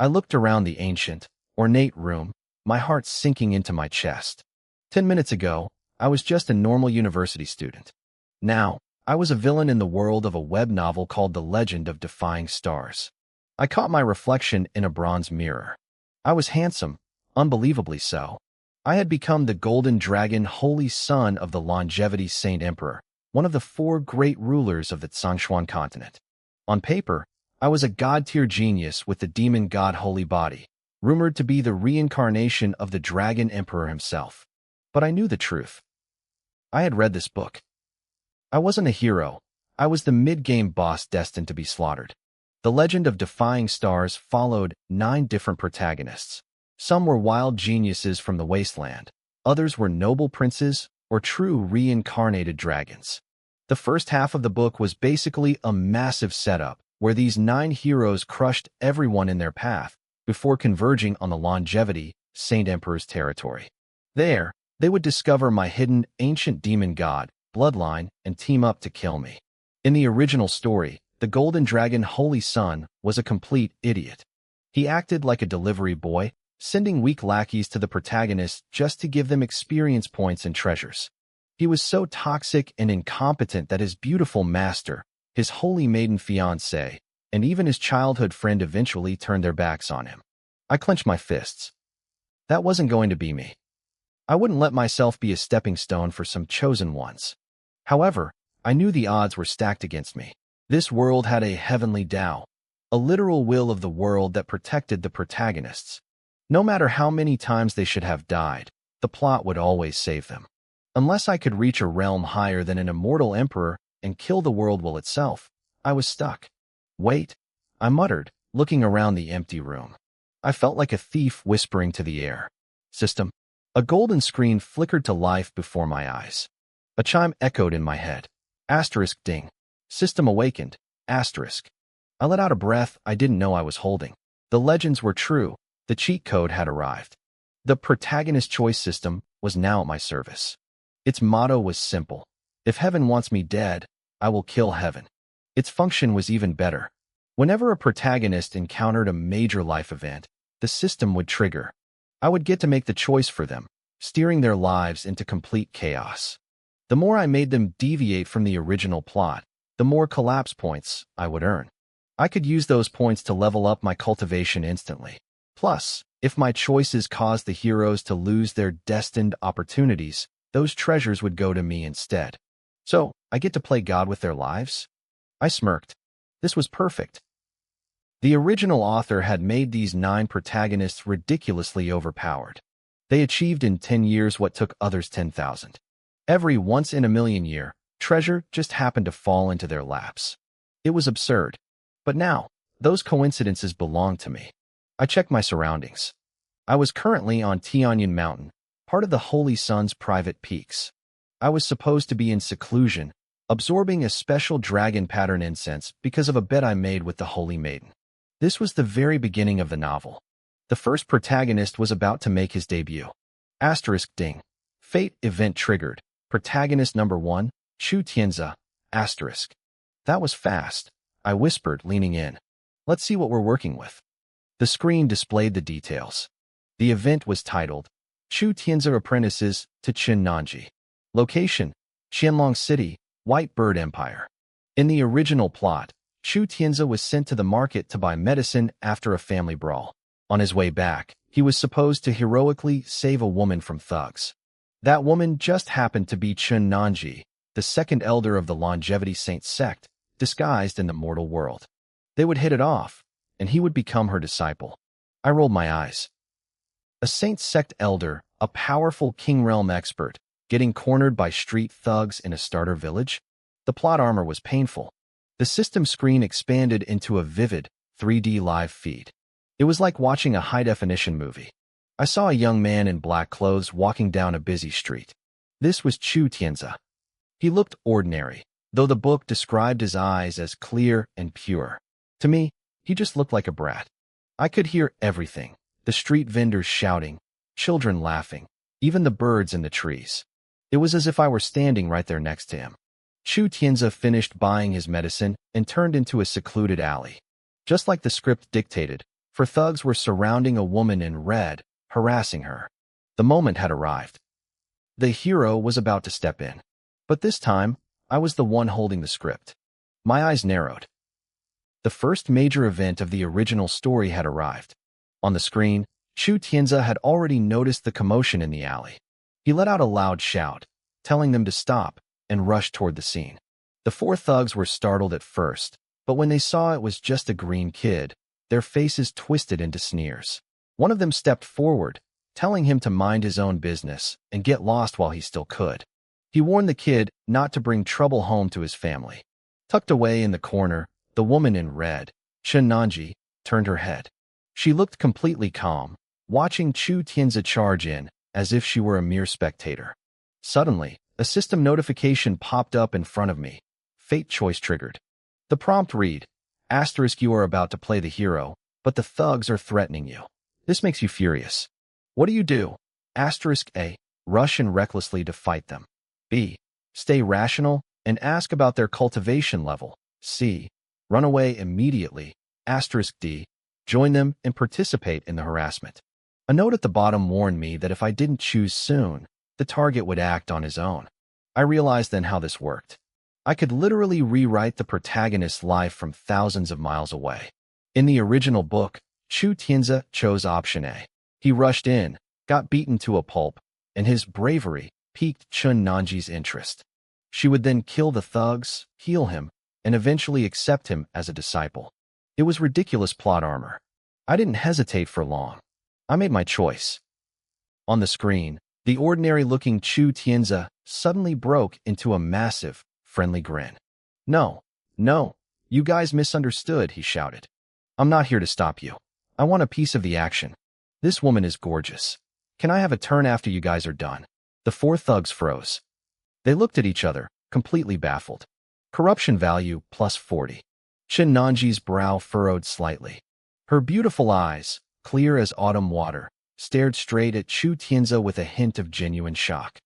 I looked around the ancient, ornate room, my heart sinking into my chest. 10 minutes ago, I was just a normal university student. Now, I was a villain in the world of a web novel called The Legend of Defying Stars. I caught my reflection in a bronze mirror. I was handsome, unbelievably so. I had become the golden dragon holy son of the longevity saint emperor, one of the 4 great rulers of the Tsangshuan continent. On paper, I was a god-tier genius with the demon god holy body, rumored to be the reincarnation of the dragon emperor himself. But I knew the truth. I had read this book. I wasn't a hero. I was the mid-game boss destined to be slaughtered. The Legend of Defying Stars followed 9 different protagonists. Some were wild geniuses from the wasteland. Others were noble princes or true reincarnated dragons. The first half of the book was basically a massive setup where these 9 heroes crushed everyone in their path before converging on the longevity Saint Emperor's territory. There, they would discover my hidden ancient demon god, bloodline, and team up to kill me. In the original story, the Golden Dragon Holy Son was a complete idiot. He acted like a delivery boy, sending weak lackeys to the protagonists just to give them experience points and treasures. He was so toxic and incompetent that his beautiful master, his holy maiden fiancée, and even his childhood friend eventually turned their backs on him. I clenched my fists. That wasn't going to be me. I wouldn't let myself be a stepping stone for some chosen ones. However, I knew the odds were stacked against me. This world had a heavenly Tao, a literal will of the world that protected the protagonists. No matter how many times they should have died, the plot would always save them. Unless I could reach a realm higher than an immortal emperor and kill the world will itself, I was stuck. Wait, I muttered, looking around the empty room. I felt like a thief whispering to the air. System. A golden screen flickered to life before my eyes. A chime echoed in my head. Asterisk ding. System awakened. Asterisk. I let out a breath I didn't know I was holding. The legends were true. The cheat code had arrived. The protagonist choice system was now at my service. Its motto was simple. If heaven wants me dead, I will kill heaven. Its function was even better. Whenever a protagonist encountered a major life event, the system would trigger. I would get to make the choice for them, steering their lives into complete chaos. The more I made them deviate from the original plot, the more collapse points I would earn. I could use those points to level up my cultivation instantly. Plus, if my choices caused the heroes to lose their destined opportunities, those treasures would go to me instead. So, I get to play God with their lives? I smirked. This was perfect. The original author had made these 9 protagonists ridiculously overpowered. They achieved in 10 years what took others 10,000. Every once-in-a-million year, treasure just happened to fall into their laps. It was absurd. But now, those coincidences belonged to me. I checked my surroundings. I was currently on Tianyan Mountain, part of the Holy Sun's private peaks. I was supposed to be in seclusion, absorbing a special dragon pattern incense because of a bet I made with the Holy Maiden. This was the very beginning of the novel. The first protagonist was about to make his debut. Asterisk ding. Fate event triggered. Protagonist number 1, Chu Tianzi. Asterisk. That was fast, I whispered, leaning in. Let's see what we're working with. The screen displayed the details. The event was titled, Chu Tianzi Apprentices to Qin Nanji. Location, Qianlong City, White Bird Empire. In the original plot, Chu Tianzi was sent to the market to buy medicine after a family brawl. On his way back, he was supposed to heroically save a woman from thugs. That woman just happened to be Qin Nanji, the second elder of the Longevity Saint sect, disguised in the mortal world. They would hit it off, and he would become her disciple. I rolled my eyes. A Saint sect elder, a powerful King Realm expert, getting cornered by street thugs in a starter village? The plot armor was painful. The system screen expanded into a vivid, 3D live feed. It was like watching a high-definition movie. I saw a young man in black clothes walking down a busy street. This was Chu Tianzi. He looked ordinary, though the book described his eyes as clear and pure. To me, he just looked like a brat. I could hear everything, the street vendors shouting, children laughing, even the birds in the trees. It was as if I were standing right there next to him. Chu Tianzi finished buying his medicine and turned into a secluded alley. Just like the script dictated, for thugs were surrounding a woman in red, harassing her. The moment had arrived. The hero was about to step in. But this time, I was the one holding the script. My eyes narrowed. The first major event of the original story had arrived. On the screen, Chu Tianzi had already noticed the commotion in the alley. He let out a loud shout, telling them to stop, and rushed toward the scene. The four thugs were startled at first, but when they saw it was just a green kid, their faces twisted into sneers. One of them stepped forward, telling him to mind his own business and get lost while he still could. He warned the kid not to bring trouble home to his family. Tucked away in the corner, the woman in red, Chen Nanji, turned her head. She looked completely calm, watching Chu Tianzi charge in as if she were a mere spectator. Suddenly, a system notification popped up in front of me. Fate choice triggered. The prompt read, *, you are about to play the hero, but the thugs are threatening you. This makes you furious. What do? A. Rush in recklessly to fight them. B. Stay rational and ask about their cultivation level. C. Run away immediately. D. Join them and participate in the harassment. A note at the bottom warned me that if I didn't choose soon, the target would act on his own. I realized then how this worked. I could literally rewrite the protagonist's life from thousands of miles away. In the original book, Chu Tianzi chose option A. He rushed in, got beaten to a pulp, and his bravery piqued Chen Nanji's interest. She would then kill the thugs, heal him, and eventually accept him as a disciple. It was ridiculous plot armor. I didn't hesitate for long. I made my choice. On the screen, the ordinary-looking Chu Tianzi suddenly broke into a massive, friendly grin. No, you guys misunderstood, he shouted. I'm not here to stop you. I want a piece of the action. This woman is gorgeous. Can I have a turn after you guys are done? The four thugs froze. They looked at each other, completely baffled. Corruption value plus 40. Chen Nanji's brow furrowed slightly. Her beautiful eyes, clear as autumn water, stared straight at Chu Tianzi with a hint of genuine shock.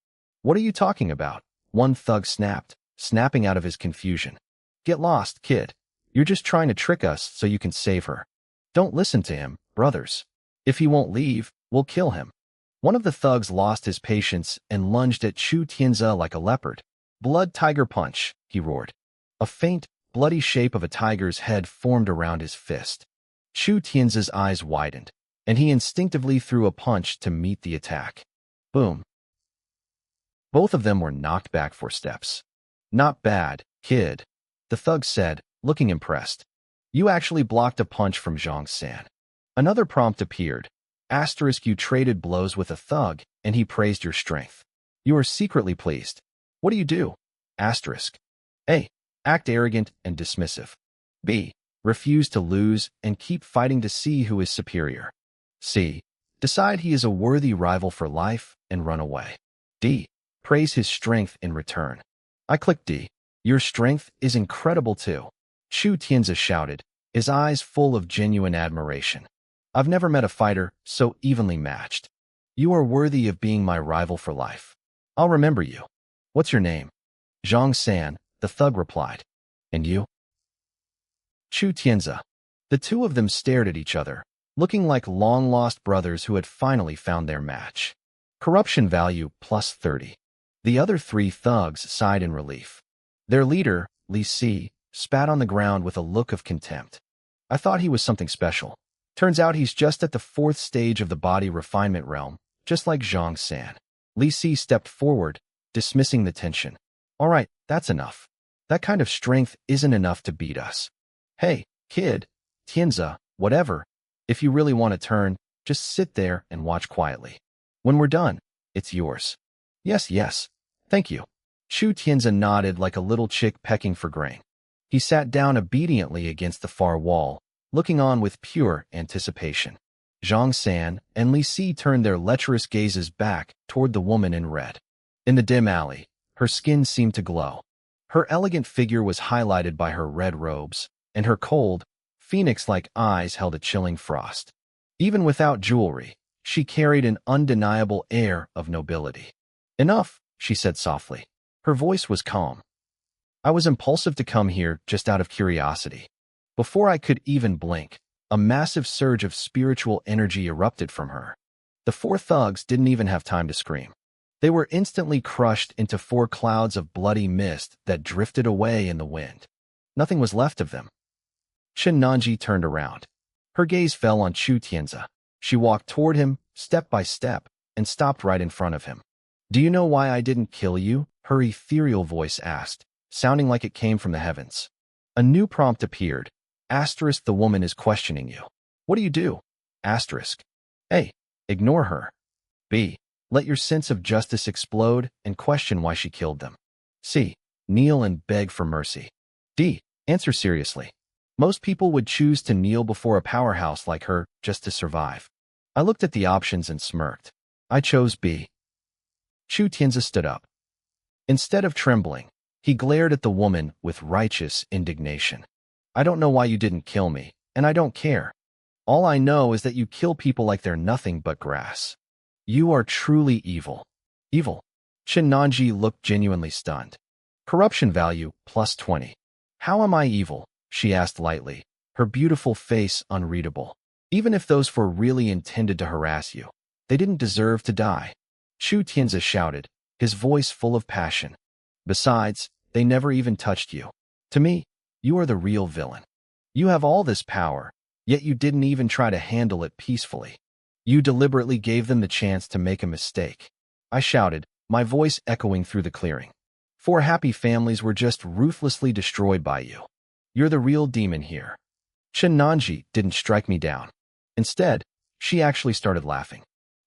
What are you talking about? One thug snapped, snapping out of his confusion. Get lost, kid. You're just trying to trick us so you can save her. Don't listen to him, brothers. If he won't leave, we'll kill him. One of the thugs lost his patience and lunged at Chu Tianzi like a leopard. Blood tiger punch, he roared. A faint, bloody shape of a tiger's head formed around his fist. Chu Tianzi's eyes widened, and he instinctively threw a punch to meet the attack. Boom. Both of them were knocked back 4 steps. Not bad, kid, the thug said, looking impressed. You actually blocked a punch from Zhang San. Another prompt appeared. You traded blows with a thug, and he praised your strength. You are secretly pleased. What do? A. Act arrogant and dismissive. B. Refuse to lose and keep fighting to see who is superior. C. Decide he is a worthy rival for life and run away. D. Praise his strength in return. I clicked D. Your strength is incredible too. Chu Tianzi shouted, his eyes full of genuine admiration. I've never met a fighter so evenly matched. You are worthy of being my rival for life. I'll remember you. What's your name? Zhang San, the thug replied. And you? Chu Tianzi. The two of them stared at each other, looking like long-lost brothers who had finally found their match. Corruption value plus 30. The other 3 thugs sighed in relief. Their leader, Li Si, spat on the ground with a look of contempt. I thought he was something special. Turns out he's just at the 4th stage of the body refinement realm, just like Zhang San. Li Si stepped forward, dismissing the tension. All right, that's enough. That kind of strength isn't enough to beat us. Hey, kid, Tianzi, whatever. If you really want to turn, just sit there and watch quietly. When we're done, it's yours. Yes, thank you. Chu Tianzi nodded like a little chick pecking for grain. He sat down obediently against the far wall, looking on with pure anticipation. Zhang San and Li Si turned their lecherous gazes back toward the woman in red. In the dim alley, her skin seemed to glow. Her elegant figure was highlighted by her red robes, and her cold, phoenix-like eyes held a chilling frost. Even without jewelry, she carried an undeniable air of nobility. Enough, she said softly. Her voice was calm. I was impulsive to come here just out of curiosity. Before I could even blink, A massive surge of spiritual energy erupted from her. The four thugs didn't even have time to scream. They were instantly crushed into four clouds of bloody mist that drifted away in the wind. Nothing was left of them. Shinanji turned around. Her gaze fell on Chu Tianzi. She walked toward him, step by step, and stopped right in front of him. "Do you know why I didn't kill you?" her ethereal voice asked, sounding like it came from the heavens. A new prompt appeared. Asterisk, the woman is questioning you. What do you do? Asterisk. A. Ignore her. B. Let your sense of justice explode and question why she killed them. C. Kneel and beg for mercy. D. Answer seriously. Most people would choose to kneel before a powerhouse like her just to survive. I looked at the options and smirked. I chose B. Chu Tianzi stood up. Instead of trembling, he glared at the woman with righteous indignation. "I don't know why you didn't kill me, and I don't care. All I know is that you kill people like they're nothing but grass. You are truly evil." Evil? Shinanji looked genuinely stunned. Corruption value plus 20. "How am I evil?" she asked lightly, her beautiful face unreadable. "Even if those four really intended to harass you, they didn't deserve to die." Chu Tianzi shouted, his voice full of passion. "Besides, they never even touched you. To me, you are the real villain. You have all this power, yet you didn't even try to handle it peacefully. You deliberately gave them the chance to make a mistake." I shouted, my voice echoing through the clearing. "Four happy families were just ruthlessly destroyed by you. You're the real demon here." Shinanji didn't strike me down. Instead, she actually started laughing.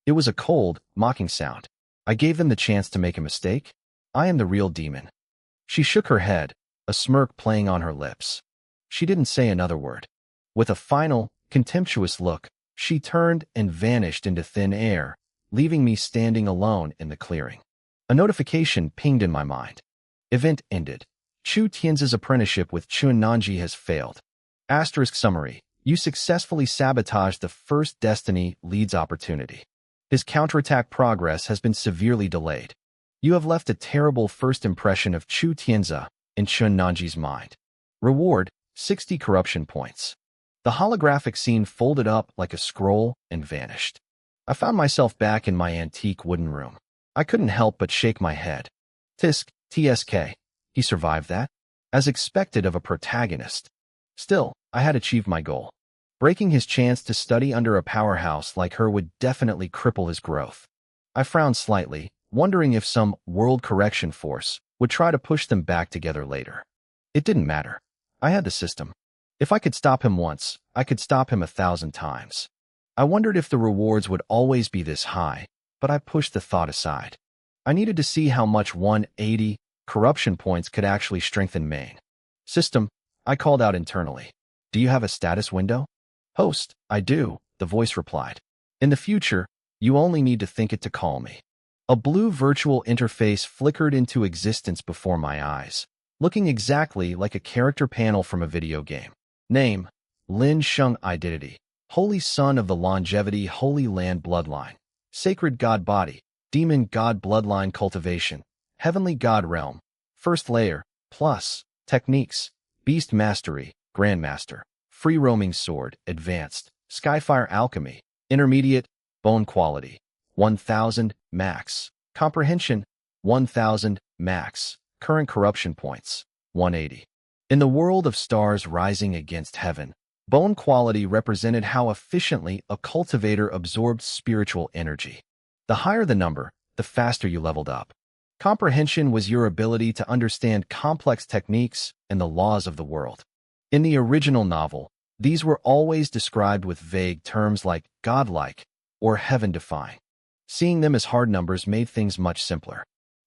It was a cold, mocking sound. I gave them the chance to make a mistake? I am the real demon. She shook her head, a smirk playing on her lips. She didn't say another word. With a final, contemptuous look, she turned and vanished into thin air, leaving me standing alone in the clearing. A notification pinged in my mind. Event ended. Chu Tianzi's apprenticeship with Chunnanji has failed. Asterisk summary. You successfully sabotaged the first Destiny Lead's opportunity. His counterattack progress has been severely delayed. You have left a terrible first impression of Chu Tianzi in Chunnanji's mind. Reward, 60 corruption points. The holographic scene folded up like a scroll and vanished. I found myself back in my antique wooden room. I couldn't help but shake my head. TSK. He survived that? As expected of a protagonist. Still, I had achieved my goal. Breaking his chance to study under a powerhouse like her would definitely cripple his growth. I frowned slightly, wondering if some world correction force would try to push them back together later. It didn't matter. I had the system. If I could stop him once, I could stop him 1,000 times. I wondered if the rewards would always be this high, but I pushed the thought aside. I needed to see how much 180 corruption points could actually strengthen main. System, I called out internally. Do you have a status window? Host, I do, the voice replied. In the future, you only need to think it to call me. A blue virtual interface flickered into existence before my eyes, looking exactly like a character panel from a video game. Name, Lin Sheng. Identity, Holy Son of the Longevity Holy Land Bloodline. Sacred God Body, Demon God Bloodline Cultivation, Heavenly God Realm, First Layer, Plus, Techniques, Beast Mastery, Grandmaster, Free Roaming Sword, Advanced, Skyfire Alchemy, Intermediate, Bone Quality, 1000, Max, Comprehension, 1000, Max, Current Corruption Points, 180. In the world of stars rising against heaven, bone quality represented how efficiently a cultivator absorbed spiritual energy. The higher the number, the faster you leveled up. Comprehension was your ability to understand complex techniques and the laws of the world. In the original novel, these were always described with vague terms like godlike or heaven-defying. Seeing them as hard numbers made things much simpler.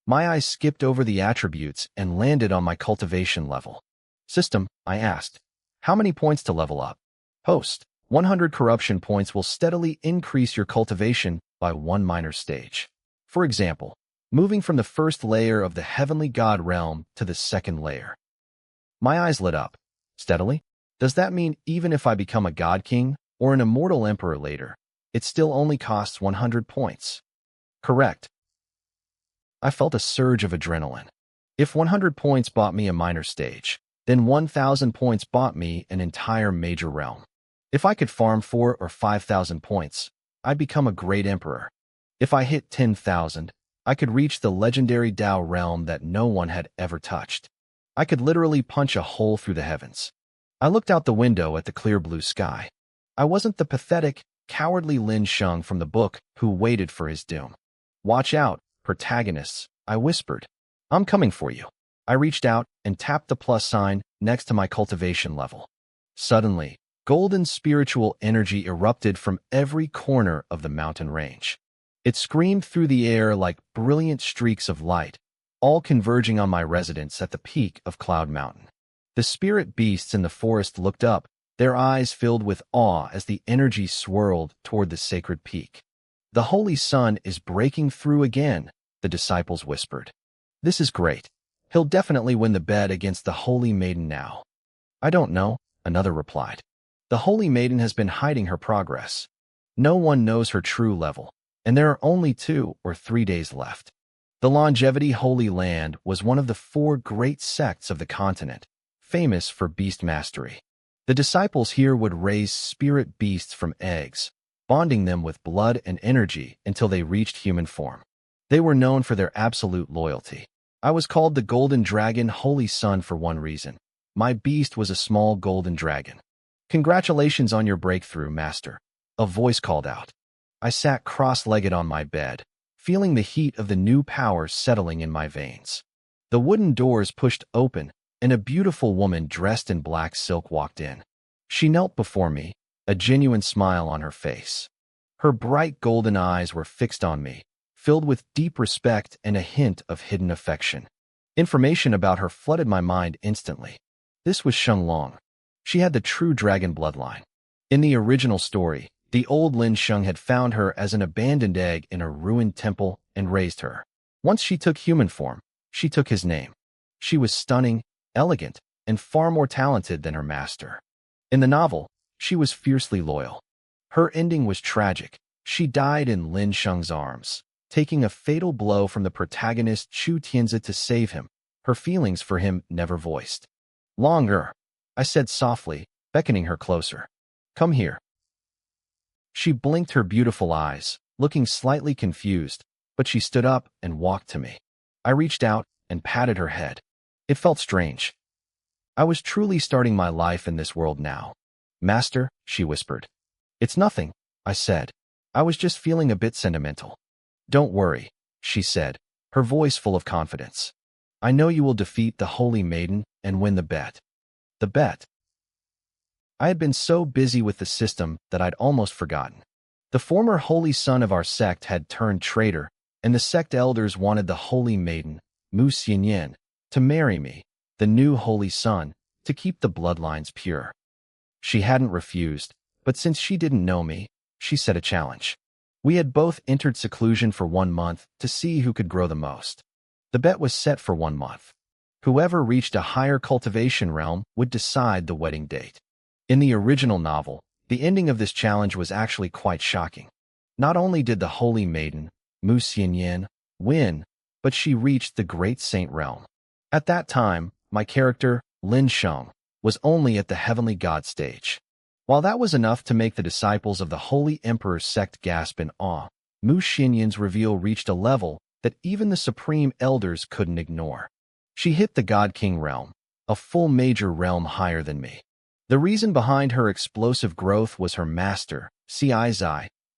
My eyes skipped over the attributes and landed on my cultivation level. System, I asked, how many points to level up? Host, 100 corruption points will steadily increase your cultivation by one minor stage. For example, moving from the first layer of the Heavenly God realm to the second layer. My eyes lit up. Steadily? Does that mean even if I become a God King or an immortal emperor later, it still only costs 100 points? Correct. I felt a surge of adrenaline. If 100 points bought me a minor stage, then 1,000 points bought me an entire major realm. If I could farm 4 or 5,000 points, I'd become a great emperor. If I hit 10,000, I could reach the legendary Dao realm that no one had ever touched. I could literally punch a hole through the heavens. I looked out the window at the clear blue sky. I wasn't the pathetic, cowardly Lin Sheng from the book who waited for his doom. "Watch out, protagonists," I whispered. "I'm coming for you." I reached out and tapped the plus sign next to my cultivation level. Suddenly, golden spiritual energy erupted from every corner of the mountain range. It screamed through the air like brilliant streaks of light, all converging on my residence at the peak of Cloud Mountain. The spirit beasts in the forest looked up, their eyes filled with awe as the energy swirled toward the sacred peak. "The Holy Sun is breaking through again," the disciples whispered. "This is great. He'll definitely win the bet against the Holy Maiden now." "I don't know," another replied. "The Holy Maiden has been hiding her progress. No one knows her true level, and there are only 2 or 3 days left." The Longevity Holy Land was one of the 4 great sects of the continent, famous for beast mastery. The disciples here would raise spirit beasts from eggs, bonding them with blood and energy until they reached human form. They were known for their absolute loyalty. I was called the Golden Dragon Holy Sun for one reason. My beast was a small golden dragon. "Congratulations on your breakthrough, Master," a voice called out. I sat cross-legged on my bed, feeling the heat of the new power settling in my veins. The wooden doors pushed open, and a beautiful woman dressed in black silk walked in. She knelt before me, a genuine smile on her face. Her bright golden eyes were fixed on me, filled with deep respect and a hint of hidden affection. Information about her flooded my mind instantly. This was Sheng Long. She had the true dragon bloodline. In the original story, the old Lin Sheng had found her as an abandoned egg in a ruined temple and raised her. Once she took human form, she took his name. She was stunning, elegant, and far more talented than her master. In the novel, she was fiercely loyal. Her ending was tragic. She died in Lin Sheng's arms, taking a fatal blow from the protagonist Chu Tianzi to save him, her feelings for him never voiced. "Longer," I said softly, beckoning her closer. "Come here." She blinked her beautiful eyes, looking slightly confused, but she stood up and walked to me. I reached out and patted her head. It felt strange. I was truly starting my life in this world now. "Master," she whispered. "It's nothing," I said. "I was just feeling a bit sentimental." "Don't worry," she said, her voice full of confidence. "I know you will defeat the Holy Maiden and win the bet." The bet. I had been so busy with the system that I'd almost forgotten. The former Holy Son of our sect had turned traitor, and the sect elders wanted the Holy Maiden, Mu Xianyan, to marry me, the new Holy Son, to keep the bloodlines pure. She hadn't refused, but since she didn't know me, she set a challenge. We had both entered seclusion for 1 month to see who could grow the most. The bet was set for 1 month. Whoever reached a higher cultivation realm would decide the wedding date. In the original novel, the ending of this challenge was actually quite shocking. Not only did the Holy Maiden, Mu Xianyan, win, but she reached the Great Saint realm. At that time, my character, Lin Sheng, was only at the Heavenly God stage. While that was enough to make the disciples of the Holy Emperor's sect gasp in awe, Mu Xianyan's reveal reached a level that even the Supreme Elders couldn't ignore. She hit the God King realm, a full major realm higher than me. The reason behind her explosive growth was her master, Ci,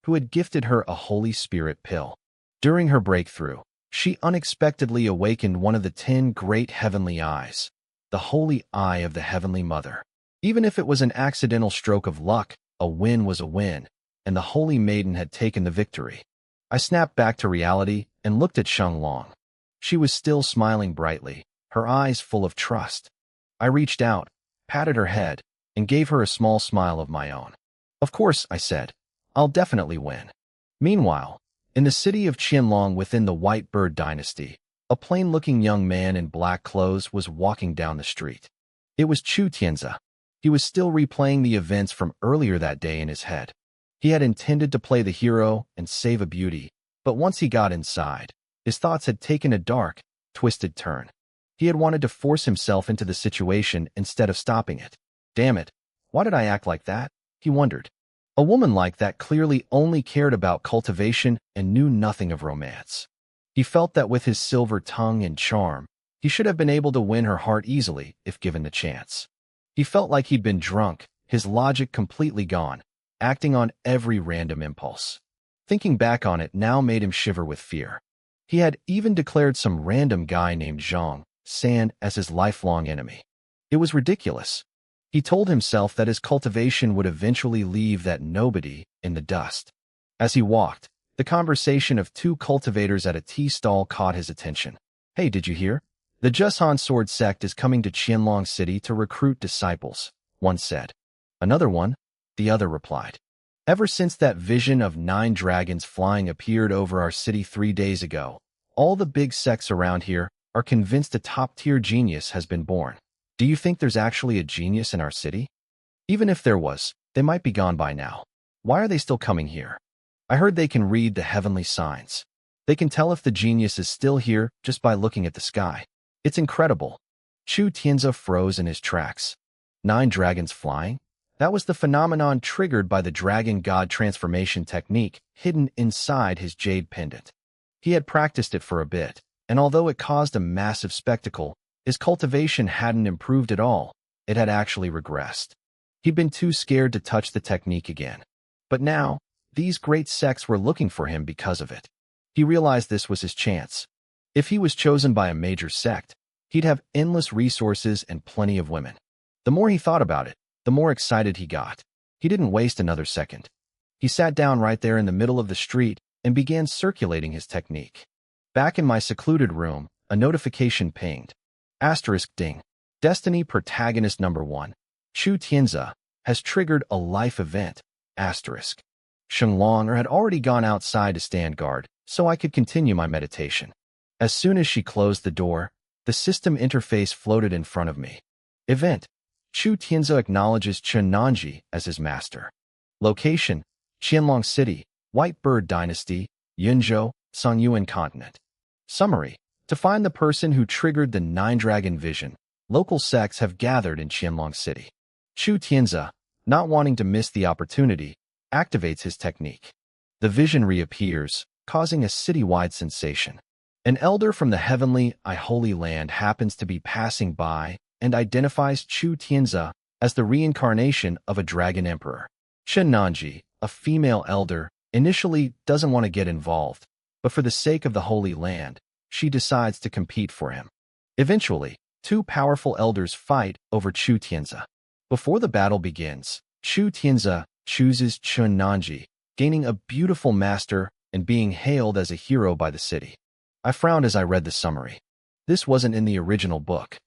who had gifted her a Holy Spirit pill. During her breakthrough, she unexpectedly awakened one of the 10 great heavenly eyes, the Holy Eye of the Heavenly Mother. Even if it was an accidental stroke of luck, a win was a win, and the Holy Maiden had taken the victory. I snapped back to reality and looked at Sheng Long. She was still smiling brightly, her eyes full of trust. I reached out, patted her head, and gave her a small smile of my own. "Of course," I said. "I'll definitely win." Meanwhile, in the city of Qianlong within the White Bird dynasty, a plain-looking young man in black clothes was walking down the street. It was Chu Tianzi. He was still replaying the events from earlier that day in his head. He had intended to play the hero and save a beauty, but once he got inside, his thoughts had taken a dark, twisted turn. He had wanted to force himself into the situation instead of stopping it. "Damn it, why did I act like that?" he wondered. A woman like that clearly only cared about cultivation and knew nothing of romance. He felt that with his silver tongue and charm, he should have been able to win her heart easily if given the chance. He felt like he'd been drunk, his logic completely gone, acting on every random impulse. Thinking back on it now made him shiver with fear. He had even declared some random guy named Zhang San as his lifelong enemy. It was ridiculous. He told himself that his cultivation would eventually leave that nobody in the dust. As he walked, the conversation of two cultivators at a tea stall caught his attention. "Hey, did you hear? The Jushan Sword sect is coming to Qianlong City to recruit disciples," one said. "Another one?" the other replied. "Ever since that vision of 9 dragons flying appeared over our city 3 days ago, all the big sects around here are convinced a top-tier genius has been born. Do you think there's actually a genius in our city? Even if there was, they might be gone by now. Why are they still coming here? I heard they can read the heavenly signs. They can tell if the genius is still here just by looking at the sky. It's incredible." Chu Tianzi froze in his tracks. 9 dragons flying? That was the phenomenon triggered by the dragon god transformation technique hidden inside his jade pendant. He had practiced it for a bit, and although it caused a massive spectacle, his cultivation hadn't improved at all. It had actually regressed. He'd been too scared to touch the technique again. But now, these great sects were looking for him because of it. He realized this was his chance. If he was chosen by a major sect, he'd have endless resources and plenty of women. The more he thought about it, the more excited he got. He didn't waste another second. He sat down right there in the middle of the street and began circulating his technique. Back in my secluded room, a notification pinged. *ding. Destiny protagonist number 1, Chu Tianzi, has triggered a life event. Shenglong had already gone outside to stand guard, so I could continue my meditation. As soon as she closed the door, the system interface floated in front of me. Event: Chu Tianzi acknowledges Chen Nanji as his master. Location: Qianlong City, White Bird Dynasty, Yunzhou, Songyuan Continent. Summary: to find the person who triggered the 9-dragon vision, local sects have gathered in Qianlong City. Chu Tianzi, not wanting to miss the opportunity, activates his technique. The vision reappears, causing a citywide sensation. An elder from the heavenly, holy land happens to be passing by and identifies Chu Tianzi as the reincarnation of a dragon emperor. Chen Nanji, a female elder, initially doesn't want to get involved, but for the sake of the holy land, she decides to compete for him. Eventually, 2 powerful elders fight over Chu Tianzi. Before the battle begins, Chu Tianzi chooses Chen Nanji, gaining a beautiful master and being hailed as a hero by the city. I frowned as I read the summary. This wasn't in the original book.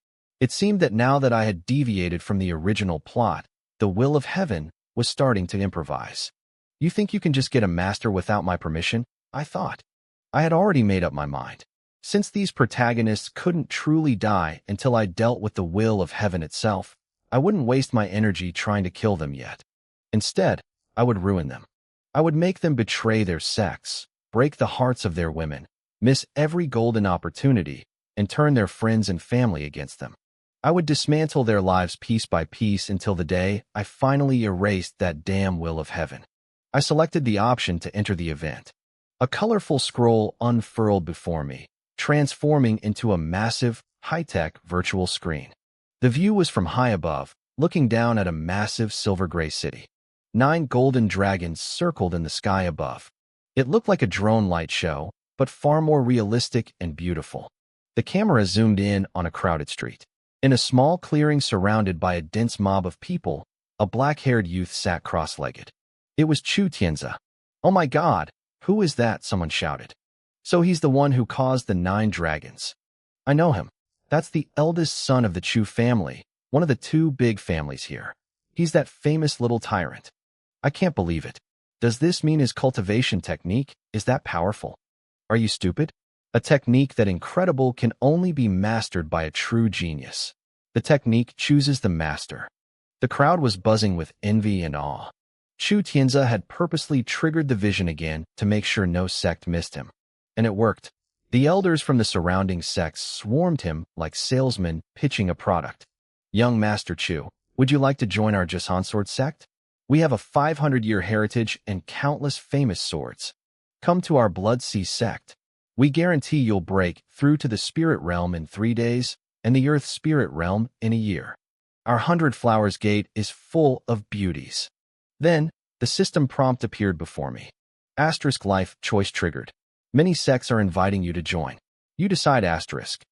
It seemed that now that I had deviated from the original plot, the will of heaven was starting to improvise. "You think you can just get a master without my permission?" I thought. I had already made up my mind. Since these protagonists couldn't truly die until I dealt with the will of heaven itself, I wouldn't waste my energy trying to kill them yet. Instead, I would ruin them. I would make them betray their sex, break the hearts of their women, miss every golden opportunity, and turn their friends and family against them. I would dismantle their lives piece by piece until the day I finally erased that damn will of heaven. I selected the option to enter the event. A colorful scroll unfurled before me, transforming into a massive, high-tech virtual screen. The view was from high above, looking down at a massive silver-gray city. 9 golden dragons circled in the sky above. It looked like a drone light show, but far more realistic and beautiful. The camera zoomed in on a crowded street. In a small clearing surrounded by a dense mob of people, a black-haired youth sat cross-legged. It was Chu Tianzi. "Oh my God, who is that?" someone shouted. "So he's the one who caused the 9 dragons. I know him. That's the eldest son of the Chu family, one of the 2 big families here. He's that famous little tyrant. I can't believe it. Does this mean his cultivation technique is that powerful? Are you stupid? A technique that incredible can only be mastered by a true genius. The technique chooses the master." The crowd was buzzing with envy and awe. Chu Tianzi had purposely triggered the vision again to make sure no sect missed him. And it worked. The elders from the surrounding sects swarmed him like salesmen pitching a product. "Young Master Chu, would you like to join our Jushan Sword sect? We have a 500-year heritage and countless famous swords. Come to our Blood Sea sect. We guarantee you'll break through to the spirit realm in 3 days and the earth spirit realm in a year. Our 100 Flowers Gate is full of beauties. Then, the system prompt appeared before me. Asterisk life choice triggered. Many sects are inviting you to join. You decide asterisk.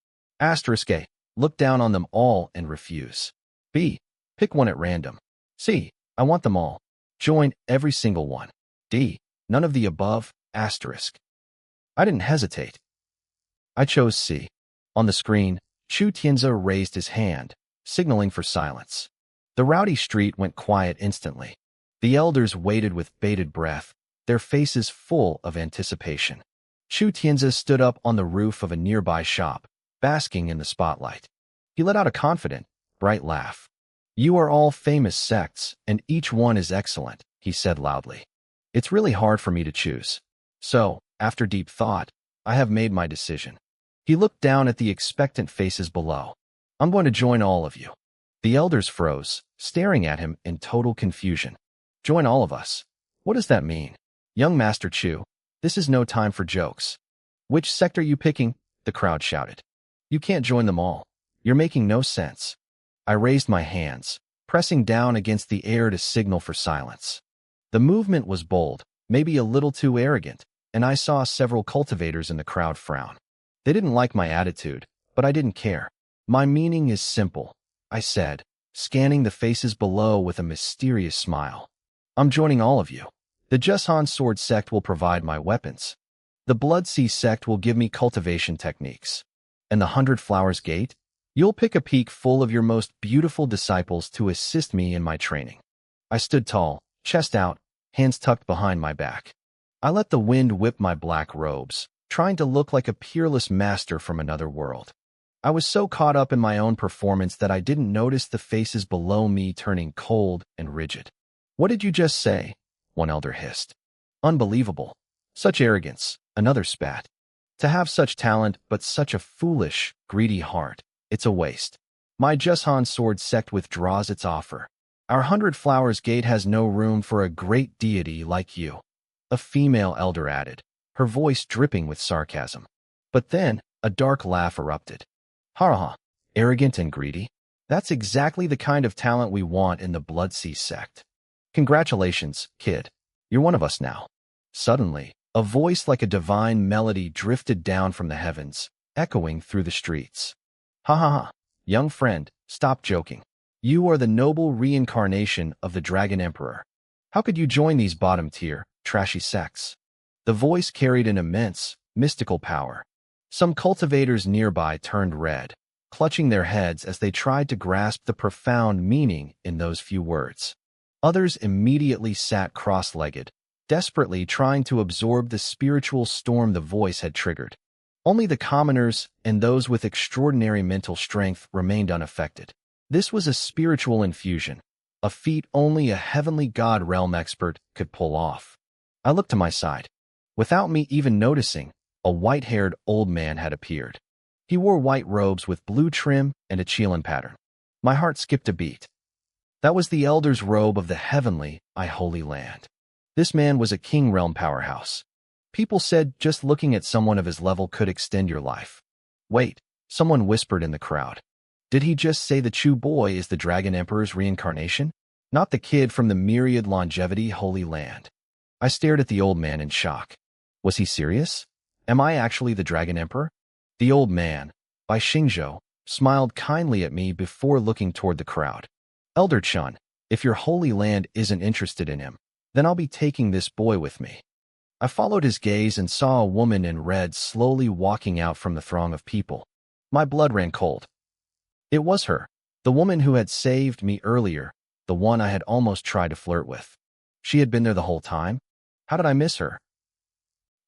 Asterisk A. Look down on them all and refuse. B. Pick one at random. C. I want them all. Join every single one. D. None of the above, asterisk. I didn't hesitate. I chose C. On the screen, Chu Tianzi raised his hand, signaling for silence. The rowdy street went quiet instantly. The elders waited with bated breath, their faces full of anticipation. Chu Tianzi stood up on the roof of a nearby shop, basking in the spotlight. He let out a confident, bright laugh. You are all famous sects, and each one is excellent, he said loudly. It's really hard for me to choose. So, after deep thought, I have made my decision. He looked down at the expectant faces below. I'm going to join all of you. The elders froze, staring at him in total confusion. Join all of us. What does that mean? Young Master Chu, this is no time for jokes. Which sect are you picking? The crowd shouted. You can't join them all. You're making no sense. I raised my hands, pressing down against the air to signal for silence. The movement was bold, maybe a little too arrogant, and I saw several cultivators in the crowd frown. They didn't like my attitude, but I didn't care. My meaning is simple, I said, scanning the faces below with a mysterious smile. I'm joining all of you. The Jushan Sword sect will provide my weapons. The Blood Sea sect will give me cultivation techniques. And the 100 Flowers Gate? You'll pick a peak full of your most beautiful disciples to assist me in my training. I stood tall, chest out, hands tucked behind my back. I let the wind whip my black robes, trying to look like a peerless master from another world. I was so caught up in my own performance that I didn't notice the faces below me turning cold and rigid. What did you just say? One elder hissed. Unbelievable. Such arrogance, another spat. To have such talent but such a foolish, greedy heart, it's a waste. My Jushan Sword sect withdraws its offer. Our 100 Flowers Gate has no room for a great deity like you. A female elder added, her voice dripping with sarcasm. But then, a dark laugh erupted. Ha ha, arrogant and greedy? That's exactly the kind of talent we want in the Blood Sea sect. Congratulations, kid. You're one of us now. Suddenly, a voice like a divine melody drifted down from the heavens, echoing through the streets. Ha ha ha, young friend, stop joking. You are the noble reincarnation of the Dragon Emperor. How could you join these bottom-tier, trashy sects? The voice carried an immense, mystical power. Some cultivators nearby turned red, clutching their heads as they tried to grasp the profound meaning in those few words. Others immediately sat cross-legged, desperately trying to absorb the spiritual storm the voice had triggered. Only the commoners and those with extraordinary mental strength remained unaffected. This was a spiritual infusion, a feat only a heavenly god realm expert could pull off. I looked to my side. Without me even noticing, a white-haired old man had appeared. He wore white robes with blue trim and a Chilan pattern. My heart skipped a beat. That was the elder's robe of the heavenly, holy land. This man was a king realm powerhouse. People said just looking at someone of his level could extend your life. Wait, someone whispered in the crowd. Did he just say the Chu boy is the Dragon Emperor's reincarnation? Not the kid from the myriad longevity holy land. I stared at the old man in shock. Was he serious? Am I actually the Dragon Emperor? The old man, by Xingzhou, smiled kindly at me before looking toward the crowd. Elder Chun, if your holy land isn't interested in him, then I'll be taking this boy with me. I followed his gaze and saw a woman in red slowly walking out from the throng of people. My blood ran cold. It was her, the woman who had saved me earlier, the one I had almost tried to flirt with. She had been there the whole time? How did I miss her?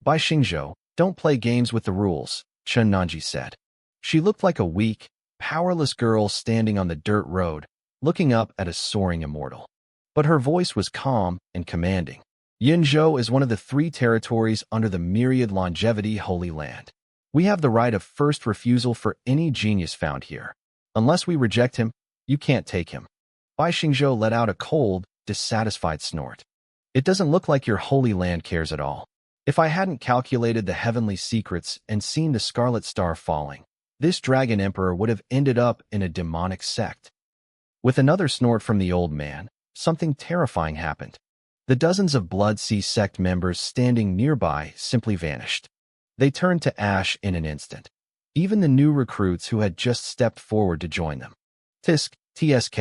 By Xingzhou, don't play games with the rules, Chen Nanji said. She looked like a weak, powerless girl standing on the dirt road, looking up at a soaring immortal. But her voice was calm and commanding. Yinzhou is one of the 3 territories under the myriad longevity Holy Land. We have the right of first refusal for any genius found here. Unless we reject him, you can't take him. Bai Xingzhou let out a cold, dissatisfied snort. It doesn't look like your holy land cares at all. If I hadn't calculated the heavenly secrets and seen the scarlet star falling, this dragon emperor would have ended up in a demonic sect. With another snort from the old man, something terrifying happened. The dozens of Blood Sea sect members standing nearby simply vanished. They turned to ash in an instant. Even the new recruits who had just stepped forward to join them. TSK.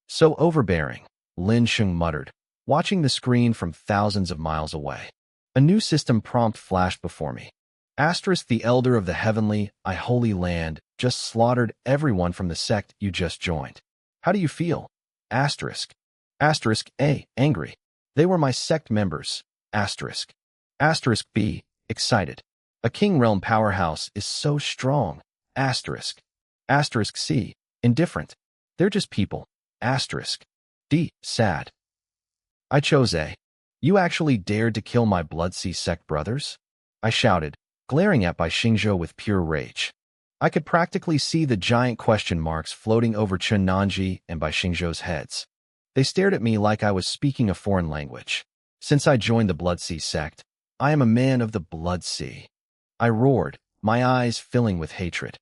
So overbearing, Lin Sheng muttered, watching the screen from thousands of miles away. A new system prompt flashed before me. Asterisk the elder of the heavenly, holy land, just slaughtered everyone from the sect you just joined. How do you feel? Asterisk. Asterisk A. Angry. They were my sect members. Asterisk. Asterisk B. Excited. A King Realm powerhouse is so strong. Asterisk. Asterisk C. Indifferent. They're just people. Asterisk. D. Sad. I chose A. You actually dared to kill my Blood Sea sect brothers? I shouted, glaring at Bai Xingzhou with pure rage. I could practically see the giant question marks floating over Chen Nanji and Bai Xingzhou's heads. They stared at me like I was speaking a foreign language. Since I joined the Blood Sea sect, I am a man of the Blood Sea. I roared, my eyes filling with hatred.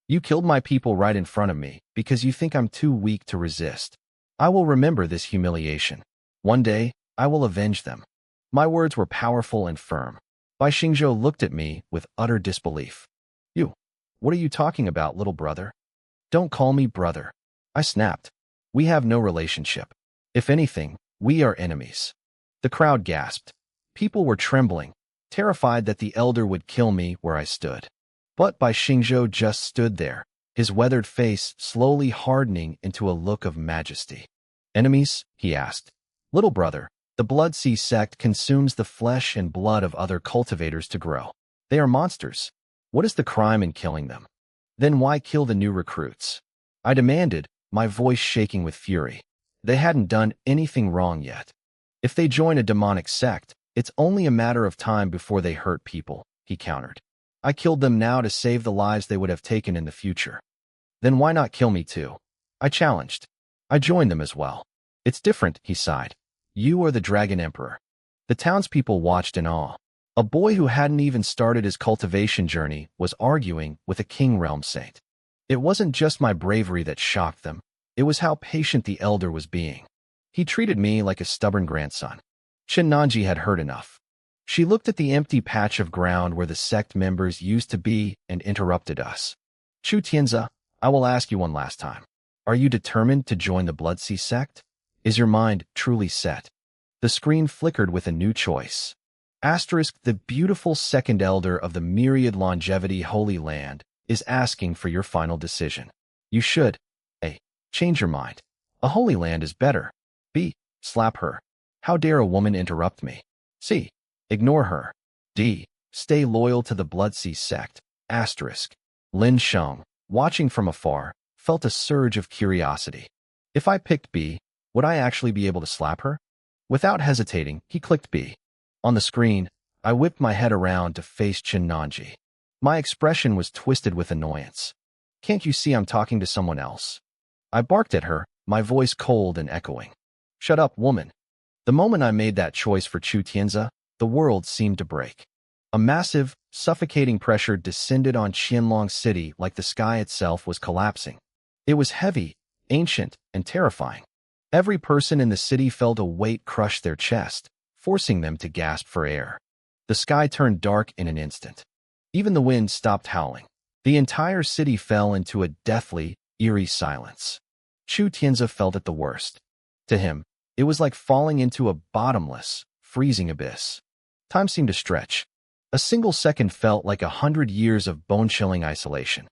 You killed my people right in front of me because you think I'm too weak to resist. I will remember this humiliation. One day, I will avenge them. My words were powerful and firm. Bai Xingzhou looked at me with utter disbelief. You, what are you talking about, little brother? Don't call me brother. I snapped. We have no relationship. If anything, we are enemies. The crowd gasped. People were trembling, terrified that the elder would kill me where I stood. But Bai Xingzhou just stood there, his weathered face slowly hardening into a look of majesty. Enemies? He asked. Little brother, the Blood Sea sect consumes the flesh and blood of other cultivators to grow. They are monsters. What is the crime in killing them? Then why kill the new recruits? I demanded, my voice shaking with fury. They hadn't done anything wrong yet. If they join a demonic sect, it's only a matter of time before they hurt people, he countered. I killed them now to save the lives they would have taken in the future. Then why not kill me too? I challenged. I joined them as well. It's different, he sighed. You are the Dragon Emperor. The townspeople watched in awe. A boy who hadn't even started his cultivation journey was arguing with a King Realm saint. It wasn't just my bravery that shocked them. It was how patient the elder was being. He treated me like a stubborn grandson. Chen Nanji had heard enough. She looked at the empty patch of ground where the sect members used to be and interrupted us. Chu Tianzi, I will ask you one last time. Are you determined to join the Blood Sea sect? Is your mind truly set? The screen flickered with a new choice. Asterisk, the beautiful second elder of the myriad longevity Holy Land is asking for your final decision. You should A. Change your mind. A Holy Land is better. B. Slap her. How dare a woman interrupt me? C. Ignore her. D. Stay loyal to the Blood Sea sect. Asterisk. Lin Sheng, watching from afar, felt a surge of curiosity. If I picked B, would I actually be able to slap her? Without hesitating, he clicked B. On the screen, I whipped my head around to face Chen Nanji. My expression was twisted with annoyance. Can't you see I'm talking to someone else? I barked at her, my voice cold and echoing. Shut up, woman. The moment I made that choice for Chu Tianzi, the world seemed to break. A massive, suffocating pressure descended on Qianlong City like the sky itself was collapsing. It was heavy, ancient, and terrifying. Every person in the city felt a weight crush their chest, forcing them to gasp for air. The sky turned dark in an instant. Even the wind stopped howling. The entire city fell into a deathly, eerie silence. Chu Tianzi felt it the worst. To him, it was like falling into a bottomless, freezing abyss. Time seemed to stretch. A single second felt like 100 years of bone-chilling isolation.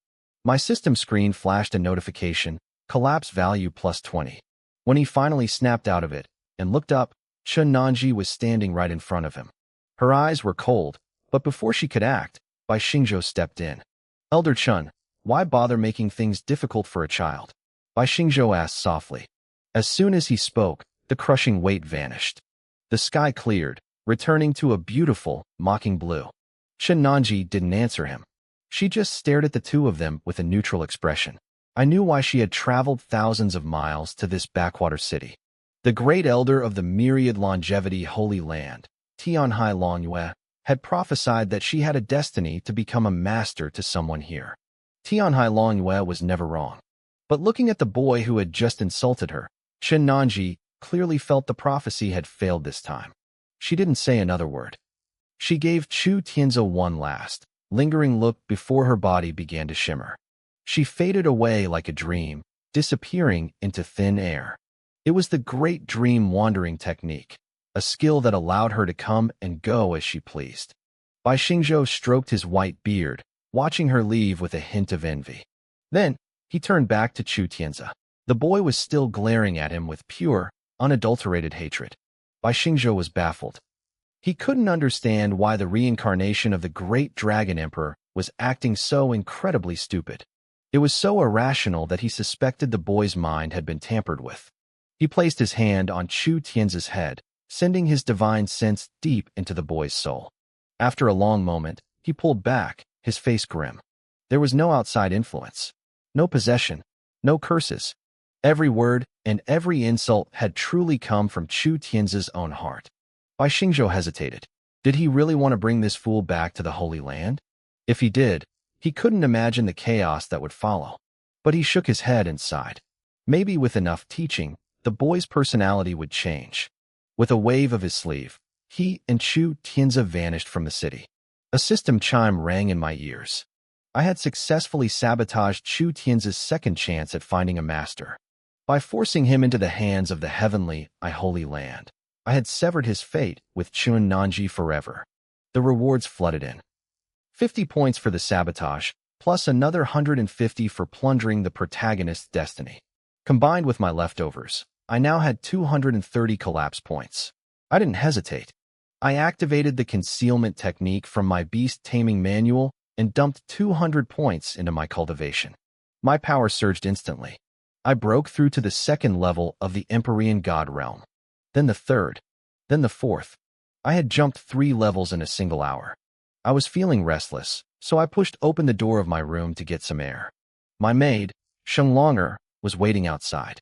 My system screen flashed a notification, collapse value +20. When he finally snapped out of it and looked up, Chen Nanji was standing right in front of him. Her eyes were cold, but before she could act, Bai Xingzhou stepped in. Elder Chen, why bother making things difficult for a child? Bai Xingzhou asked softly. As soon as he spoke, the crushing weight vanished. The sky cleared, returning to a beautiful, mocking blue. Chen Nanji didn't answer him. She just stared at the two of them with a neutral expression. I knew why she had traveled thousands of miles to this backwater city. The great elder of the myriad longevity Holy Land, Tianhai Longyue, had prophesied that she had a destiny to become a master to someone here. Tianhai Longyue was never wrong. But looking at the boy who had just insulted her, Chen Nanji clearly felt the prophecy had failed this time. She didn't say another word. She gave Chu Tianzi one last, lingering look before her body began to shimmer. She faded away like a dream, disappearing into thin air. It was the great dream wandering technique, a skill that allowed her to come and go as she pleased. Bai Xingzhou stroked his white beard, watching her leave with a hint of envy. Then, he turned back to Chu Tianzi. The boy was still glaring at him with pure, unadulterated hatred. Bai Xingzhou was baffled. He couldn't understand why the reincarnation of the great dragon emperor was acting so incredibly stupid. It was so irrational that he suspected the boy's mind had been tampered with. He placed his hand on Chu Tianzi's head, sending his divine sense deep into the boy's soul. After a long moment, he pulled back, his face grim. There was no outside influence, no possession, no curses. Every word and every insult had truly come from Chu Tianzi's own heart. Bai Xingzhou hesitated. Did he really want to bring this fool back to the Holy Land? If he did, he couldn't imagine the chaos that would follow. But he shook his head and sighed. Maybe with enough teaching, the boy's personality would change. With a wave of his sleeve, he and Chu Tianzi vanished from the city. A system chime rang in my ears. I had successfully sabotaged Chu Tianzi's second chance at finding a master. By forcing him into the hands of the heavenly, Holy Land, I had severed his fate with Chun Nanji forever. The rewards flooded in. 50 points for the sabotage, plus another 150 for plundering the protagonist's destiny. Combined with my leftovers, I now had 230 collapse points. I didn't hesitate. I activated the concealment technique from my beast taming manual and dumped 200 points into my cultivation. My power surged instantly. I broke through to the second level of the Empyrean God realm. Then the third. Then the fourth. I had jumped 3 levels in a single hour. I was feeling restless, so I pushed open the door of my room to get some air. My maid, Sheng Longer, was waiting outside.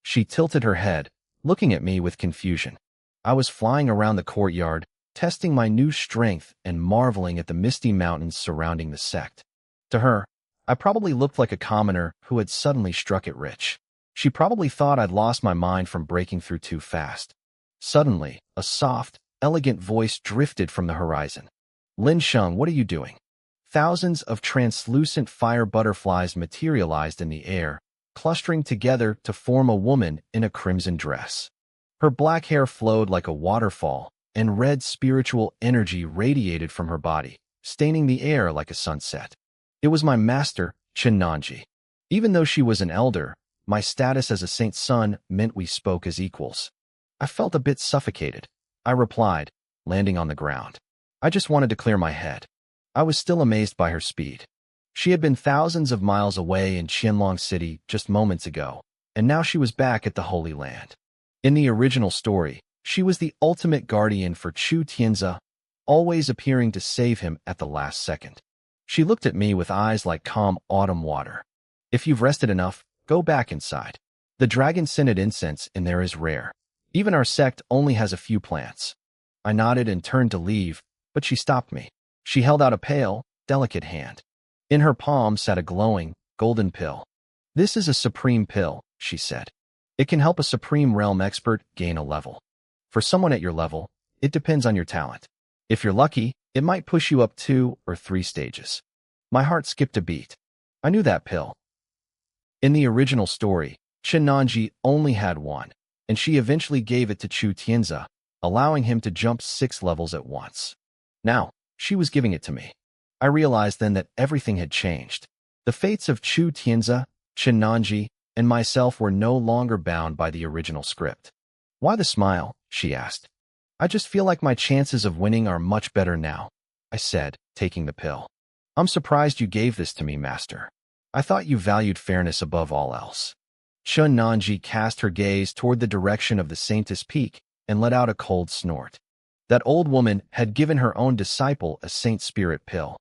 She tilted her head, looking at me with confusion. I was flying around the courtyard, testing my new strength and marveling at the misty mountains surrounding the sect. To her, I probably looked like a commoner who had suddenly struck it rich. She probably thought I'd lost my mind from breaking through too fast. Suddenly, a soft, elegant voice drifted from the horizon. Lin Sheng, what are you doing? Thousands of translucent fire butterflies materialized in the air, clustering together to form a woman in a crimson dress. Her black hair flowed like a waterfall, and red spiritual energy radiated from her body, staining the air like a sunset. It was my master, Chen Nanji. Even though she was an elder, my status as a saint's son meant we spoke as equals. I felt a bit suffocated. I replied, landing on the ground. I just wanted to clear my head. I was still amazed by her speed. She had been thousands of miles away in Qianlong City just moments ago, and now she was back at the Holy Land. In the original story, she was the ultimate guardian for Chu Tianzi, always appearing to save him at the last second. She looked at me with eyes like calm autumn water. If you've rested enough, go back inside. The dragon-scented incense in there is rare. Even our sect only has a few plants. I nodded and turned to leave, but she stopped me. She held out a pale, delicate hand. In her palm sat a glowing, golden pill. This is a supreme pill, she said. It can help a supreme realm expert gain a level. For someone at your level, it depends on your talent. If you're lucky, it might push you up 2 or 3 stages. My heart skipped a beat. I knew that pill. In the original story, Chen Nanji only had one, and she eventually gave it to Chu Tianzi, allowing him to jump 6 levels at once. Now, she was giving it to me. I realized then that everything had changed. The fates of Chu Tianzi, Chen Nanji, and myself were no longer bound by the original script. Why the smile? She asked. I just feel like my chances of winning are much better now, I said, taking the pill. I'm surprised you gave this to me, Master. I thought you valued fairness above all else. Chen Nanji cast her gaze toward the direction of the Saintess Peak and let out a cold snort. That old woman had given her own disciple a Saint Spirit pill.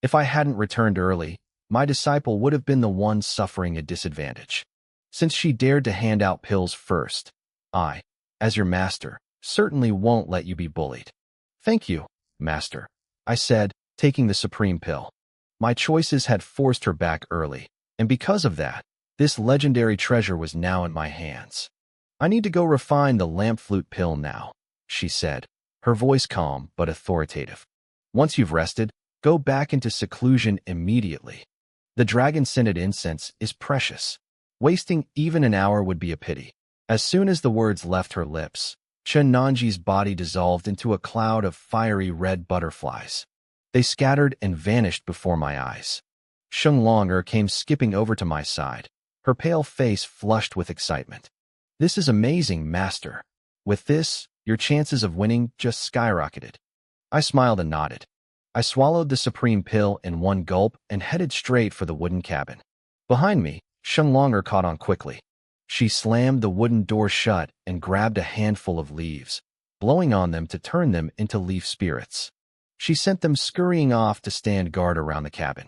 If I hadn't returned early, my disciple would have been the one suffering a disadvantage. Since she dared to hand out pills first, I as your master, certainly won't let you be bullied. Thank you, master, I said, taking the supreme pill. My choices had forced her back early, and because of that, this legendary treasure was now in my hands. I need to go refine the lamp flute pill now, she said, her voice calm but authoritative. Once you've rested, go back into seclusion immediately. The dragon-scented incense is precious. Wasting even an hour would be a pity. As soon as the words left her lips, Chen Nanji's body dissolved into a cloud of fiery red butterflies. They scattered and vanished before my eyes. Sheng Longer came skipping over to my side, her pale face flushed with excitement. This is amazing, master. With this, your chances of winning just skyrocketed. I smiled and nodded. I swallowed the supreme pill in one gulp and headed straight for the wooden cabin. Behind me, Sheng Longer caught on quickly. She slammed the wooden door shut and grabbed a handful of leaves, blowing on them to turn them into leaf spirits. She sent them scurrying off to stand guard around the cabin.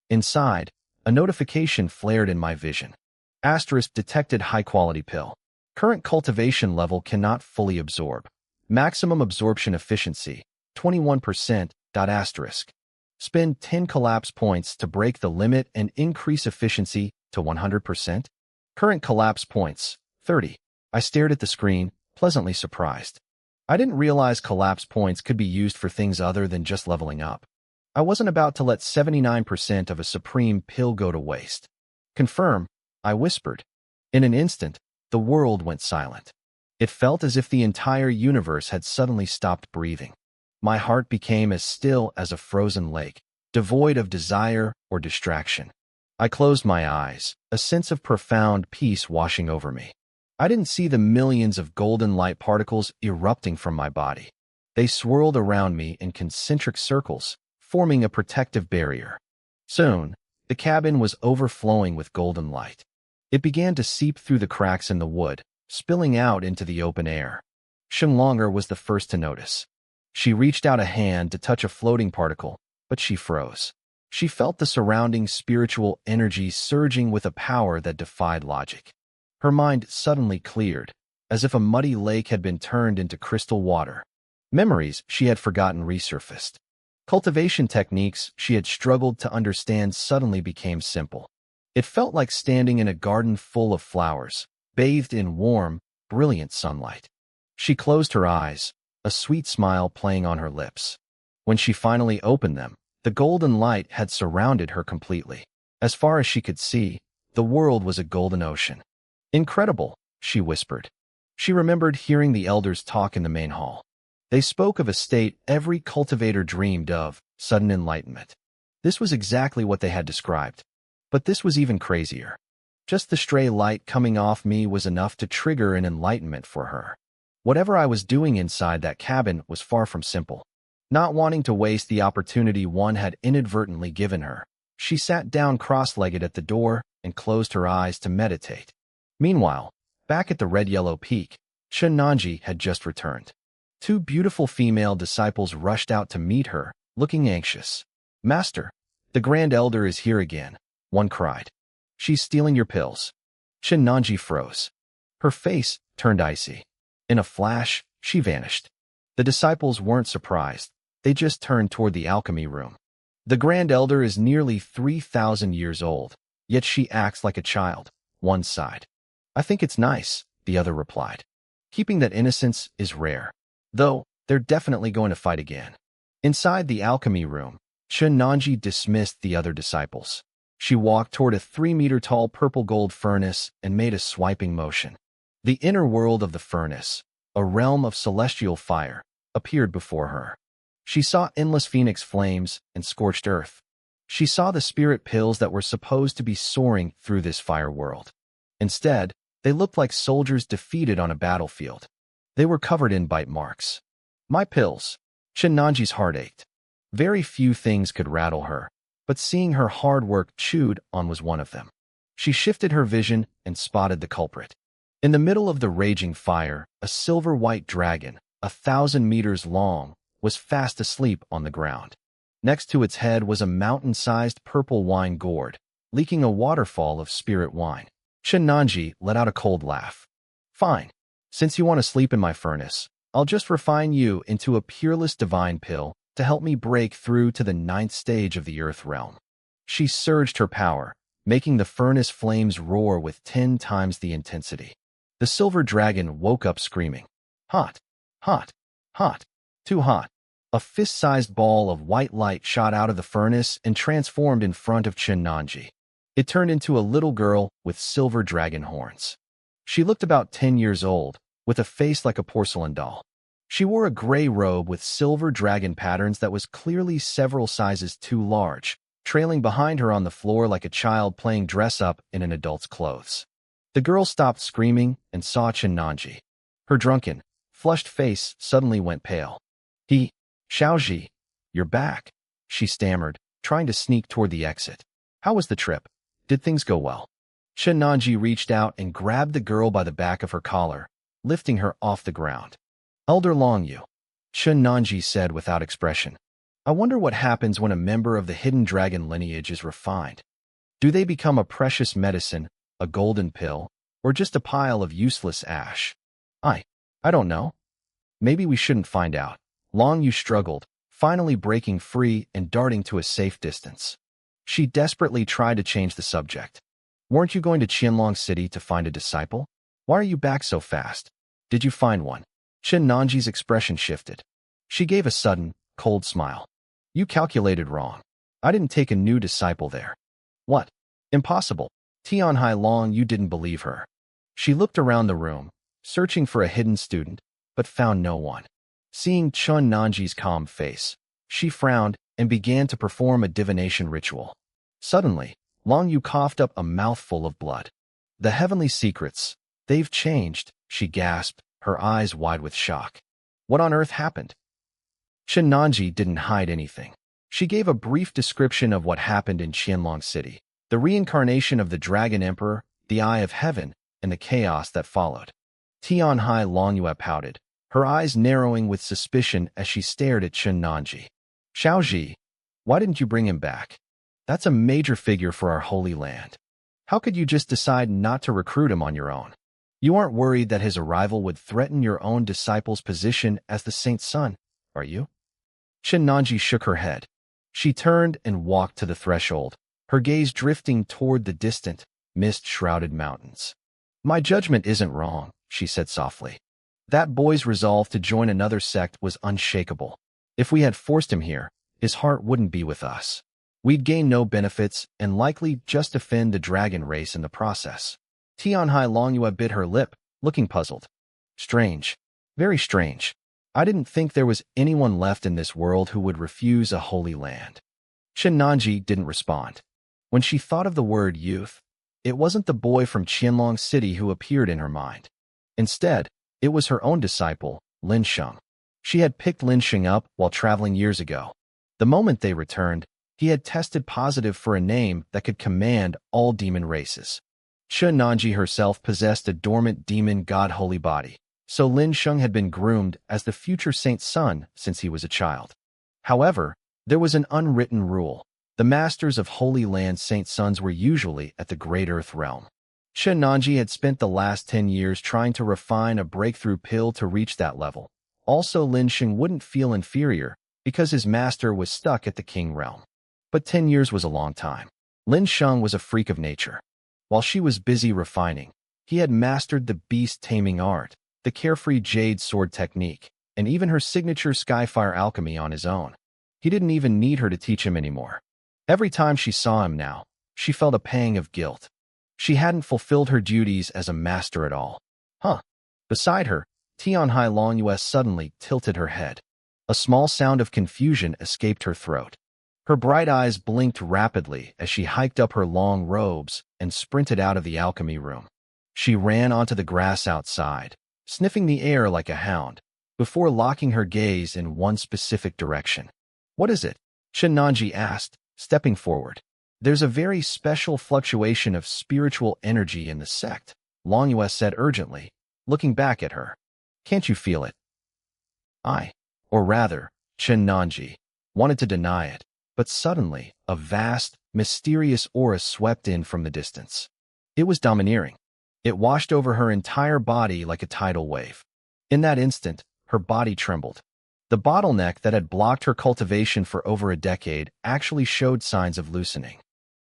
Inside, a notification flared in my vision. Asterisk detected high-quality pill. Current cultivation level cannot fully absorb. Maximum absorption efficiency, 21%. Asterisk. Spend 10 collapse points to break the limit and increase efficiency to 100%. Current collapse points, 30. I stared at the screen, pleasantly surprised. I didn't realize collapse points could be used for things other than just leveling up. I wasn't about to let 79% of a supreme pill go to waste. Confirm, I whispered. In an instant, the world went silent. It felt as if the entire universe had suddenly stopped breathing. My heart became as still as a frozen lake, devoid of desire or distraction. I closed my eyes, a sense of profound peace washing over me. I didn't see the millions of golden light particles erupting from my body. They swirled around me in concentric circles, forming a protective barrier. Soon, the cabin was overflowing with golden light. It began to seep through the cracks in the wood, spilling out into the open air. Sheng Longer was the first to notice. She reached out a hand to touch a floating particle, but she froze. She felt the surrounding spiritual energy surging with a power that defied logic. Her mind suddenly cleared, as if a muddy lake had been turned into crystal water. Memories she had forgotten resurfaced. Cultivation techniques she had struggled to understand suddenly became simple. It felt like standing in a garden full of flowers, bathed in warm, brilliant sunlight. She closed her eyes, a sweet smile playing on her lips. When she finally opened them, the golden light had surrounded her completely. As far as she could see, the world was a golden ocean. Incredible, she whispered. She remembered hearing the elders talk in the main hall. They spoke of a state every cultivator dreamed of, sudden enlightenment. This was exactly what they had described. But this was even crazier. Just the stray light coming off me was enough to trigger an enlightenment for her. Whatever I was doing inside that cabin was far from simple. Not wanting to waste the opportunity one had inadvertently given her, she sat down cross-legged at the door and closed her eyes to meditate. Meanwhile, back at the red-yellow peak, Chen Nanji had just returned. Two beautiful female disciples rushed out to meet her, looking anxious. "Master, the Grand Elder is here again," one cried. "She's stealing your pills." Chen Nanji froze. Her face turned icy. In a flash, she vanished. The disciples weren't surprised. They just turned toward the alchemy room. "The Grand Elder is nearly 3,000 years old, yet she acts like a child," one sighed. "I think it's nice," the other replied. "Keeping that innocence is rare. Though, they're definitely going to fight again." Inside the alchemy room, Chen Nanji dismissed the other disciples. She walked toward a 3-meter-tall purple-gold furnace and made a swiping motion. The inner world of the furnace, a realm of celestial fire, appeared before her. She saw endless phoenix flames and scorched earth. She saw the spirit pills that were supposed to be soaring through this fire world. Instead, they looked like soldiers defeated on a battlefield. They were covered in bite marks. "My pills." Chen Nanji's heart ached. Very few things could rattle her, but seeing her hard work chewed on was one of them. She shifted her vision and spotted the culprit. In the middle of the raging fire, a silver-white dragon, 1,000 meters long, was fast asleep on the ground. Next to its head was a mountain-sized purple wine gourd, leaking a waterfall of spirit wine. Chen Nanji let out a cold laugh. "Fine. Since you want to sleep in my furnace, I'll just refine you into a peerless divine pill to help me break through to the 9th stage of the Earth realm. She surged her power, making the furnace flames roar with 10 times the intensity. The silver dragon woke up screaming, "Hot! Hot! Hot! Too hot!" A fist-sized ball of white light shot out of the furnace and transformed in front of Chenanji. It turned into a little girl with silver dragon horns. She looked about 10 years old, with a face like a porcelain doll. She wore a gray robe with silver dragon patterns that was clearly several sizes too large, trailing behind her on the floor like a child playing dress-up in an adult's clothes. The girl stopped screaming and saw Chenanji. Her drunken, flushed face suddenly went pale. Xiaoji, you're back," she stammered, trying to sneak toward the exit. "How was the trip? Did things go well?" Chenanji reached out and grabbed the girl by the back of her collar, lifting her off the ground. "Elder Longyu," Chenanji said without expression. "I wonder what happens when a member of the hidden dragon lineage is refined. Do they become a precious medicine, a golden pill, or just a pile of useless ash? I don't know. Maybe we shouldn't find out." Longyu struggled, finally breaking free and darting to a safe distance. She desperately tried to change the subject. "Weren't you going to Qianlong City to find a disciple? Why are you back so fast? Did you find one?" Chenanji's expression shifted. She gave a sudden, cold smile. "You calculated wrong. I didn't take a new disciple there." "What? Impossible." Tianhai Longyu didn't believe her. She looked around the room, searching for a hidden student, but found no one. Seeing Chenanji's calm face, she frowned and began to perform a divination ritual. Suddenly, Longyu coughed up a mouthful of blood. "The heavenly secrets, they've changed," she gasped, her eyes wide with shock. "What on earth happened?" Chenanji didn't hide anything. She gave a brief description of what happened in Qianlong City, the reincarnation of the Dragon Emperor, the Eye of Heaven, and the chaos that followed. Tianhai Longyue pouted, her eyes narrowing with suspicion as she stared at Chenanji. "Xiaoji, why didn't you bring him back? That's a major figure for our holy land. How could you just decide not to recruit him on your own? You aren't worried that his arrival would threaten your own disciple's position as the saint's son, are you?" Chenanji shook her head. She turned and walked to the threshold, her gaze drifting toward the distant, mist-shrouded mountains. "My judgment isn't wrong," she said softly. "That boy's resolve to join another sect was unshakable. If we had forced him here, his heart wouldn't be with us. We'd gain no benefits and likely just offend the dragon race in the process." Tianhai Longyue bit her lip, looking puzzled. "Strange. Very strange. I didn't think there was anyone left in this world who would refuse a holy land." Chenanji didn't respond. When she thought of the word youth, it wasn't the boy from Qianlong City who appeared in her mind. Instead, it was her own disciple, Lin Sheng. She had picked Lin Sheng up while traveling years ago. The moment they returned, he had tested positive for a name that could command all demon races. Chenanji herself possessed a dormant demon god holy body, so Lin Sheng had been groomed as the future saint's son since he was a child. However, there was an unwritten rule. The masters of Holy Land saint sons were usually at the Great Earth realm. Chenanji had spent the last 10 years trying to refine a breakthrough pill to reach that level. Also, Lin Sheng wouldn't feel inferior because his master was stuck at the king realm. But 10 years was a long time. Lin Sheng was a freak of nature. While she was busy refining, he had mastered the beast-taming art, the carefree jade sword technique, and even her signature skyfire alchemy on his own. He didn't even need her to teach him anymore. Every time she saw him now, she felt a pang of guilt. She hadn't fulfilled her duties as a master at all. Beside her, Tianhai Longyue suddenly tilted her head. A small sound of confusion escaped her throat. Her bright eyes blinked rapidly as she hiked up her long robes and sprinted out of the alchemy room. She ran onto the grass outside, sniffing the air like a hound, before locking her gaze in one specific direction. "What is it?" Chenanji asked, stepping forward. "There's a very special fluctuation of spiritual energy in the sect," Longyue said urgently, looking back at her. "Can't you feel it?" Or rather, Chenanji wanted to deny it, but suddenly, a vast, mysterious aura swept in from the distance. It was domineering. It washed over her entire body like a tidal wave. In that instant, her body trembled. The bottleneck that had blocked her cultivation for over a decade actually showed signs of loosening.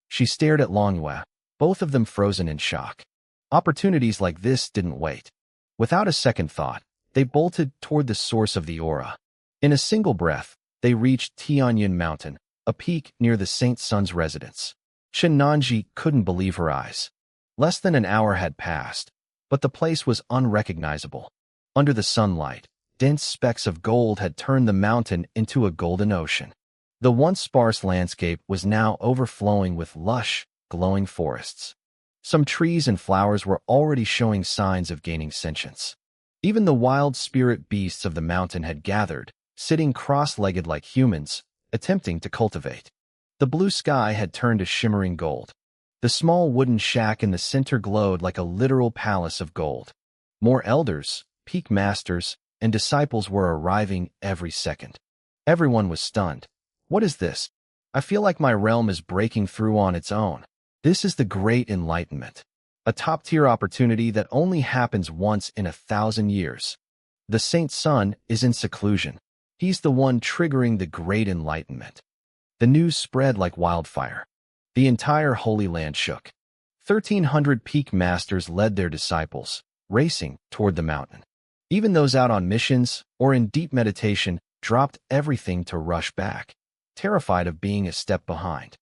She stared at Manhwa, both of them frozen in shock. Opportunities like this didn't wait. Without a second thought, they bolted toward the source of the aura. In a single breath, they reached Tianyin Mountain, a peak near the Saint Sun's residence. Shin couldn't believe her eyes. Less than an hour had passed, but the place was unrecognizable. Under the sunlight, dense specks of gold had turned the mountain into a golden ocean. The once sparse landscape was now overflowing with lush, glowing forests. Some trees and flowers were already showing signs of gaining sentience. Even the wild spirit beasts of the mountain had gathered, sitting cross-legged like humans, attempting to cultivate. The blue sky had turned to shimmering gold. The small wooden shack in the center glowed like a literal palace of gold. More elders, peak masters, and disciples were arriving every second. Everyone was stunned. What is this? I feel like my realm is breaking through on its own. This is the Great Enlightenment, a top-tier opportunity that only happens once in 1,000 years. The Saint Sun is in seclusion. He's the one triggering the Great Enlightenment. The news spread like wildfire. The entire Holy Land shook. 1,300 peak masters led their disciples, racing toward the mountain. Even those out on missions or in deep meditation dropped everything to rush back, terrified of being a step behind.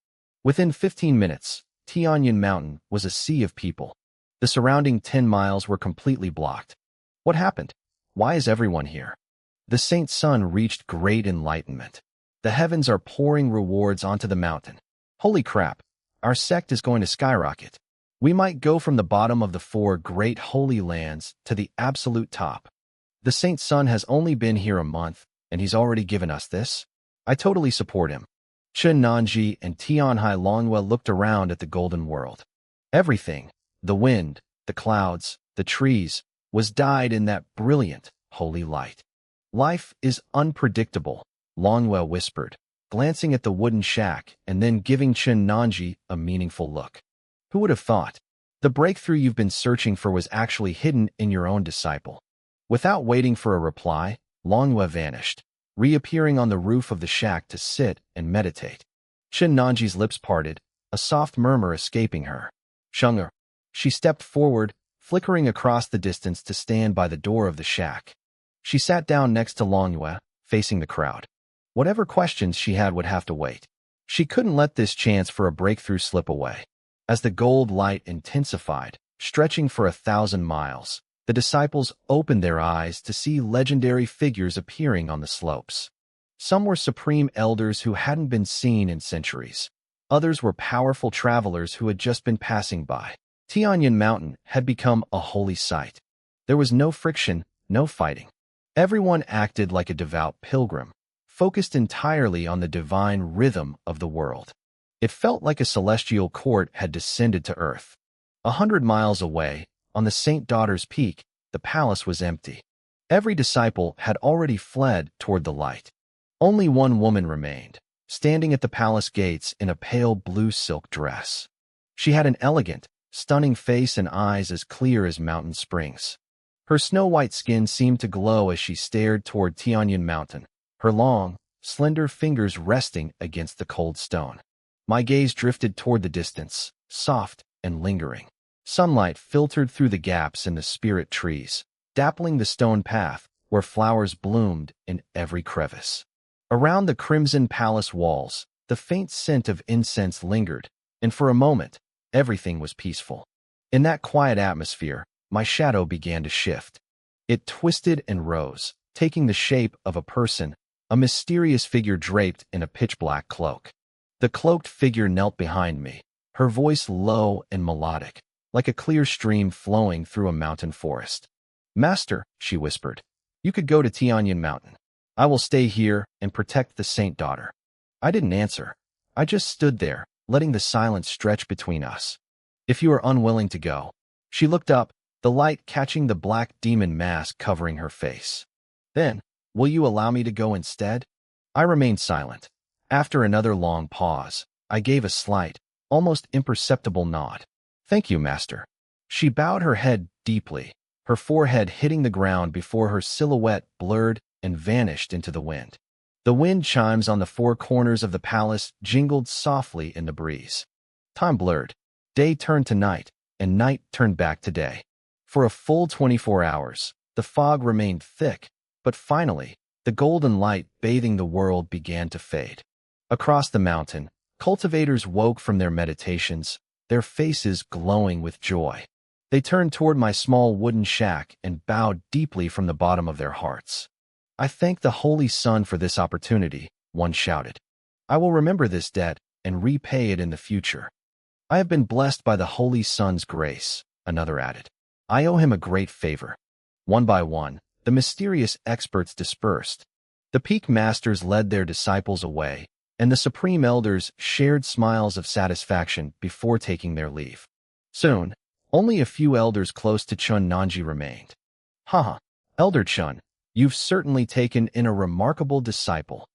Within 15 minutes, Tianyin Mountain was a sea of people. The surrounding 10 miles were completely blocked. What happened? Why is everyone here? The Saint Sun reached great enlightenment. The heavens are pouring rewards onto the mountain. Holy crap, our sect is going to skyrocket. We might go from the bottom of the 4 great holy lands to the absolute top. The Saint Sun has only been here a month, and he's already given us this. I totally support him. Chen Nanji and Tianhai Longwa looked around at the golden world. Everything, the wind, the clouds, the trees, was dyed in that brilliant, holy light. Life is unpredictable, Longwa whispered, glancing at the wooden shack and then giving Chen Nanji a meaningful look. Who would have thought? The breakthrough you've been searching for was actually hidden in your own disciple. Without waiting for a reply, Longwa vanished, reappearing on the roof of the shack to sit and meditate. Chen Nanji's lips parted, a soft murmur escaping her. Shunger. She stepped forward, flickering across the distance to stand by the door of the shack. She sat down next to Longwa, facing the crowd. Whatever questions she had would have to wait. She couldn't let this chance for a breakthrough slip away. As the gold light intensified, stretching for 1,000 miles, the disciples opened their eyes to see legendary figures appearing on the slopes. Some were supreme elders who hadn't been seen in centuries. Others were powerful travelers who had just been passing by. Tianyin Mountain had become a holy site. There was no friction, no fighting. Everyone acted like a devout pilgrim, focused entirely on the divine rhythm of the world. It felt like a celestial court had descended to earth. 100 miles away, on the Saint Daughter's Peak, the palace was empty. Every disciple had already fled toward the light. Only one woman remained, standing at the palace gates in a pale blue silk dress. She had an elegant, stunning face and eyes as clear as mountain springs. Her snow-white skin seemed to glow as she stared toward Tianyin Mountain, her long, slender fingers resting against the cold stone. My gaze drifted toward the distance, soft and lingering. Sunlight filtered through the gaps in the spirit trees, dappling the stone path where flowers bloomed in every crevice. Around the crimson palace walls, the faint scent of incense lingered, and for a moment, everything was peaceful. In that quiet atmosphere, my shadow began to shift. It twisted and rose, taking the shape of a person, a mysterious figure draped in a pitch-black cloak. The cloaked figure knelt behind me, her voice low and melodic, like a clear stream flowing through a mountain forest. "Master," she whispered, "you could go to Tianyin Mountain. I will stay here and protect the Saint Daughter." I didn't answer. I just stood there, letting the silence stretch between us. "If you are unwilling to go." She looked up, the light catching the black demon mask covering her face. "Then, will you allow me to go instead?" I remained silent. After another long pause, I gave a slight, almost imperceptible nod. "Thank you, Master." She bowed her head deeply, her forehead hitting the ground before her silhouette blurred and vanished into the wind. The wind chimes on the four corners of the palace jingled softly in the breeze. Time blurred. Day turned to night, and night turned back to day. For a full 24 hours, the fog remained thick, but finally, the golden light bathing the world began to fade. Across the mountain, cultivators woke from their meditations, their faces glowing with joy. They turned toward my small wooden shack and bowed deeply from the bottom of their hearts. "I thank the Holy Sun for this opportunity," one shouted. "I will remember this debt and repay it in the future." "I have been blessed by the Holy Sun's grace," another added. "I owe him a great favor." One by one, the mysterious experts dispersed. The peak masters led their disciples away, and the supreme elders shared smiles of satisfaction before taking their leave. Soon, only a few elders close to Chun Nanji remained. "Haha, Elder Chun, you've certainly taken in a remarkable disciple."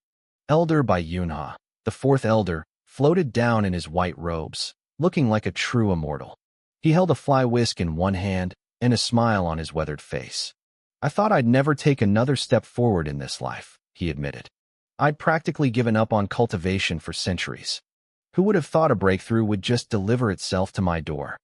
Elder by Yunha, the fourth elder, floated down in his white robes, looking like a true immortal. He held a fly whisk in one hand and a smile on his weathered face. "I thought I'd never take another step forward in this life," he admitted. "I'd practically given up on cultivation for centuries. Who would have thought a breakthrough would just deliver itself to my door?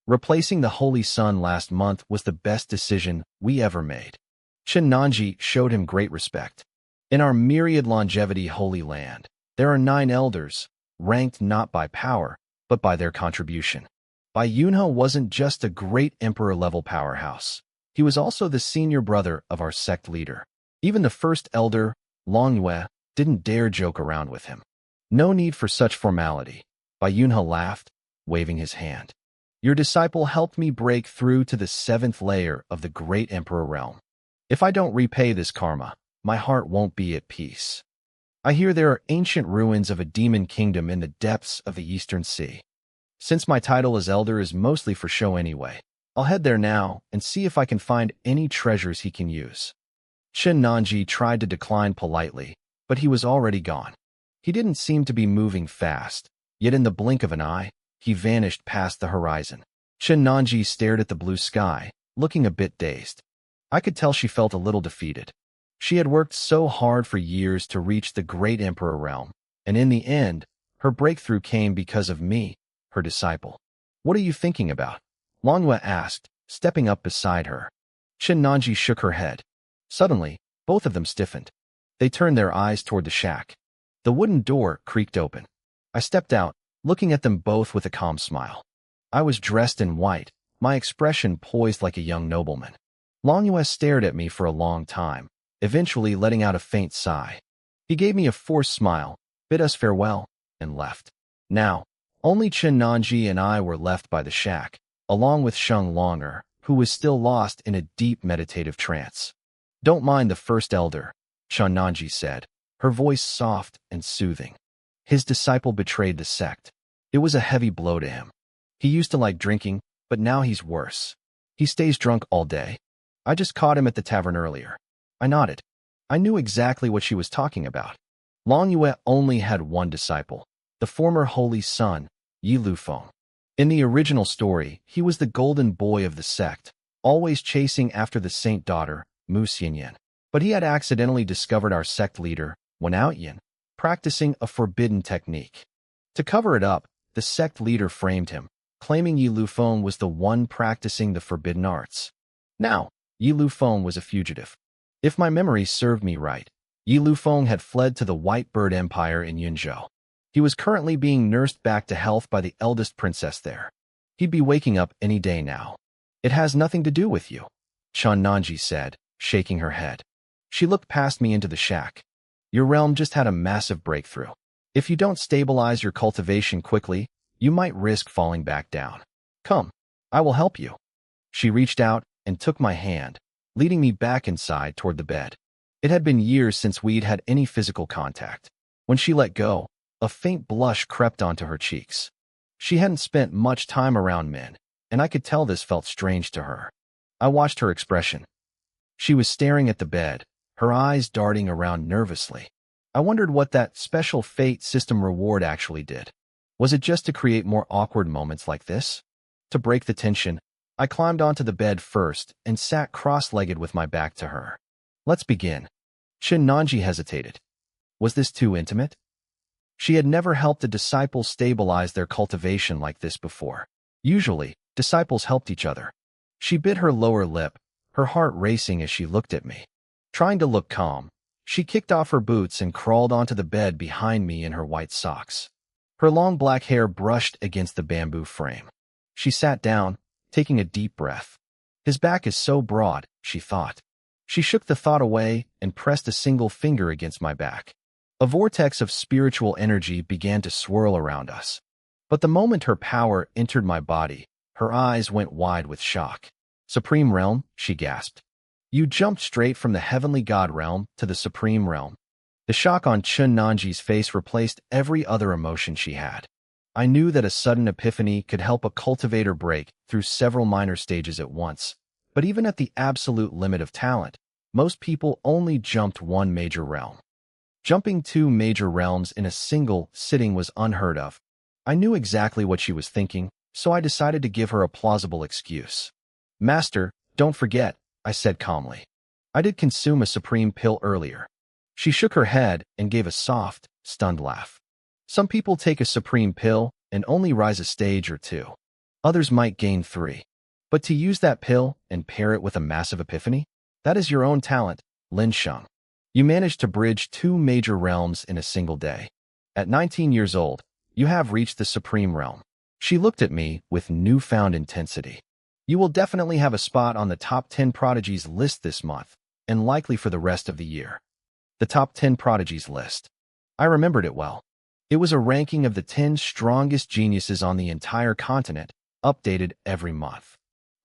Replacing the Holy Sun last month was the best decision we ever made." Chun Nanji showed him great respect. "In our myriad longevity holy land, there are 9 elders, ranked not by power, but by their contribution." Bai Yunho wasn't just a great emperor-level powerhouse. He was also the senior brother of our sect leader. Even the first elder, Longyue, didn't dare joke around with him. "No need for such formality," Bai Yunho laughed, waving his hand. "Your disciple helped me break through to the 7th layer of the great emperor realm. If I don't repay this karma, my heart won't be at peace. I hear there are ancient ruins of a demon kingdom in the depths of the Eastern Sea. Since my title as elder is mostly for show anyway, I'll head there now and see if I can find any treasures he can use." Chun Nanji tried to decline politely, but he was already gone. He didn't seem to be moving fast, yet in the blink of an eye, he vanished past the horizon. Chun Nanji stared at the blue sky, looking a bit dazed. I could tell she felt a little defeated. She had worked so hard for years to reach the great emperor realm, and in the end, her breakthrough came because of me, her disciple. "What are you thinking about?" Longyue asked, stepping up beside her. Chun Nanji shook her head. Suddenly, both of them stiffened. They turned their eyes toward the shack. The wooden door creaked open. I stepped out, looking at them both with a calm smile. I was dressed in white, my expression poised like a young nobleman. Longyue stared at me for a long time, eventually letting out a faint sigh. He gave me a forced smile, bid us farewell, and left. Now, only Chun Nanji and I were left by the shack, along with Sheng Longer, who was still lost in a deep meditative trance. "Don't mind the first elder," Chun Nanji said, her voice soft and soothing. His disciple betrayed the sect. It was a heavy blow to him. He used to like drinking, but now he's worse. He stays drunk all day. I just caught him at the tavern earlier. I nodded. I knew exactly what she was talking about. Longyue only had one disciple, the former Holy Sun, Yi Lufeng. In the original story, he was the golden boy of the sect, always chasing after the saint daughter, Mu Xianyan. But he had accidentally discovered our sect leader, Wen Outyan, practicing a forbidden technique. To cover it up, the sect leader framed him, claiming Yi Lufeng was the one practicing the forbidden arts. Now, Yi Lufeng was a fugitive. If my memory served me right, Yi Lufeng had fled to the White Bird Empire in Yunzhou. He was currently being nursed back to health by the eldest princess there. He'd be waking up any day now. "It has nothing to do with you," Chun Nanji said, shaking her head. She looked past me into the shack. "Your realm just had a massive breakthrough. If you don't stabilize your cultivation quickly, you might risk falling back down. Come, I will help you." She reached out and took my hand, leading me back inside toward the bed. It had been years since we'd had any physical contact. When she let go, a faint blush crept onto her cheeks. She hadn't spent much time around men, and I could tell this felt strange to her. I watched her expression. She was staring at the bed, her eyes darting around nervously. I wondered what that special fate system reward actually did. Was it just to create more awkward moments like this? To break the tension, I climbed onto the bed first and sat cross-legged with my back to her. Let's begin. Shinanji hesitated. Was this too intimate? She had never helped a disciple stabilize their cultivation like this before. Usually, disciples helped each other. She bit her lower lip, her heart racing as she looked at me. Trying to look calm, she kicked off her boots and crawled onto the bed behind me in her white socks. Her long black hair brushed against the bamboo frame. She sat down, taking a deep breath. His back is so broad, she thought. She shook the thought away and pressed a single finger against my back. A vortex of spiritual energy began to swirl around us. But the moment her power entered my body, her eyes went wide with shock. Supreme Realm, she gasped. You jumped straight from the heavenly god realm to the Supreme Realm. The shock on Chun Nanji's face replaced every other emotion she had. I knew that a sudden epiphany could help a cultivator break through several minor stages at once. But even at the absolute limit of talent, most people only jumped one major realm. Jumping two major realms in a single sitting was unheard of. I knew exactly what she was thinking, so I decided to give her a plausible excuse. Master, don't forget, I said calmly. I did consume a supreme pill earlier. She shook her head and gave a soft, stunned laugh. Some people take a supreme pill and only rise a stage or two. Others might gain 3. But to use that pill and pair it with a massive epiphany? That is your own talent, Lin Sheng. You managed to bridge 2 major realms in a single day. At 19 years old, you have reached the Supreme Realm. She looked at me with newfound intensity. You will definitely have a spot on the top 10 prodigies list this month, and likely for the rest of the year. The top 10 prodigies list. I remembered it well. It was a ranking of the 10 strongest geniuses on the entire continent, updated every month.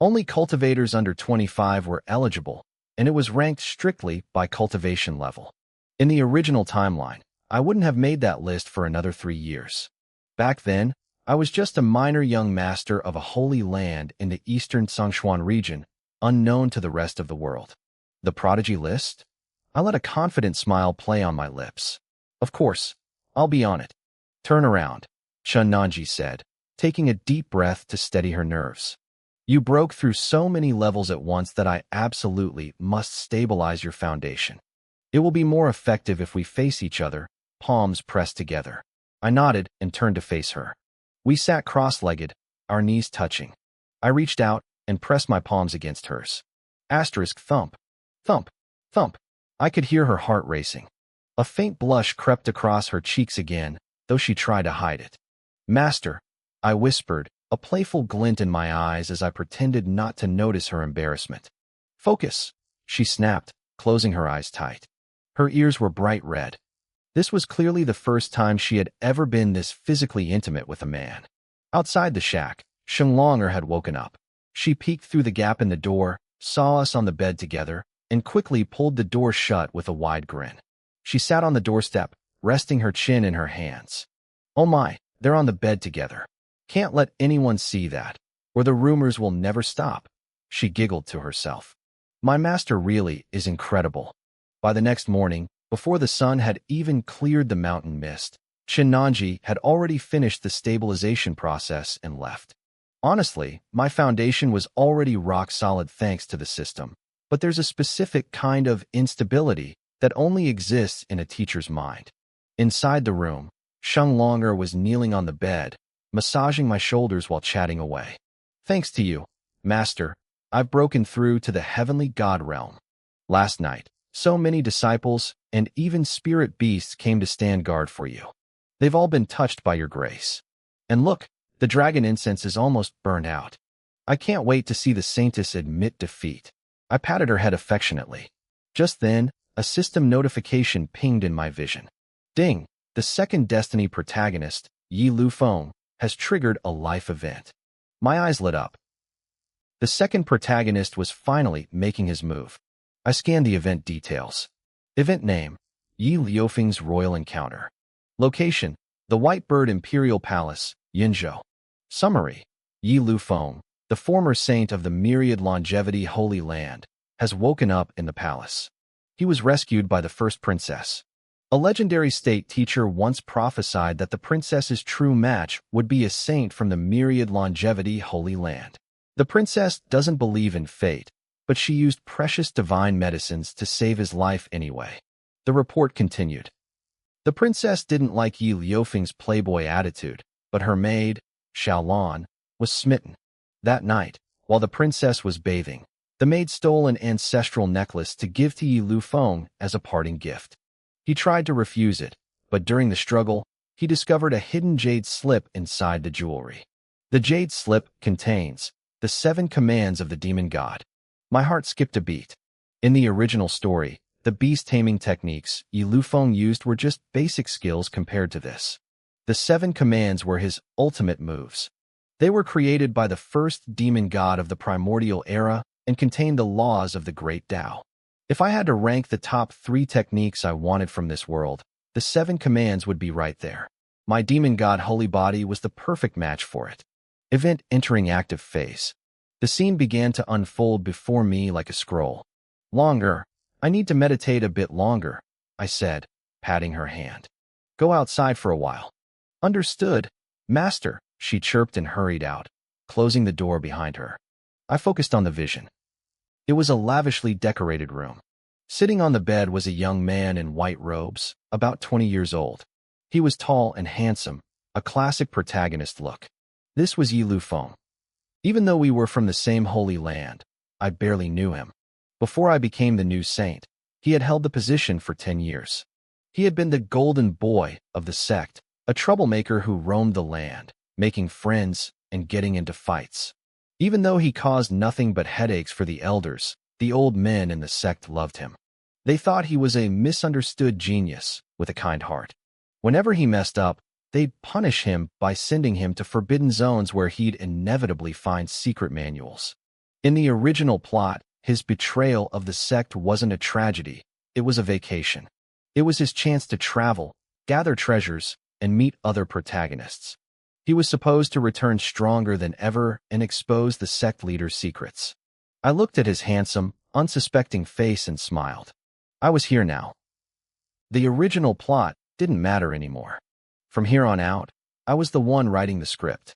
Only cultivators under 25 were eligible, and it was ranked strictly by cultivation level. In the original timeline, I wouldn't have made that list for another 3 years. Back then, I was just a minor young master of a holy land in the eastern Sichuan region, unknown to the rest of the world. The prodigy list? I let a confident smile play on my lips. Of course, I'll be on it. Turn around, Chun Nanji said, taking a deep breath to steady her nerves. You broke through so many levels at once that I absolutely must stabilize your foundation. It will be more effective if we face each other, palms pressed together. I nodded and turned to face her. We sat cross-legged, our knees touching. I reached out and pressed my palms against hers. Asterisk thump, thump, thump. I could hear her heart racing. A faint blush crept across her cheeks again, though she tried to hide it. Master, I whispered, a playful glint in my eyes as I pretended not to notice her embarrassment. Focus, she snapped, closing her eyes tight. Her ears were bright red. This was clearly the first time she had ever been this physically intimate with a man. Outside the shack, Shenlonger had woken up. She peeked through the gap in the door, saw us on the bed together, and quickly pulled the door shut with a wide grin. She sat on the doorstep, resting her chin in her hands. Oh my, they're on the bed together. Can't let anyone see that, or the rumors will never stop. She giggled to herself. My master really is incredible. By the next morning, before the sun had even cleared the mountain mist, Shinanji had already finished the stabilization process and left. Honestly, my foundation was already rock solid thanks to the system, but there's a specific kind of instability that only exists in a teacher's mind. Inside the room, Shenlonger was kneeling on the bed, massaging my shoulders while chatting away. Thanks to you, Master, I've broken through to the heavenly god realm. Last night, so many disciples and even spirit beasts came to stand guard for you. They've all been touched by your grace. And look, the dragon incense is almost burned out. I can't wait to see the saintess admit defeat. I patted her head affectionately. Just then, a system notification pinged in my vision. Ding! The second Destiny protagonist, Yi Lufeng, has triggered a life event. My eyes lit up. The second protagonist was finally making his move. I scanned the event details. Event name, Yi Liufeng's Royal Encounter. Location, the White Bird Imperial Palace, Yinzhou. Summary, Yi Lufeng, the former saint of the Myriad Longevity Holy Land, has woken up in the palace. He was rescued by the first princess. A legendary state teacher once prophesied that the princess's true match would be a saint from the Myriad Longevity Holy Land. The princess doesn't believe in fate, but she used precious divine medicines to save his life anyway. The report continued. The princess didn't like Yi Liufeng's playboy attitude, but her maid, Xiaolon, was smitten. That night, while the princess was bathing, the maid stole an ancestral necklace to give to Yi Liufeng as a parting gift. He tried to refuse it, but during the struggle, he discovered a hidden jade slip inside the jewelry. The jade slip contains the 7 commands of the demon god. My heart skipped a beat. In the original story, the beast-taming techniques Yi Liufeng used were just basic skills compared to this. The 7 commands were his ultimate moves. They were created by the first demon god of the primordial era and contained the laws of the Great Tao. If I had to rank the top 3 techniques I wanted from this world, the 7 commands would be right there. My demon god Holy Body was the perfect match for it. Event entering active phase. The scene began to unfold before me like a scroll. Longer. I need to meditate a bit longer, I said, patting her hand. Go outside for a while. Understood, master, she chirped and hurried out, closing the door behind her. I focused on the vision. It was a lavishly decorated room. Sitting on the bed was a young man in white robes, about 20 years old. He was tall and handsome, a classic protagonist look. This was Yi Liufeng. Even though we were from the same holy land, I barely knew him. Before I became the new saint, he had held the position for 10 years. He had been the golden boy of the sect, a troublemaker who roamed the land, making friends and getting into fights. Even though he caused nothing but headaches for the elders, the old men in the sect loved him. They thought he was a misunderstood genius with a kind heart. Whenever he messed up, they'd punish him by sending him to forbidden zones where he'd inevitably find secret manuals. In the original plot, his betrayal of the sect wasn't a tragedy, it was a vacation. It was his chance to travel, gather treasures, and meet other protagonists. He was supposed to return stronger than ever and expose the sect leader's secrets. I looked at his handsome, unsuspecting face and smiled. I was here now. The original plot didn't matter anymore. From here on out, I was the one writing the script.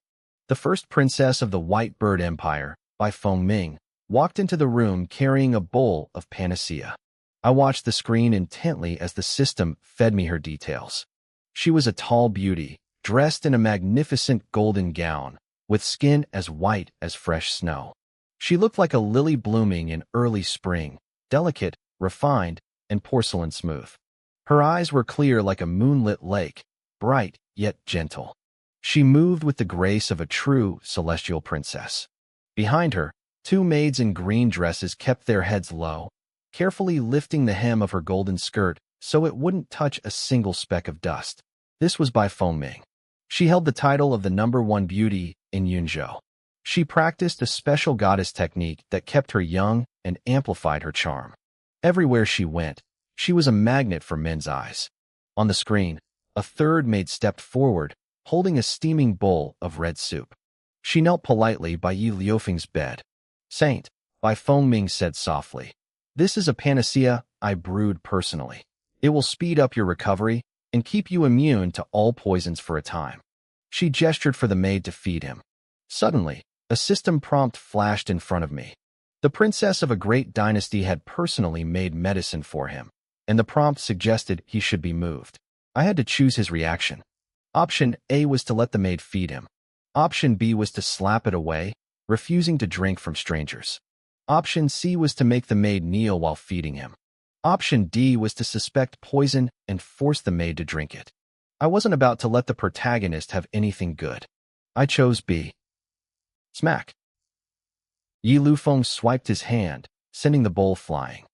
The first princess of the White Bird Empire, by Feng Ming, walked into the room carrying a bowl of panacea. I watched the screen intently as the system fed me her details. She was a tall beauty, dressed in a magnificent golden gown, with skin as white as fresh snow. She looked like a lily blooming in early spring, delicate, refined, and porcelain smooth. Her eyes were clear like a moonlit lake, bright yet gentle. She moved with the grace of a true celestial princess. Behind her, 2 maids in green dresses kept their heads low, carefully lifting the hem of her golden skirt so it wouldn't touch a single speck of dust. This was by Feng Ming. She held the title of the #1 beauty in Yunzhou. She practiced a special goddess technique that kept her young and amplified her charm. Everywhere she went, she was a magnet for men's eyes. On the screen, a third maid stepped forward, holding a steaming bowl of red soup. She knelt politely by Yi Liufeng's bed. Saint, by Feng Ming said softly, this is a panacea I brewed personally. It will speed up your recovery and keep you immune to all poisons for a time. She gestured for the maid to feed him. Suddenly, a system prompt flashed in front of me. The princess of a great dynasty had personally made medicine for him, and the prompt suggested he should be moved. I had to choose his reaction. Option A was to let the maid feed him. Option B was to slap it away, refusing to drink from strangers. Option C was to make the maid kneel while feeding him. Option D was to suspect poison and force the maid to drink it. I wasn't about to let the protagonist have anything good. I chose B. Smack. Yi Liufeng swiped his hand, sending the bowl flying.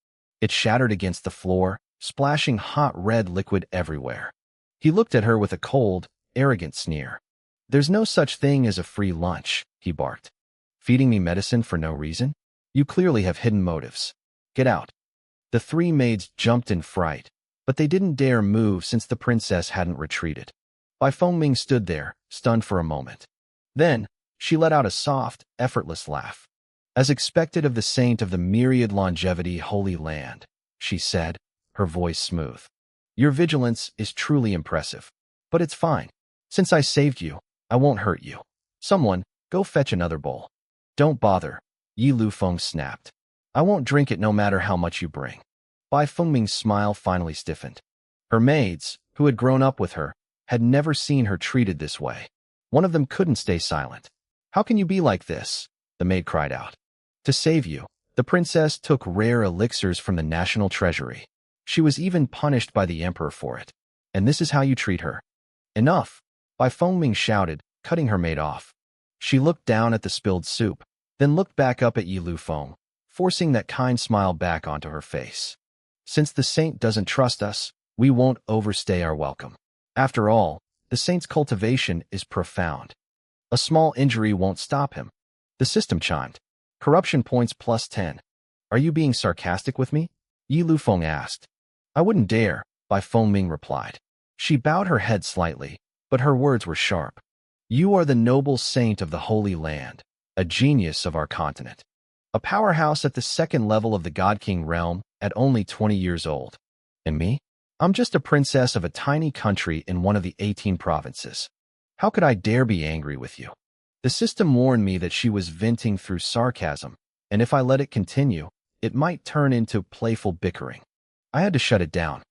It shattered against the floor, splashing hot red liquid everywhere. He looked at her with a cold, arrogant sneer. There's no such thing as a free lunch, he barked. Feeding me medicine for no reason? You clearly have hidden motives. Get out. The 3 maids jumped in fright, but they didn't dare move since the princess hadn't retreated. Bai Fengming stood there, stunned for a moment. Then, she let out a soft, effortless laugh. As expected of the saint of the myriad longevity holy land, she said, her voice smooth. Your vigilance is truly impressive, but it's fine. Since I saved you, I won't hurt you. Someone, go fetch another bowl. Don't bother, Yi Lufeng snapped. I won't drink it no matter how much you bring. Bai Fengming's smile finally stiffened. Her maids, who had grown up with her, had never seen her treated this way. One of them couldn't stay silent. How can you be like this? The maid cried out. To save you, the princess took rare elixirs from the national treasury. She was even punished by the emperor for it. And this is how you treat her? Enough, Bai Fengming shouted, cutting her maid off. She looked down at the spilled soup, then looked back up at Yi Lufeng, forcing that kind smile back onto her face. Since the saint doesn't trust us, we won't overstay our welcome. After all, the saint's cultivation is profound. A small injury won't stop him. The system chimed. Corruption points +10. Are you being sarcastic with me? Yi Lufeng asked. I wouldn't dare, Bai Fengming replied. She bowed her head slightly, but her words were sharp. You are the noble saint of the Holy Land, a genius of our continent. A powerhouse at the second level of the God King realm at only 20 years old. And me? I'm just a princess of a tiny country in one of the 18 provinces. How could I dare be angry with you? The system warned me that she was venting through sarcasm, and if I let it continue, it might turn into playful bickering. I had to shut it down.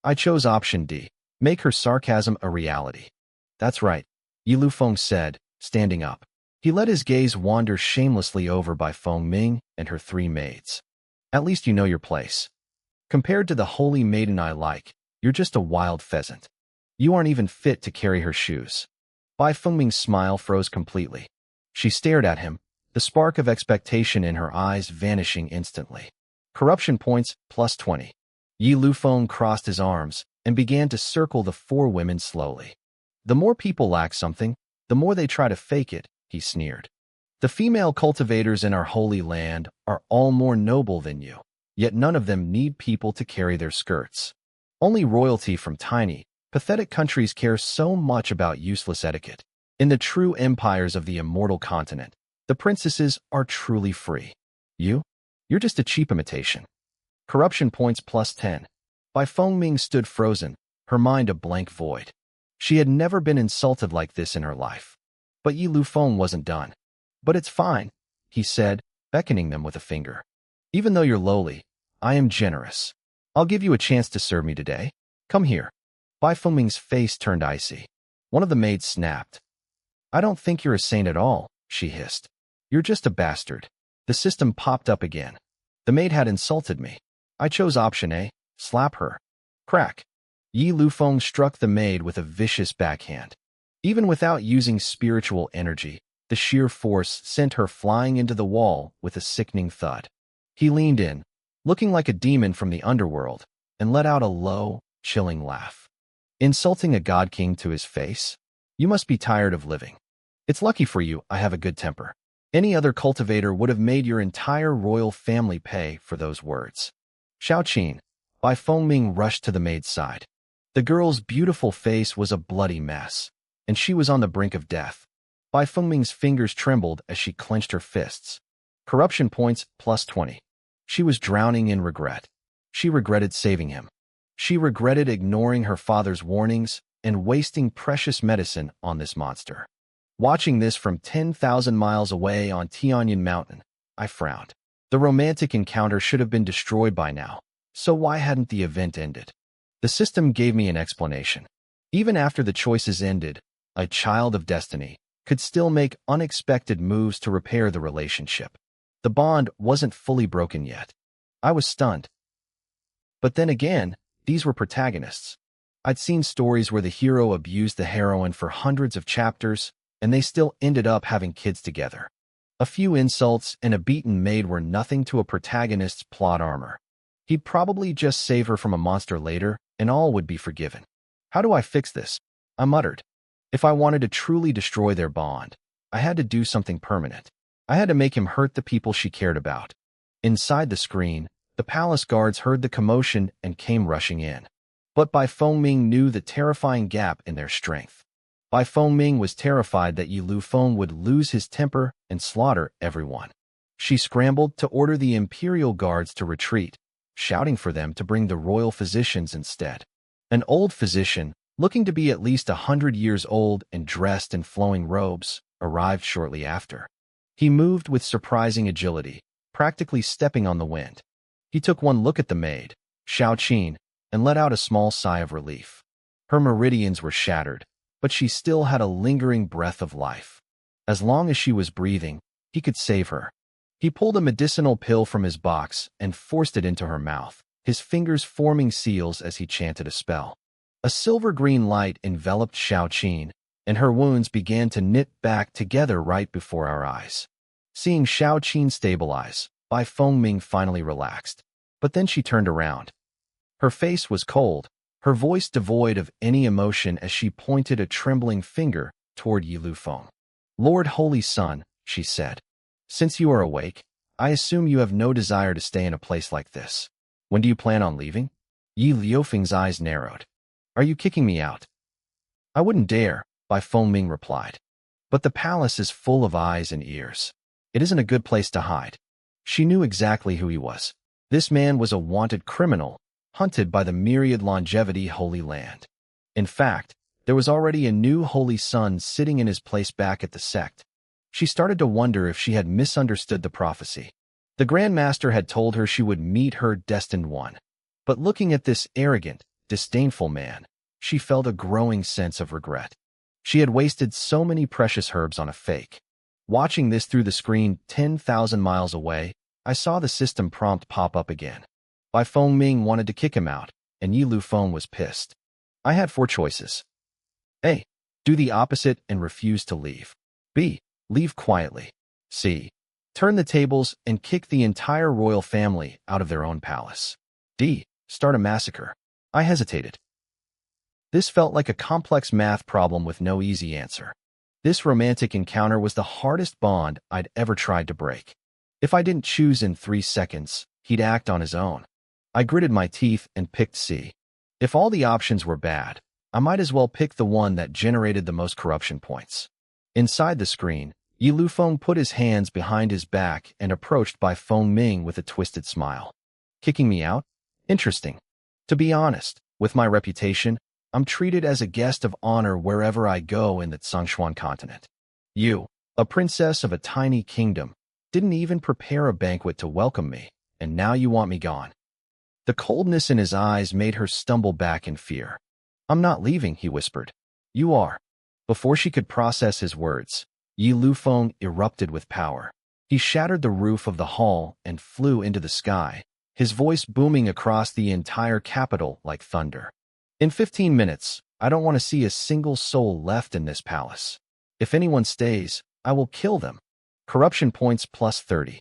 I chose option D, make her sarcasm a reality. That's right, Yi Lufeng said, standing up. He let his gaze wander shamelessly over by Fengming and her 3 maids. At least you know your place. Compared to the holy maiden I like, you're just a wild pheasant. You aren't even fit to carry her shoes. Bai Fengming's smile froze completely. She stared at him, the spark of expectation in her eyes vanishing instantly. Corruption points +20. Yi Lufeng crossed his arms and began to circle the 4 women slowly. The more people lack something, the more they try to fake it, he sneered. The female cultivators in our holy land are all more noble than you, yet none of them need people to carry their skirts. Only royalty from tiny, pathetic countries care so much about useless etiquette. In the true empires of the immortal continent, the princesses are truly free. You're just a cheap imitation. Corruption points +10. Bai Fengming stood frozen, her mind a blank void. She had never been insulted like this in her life. But Yi Lufeng wasn't done. But it's fine, he said, beckoning them with a finger. Even though you're lowly, I am generous. I'll give you a chance to serve me today. Come here. Bai Fengming's face turned icy. One of the maids snapped. I don't think you're a saint at all, she hissed. You're just a bastard. The system popped up again. The maid had insulted me. I chose option A, slap her. Crack. Yi Lufeng struck the maid with a vicious backhand. Even without using spiritual energy, the sheer force sent her flying into the wall with a sickening thud. He leaned in, looking like a demon from the underworld, and let out a low, chilling laugh. Insulting a god king to his face? You must be tired of living. It's lucky for you I have a good temper. Any other cultivator would have made your entire royal family pay for those words. Xiaoqin, Bai Fengming rushed to the maid's side. The girl's beautiful face was a bloody mess, and she was on the brink of death. Bai Fengming's fingers trembled as she clenched her fists. Corruption points +20. She was drowning in regret. She regretted saving him. She regretted ignoring her father's warnings and wasting precious medicine on this monster. Watching this from 10,000 miles away on Tianyan Mountain, I frowned. The romantic encounter should have been destroyed by now, so why hadn't the event ended? The system gave me an explanation. Even after the choices ended, a child of destiny could still make unexpected moves to repair the relationship. The bond wasn't fully broken yet. I was stunned. But then again, these were protagonists. I'd seen stories where the hero abused the heroine for hundreds of chapters, and they still ended up having kids together. A few insults and a beaten maid were nothing to a protagonist's plot armor. He'd probably just save her from a monster later, and all would be forgiven. How do I fix this? I muttered. If I wanted to truly destroy their bond, I had to do something permanent. I had to make him hurt the people she cared about. Inside the screen, the palace guards heard the commotion and came rushing in. But Bai Fengming knew the terrifying gap in their strength. Bai Fengming was terrified that Yi Lufeng would lose his temper and slaughter everyone. She scrambled to order the imperial guards to retreat, shouting for them to bring the royal physicians instead. An old physician, looking to be at least 100 years old and dressed in flowing robes, arrived shortly after. He moved with surprising agility, practically stepping on the wind. He took one look at the maid, Xiaoqin, and let out a small sigh of relief. Her meridians were shattered, but she still had a lingering breath of life. As long as she was breathing, he could save her. He pulled a medicinal pill from his box and forced it into her mouth, his fingers forming seals as he chanted a spell. A silver-green light enveloped Xiaoqin, and her wounds began to knit back together right before our eyes. Seeing Xiaoqin stabilize, Bai Fengming finally relaxed. But then she turned around. Her face was cold, her voice devoid of any emotion as she pointed a trembling finger toward Yi Lufeng. "Lord Holy Sun," she said, "since you are awake, I assume you have no desire to stay in a place like this. When do you plan on leaving?" Yi Liufeng's eyes narrowed. "Are you kicking me out?" "I wouldn't dare," Bai Fengming replied. "But the palace is full of eyes and ears. It isn't a good place to hide." She knew exactly who he was. This man was a wanted criminal, hunted by the myriad longevity Holy Land. In fact, there was already a new Holy Sun sitting in his place back at the sect. She started to wonder if she had misunderstood the prophecy. The Grand Master had told her she would meet her destined one. But looking at this arrogant, disdainful man, she felt a growing sense of regret. She had wasted so many precious herbs on a fake. Watching this through the screen 10,000 miles away, I saw the system prompt pop up again. Bai Fengming wanted to kick him out, and Yi Lufeng was pissed. I had 4 choices. A. Do the opposite and refuse to leave. B. Leave quietly. C. Turn the tables and kick the entire royal family out of their own palace. D. Start a massacre. I hesitated. This felt like a complex math problem with no easy answer. This romantic encounter was the hardest bond I'd ever tried to break. If I didn't choose in 3 seconds, he'd act on his own. I gritted my teeth and picked C. If all the options were bad, I might as well pick the one that generated the most corruption points. Inside the screen, Yi Lufeng put his hands behind his back and approached Bai Fengming with a twisted smile. Kicking me out? Interesting. To be honest, with my reputation, I'm treated as a guest of honor wherever I go in the Zhongshuan continent. You, a princess of a tiny kingdom, didn't even prepare a banquet to welcome me, and now you want me gone. The coldness in his eyes made her stumble back in fear. I'm not leaving, he whispered. You are. Before she could process his words, Yi Lufeng erupted with power. He shattered the roof of the hall and flew into the sky, his voice booming across the entire capital like thunder. In 15 minutes, I don't want to see a single soul left in this palace. If anyone stays, I will kill them. Corruption points plus 30.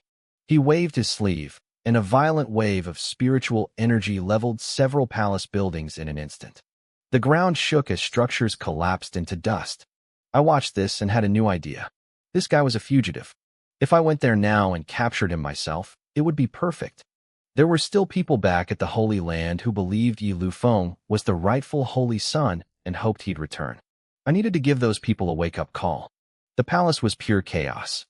He waved his sleeve, and a violent wave of spiritual energy leveled several palace buildings in an instant. The ground shook as structures collapsed into dust. I watched this and had a new idea. This guy was a fugitive. If I went there now and captured him myself, it would be perfect. There were still people back at the Holy Land who believed Yi Lufeng was the rightful Holy Sun and hoped he'd return. I needed to give those people a wake-up call. The palace was pure chaos.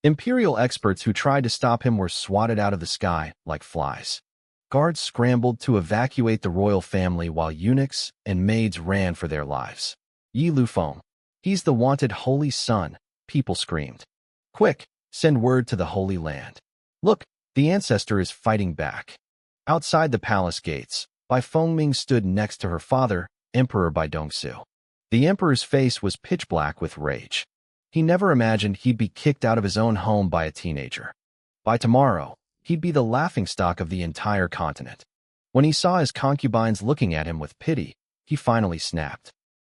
Imperial experts who tried to stop him were swatted out of the sky like flies. Guards scrambled to evacuate the royal family while eunuchs and maids ran for their lives. Yi Lufeng, he's the wanted Holy Sun, people screamed. Quick, send word to the Holy Land. Look, the ancestor is fighting back. Outside the palace gates, Bai Fengming stood next to her father, Emperor Bai Dongsu. The emperor's face was pitch black with rage. He never imagined he'd be kicked out of his own home by a teenager. By tomorrow, he'd be the laughingstock of the entire continent. When he saw his concubines looking at him with pity, he finally snapped.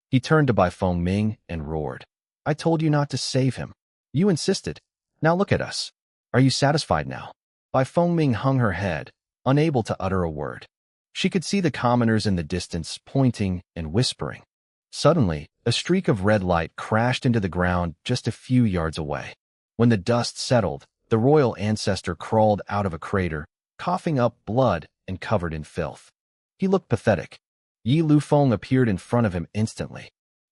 He turned to Bai Fengming and roared. I told you not to save him. You insisted. Now look at us. Are you satisfied now? Bai Fengming hung her head, unable to utter a word. She could see the commoners in the distance pointing and whispering. Suddenly, a streak of red light crashed into the ground just a few yards away. When the dust settled, the royal ancestor crawled out of a crater, coughing up blood and covered in filth. He looked pathetic. Yi Lufeng appeared in front of him instantly.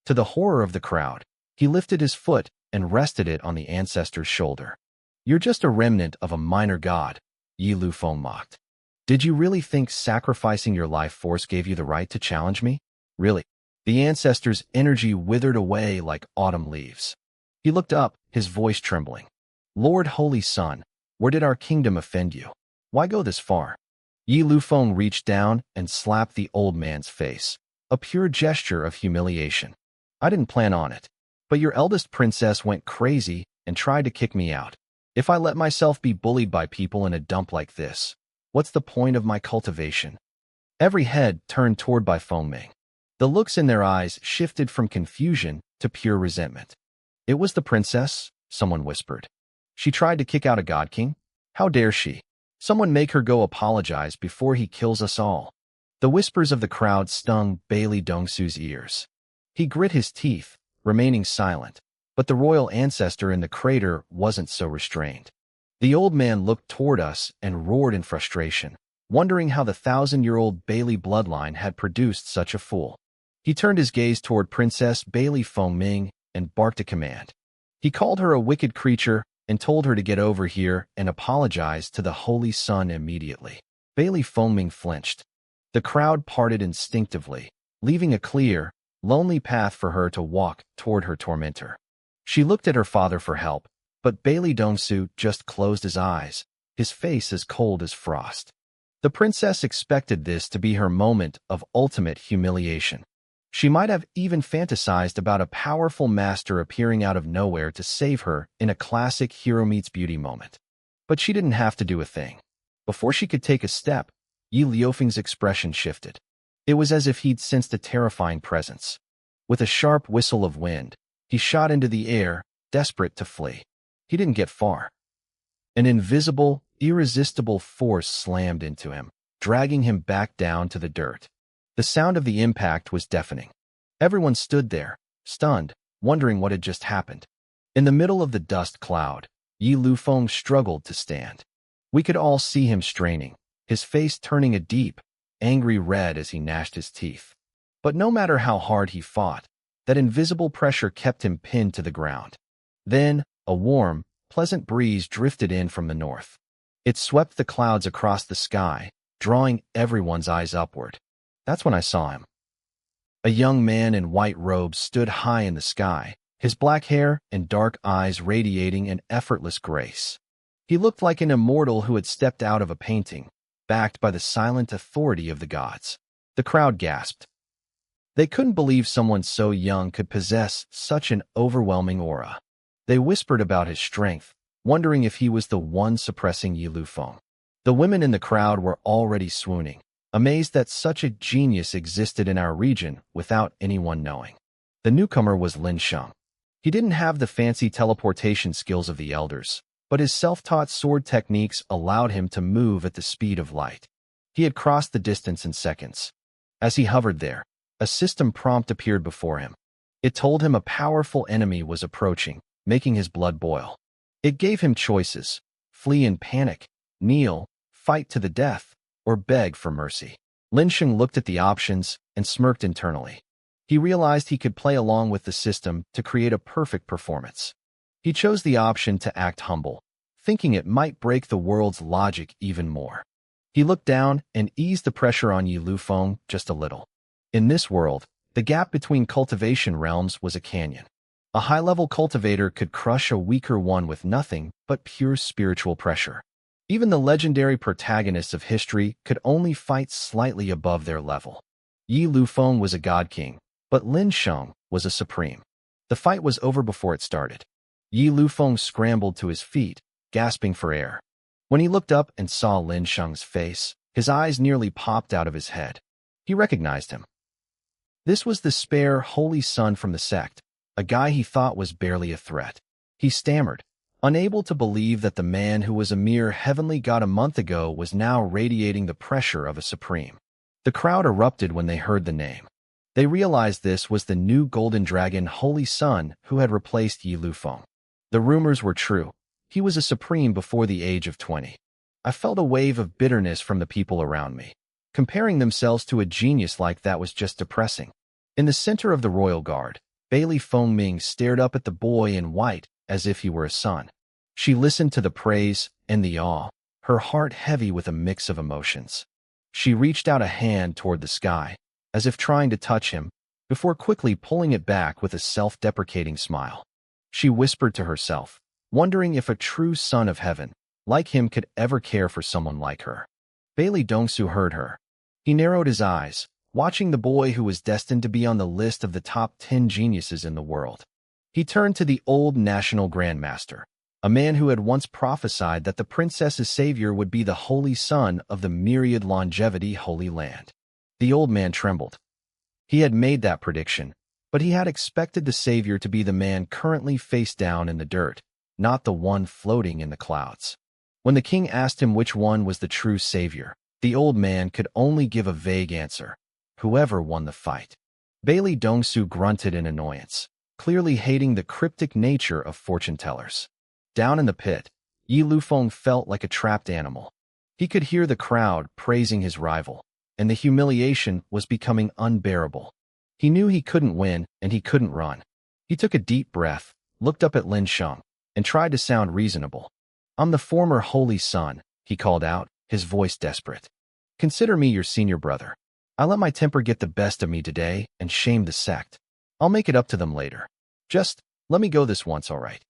To the horror of the crowd, he lifted his foot and rested it on the ancestor's shoulder. You're just a remnant of a minor god, Yi Lufeng mocked. Did you really think sacrificing your life force gave you the right to challenge me? Really? The ancestor's energy withered away like autumn leaves. He looked up, his voice trembling. Lord Holy Sun, where did our kingdom offend you? Why go this far? Yi Lufeng reached down and slapped the old man's face, a pure gesture of humiliation. I didn't plan on it, but your eldest princess went crazy and tried to kick me out. If I let myself be bullied by people in a dump like this, what's the point of my cultivation? Every head turned toward Bai Fengming. The looks in their eyes shifted from confusion to pure resentment. It was the princess, someone whispered. She tried to kick out a god king? How dare she? Someone make her go apologize before he kills us all. The whispers of the crowd stung Bailey Dongsu's ears. He grit his teeth, remaining silent, but the royal ancestor in the crater wasn't so restrained. The old man looked toward us and roared in frustration, wondering how the 1,000-year-old Bailey bloodline had produced such a fool. He turned his gaze toward Princess Bailey Fengming and barked a command. He called her a wicked creature and told her to get over here and apologize to the Holy Sun immediately. Bailey Fengming flinched. The crowd parted instinctively, leaving a clear, lonely path for her to walk toward her tormentor. She looked at her father for help, but Bailey Dongsu just closed his eyes, his face as cold as frost. The princess expected this to be her moment of ultimate humiliation. She might have even fantasized about a powerful master appearing out of nowhere to save her in a classic hero meets beauty moment. But she didn't have to do a thing. Before she could take a step, Yi Liufeng's expression shifted. It was as if he'd sensed a terrifying presence. With a sharp whistle of wind, he shot into the air, desperate to flee. He didn't get far. An invisible, irresistible force slammed into him, dragging him back down to the dirt. The sound of the impact was deafening. Everyone stood there, stunned, wondering what had just happened. In the middle of the dust cloud, Yi Lufeng struggled to stand. We could all see him straining, his face turning a deep, angry red as he gnashed his teeth. But no matter how hard he fought, that invisible pressure kept him pinned to the ground. Then, a warm, pleasant breeze drifted in from the north. It swept the clouds across the sky, drawing everyone's eyes upward. That's when I saw him. A young man in white robes stood high in the sky, his black hair and dark eyes radiating an effortless grace. He looked like an immortal who had stepped out of a painting, backed by the silent authority of the gods. The crowd gasped. They couldn't believe someone so young could possess such an overwhelming aura. They whispered about his strength, wondering if he was the one suppressing Yi Lufeng. The women in the crowd were already swooning, amazed that such a genius existed in our region without anyone knowing. The newcomer was Lin Sheng. He didn't have the fancy teleportation skills of the elders, but his self-taught sword techniques allowed him to move at the speed of light. He had crossed the distance in seconds. As he hovered there, a system prompt appeared before him. It told him a powerful enemy was approaching, making his blood boil. It gave him choices: flee in panic, kneel, fight to the death, or beg for mercy. Lin Sheng looked at the options and smirked internally. He realized he could play along with the system to create a perfect performance. He chose the option to act humble, thinking it might break the world's logic even more. He looked down and eased the pressure on Yi Lufeng just a little. In this world, the gap between cultivation realms was a canyon. A high-level cultivator could crush a weaker one with nothing but pure spiritual pressure. Even the legendary protagonists of history could only fight slightly above their level. Yi Lufeng was a god king, but Lin Sheng was a supreme. The fight was over before it started. Yi Lufeng scrambled to his feet, gasping for air. When he looked up and saw Lin Sheng's face, his eyes nearly popped out of his head. He recognized him. This was the spare holy son from the sect, a guy he thought was barely a threat. He stammered, unable to believe that the man who was a mere heavenly god a month ago was now radiating the pressure of a supreme. The crowd erupted when they heard the name. They realized this was the new golden dragon Holy Sun who had replaced Yi Lufeng. The rumors were true. He was a supreme before the age of 20. I felt a wave of bitterness from the people around me. Comparing themselves to a genius like that was just depressing. In the center of the royal guard, Bailey Fengming stared up at the boy in white as if he were a son. She listened to the praise and the awe, her heart heavy with a mix of emotions. She reached out a hand toward the sky, as if trying to touch him, before quickly pulling it back with a self-deprecating smile. She whispered to herself, wondering if a true son of heaven, like him, could ever care for someone like her. Bailey Dongsu heard her. He narrowed his eyes, watching the boy who was destined to be on the list of the top 10 geniuses in the world. He turned to the old national grandmaster, a man who had once prophesied that the princess's savior would be the holy son of the myriad longevity Holy Land. The old man trembled. He had made that prediction, but he had expected the savior to be the man currently face down in the dirt, not the one floating in the clouds. When the king asked him which one was the true savior, the old man could only give a vague answer: whoever won the fight. Bailey Dongsu grunted in annoyance, clearly hating the cryptic nature of fortune-tellers. Down in the pit, Yi Lufeng felt like a trapped animal. He could hear the crowd praising his rival, and the humiliation was becoming unbearable. He knew he couldn't win, and he couldn't run. He took a deep breath, looked up at Lin Sheng, and tried to sound reasonable. "I'm the former holy son," he called out, his voice desperate. "Consider me your senior brother. I let my temper get the best of me today and shamed the sect. I'll make it up to them later. Just let me go this once, all right?"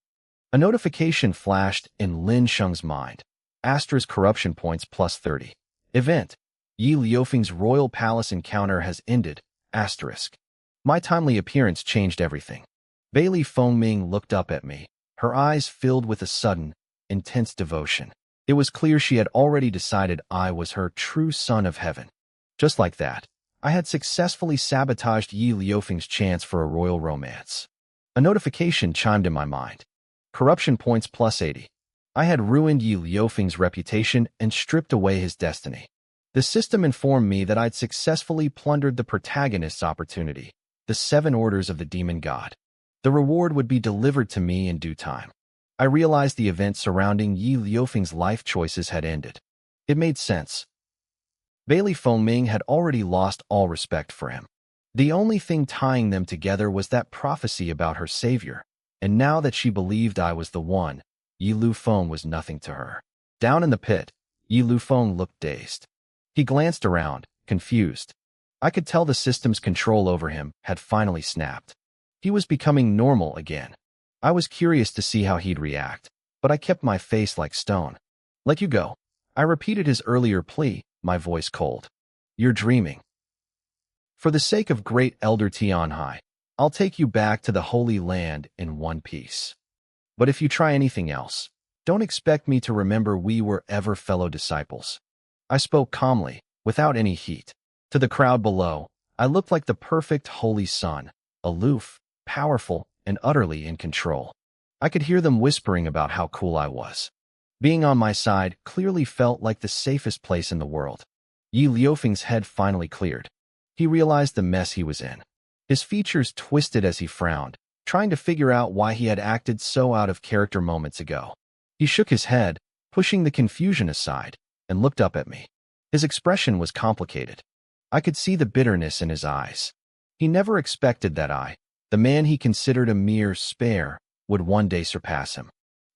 A notification flashed in Lin Sheng's mind. Asterisk corruption points plus 30. Event: Yi Liufeng's royal palace encounter has ended. Asterisk. My timely appearance changed everything. Bailey Fengming looked up at me, her eyes filled with a sudden, intense devotion. It was clear she had already decided I was her true son of heaven. Just like that, I had successfully sabotaged Yi Liufeng's chance for a royal romance. A notification chimed in my mind. Corruption points plus 80. I had ruined Yi Liufeng's reputation and stripped away his destiny. The system informed me that I'd successfully plundered the protagonist's opportunity, the 7 orders of the demon god. The reward would be delivered to me in due time. I realized the events surrounding Yi Liufeng's life choices had ended. It made sense. Bailey Fengming had already lost all respect for him. The only thing tying them together was that prophecy about her savior, and now that she believed I was the one, Yi Lufeng was nothing to her. Down in the pit, Yi Lufeng looked dazed. He glanced around, confused. I could tell the system's control over him had finally snapped. He was becoming normal again. I was curious to see how he'd react, but I kept my face like stone. "Let you go." I repeated his earlier plea, my voice cold. "You're dreaming. For the sake of great Elder Tianhai, I'll take you back to the Holy Land in one piece. But if you try anything else, don't expect me to remember we were ever fellow disciples." I spoke calmly, without any heat. To the crowd below, I looked like the perfect holy son, aloof, powerful, and utterly in control. I could hear them whispering about how cool I was. Being on my side clearly felt like the safest place in the world. Yi Liufeng's head finally cleared. He realized the mess he was in. His features twisted as he frowned, trying to figure out why he had acted so out of character moments ago. He shook his head, pushing the confusion aside, and looked up at me. His expression was complicated. I could see the bitterness in his eyes. He never expected that I, the man he considered a mere spare, would one day surpass him.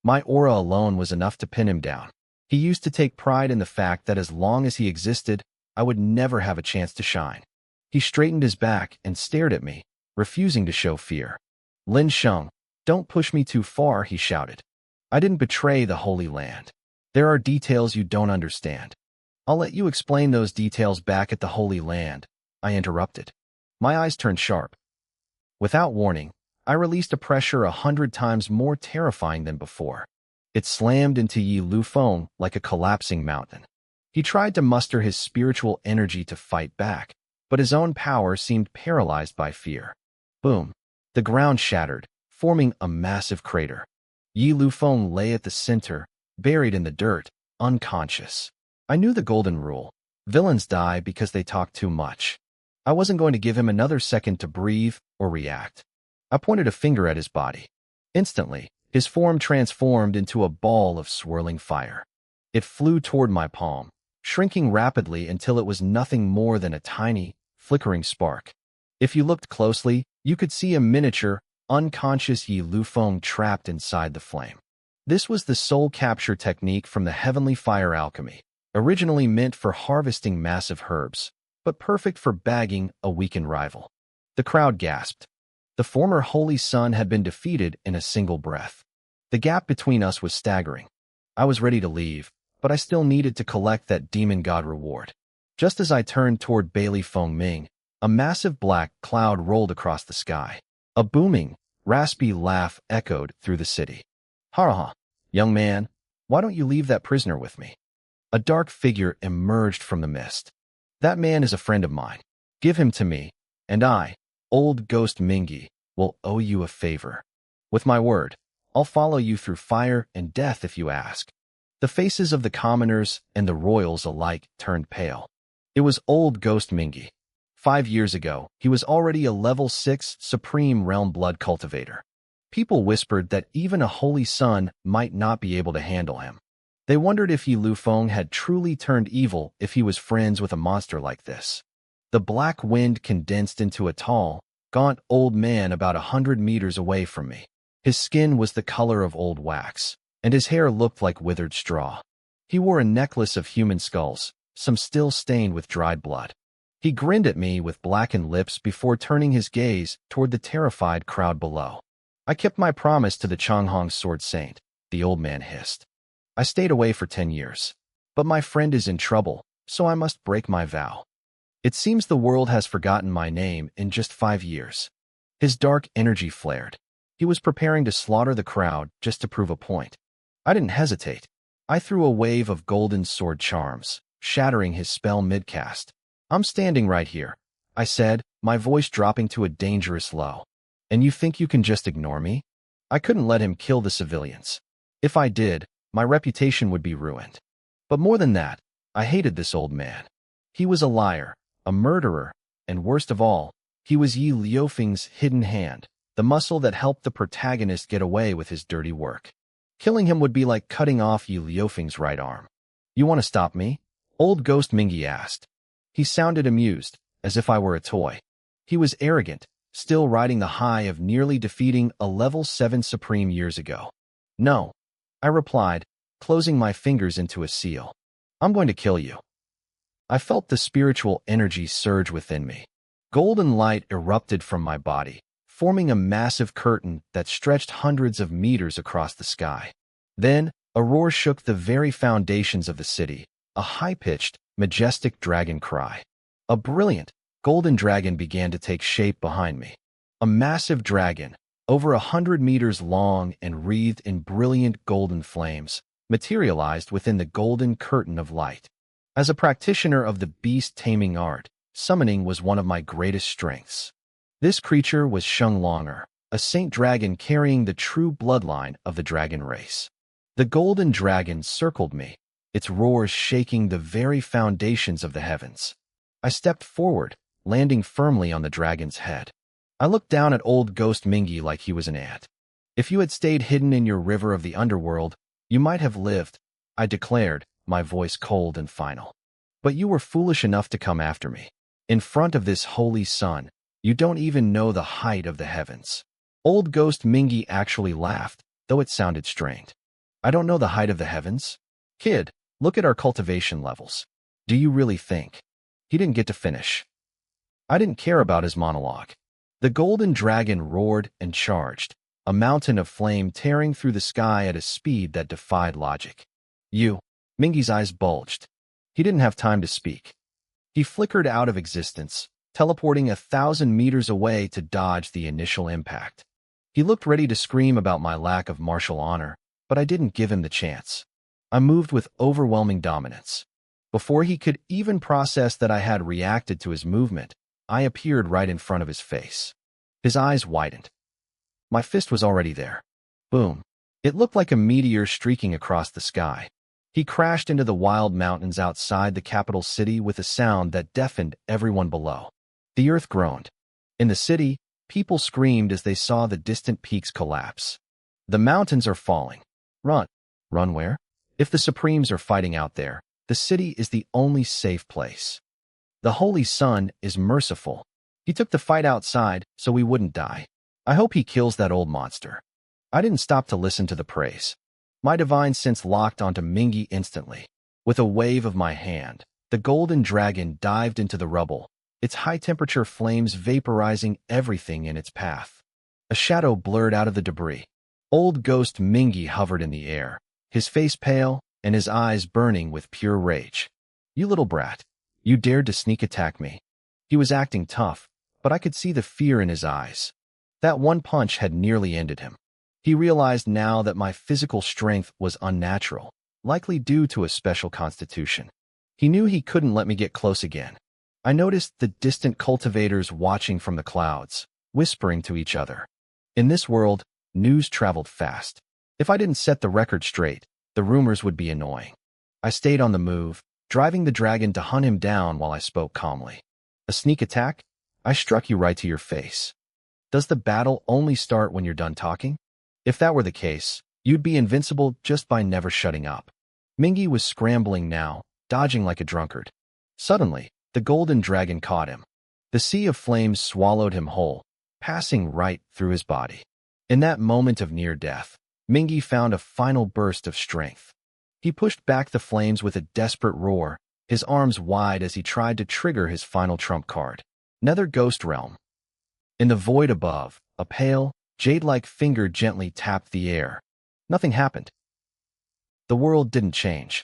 My aura alone was enough to pin him down. He used to take pride in the fact that as long as he existed, I would never have a chance to shine. He straightened his back and stared at me, refusing to show fear. "Lin Sheng, don't push me too far," he shouted. "I didn't betray the Holy Land. There are details you don't understand." "I'll let you explain those details back at the Holy Land," I interrupted. My eyes turned sharp. Without warning, I released a pressure 100 times more terrifying than before. It slammed into Yi Lufeng like a collapsing mountain. He tried to muster his spiritual energy to fight back, but his own power seemed paralyzed by fear. Boom! The ground shattered, forming a massive crater. Yi Lufeng lay at the center, buried in the dirt, unconscious. I knew the golden rule: villains die because they talk too much. I wasn't going to give him another second to breathe or react. I pointed a finger at his body. Instantly, his form transformed into a ball of swirling fire. It flew toward my palm, shrinking rapidly until it was nothing more than a tiny, flickering spark. If you looked closely, you could see a miniature, unconscious Yi Lufeng trapped inside the flame. This was the soul capture technique from the heavenly fire alchemy, originally meant for harvesting massive herbs, but perfect for bagging a weakened rival. The crowd gasped. The former holy son had been defeated in a single breath. The gap between us was staggering. I was ready to leave, but I still needed to collect that demon god reward. Just as I turned toward Bailey Feng Ming, a massive black cloud rolled across the sky. A booming, raspy laugh echoed through the city. Ha ha, young man, why don't you leave that prisoner with me? A dark figure emerged from the mist. That man is a friend of mine. Give him to me, and I, old ghost Mingi, will owe you a favor. With my word, I'll follow you through fire and death if you ask. The faces of the commoners and the royals alike turned pale. It was old ghost Mingi. 5 years ago, he was already a level 6 Supreme Realm Blood Cultivator. People whispered that even a holy son might not be able to handle him. They wondered if Yi Lufeng had truly turned evil if he was friends with a monster like this. The black wind condensed into a tall, gaunt old man about 100 meters away from me. His skin was the color of old wax, and his hair looked like withered straw. He wore a necklace of human skulls, some still stained with dried blood. He grinned at me with blackened lips before turning his gaze toward the terrified crowd below. I kept my promise to the Changhong Sword Saint, the old man hissed. I stayed away for 10 years. But my friend is in trouble, so I must break my vow. It seems the world has forgotten my name in just 5 years. His dark energy flared. He was preparing to slaughter the crowd just to prove a point. I didn't hesitate. I threw a wave of golden sword charms, shattering his spell mid-cast. I'm standing right here, I said, my voice dropping to a dangerous low. And you think you can just ignore me? I couldn't let him kill the civilians. If I did, my reputation would be ruined. But more than that, I hated this old man. He was a liar, a murderer, and worst of all, he was Yi Liufeng's hidden hand, the muscle that helped the protagonist get away with his dirty work. Killing him would be like cutting off Yi Liufeng's right arm. You want to stop me? Old Ghost Mingi asked. He sounded amused, as if I were a toy. He was arrogant, still riding the high of nearly defeating a level 7 Supreme years ago. No, I replied, closing my fingers into a seal. I'm going to kill you. I felt the spiritual energy surge within me. Golden light erupted from my body, forming a massive curtain that stretched hundreds of meters across the sky. Then, a roar shook the very foundations of the city, a high-pitched, majestic dragon cry. A brilliant, golden dragon began to take shape behind me. A massive dragon, over 100 meters long and wreathed in brilliant golden flames, materialized within the golden curtain of light. As a practitioner of the beast-taming art, summoning was one of my greatest strengths. This creature was Sheng Longer, a saint dragon carrying the true bloodline of the dragon race. The golden dragon circled me, its roars shaking the very foundations of the heavens. I stepped forward, landing firmly on the dragon's head. I looked down at old Ghost Mingi like he was an ant. If you had stayed hidden in your river of the underworld, you might have lived, I declared, my voice cold and final. But you were foolish enough to come after me. In front of this holy sun, you don't even know the height of the heavens. Old Ghost Mingi actually laughed, though it sounded strained. I don't know the height of the heavens? Kid, look at our cultivation levels. Do you really think? He didn't get to finish. I didn't care about his monologue. The golden dragon roared and charged, a mountain of flame tearing through the sky at a speed that defied logic. Mingi's eyes bulged. He didn't have time to speak. He flickered out of existence, teleporting 1,000 meters away to dodge the initial impact. He looked ready to scream about my lack of martial honor, but I didn't give him the chance. I moved with overwhelming dominance. Before he could even process that I had reacted to his movement, I appeared right in front of his face. His eyes widened. My fist was already there. Boom. It looked like a meteor streaking across the sky. He crashed into the wild mountains outside the capital city with a sound that deafened everyone below. The earth groaned. In the city, people screamed as they saw the distant peaks collapse. The mountains are falling. Run. Run where? If the Supremes are fighting out there, the city is the only safe place. The Holy Sun is merciful. He took the fight outside so we wouldn't die. I hope he kills that old monster. I didn't stop to listen to the praise. My divine sense locked onto Mingi instantly. With a wave of my hand, the golden dragon dived into the rubble, its high-temperature flames vaporizing everything in its path. A shadow blurred out of the debris. Old ghost Mingi hovered in the air, his face pale and his eyes burning with pure rage. You little brat, you dared to sneak attack me. He was acting tough, but I could see the fear in his eyes. That one punch had nearly ended him. He realized now that my physical strength was unnatural, likely due to a special constitution. He knew he couldn't let me get close again. I noticed the distant cultivators watching from the clouds, whispering to each other. In this world, news traveled fast. If I didn't set the record straight, the rumors would be annoying. I stayed on the move, driving the dragon to hunt him down while I spoke calmly. A sneak attack? I struck you right to your face. Does the battle only start when you're done talking? If that were the case, you'd be invincible just by never shutting up. Mingi was scrambling now, dodging like a drunkard. Suddenly, the golden dragon caught him. The sea of flames swallowed him whole, passing right through his body. In that moment of near death, Mingi found a final burst of strength. He pushed back the flames with a desperate roar, his arms wide as he tried to trigger his final trump card. Nether Ghost Realm. In the void above, a pale, jade-like finger gently tapped the air. Nothing happened. The world didn't change.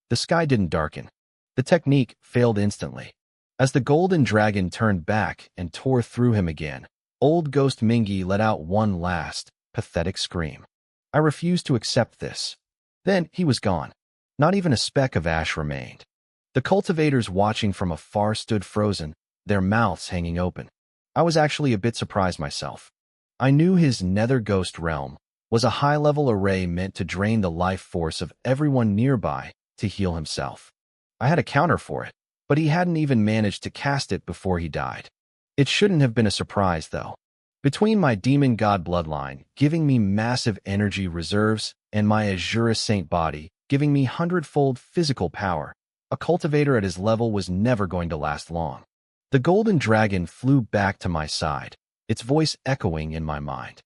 The sky didn't darken. The technique failed instantly. As the golden dragon turned back and tore through him again, old ghost Mingi let out one last, pathetic scream. I refused to accept this. Then he was gone. Not even a speck of ash remained. The cultivators watching from afar stood frozen, their mouths hanging open. I was actually a bit surprised myself. I knew his Nether Ghost Realm was a high-level array meant to drain the life force of everyone nearby to heal himself. I had a counter for it, but he hadn't even managed to cast it before he died. It shouldn't have been a surprise, though. Between my demon god bloodline giving me massive energy reserves and my Asura saint body giving me hundredfold physical power, a cultivator at his level was never going to last long. The golden dragon flew back to my side, its voice echoing in my mind.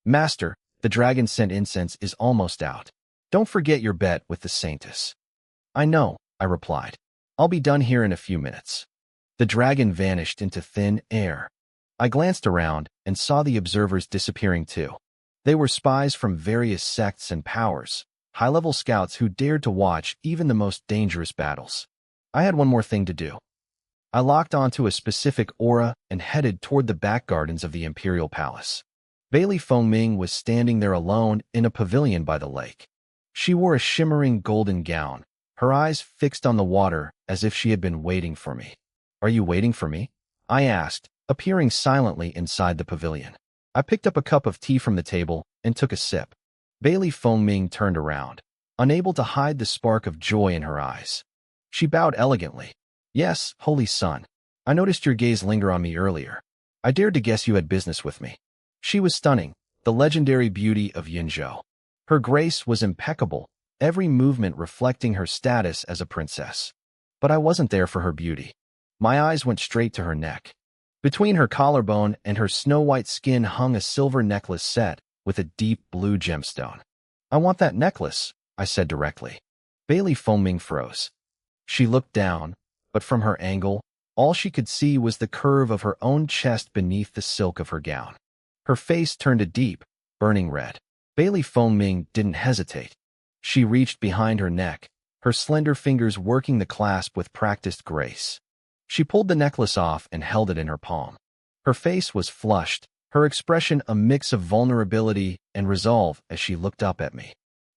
Master, the dragon-sent incense is almost out. Don't forget your bet with the saintess. I know, I replied. I'll be done here in a few minutes. The dragon vanished into thin air. I glanced around and saw the observers disappearing too. They were spies from various sects and powers, high-level scouts who dared to watch even the most dangerous battles. I had one more thing to do. I locked onto a specific aura and headed toward the back gardens of the Imperial Palace. Bailey Fengming was standing there alone in a pavilion by the lake. She wore a shimmering golden gown, her eyes fixed on the water as if she had been waiting for me. Are you waiting for me? I asked, appearing silently inside the pavilion. I picked up a cup of tea from the table and took a sip. Bailey Fengming turned around, unable to hide the spark of joy in her eyes. She bowed elegantly. Yes, holy son. I noticed your gaze linger on me earlier. I dared to guess you had business with me. She was stunning, the legendary beauty of Yinzhou. Her grace was impeccable, every movement reflecting her status as a princess. But I wasn't there for her beauty. My eyes went straight to her neck. Between her collarbone and her snow-white skin hung a silver necklace set with a deep blue gemstone. I want that necklace, I said directly. Bailey Fengming froze. She looked down, but from her angle, all she could see was the curve of her own chest beneath the silk of her gown. Her face turned a deep, burning red. Bailey Fengming didn't hesitate. She reached behind her neck, her slender fingers working the clasp with practiced grace. She pulled the necklace off and held it in her palm. Her face was flushed, her expression a mix of vulnerability and resolve as she looked up at me.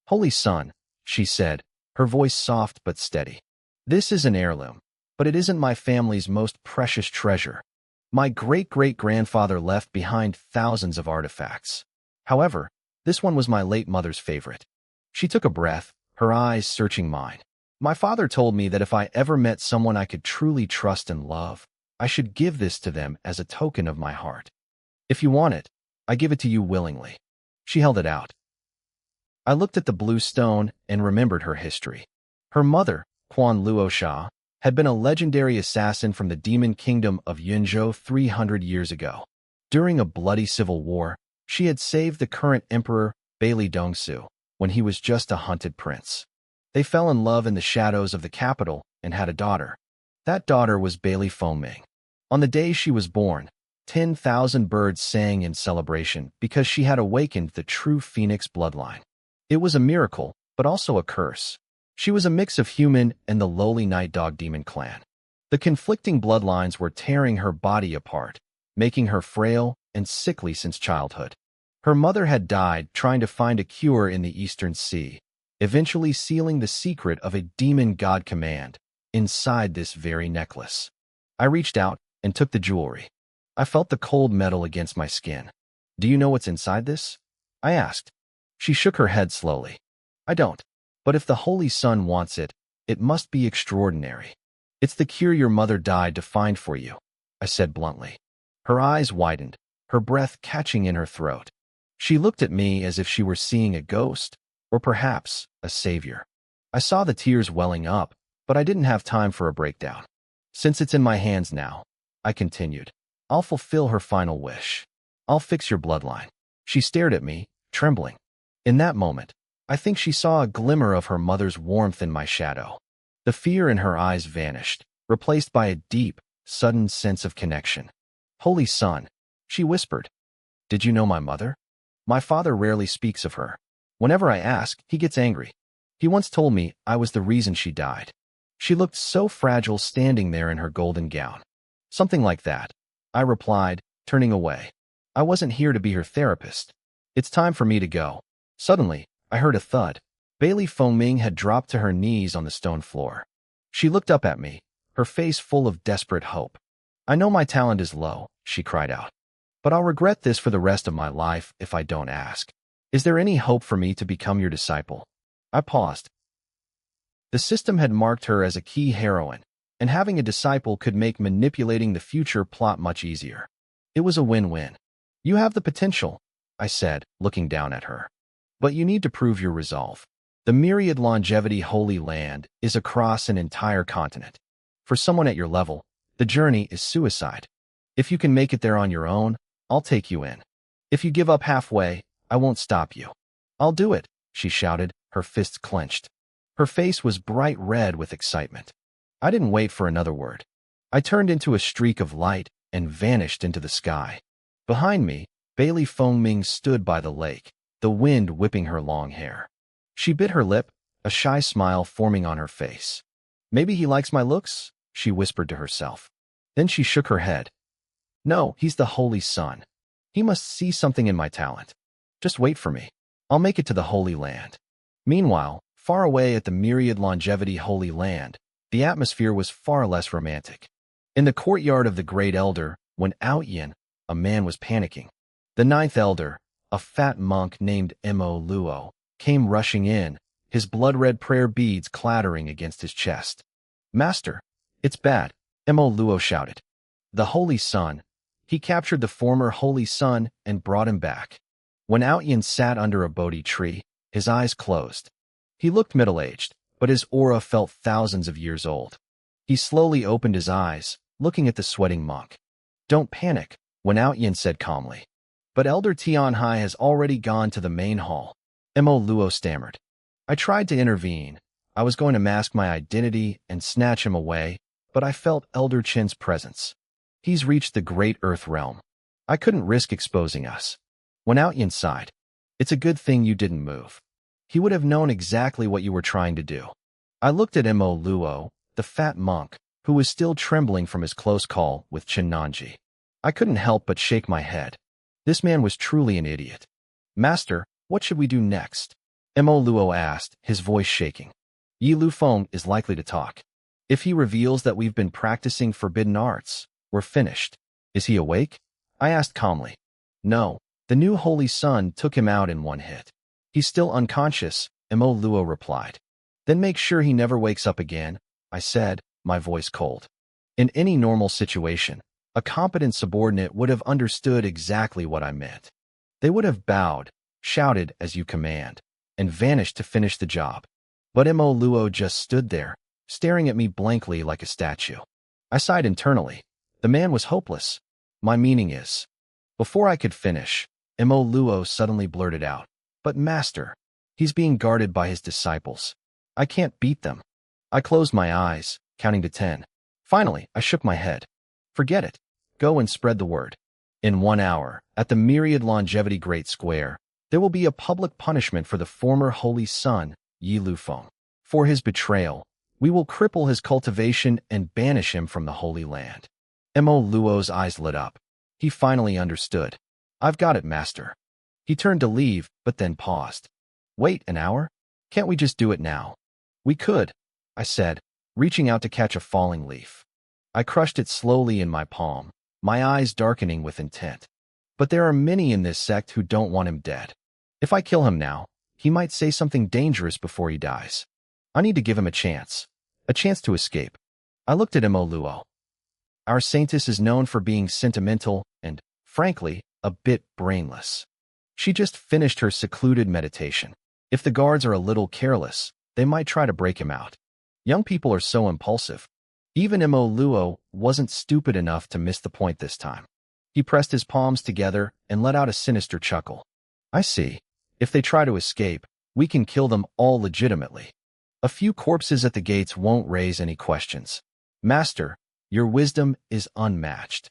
Holy son, she said, her voice soft but steady. This is an heirloom, but it isn't my family's most precious treasure. My great-great-grandfather left behind thousands of artifacts. However, this one was my late mother's favorite. She took a breath, her eyes searching mine. My father told me that if I ever met someone I could truly trust and love, I should give this to them as a token of my heart. If you want it, I give it to you willingly. She held it out. I looked at the blue stone and remembered her history. Her mother, Quan Luosha, had been a legendary assassin from the demon kingdom of Yinzhou 300 years ago. During a bloody civil war, she had saved the current emperor, Bailey Dongsu, when he was just a hunted prince. They fell in love in the shadows of the capital and had a daughter. That daughter was Bailey Fengming. On the day she was born, 10,000 birds sang in celebration because she had awakened the true phoenix bloodline. It was a miracle, but also a curse. She was a mix of human and the lowly night dog demon clan. The conflicting bloodlines were tearing her body apart, making her frail and sickly since childhood. Her mother had died trying to find a cure in the Eastern Sea, eventually sealing the secret of a demon god command inside this very necklace. I reached out and took the jewelry. I felt the cold metal against my skin. "Do you know what's inside this?" I asked. She shook her head slowly. "I don't. But if the Holy Sun wants it, it must be extraordinary. It's the cure your mother died to find for you," I said bluntly. Her eyes widened, her breath catching in her throat. She looked at me as if she were seeing a ghost, or perhaps a savior. I saw the tears welling up, but I didn't have time for a breakdown. "Since it's in my hands now," I continued, "I'll fulfill her final wish. I'll fix your bloodline." She stared at me, trembling. In that moment, I think she saw a glimmer of her mother's warmth in my shadow. The fear in her eyes vanished, replaced by a deep, sudden sense of connection. "Holy Sun," she whispered. "Did you know my mother? My father rarely speaks of her. Whenever I ask, he gets angry. He once told me I was the reason she died. She looked so fragile standing there in her golden gown." "Something like that," I replied, turning away. I wasn't here to be her therapist. "It's time for me to go." Suddenly, I heard a thud. Bailey Fengming had dropped to her knees on the stone floor. She looked up at me, her face full of desperate hope. "I know my talent is low," she cried out, "but I'll regret this for the rest of my life if I don't ask. Is there any hope for me to become your disciple?" I paused. The system had marked her as a key heroine, and having a disciple could make manipulating the future plot much easier. It was a win-win. "You have the potential," I said, looking down at her. "But you need to prove your resolve. The myriad longevity Holy Land is across an entire continent. For someone at your level, the journey is suicide. If you can make it there on your own, I'll take you in. If you give up halfway, I won't stop you." "I'll do it," she shouted, her fists clenched. Her face was bright red with excitement. I didn't wait for another word. I turned into a streak of light and vanished into the sky. Behind me, Bailey Fengming stood by the lake, the wind whipping her long hair. She bit her lip, a shy smile forming on her face. "Maybe he likes my looks," she whispered to herself. Then she shook her head. "No, he's the Holy Sun. He must see something in my talent. Just wait for me. I'll make it to the Holy Land." Meanwhile, far away at the myriad longevity Holy Land, the atmosphere was far less romantic. In the courtyard of the Great Elder, when Outyin, a man was panicking. The ninth elder, a fat monk named Mo Luo, came rushing in, his blood-red prayer beads clattering against his chest. "Master, it's bad," Mo Luo shouted. "The Holy Sun. He captured the former Holy Sun and brought him back." When Outyin sat under a Bodhi tree, his eyes closed. He looked middle-aged, but his aura felt thousands of years old. He slowly opened his eyes, looking at the sweating monk. "Don't panic," Wen Outyin said calmly. "But Elder Tianhai has already gone to the main hall," Mo Luo stammered. "I tried to intervene. I was going to mask my identity and snatch him away, but I felt Elder Qin's presence. He's reached the Great Earth Realm. I couldn't risk exposing us." Wen Outyin sighed. "It's a good thing you didn't move. He would have known exactly what you were trying to do." I looked at Mo Luo, the fat monk, who was still trembling from his close call with Qin Nanji. I couldn't help but shake my head. This man was truly an idiot. "Master, what should we do next?" Mo Luo asked, his voice shaking. "Yi Lufeng is likely to talk. If he reveals that we've been practicing forbidden arts, we're finished." "Is he awake?" I asked calmly. "No, the new Holy Sun took him out in one hit. He's still unconscious," Mo Luo replied. "Then make sure he never wakes up again," I said, my voice cold. In any normal situation, a competent subordinate would have understood exactly what I meant. They would have bowed, shouted as you command, and vanished to finish the job. But Mo Luo just stood there, staring at me blankly like a statue. I sighed internally. The man was hopeless. My meaning is. Before I could finish, Mo Luo suddenly blurted out, "But master, he's being guarded by his disciples. I can't beat them." I closed my eyes, counting to 10. Finally, I shook my head. "Forget it. Go and spread the word. In 1 hour, at the Myriad Longevity Great Square, there will be a public punishment for the former holy son, Yi Lufeng. For his betrayal, we will cripple his cultivation and banish him from the Holy Land. Mo Luo's eyes lit up. He finally understood. I've got it, master. He turned to leave, but then paused. Wait, an hour? Can't we just do it now? We could, I said, reaching out to catch a falling leaf. I crushed it slowly in my palm, my eyes darkening with intent. But there are many in this sect who don't want him dead. If I kill him now, he might say something dangerous before he dies. I need to give him a chance to escape. I looked at Mo Luo. Our saintess is known for being sentimental and, frankly, a bit brainless. She just finished her secluded meditation. If the guards are a little careless, they might try to break him out. Young people are so impulsive. Even Mo Luo wasn't stupid enough to miss the point this time. He pressed his palms together and let out a sinister chuckle. I see. If they try to escape, we can kill them all legitimately. A few corpses at the gates won't raise any questions. Master, your wisdom is unmatched.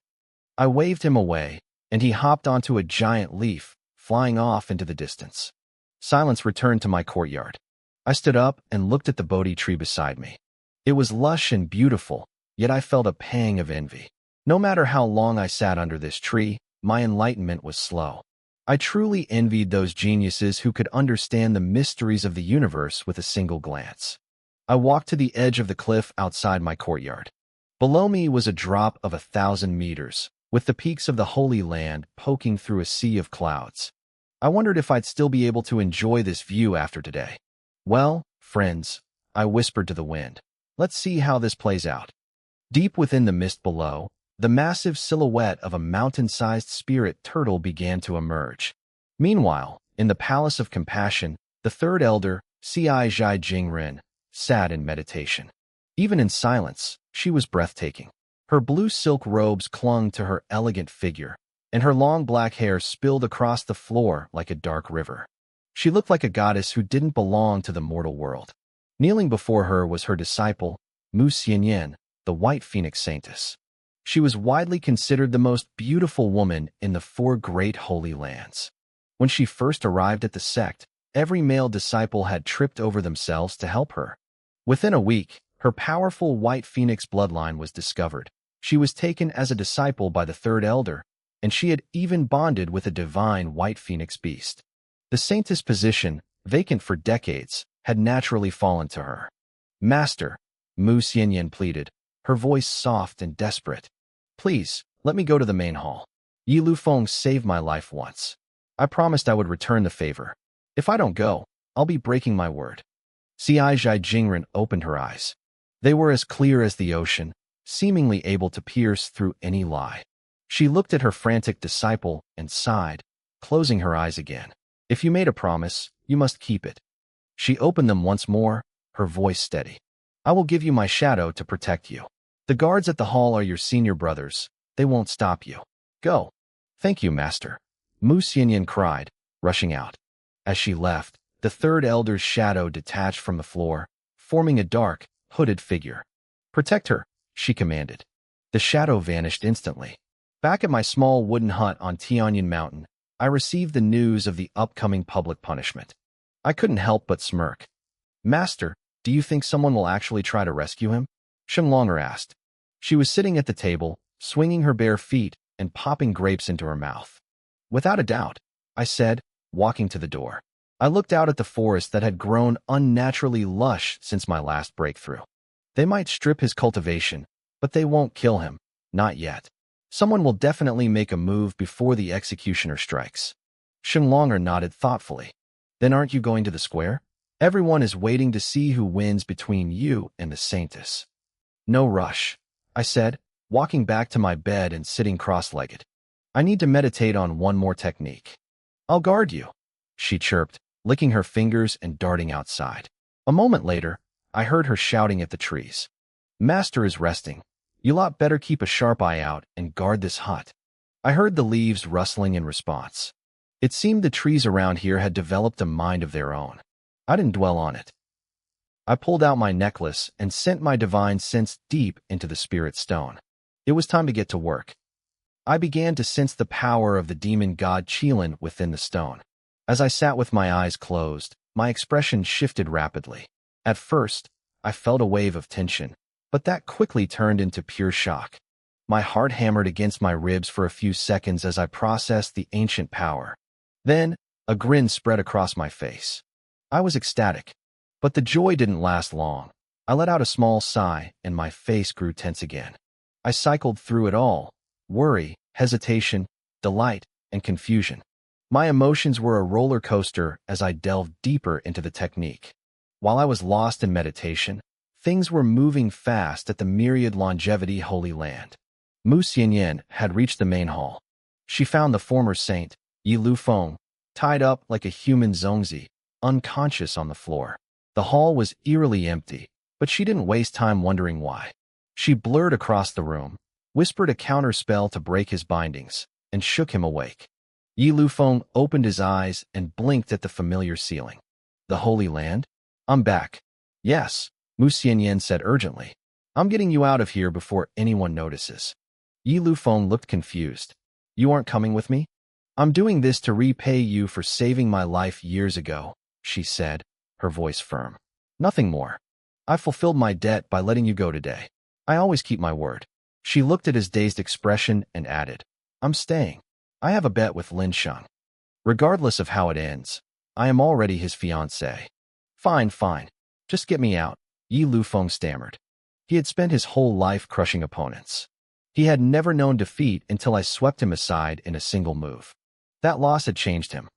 I waved him away, and he hopped onto a giant leaf, flying off into the distance. Silence returned to my courtyard. I stood up and looked at the Bodhi tree beside me. It was lush and beautiful, yet I felt a pang of envy. No matter how long I sat under this tree, my enlightenment was slow. I truly envied those geniuses who could understand the mysteries of the universe with a single glance. I walked to the edge of the cliff outside my courtyard. Below me was a drop of 1,000 meters, with the peaks of the Holy Land poking through a sea of clouds. I wondered if I'd still be able to enjoy this view after today. Well, friends, I whispered to the wind. Let's see how this plays out. Deep within the mist below, the massive silhouette of a mountain-sized spirit turtle began to emerge. Meanwhile, in the Palace of Compassion, the third elder, Cai Zhai Jingren, sat in meditation. Even in silence, she was breathtaking. Her blue silk robes clung to her elegant figure, and her long black hair spilled across the floor like a dark river. She looked like a goddess who didn't belong to the mortal world. Kneeling before her was her disciple, Mu Xianyan, the White Phoenix Saintess. She was widely considered the most beautiful woman in the 4 great holy lands. When she first arrived at the sect, every male disciple had tripped over themselves to help her. Within a week, her powerful White Phoenix bloodline was discovered. She was taken as a disciple by the third elder, and she had even bonded with a divine White Phoenix beast. The saintess position, vacant for decades, had naturally fallen to her. Master, Mu Xianyan pleaded, her voice soft and desperate. Please, let me go to the main hall. Yi Lufeng saved my life once. I promised I would return the favor. If I don't go, I'll be breaking my word. Cai Zhai Jingren opened her eyes. They were as clear as the ocean, seemingly able to pierce through any lie. She looked at her frantic disciple and sighed, closing her eyes again. If you made a promise, you must keep it. She opened them once more, her voice steady. I will give you my shadow to protect you. The guards at the hall are your senior brothers. They won't stop you. Go. Thank you, master. Mu Xianyan cried, rushing out. As she left, the third elder's shadow detached from the floor, forming a dark, hooded figure. Protect her, she commanded. The shadow vanished instantly. Back at my small wooden hut on Tianyan Mountain, I received the news of the upcoming public punishment. I couldn't help but smirk. Master, do you think someone will actually try to rescue him? Shenlonger asked. She was sitting at the table, swinging her bare feet and popping grapes into her mouth. Without a doubt, I said, walking to the door. I looked out at the forest that had grown unnaturally lush since my last breakthrough. They might strip his cultivation, but they won't kill him, not yet. Someone will definitely make a move before the executioner strikes. Shenlonger nodded thoughtfully. Then aren't you going to the square? Everyone is waiting to see who wins between you and the saintess. No rush, I said, walking back to my bed and sitting cross-legged. I need to meditate on one more technique. I'll guard you, she chirped, licking her fingers and darting outside. A moment later, I heard her shouting at the trees. Master is resting. You lot better keep a sharp eye out and guard this hut. I heard the leaves rustling in response. It seemed the trees around here had developed a mind of their own. I didn't dwell on it. I pulled out my necklace and sent my divine sense deep into the spirit stone. It was time to get to work. I began to sense the power of the demon god Qilin within the stone. As I sat with my eyes closed, my expression shifted rapidly. At first, I felt a wave of tension, but that quickly turned into pure shock. My heart hammered against my ribs for a few seconds as I processed the ancient power. Then, a grin spread across my face. I was ecstatic, but the joy didn't last long. I let out a small sigh, and my face grew tense again. I cycled through it all: worry, hesitation, delight, and confusion. My emotions were a roller coaster as I delved deeper into the technique. While I was lost in meditation, things were moving fast at the myriad longevity Holy Land. Mu Xianyan had reached the main hall. She found the former saint, Yi Lufeng, tied up like a human Zongzi, unconscious on the floor. The hall was eerily empty, but she didn't waste time wondering why. She blurred across the room, whispered a counterspell to break his bindings, and shook him awake. Yi Lufeng opened his eyes and blinked at the familiar ceiling. The Holy Land? I'm back. Yes, Mu Xianyan said urgently. I'm getting you out of here before anyone notices. Yi Lufeng looked confused. You aren't coming with me? I'm doing this to repay you for saving my life years ago, she said, her voice firm. Nothing more. I fulfilled my debt by letting you go today. I always keep my word. She looked at his dazed expression and added, I'm staying. I have a bet with Lin Sheng. Regardless of how it ends, I am already his fiancée. Fine, fine. Just get me out, Yi Lufeng stammered. He had spent his whole life crushing opponents. He had never known defeat until I swept him aside in a single move. That loss had changed him.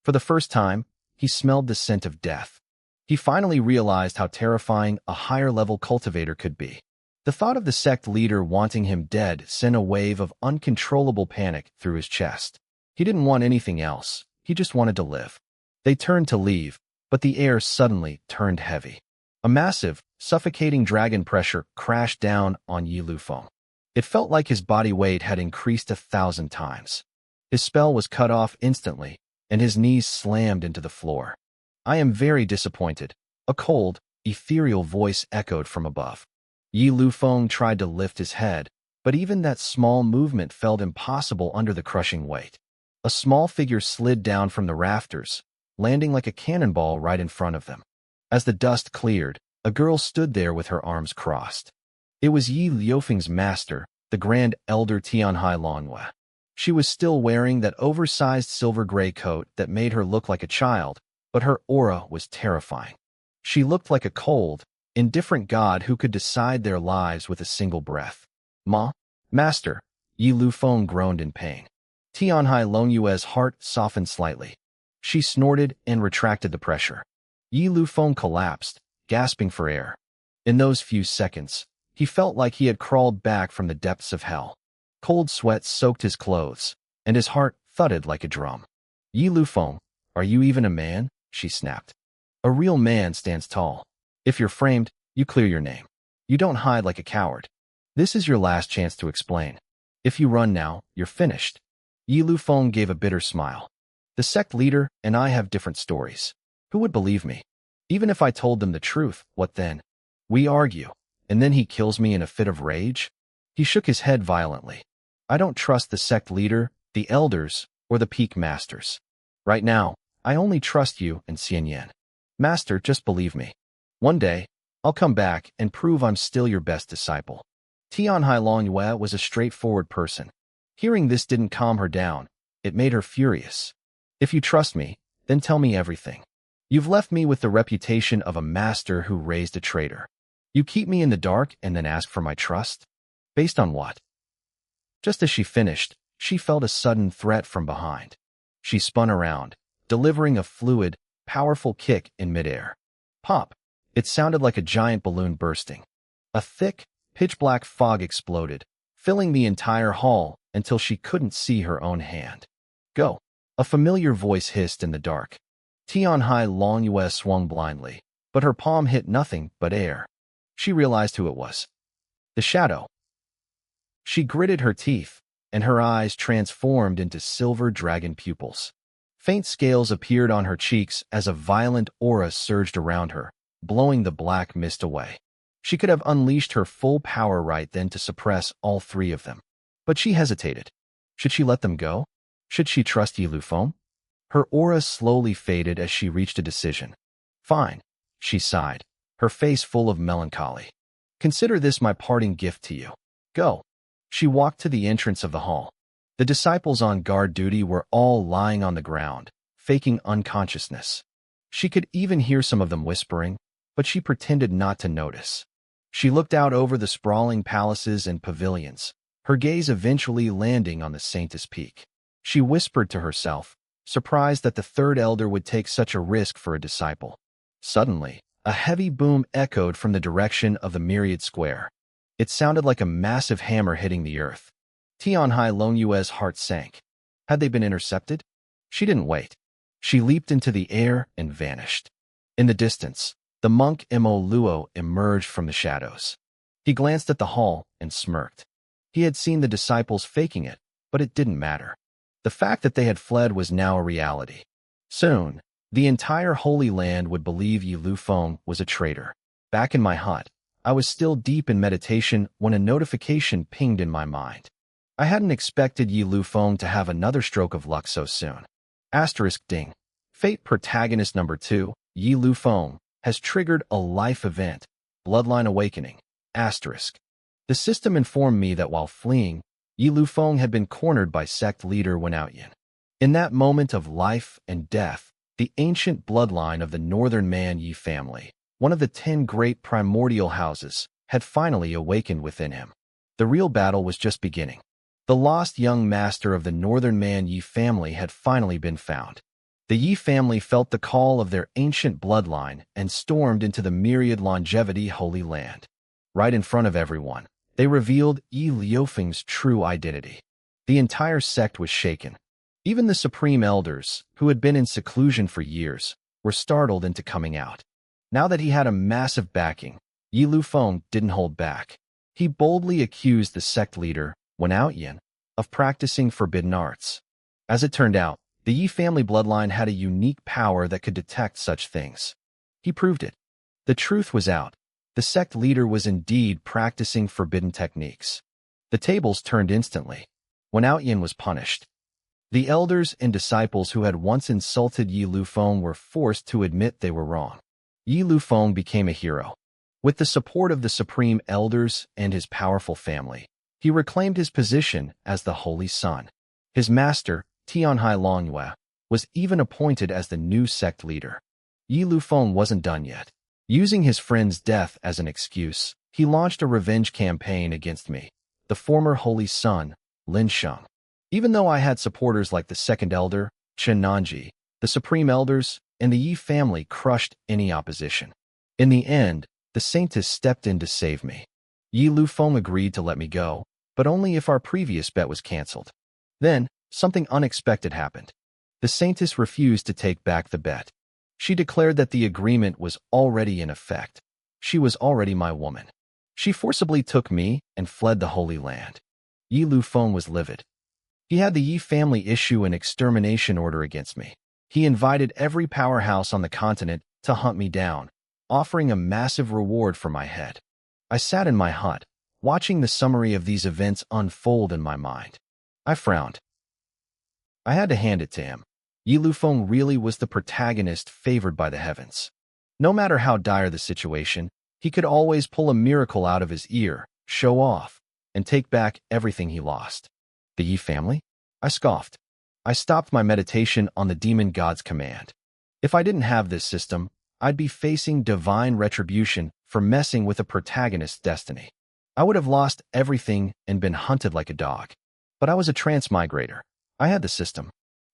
For the first time, he smelled the scent of death. He finally realized how terrifying a higher-level cultivator could be. The thought of the sect leader wanting him dead sent a wave of uncontrollable panic through his chest. He didn't want anything else. He just wanted to live. They turned to leave, but the air suddenly turned heavy. A massive, suffocating dragon pressure crashed down on Yi Lufeng. It felt like his body weight had increased 1,000 times. His spell was cut off instantly, and his knees slammed into the floor. I am very disappointed, a cold, ethereal voice echoed from above. Yi Lufeng tried to lift his head, but even that small movement felt impossible under the crushing weight. A small figure slid down from the rafters, landing like a cannonball right in front of them. As the dust cleared, a girl stood there with her arms crossed. It was Yi Liufeng's master, the Grand Elder Tianhai Lanhua. She was still wearing that oversized silver-gray coat that made her look like a child, but her aura was terrifying. She looked like a cold, indifferent god who could decide their lives with a single breath. Master, Yi Lufeng groaned in pain. Tianhai Lanhua's heart softened slightly. She snorted and retracted the pressure. Yi Lufeng collapsed, gasping for air. In those few seconds, he felt like he had crawled back from the depths of hell. Cold sweat soaked his clothes, and his heart thudded like a drum. Yi Lufeng, are you even a man? She snapped. A real man stands tall. If you're framed, you clear your name. You don't hide like a coward. This is your last chance to explain. If you run now, you're finished. Yi Lufeng gave a bitter smile. The sect leader and I have different stories. Who would believe me? Even if I told them the truth, what then? We argue, and then he kills me in a fit of rage? He shook his head violently. I don't trust the sect leader, the elders, or the peak masters. Right now, I only trust you and Xianyan. Master, just believe me. One day, I'll come back and prove I'm still your best disciple. Tianhai Lanhua was a straightforward person. Hearing this didn't calm her down. It made her furious. If you trust me, then tell me everything. You've left me with the reputation of a master who raised a traitor. You keep me in the dark and then ask for my trust? Based on what? Just as she finished, she felt a sudden threat from behind. She spun around, delivering a fluid, powerful kick in midair. Pop! It sounded like a giant balloon bursting. A thick, pitch-black fog exploded, filling the entire hall until she couldn't see her own hand. Go! A familiar voice hissed in the dark. Tianhai Lanhua swung blindly, but her palm hit nothing but air. She realized who it was. The shadow. She gritted her teeth, and her eyes transformed into silver dragon pupils. Faint scales appeared on her cheeks as a violent aura surged around her, blowing the black mist away. She could have unleashed her full power right then to suppress all three of them. But she hesitated. Should she let them go? Should she trust Yi Lufeng? Her aura slowly faded as she reached a decision. Fine, she sighed, her face full of melancholy. Consider this my parting gift to you. Go. She walked to the entrance of the hall. The disciples on guard duty were all lying on the ground, faking unconsciousness. She could even hear some of them whispering, but she pretended not to notice. She looked out over the sprawling palaces and pavilions, her gaze eventually landing on the Saintess Peak. She whispered to herself, surprised that the third elder would take such a risk for a disciple. Suddenly, a heavy boom echoed from the direction of the myriad square. It sounded like a massive hammer hitting the earth. Tianhai Longyue's heart sank. Had they been intercepted? She didn't wait. She leaped into the air and vanished. In the distance, the monk Mo Luo emerged from the shadows. He glanced at the hall and smirked. He had seen the disciples faking it, but it didn't matter. The fact that they had fled was now a reality. Soon, the entire Holy Land would believe Yi Lufeng was a traitor. Back in my hut, I was still deep in meditation when a notification pinged in my mind. I hadn't expected Yi Lufeng to have another stroke of luck so soon. Asterisk ding. Fate protagonist number 2, Yi Lufeng, has triggered a life event, Bloodline Awakening. Asterisk. The system informed me that while fleeing, Yi Lufeng had been cornered by sect leader Wen Outyin. In that moment of life and death, the ancient bloodline of the Northern Man Yi family, one of the 10 great primordial houses, had finally awakened within him. The real battle was just beginning. The lost young master of the Northern Man Yi family had finally been found. The Yi family felt the call of their ancient bloodline and stormed into the myriad longevity Holy Land. Right in front of everyone, they revealed Yi Lufeng's true identity. The entire sect was shaken. Even the supreme elders, who had been in seclusion for years, were startled into coming out. Now that he had a massive backing, Yi Lufeng didn't hold back. He boldly accused the sect leader, Wen Outyin, of practicing forbidden arts. As it turned out, the Yi family bloodline had a unique power that could detect such things. He proved it. The truth was out. The sect leader was indeed practicing forbidden techniques. The tables turned instantly. Wen Outyin was punished. The elders and disciples who had once insulted Yi Lufeng were forced to admit they were wrong. Yi Lufeng became a hero. With the support of the supreme elders and his powerful family, he reclaimed his position as the Holy Son. His master, Tianhai Longyue, was even appointed as the new sect leader. Yi Lufeng wasn't done yet. Using his friend's death as an excuse, he launched a revenge campaign against me, the former Holy Son, Lin Sheng. Even though I had supporters like the second elder, Chen Nanji, the supreme elders, and the Yi family crushed any opposition. In the end, the Saintess stepped in to save me. Yi Lufeng agreed to let me go, but only if our previous bet was cancelled. Then, something unexpected happened. The Saintess refused to take back the bet. She declared that the agreement was already in effect. She was already my woman. She forcibly took me and fled the Holy Land. Yi Lufeng was livid. He had the Yi family issue an extermination order against me. He invited every powerhouse on the continent to hunt me down, offering a massive reward for my head. I sat in my hut, watching the summary of these events unfold in my mind. I frowned. I had to hand it to him. Yi Lufeng really was the protagonist favored by the heavens. No matter how dire the situation, he could always pull a miracle out of his ear, show off, and take back everything he lost. The Yi family? I scoffed. I stopped my meditation on the demon god's command. If I didn't have this system, I'd be facing divine retribution for messing with a protagonist's destiny. I would have lost everything and been hunted like a dog. But I was a transmigrator. I had the system.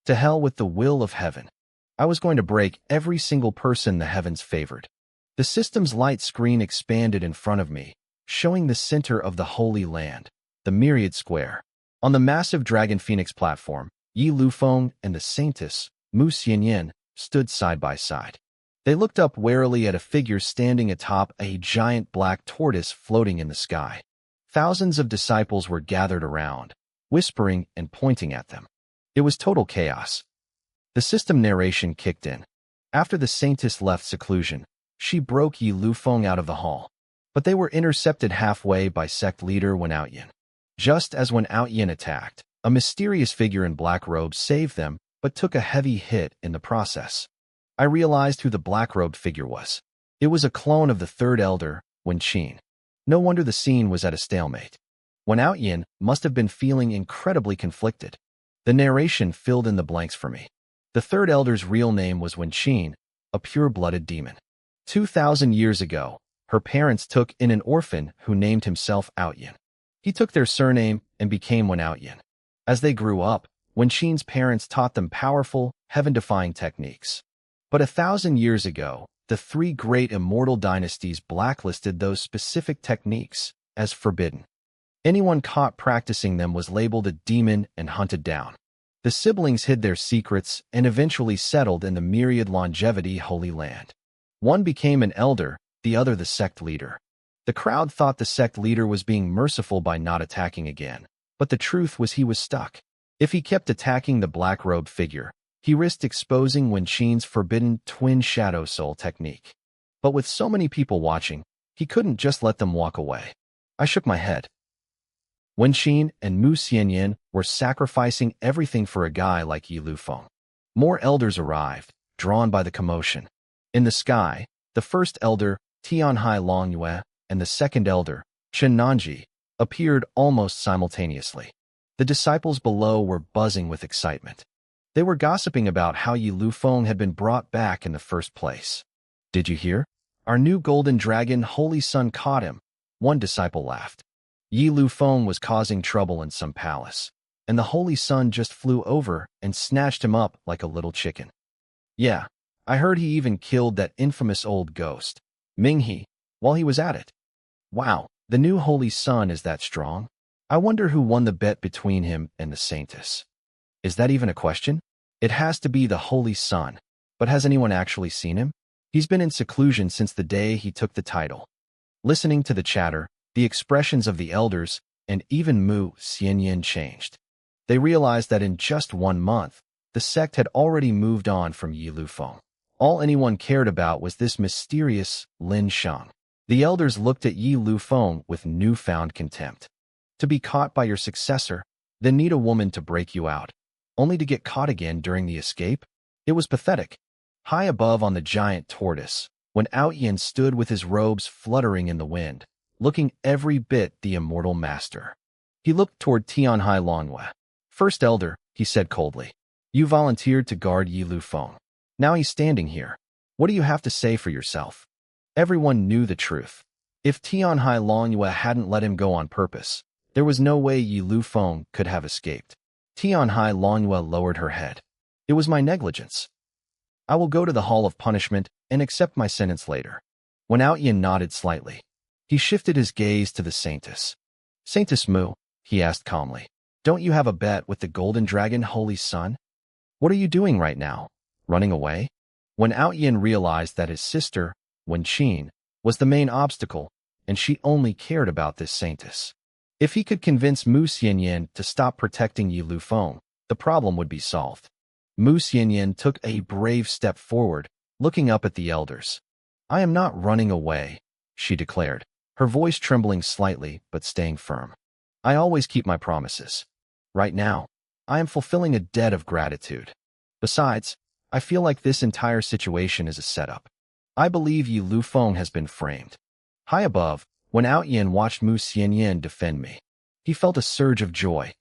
To hell with the will of heaven. I was going to break every single person the heavens favored. The system's light screen expanded in front of me, showing the center of the Holy Land, the Myriad Square. On the massive Dragon Phoenix platform, Yi Lufeng and the Saintess, Mu Xianyan, stood side by side. They looked up warily at a figure standing atop a giant black tortoise floating in the sky. Thousands of disciples were gathered around, whispering and pointing at them. It was total chaos. The system narration kicked in. After the Saintess left seclusion, she broke Yi Lufeng out of the hall. But they were intercepted halfway by sect leader Wen Outyin. Just as Wen Outyin attacked, A mysterious figure in black robes saved them, but took a heavy hit in the process. I realized who the black-robed figure was. It was a clone of the third elder, Wenqin. No wonder the scene was at a stalemate. Wen Outyin must have been feeling incredibly conflicted. The narration filled in the blanks for me. The third elder's real name was Wenqin, a pure-blooded demon. 2,000 years ago, her parents took in an orphan who named himself Outyin. He took their surname and became Wen Outyin. As they grew up, Wenqin's parents taught them powerful, heaven-defying techniques. But 1,000 years ago, the three great immortal dynasties blacklisted those specific techniques as forbidden. Anyone caught practicing them was labeled a demon and hunted down. The siblings hid their secrets and eventually settled in the myriad longevity Holy Land. One became an elder, the other the sect leader. The crowd thought the sect leader was being merciful by not attacking again, but the truth was he was stuck. If he kept attacking the black-robed figure, he risked exposing Wenqin's forbidden twin shadow soul technique. But with so many people watching, he couldn't just let them walk away. I shook my head. Wenqin and Mu Xianyan were sacrificing everything for a guy like Yi Lufeng. More elders arrived, drawn by the commotion. In the sky, the first elder, Tianhai Longyue, and the second elder, Chen Nanji, appeared almost simultaneously. The disciples below were buzzing with excitement. They were gossiping about how Yi Lufeng had been brought back in the first place. Did you hear? Our new golden dragon, Holy Sun, caught him. One disciple laughed. Yi Lufeng was causing trouble in some palace, and the Holy Sun just flew over and snatched him up like a little chicken. Yeah, I heard he even killed that infamous old ghost, Minghe, while he was at it. Wow, the new Holy Sun is that strong? I wonder who won the bet between him and the Saintess. Is that even a question? It has to be the Holy Sun, but has anyone actually seen him? He's been in seclusion since the day he took the title. Listening to the chatter, the expressions of the elders, and even Mu Xianyan changed. They realized that in just 1 month, the sect had already moved on from Yi Lufeng. All anyone cared about was this mysterious Lin Sheng. The elders looked at Yi Lufeng with newfound contempt. To be caught by your successor, then need a woman to break you out, only to get caught again during the escape? It was pathetic. High above on the giant tortoise, Wen Outyin stood with his robes fluttering in the wind, looking every bit the immortal master. He looked toward Tianhai Longyue. First elder, he said coldly. You volunteered to guard Yi Lufeng. Now he's standing here. What do you have to say for yourself? Everyone knew the truth. If Tianhai Longyue hadn't let him go on purpose, there was no way Yi Lufeng could have escaped. Tianhai Longyue lowered her head. It was my negligence. I will go to the Hall of Punishment and accept my sentence later. Wen Outyin nodded slightly. He shifted his gaze to the Saintess. Saintess Mu, he asked calmly, don't you have a bet with the Golden Dragon Holy Sun? What are you doing right now? Running away? Wen Outyin realized that his sister, Wenqin, was the main obstacle, and she only cared about this Saintess. If he could convince Mu Xianyan to stop protecting Yi Lufeng, the problem would be solved. Mu Xianyan took a brave step forward, looking up at the elders. I am not running away, she declared, her voice trembling slightly but staying firm. I always keep my promises. Right now, I am fulfilling a debt of gratitude. Besides, I feel like this entire situation is a setup. I believe Yi Lufeng has been framed. High above, Wen Outyin watched Mu Xianyan defend me. He felt a surge of joy.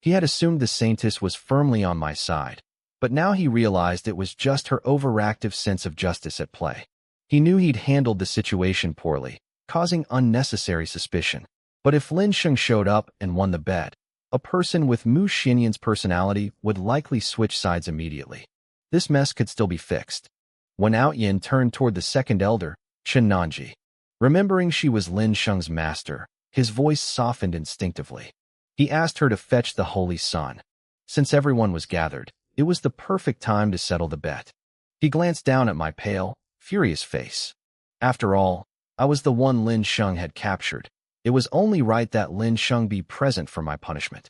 He had assumed the Saintess was firmly on my side, but now he realized it was just her overactive sense of justice at play. He knew he'd handled the situation poorly, causing unnecessary suspicion. But if Lin Sheng showed up and won the bet, a person with Mu Xianyan's personality would likely switch sides immediately. This mess could still be fixed. Wen Outyin turned toward the second elder, Chen Nanji. Remembering she was Lin Sheng's master, his voice softened instinctively. He asked her to fetch the Holy Sun. Since everyone was gathered, it was the perfect time to settle the bet. He glanced down at my pale, furious face. After all, I was the one Lin Sheng had captured. It was only right that Lin Sheng be present for my punishment.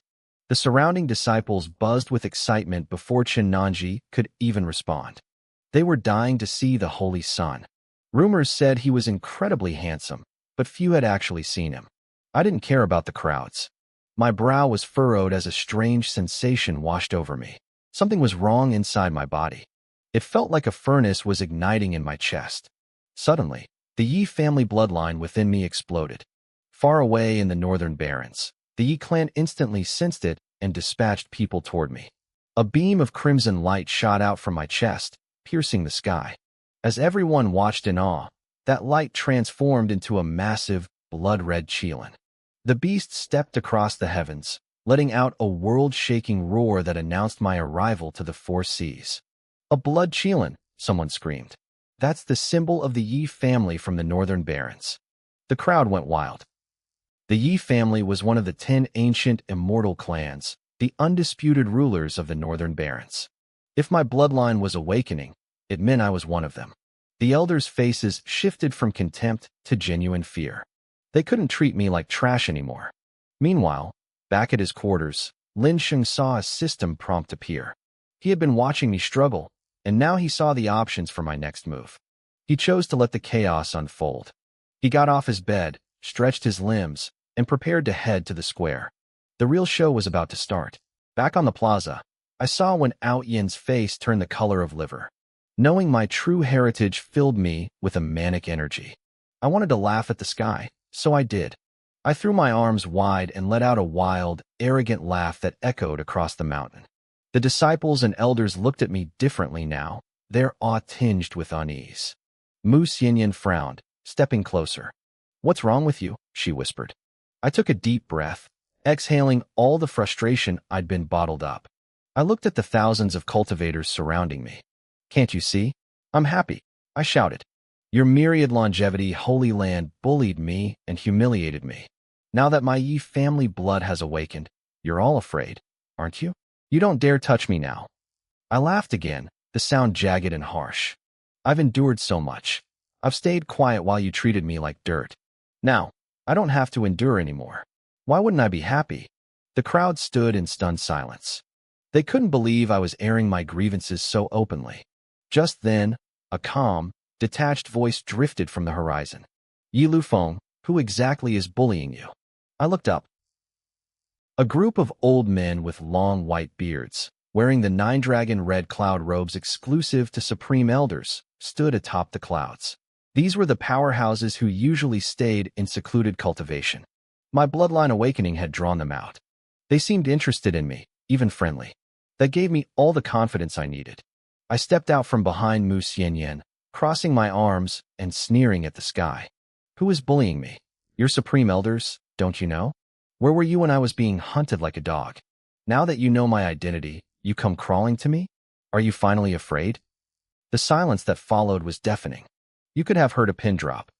The surrounding disciples buzzed with excitement before Chen Nanji could even respond. They were dying to see the Holy Sun. Rumors said he was incredibly handsome, but few had actually seen him. I didn't care about the crowds. My brow was furrowed as a strange sensation washed over me. Something was wrong inside my body. It felt like a furnace was igniting in my chest. Suddenly, the Yi family bloodline within me exploded. Far away in the northern barrens, the Yi clan instantly sensed it and dispatched people toward me. A beam of crimson light shot out from my chest, piercing the sky. As everyone watched in awe, that light transformed into a massive, blood-red qilin. The beast stepped across the heavens, letting out a world-shaking roar that announced my arrival to the four seas. "A blood qilin," someone screamed. "That's the symbol of the Yi family from the northern barrens." The crowd went wild. The Yi family was one of the 10 ancient immortal clans, the undisputed rulers of the northern barrens. If my bloodline was awakening, it meant I was one of them. The elders' faces shifted from contempt to genuine fear. They couldn't treat me like trash anymore. Meanwhile, back at his quarters, Lin Sheng saw a system prompt appear. He had been watching me struggle, and now he saw the options for my next move. He chose to let the chaos unfold. He got off his bed, stretched his limbs, and prepared to head to the square. The real show was about to start. Back on the plaza, I saw when Ao Yin's face turned the color of liver. Knowing my true heritage filled me with a manic energy. I wanted to laugh at the sky, so I did. I threw my arms wide and let out a wild, arrogant laugh that echoed across the mountain. The disciples and elders looked at me differently now, their awe tinged with unease. Mu Xianyan frowned, stepping closer. "What's wrong with you?" she whispered. I took a deep breath, exhaling all the frustration I'd been bottled up. I looked at the thousands of cultivators surrounding me. "Can't you see? I'm happy," I shouted. "Your myriad longevity holy land bullied me and humiliated me. Now that my Yi family blood has awakened, you're all afraid, aren't you? You don't dare touch me now." I laughed again, the sound jagged and harsh. "I've endured so much. I've stayed quiet while you treated me like dirt. Now, I don't have to endure anymore. Why wouldn't I be happy?" The crowd stood in stunned silence. They couldn't believe I was airing my grievances so openly. Just then, a calm, detached voice drifted from the horizon. "Yi Lufeng, who exactly is bullying you?" I looked up. A group of old men with long white beards, wearing the nine-dragon red cloud robes exclusive to supreme elders, stood atop the clouds. These were the powerhouses who usually stayed in secluded cultivation. My bloodline awakening had drawn them out. They seemed interested in me, even friendly. That gave me all the confidence I needed. I stepped out from behind Mu Xianyan, crossing my arms and sneering at the sky. "Who is bullying me? Your supreme elders, don't you know? Where were you when I was being hunted like a dog? Now that you know my identity, you come crawling to me? Are you finally afraid?" The silence that followed was deafening. You could have heard a pin drop.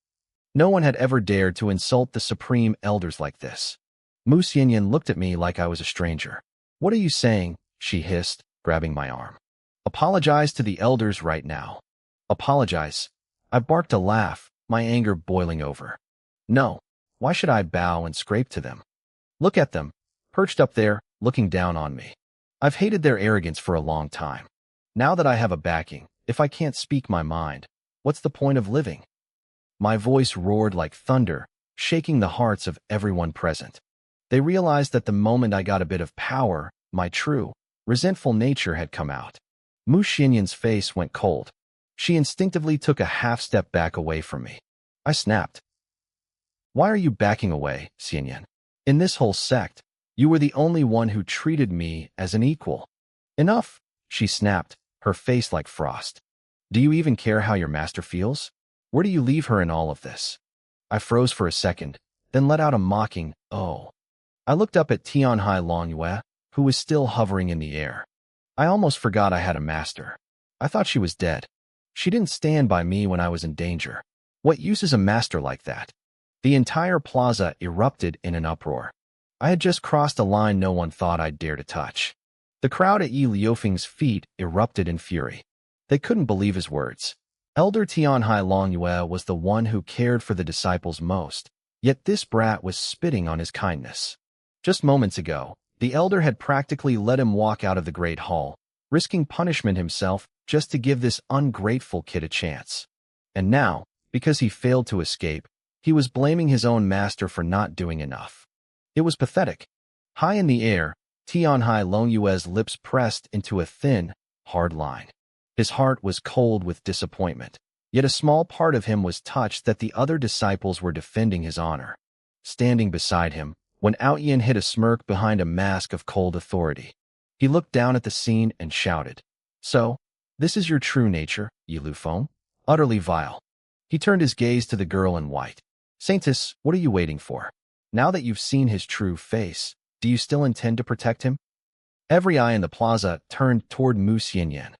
No one had ever dared to insult the supreme elders like this. Mu Xianyan looked at me like I was a stranger. "What are you saying?" she hissed, grabbing my arm. "Apologize to the elders right now." "Apologize?" I barked a laugh, my anger boiling over. "No. Why should I bow and scrape to them? Look at them, perched up there, looking down on me. I've hated their arrogance for a long time. Now that I have a backing, if I can't speak my mind, what's the point of living?" My voice roared like thunder, shaking the hearts of everyone present. They realized that the moment I got a bit of power, my true, resentful nature had come out. Mu Xianyan's face went cold. She instinctively took a half-step back away from me. I snapped. "Why are you backing away, Xianyan? In this whole sect, you were the only one who treated me as an equal." "Enough," she snapped, her face like frost. "Do you even care how your master feels? Where do you leave her in all of this?" I froze for a second, then let out a mocking, "Oh." I looked up at Tianhai Longyue, who was still hovering in the air. I almost forgot I had a master. I thought she was dead. She didn't stand by me when I was in danger. What use is a master like that? The entire plaza erupted in an uproar. I had just crossed a line no one thought I'd dare to touch. The crowd at Yi Liufeng's feet erupted in fury. They couldn't believe his words. Elder Tianhai Longyue was the one who cared for the disciples most, yet this brat was spitting on his kindness. Just moments ago, the elder had practically let him walk out of the Great Hall, risking punishment himself just to give this ungrateful kid a chance. And now, because he failed to escape, he was blaming his own master for not doing enough. It was pathetic. High in the air, Tianhai Longyue's lips pressed into a thin, hard line. His heart was cold with disappointment, yet a small part of him was touched that the other disciples were defending his honor. Standing beside him, when Outyin hid a smirk behind a mask of cold authority, he looked down at the scene and shouted, "So, this is your true nature, Yi Lufeng? Utterly vile." He turned his gaze to the girl in white. "Saintess, what are you waiting for? Now that you've seen his true face, do you still intend to protect him?" Every eye in the plaza turned toward Mu Xianyan.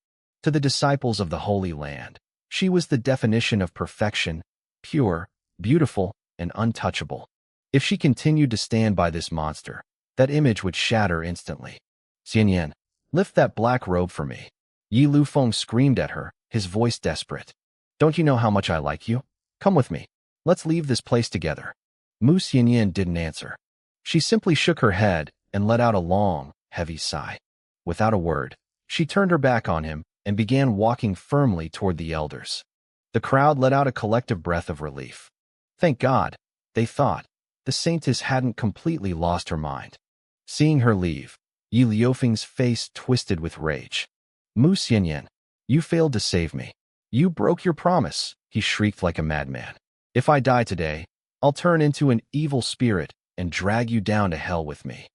To the disciples of the Holy Land, she was the definition of perfection, pure, beautiful, and untouchable. If she continued to stand by this monster, that image would shatter instantly. "Xianyan, lift that black robe for me." Yi Lufeng screamed at her, his voice desperate. "Don't you know how much I like you? Come with me. Let's leave this place together." Mu Xianyan didn't answer. She simply shook her head and let out a long, heavy sigh. Without a word, she turned her back on him and began walking firmly toward the elders. The crowd let out a collective breath of relief. Thank God, they thought, the saintess hadn't completely lost her mind. Seeing her leave, Yi Liufeng's face twisted with rage. "Mu Xianyan, you failed to save me. You broke your promise," he shrieked like a madman. "If I die today, I'll turn into an evil spirit and drag you down to hell with me."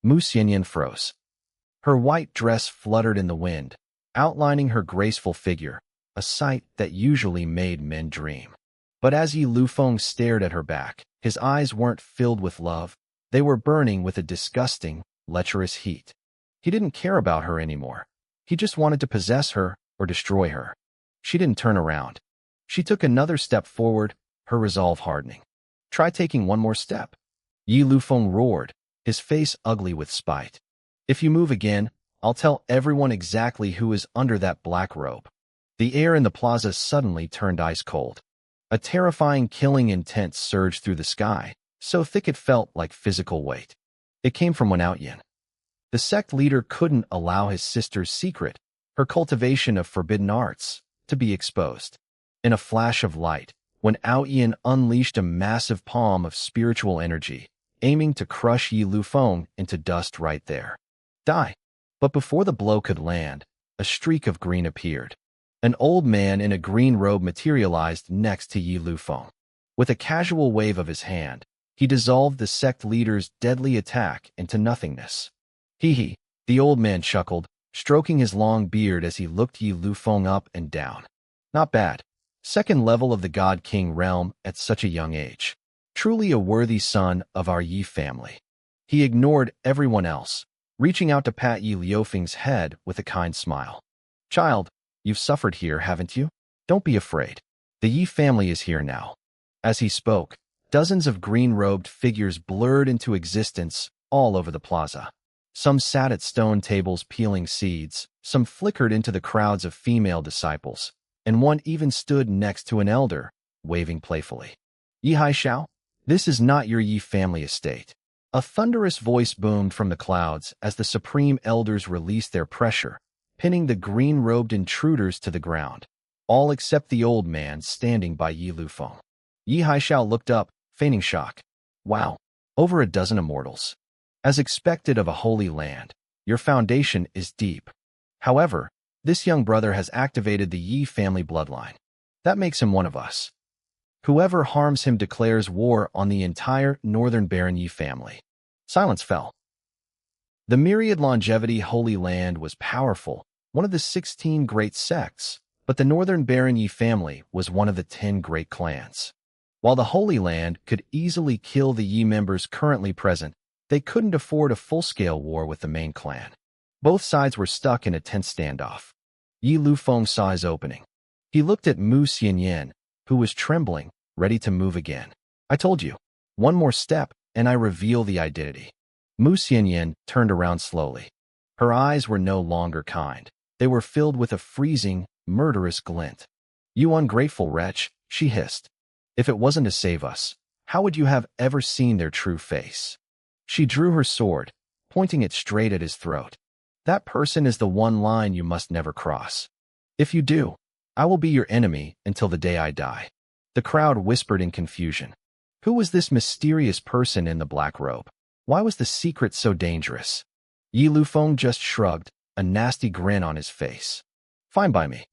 Mu Xianyan froze. Her white dress fluttered in the wind, outlining her graceful figure, a sight that usually made men dream. But as Yi Lufeng stared at her back, his eyes weren't filled with love, they were burning with a disgusting, lecherous heat. He didn't care about her anymore. He just wanted to possess her or destroy her. She didn't turn around. She took another step forward, her resolve hardening. "Try taking one more step." Yi Lufeng roared, his face ugly with spite. "If you move again, I'll tell everyone exactly who is under that black robe." The air in the plaza suddenly turned ice cold. A terrifying killing intent surged through the sky, so thick it felt like physical weight. It came from Outyin. The sect leader couldn't allow his sister's secret, her cultivation of forbidden arts, to be exposed. In a flash of light, when Outyin unleashed a massive palm of spiritual energy, aiming to crush Yi Lufeng into dust right there. "Die!" But before the blow could land, a streak of green appeared. An old man in a green robe materialized next to Yi Lufeng. With a casual wave of his hand, he dissolved the sect leader's deadly attack into nothingness. "Hee," the old man chuckled, stroking his long beard as he looked Yi Lufeng up and down. "Not bad. Second level of the God King realm at such a young age. Truly a worthy son of our Yi family." He ignored everyone else, reaching out to pat Yi Liufeng's head with a kind smile. "Child, you've suffered here, haven't you? Don't be afraid. The Yi family is here now." As he spoke, dozens of green-robed figures blurred into existence all over the plaza. Some sat at stone tables peeling seeds, some flickered into the crowds of female disciples, and one even stood next to an elder, waving playfully. "Yi Haishao, this is not your Yi family estate." A thunderous voice boomed from the clouds as the supreme elders released their pressure, pinning the green-robed intruders to the ground, all except the old man standing by Yi Lufeng. Yi Haishao looked up, feigning shock. "Wow, over a dozen immortals. As expected of a holy land, your foundation is deep. However, this young brother has activated the Yi family bloodline. That makes him one of us. Whoever harms him declares war on the entire Northern Baron Yi family." Silence fell. The myriad longevity Holy Land was powerful, one of the 16 great sects, but the Northern Baron Yi family was one of the 10 great clans. While the Holy Land could easily kill the Yi members currently present, they couldn't afford a full-scale war with the main clan. Both sides were stuck in a tense standoff. Yi Lufeng saw his opening. He looked at Mu Xianyan, who was trembling, ready to move again. "I told you, one more step, and I reveal the identity." Mu Xianyan turned around slowly. Her eyes were no longer kind. They were filled with a freezing, murderous glint. "You ungrateful wretch," she hissed. "If it wasn't to save us, how would you have ever seen their true face?" She drew her sword, pointing it straight at his throat. "That person is the one line you must never cross. If you do, I will be your enemy until the day I die." The crowd whispered in confusion. Who was this mysterious person in the black robe? Why was the secret so dangerous? Yi Lufeng just shrugged, a nasty grin on his face. Fine by me.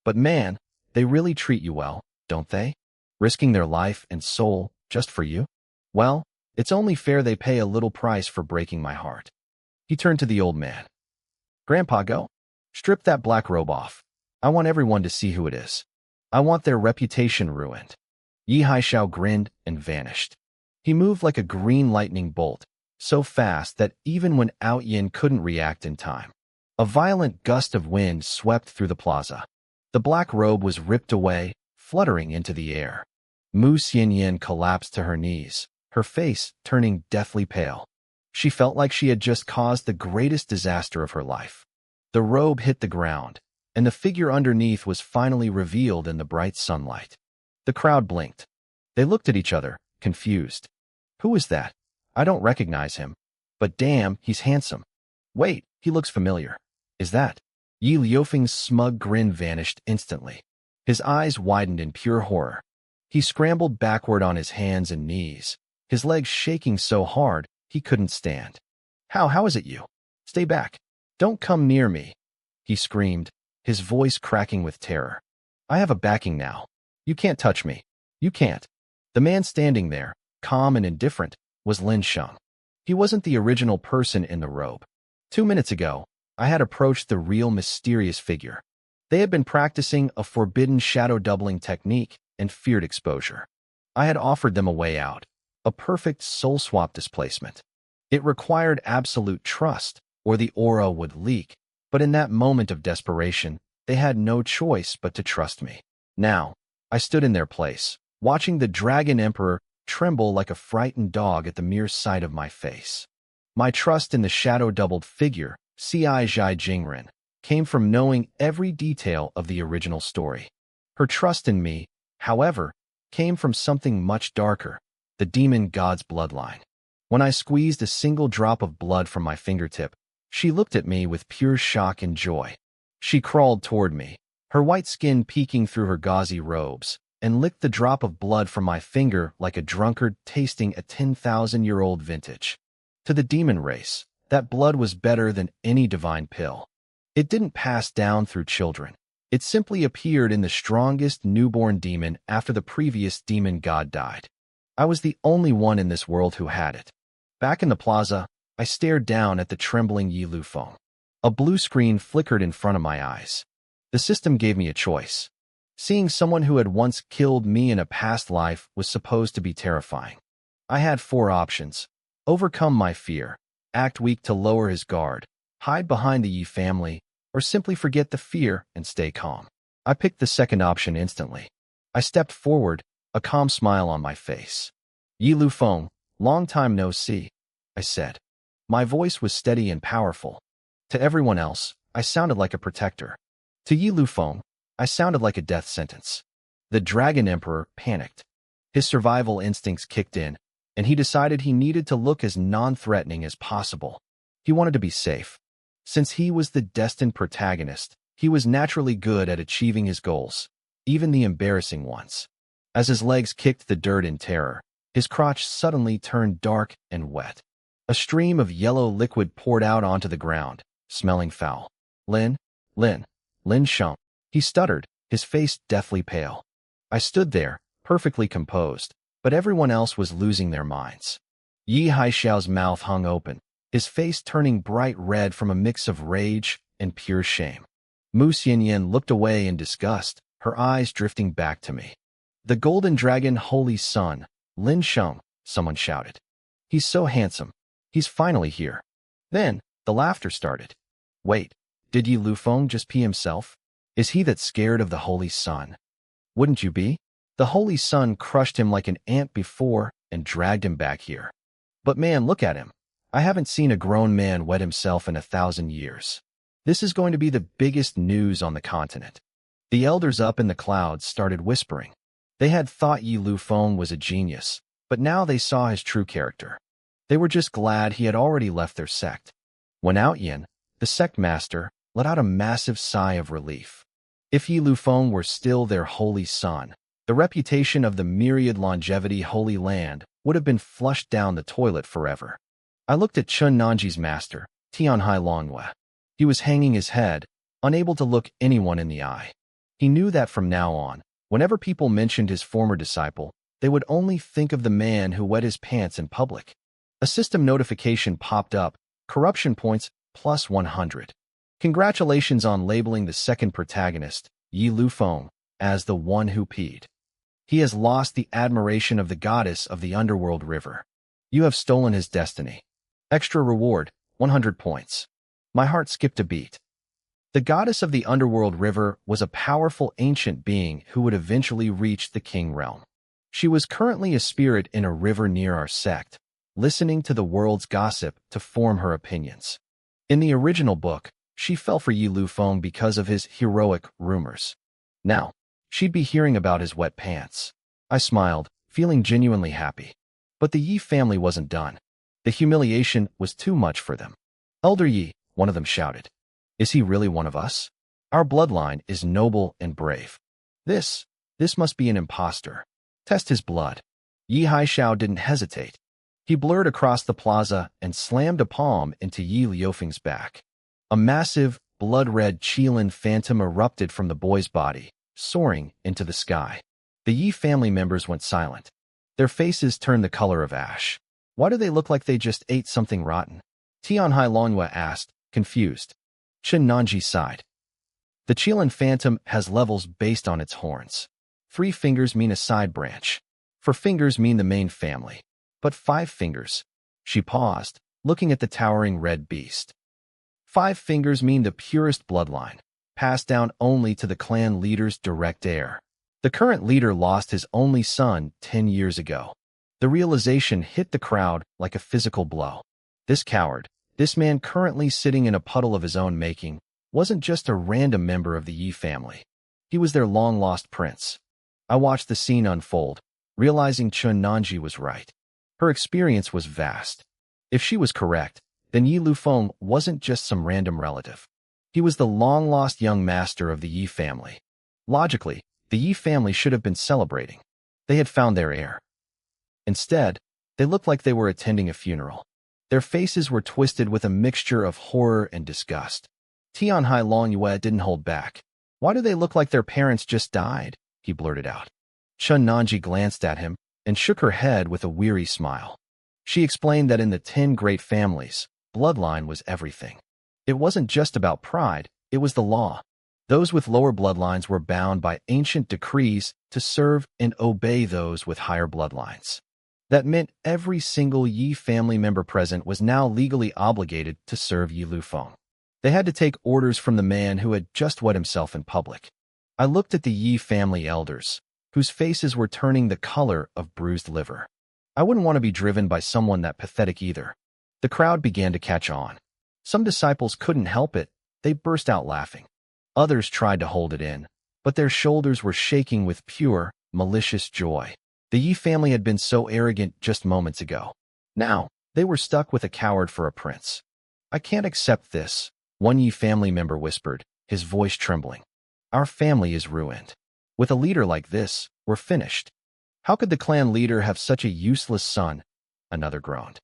But man, they really treat you well, don't they? Risking their life and soul just for you? Well, it's only fair they pay a little price for breaking my heart. He turned to the old man. Grandpa, go. Strip that black robe off. I want everyone to see who it is. I want their reputation ruined. Yi Haishao grinned and vanished. He moved like a green lightning bolt, so fast that even when Out Yin couldn't react in time. A violent gust of wind swept through the plaza. The black robe was ripped away, fluttering into the air. Mu Xianyan collapsed to her knees, her face turning deathly pale. She felt like she had just caused the greatest disaster of her life. The robe hit the ground, and the figure underneath was finally revealed in the bright sunlight. The crowd blinked. They looked at each other, confused. Who is that? I don't recognize him. But damn, he's handsome. Wait, he looks familiar. Is that? Yi Liufeng's smug grin vanished instantly. His eyes widened in pure horror. He scrambled backward on his hands and knees, his legs shaking so hard he couldn't stand. How is it you? Stay back. Don't come near me, he screamed, his voice cracking with terror. I have a backing now. You can't touch me. You can't. The man standing there, calm and indifferent, was Lin Sheng. He wasn't the original person in the robe. 2 minutes ago, I had approached the real mysterious figure. They had been practicing a forbidden shadow doubling technique and feared exposure. I had offered them a way out, a perfect soul swap displacement. It required absolute trust, or the aura would leak, but in that moment of desperation, they had no choice but to trust me. Now, I stood in their place, watching the Dragon Emperor tremble like a frightened dog at the mere sight of my face. My trust in the shadow-doubled figure, Ci Zhai Jingren, came from knowing every detail of the original story. Her trust in me, however, came from something much darker, the demon god's bloodline. When I squeezed a single drop of blood from my fingertip, she looked at me with pure shock and joy. She crawled toward me, her white skin peeking through her gauzy robes, and licked the drop of blood from my finger like a drunkard tasting a 10,000-year-old vintage. To the demon race, that blood was better than any divine pill. It didn't pass down through children. It simply appeared in the strongest newborn demon after the previous demon god died. I was the only one in this world who had it. Back in the plaza, I stared down at the trembling Yi Lufeng. A blue screen flickered in front of my eyes. The system gave me a choice. Seeing someone who had once killed me in a past life was supposed to be terrifying. I had 4 options. Overcome my fear, act weak to lower his guard, hide behind the Yi family, or simply forget the fear and stay calm. I picked the second option instantly. I stepped forward, a calm smile on my face. Yi Lufeng, long time no see, I said. My voice was steady and powerful. To everyone else, I sounded like a protector. To Yi Lufeng, I sounded like a death sentence. The Dragon Emperor panicked. His survival instincts kicked in, and he decided he needed to look as non-threatening as possible. He wanted to be safe. Since he was the destined protagonist, he was naturally good at achieving his goals, even the embarrassing ones. As his legs kicked the dirt in terror, his crotch suddenly turned dark and wet. A stream of yellow liquid poured out onto the ground, smelling foul. Lin Sheng. He stuttered, his face deathly pale. I stood there, perfectly composed, but everyone else was losing their minds. Yi Haishao's mouth hung open, his face turning bright red from a mix of rage and pure shame. Mu Xianyan looked away in disgust, her eyes drifting back to me. The Golden Dragon Holy Son, Lin Sheng, someone shouted. He's so handsome. He's finally here. Then, the laughter started. Wait, did Yi Lufeng just pee himself? Is he that scared of the Holy Sun? Wouldn't you be? The Holy Sun crushed him like an ant before and dragged him back here. But man, look at him. I haven't seen a grown man wet himself in 1,000 years. This is going to be the biggest news on the continent. The elders up in the clouds started whispering. They had thought Yi Lufeng was a genius, but now they saw his true character. They were just glad he had already left their sect. When Out Yin, the sect master, let out a massive sigh of relief. If Yi Lufeng were still their holy son, the reputation of the myriad longevity Holy Land would have been flushed down the toilet forever. I looked at Chun Nanji's master, Tianhai Longhua. He was hanging his head, unable to look anyone in the eye. He knew that from now on, whenever people mentioned his former disciple, they would only think of the man who wet his pants in public. A system notification popped up, corruption points plus 100. Congratulations on labeling the second protagonist, Yi Lufeng, as the one who peed. He has lost the admiration of the goddess of the underworld river. You have stolen his destiny. Extra reward, 100 points. My heart skipped a beat. The goddess of the underworld river was a powerful ancient being who would eventually reach the king realm. She was currently a spirit in a river near our sect, listening to the world's gossip to form her opinions. In the original book, she fell for Yi Lufeng because of his heroic rumors. Now, she'd be hearing about his wet pants. I smiled, feeling genuinely happy. But the Yi family wasn't done. The humiliation was too much for them. Elder Yi, one of them shouted. Is he really one of us? Our bloodline is noble and brave. This must be an impostor. Test his blood. Yi Haishao didn't hesitate. He blurred across the plaza and slammed a palm into Yi Liufeng's back. A massive, blood-red Qilin phantom erupted from the boy's body, soaring into the sky. The Yi family members went silent. Their faces turned the color of ash. Why do they look like they just ate something rotten? Tianhai Longhua asked, confused. Chen Nanji sighed. The Qilin phantom has levels based on its horns. 3 fingers mean a side branch. 4 fingers mean the main family. But 5 fingers. She paused, looking at the towering red beast. 5 fingers mean the purest bloodline, passed down only to the clan leader's direct heir. The current leader lost his only son 10 years ago. The realization hit the crowd like a physical blow. This coward, this man currently sitting in a puddle of his own making, wasn't just a random member of the Yi family. He was their long-lost prince. I watched the scene unfold, realizing Chun Nanji was right. Her experience was vast. If she was correct, then Yi Lufeng wasn't just some random relative. He was the long-lost young master of the Yi family. Logically, the Yi family should have been celebrating. They had found their heir. Instead, they looked like they were attending a funeral. Their faces were twisted with a mixture of horror and disgust. Tianhai Longhua didn't hold back. Why do they look like their parents just died? He blurted out. Chun Nanji glanced at him and shook her head with a weary smile. She explained that in the 10 great families, bloodline was everything. It wasn't just about pride, it was the law. Those with lower bloodlines were bound by ancient decrees to serve and obey those with higher bloodlines. That meant every single Yi family member present was now legally obligated to serve Yi Lufeng. They had to take orders from the man who had just wet himself in public. I looked at the Yi family elders, whose faces were turning the color of bruised liver. I wouldn't want to be driven by someone that pathetic either. The crowd began to catch on. Some disciples couldn't help it. They burst out laughing. Others tried to hold it in, but their shoulders were shaking with pure, malicious joy. The Yi family had been so arrogant just moments ago. Now, they were stuck with a coward for a prince. I can't accept this, one Yi family member whispered, his voice trembling. Our family is ruined. With a leader like this, we're finished. How could the clan leader have such a useless son? Another groaned.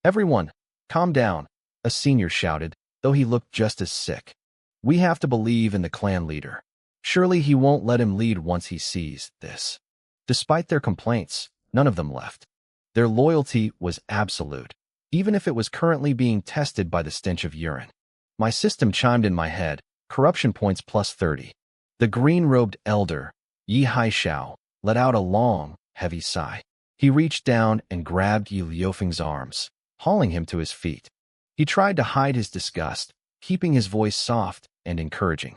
Everyone, calm down, a senior shouted, though he looked just as sick. We have to believe in the clan leader. Surely he won't let him lead once he sees this. Despite their complaints, none of them left. Their loyalty was absolute, even if it was currently being tested by the stench of urine. My system chimed in my head, corruption points plus 30. The green-robed elder, Yi Haishao, let out a long, heavy sigh. He reached down and grabbed Yi Liufeng's arms, hauling him to his feet. He tried to hide his disgust, keeping his voice soft and encouraging.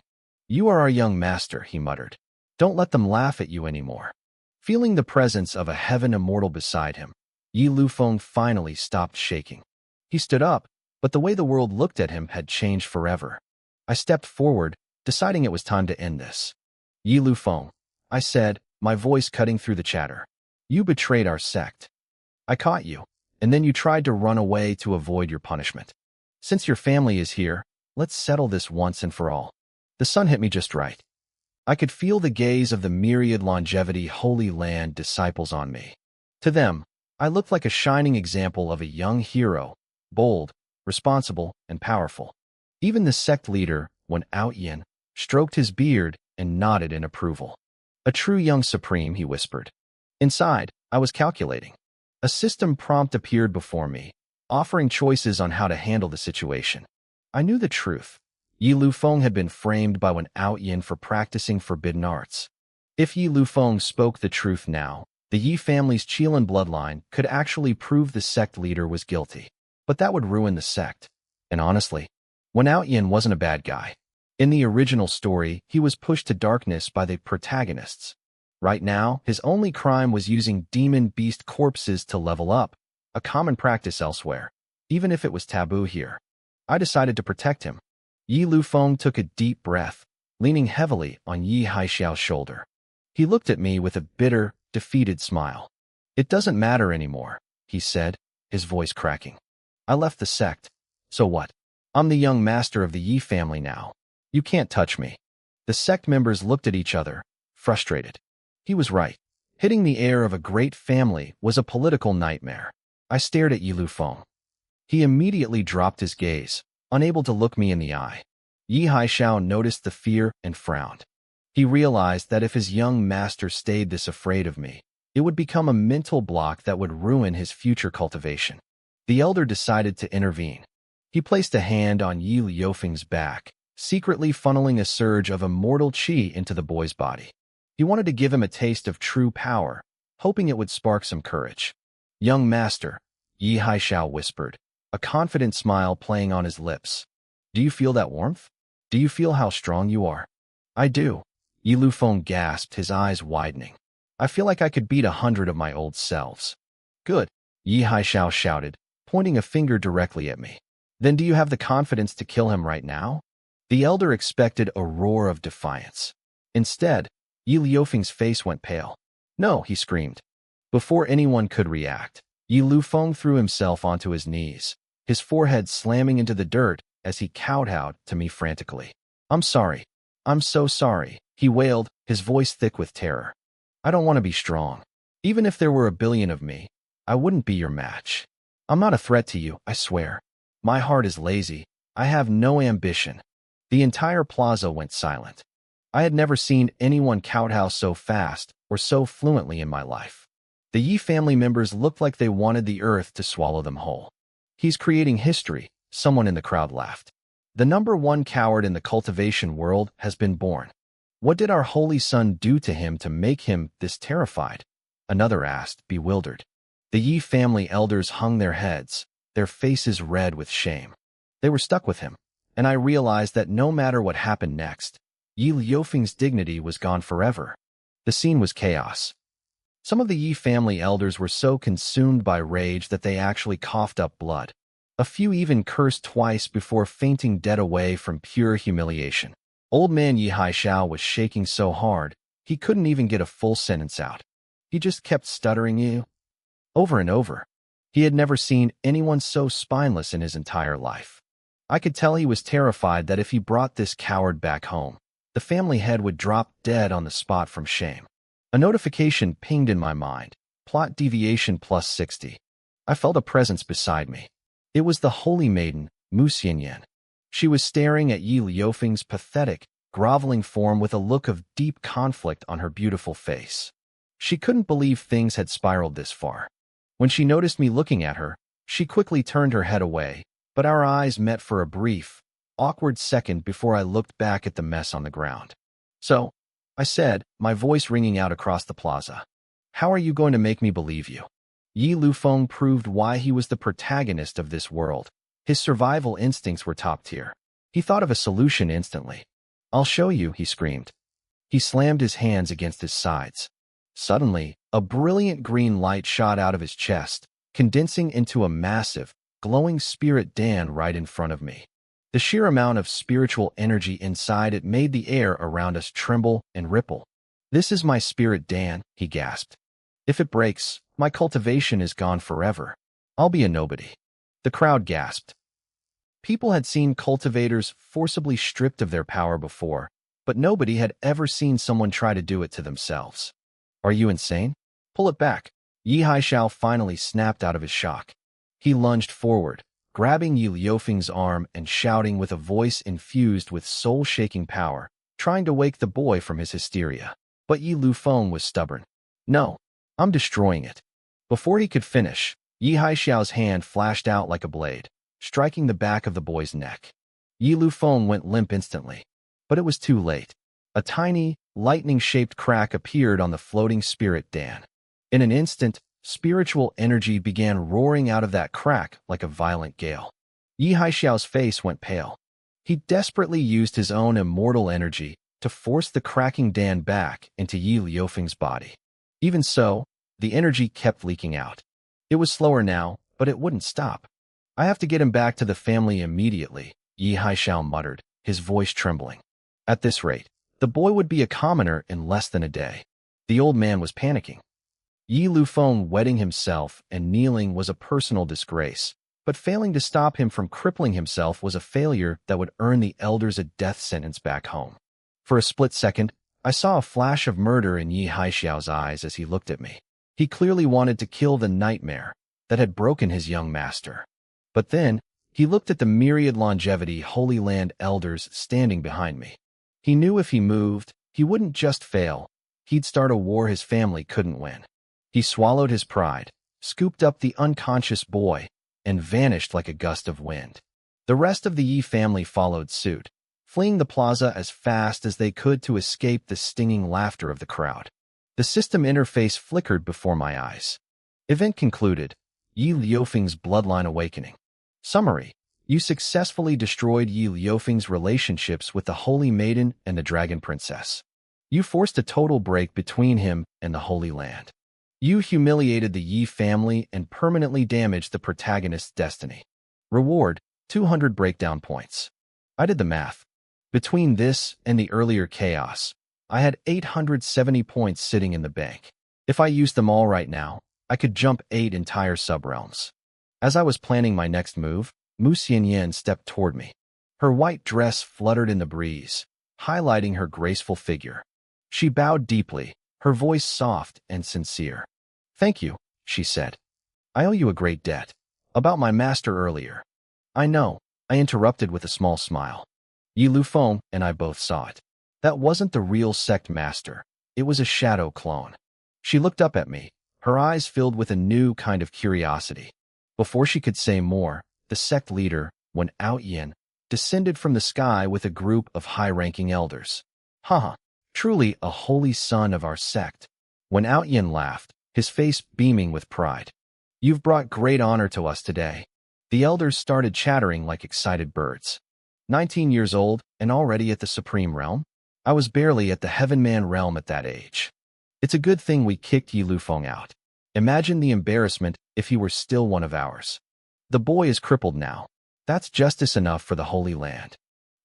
You are our young master, he muttered. Don't let them laugh at you anymore. Feeling the presence of a heaven immortal beside him, Yi Lufeng finally stopped shaking. He stood up, but the way the world looked at him had changed forever. I stepped forward, deciding it was time to end this. Yi Lufeng, I said, my voice cutting through the chatter. You betrayed our sect. I caught you, and then you tried to run away to avoid your punishment. Since your family is here, let's settle this once and for all. The sun hit me just right. I could feel the gaze of the myriad longevity Holy Land disciples on me. To them, I looked like a shining example of a young hero, bold, responsible, and powerful. Even the sect leader, Wen Outyin, stroked his beard and nodded in approval. A true young supreme, he whispered. Inside, I was calculating. A system prompt appeared before me, offering choices on how to handle the situation. I knew the truth. Yi Lufeng had been framed by Wen Outyin for practicing forbidden arts. If Yi Lufeng spoke the truth now, the Yi family's Qilin bloodline could actually prove the sect leader was guilty. But that would ruin the sect. And honestly, Wen Outyin wasn't a bad guy. In the original story, he was pushed to darkness by the protagonists. Right now, his only crime was using demon beast corpses to level up, a common practice elsewhere, even if it was taboo here. I decided to protect him. Yi Lufeng took a deep breath, leaning heavily on Yi Haixiao's shoulder. He looked at me with a bitter, defeated smile. It doesn't matter anymore, he said, his voice cracking. I left the sect. So what? I'm the young master of the Yi family now. You can't touch me. The sect members looked at each other, frustrated. He was right. Hitting the heir of a great family was a political nightmare. I stared at Yi Lufeng. He immediately dropped his gaze, unable to look me in the eye. Yi Haixiao noticed the fear and frowned. He realized that if his young master stayed this afraid of me, it would become a mental block that would ruin his future cultivation. The elder decided to intervene. He placed a hand on Yi Liufeng's back, secretly funneling a surge of immortal qi into the boy's body. He wanted to give him a taste of true power, hoping it would spark some courage. Young master, Yi Haixiao whispered, a confident smile playing on his lips. Do you feel that warmth? Do you feel how strong you are? I do. Yi Lufeng gasped, his eyes widening. I feel like I could beat 100 of my old selves. Good, Yi Haixiao shouted, pointing a finger directly at me. Then do you have the confidence to kill him right now? The elder expected a roar of defiance. Instead, Yi Liufeng's face went pale. No, he screamed. Before anyone could react, Yi Lufeng threw himself onto his knees, his forehead slamming into the dirt as he kowtowed to me frantically. I'm sorry. I'm so sorry, he wailed, his voice thick with terror. I don't want to be strong. Even if there were a billion of me, I wouldn't be your match. I'm not a threat to you, I swear. My heart is lazy. I have no ambition. The entire plaza went silent. I had never seen anyone kowtow so fast or so fluently in my life. The Yi family members looked like they wanted the earth to swallow them whole. He's creating history, someone in the crowd laughed. The #1 coward in the cultivation world has been born. What did our holy son do to him to make him this terrified? Another asked, bewildered. The Yi family elders hung their heads, their faces red with shame. They were stuck with him, and I realized that no matter what happened next, Yi Liufeng's dignity was gone forever. The scene was chaos. Some of the Yi family elders were so consumed by rage that they actually coughed up blood. A few even cursed twice before fainting dead away from pure humiliation. Old man Yi Haixiao was shaking so hard, he couldn't even get a full sentence out. He just kept stuttering you over and over. He had never seen anyone so spineless in his entire life. I could tell he was terrified that if he brought this coward back home, the family head would drop dead on the spot from shame. A notification pinged in my mind. Plot deviation plus 60. I felt a presence beside me. It was the holy maiden, Mu Xianyan. She was staring at Yi Liufeng's pathetic, groveling form with a look of deep conflict on her beautiful face. She couldn't believe things had spiraled this far. When she noticed me looking at her, she quickly turned her head away, but our eyes met for a brief, awkward second before I looked back at the mess on the ground. So, I said, my voice ringing out across the plaza. How are you going to make me believe you? Yi Lufeng proved why he was the protagonist of this world. His survival instincts were top tier. He thought of a solution instantly. I'll show you, he screamed. He slammed his hands against his sides. Suddenly, a brilliant green light shot out of his chest, condensing into a massive, glowing spirit Dan right in front of me. The sheer amount of spiritual energy inside it made the air around us tremble and ripple. This is my spirit Dan, he gasped. If it breaks, my cultivation is gone forever. I'll be a nobody. The crowd gasped. People had seen cultivators forcibly stripped of their power before, but nobody had ever seen someone try to do it to themselves. Are you insane? Pull it back. Yi Haishao finally snapped out of his shock. He lunged forward, grabbing Yi Liufeng's arm and shouting with a voice infused with soul-shaking power, trying to wake the boy from his hysteria. But Yi Liufeng was stubborn. "No, I'm destroying it." Before he could finish, Yi Haishao's hand flashed out like a blade, striking the back of the boy's neck. Yi Liufeng went limp instantly, but it was too late. A tiny, lightning-shaped crack appeared on the floating spirit Dan. In an instant, spiritual energy began roaring out of that crack like a violent gale. Yi Haishao's face went pale. He desperately used his own immortal energy to force the cracking Dan back into Yi Liufeng's body. Even so, the energy kept leaking out. It was slower now, but it wouldn't stop. "I have to get him back to the family immediately," Yi Haishao muttered, his voice trembling. At this rate, the boy would be a commoner in less than a day. The old man was panicking. Yi Liufeng wetting himself and kneeling was a personal disgrace, but failing to stop him from crippling himself was a failure that would earn the elders a death sentence back home. For a split second, I saw a flash of murder in Yi Haishao's eyes as he looked at me. He clearly wanted to kill the nightmare that had broken his young master. But then, he looked at the myriad longevity Holy Land elders standing behind me. He knew if he moved, he wouldn't just fail, he'd start a war his family couldn't win. He swallowed his pride, scooped up the unconscious boy, and vanished like a gust of wind. The rest of the Yi family followed suit, fleeing the plaza as fast as they could to escape the stinging laughter of the crowd. The system interface flickered before my eyes. Event concluded. Yi Liufeng's bloodline awakening. Summary: you successfully destroyed Yi Liufeng's relationships with the Holy Maiden and the Dragon Princess. You forced a total break between him and the Holy Land. You humiliated the Yi family and permanently damaged the protagonist's destiny. Reward: 200 breakdown points. I did the math. Between this and the earlier chaos, I had 870 points sitting in the bank. If I used them all right now, I could jump 8 entire subrealms. As I was planning my next move, Mu Xianyan stepped toward me. Her white dress fluttered in the breeze, highlighting her graceful figure. She bowed deeply, her voice soft and sincere. "Thank you," she said. "I owe you a great debt. About my master earlier." "I know," I interrupted with a small smile. Yi Liufeng and I both saw it. That wasn't the real sect master. It was a shadow clone. She looked up at me, her eyes filled with a new kind of curiosity. Before she could say more, the sect leader, Wen Outyin, descended from the sky with a group of high-ranking elders. "Haha, truly a holy son of our sect." Wen Outyin laughed, his face beaming with pride. "You've brought great honor to us today." The elders started chattering like excited birds. 19 years old and already at the Supreme Realm? I was barely at the Heavenman realm at that age. It's a good thing we kicked Yi Liufeng out. Imagine the embarrassment if he were still one of ours. The boy is crippled now. That's justice enough for the Holy Land.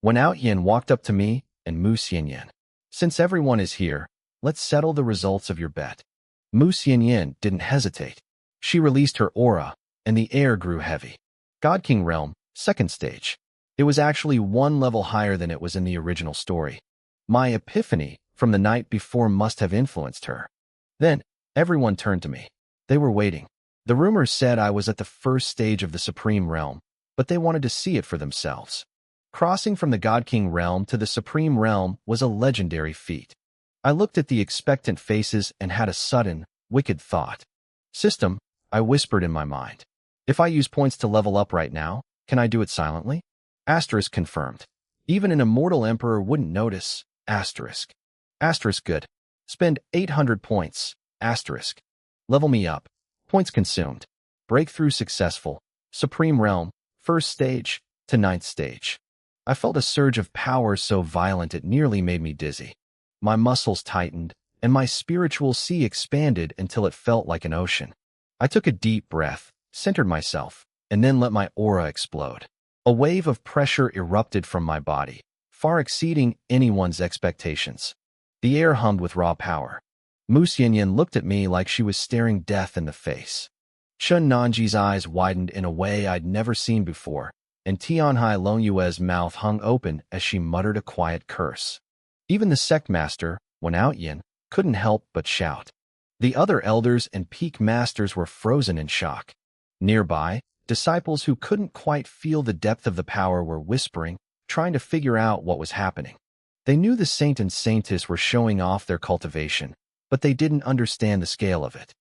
When Outyin walked up to me and Mu Xianyan. "Since everyone is here, let's settle the results of your bet." Mu Xianyan didn't hesitate. She released her aura, and the air grew heavy. God King Realm, second stage. It was actually one level higher than it was in the original story. My epiphany from the night before must have influenced her. Then, everyone turned to me. They were waiting. The rumors said I was at the first stage of the Supreme Realm, but they wanted to see it for themselves. Crossing from the God King Realm to the Supreme Realm was a legendary feat. I looked at the expectant faces and had a sudden, wicked thought. "System," I whispered in my mind. "If I use points to level up right now, can I do it silently?" Asterisk confirmed. Even an immortal emperor wouldn't notice. Asterisk. Asterisk good. Spend 800 points. Asterisk. Level me up. Points consumed. Breakthrough successful. Supreme Realm, first stage to 9th stage. I felt a surge of power so violent it nearly made me dizzy. My muscles tightened, and my spiritual sea expanded until it felt like an ocean. I took a deep breath, centered myself, and then let my aura explode. A wave of pressure erupted from my body, far exceeding anyone's expectations. The air hummed with raw power. Mu Xianyan looked at me like she was staring death in the face. Chun Nanji's eyes widened in a way I'd never seen before, and Tianhai Longyue's mouth hung open as she muttered a quiet curse. Even the sect master, Wen Outyin, couldn't help but shout. The other elders and peak masters were frozen in shock. Nearby, disciples who couldn't quite feel the depth of the power were whispering, trying to figure out what was happening. They knew the saint and saintess were showing off their cultivation, but they didn't understand the scale of it.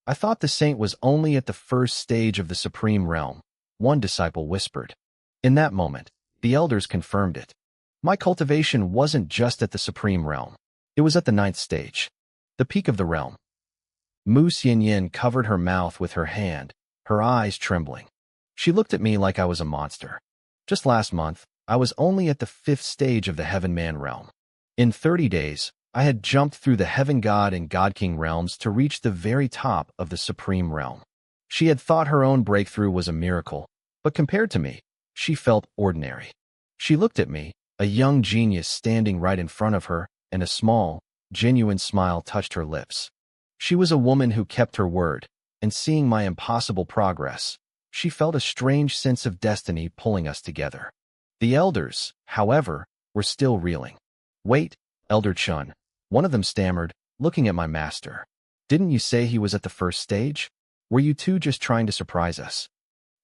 I thought the saint was only at the first stage of the supreme realm, one disciple whispered. In that moment, the elders confirmed it. My cultivation wasn't just at the supreme realm. It was at the 9th stage, the peak of the realm. Mu Xianyin covered her mouth with her hand, her eyes trembling. She looked at me like I was a monster. Just last month, I was only at the 5th stage of the Heaven Man realm. In 30 days, I had jumped through the Heaven God and God King realms to reach the very top of the Supreme Realm. She had thought her own breakthrough was a miracle, but compared to me, she felt ordinary. She looked at me, a young genius standing right in front of her, and a small, genuine smile touched her lips. She was a woman who kept her word, and seeing my impossible progress, she felt a strange sense of destiny pulling us together. The elders, however, were still reeling. Wait, Elder Chun, one of them stammered, looking at my master. Didn't you say he was at the 1st stage? Were you two just trying to surprise us?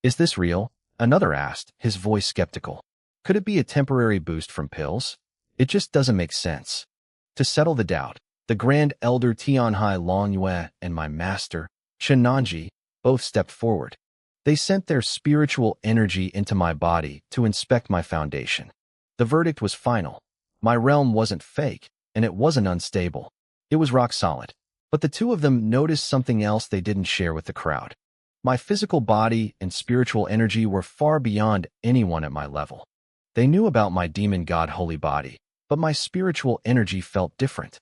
Is this real? Another asked, his voice skeptical. Could it be a temporary boost from pills? It just doesn't make sense. To settle the doubt, the Grand Elder Tianhai Longyue and my master, Chen Nanji, both stepped forward. They sent their spiritual energy into my body to inspect my foundation. The verdict was final. My realm wasn't fake, and it wasn't unstable. It was rock solid. But the two of them noticed something else they didn't share with the crowd. My physical body and spiritual energy were far beyond anyone at my level. They knew about my demon god holy body, but my spiritual energy felt different.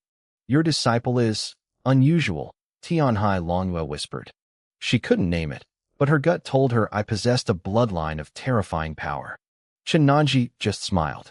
Your disciple is unusual, Tianhai Longyue whispered. She couldn't name it, but her gut told her I possessed a bloodline of terrifying power. Chen Nanji just smiled.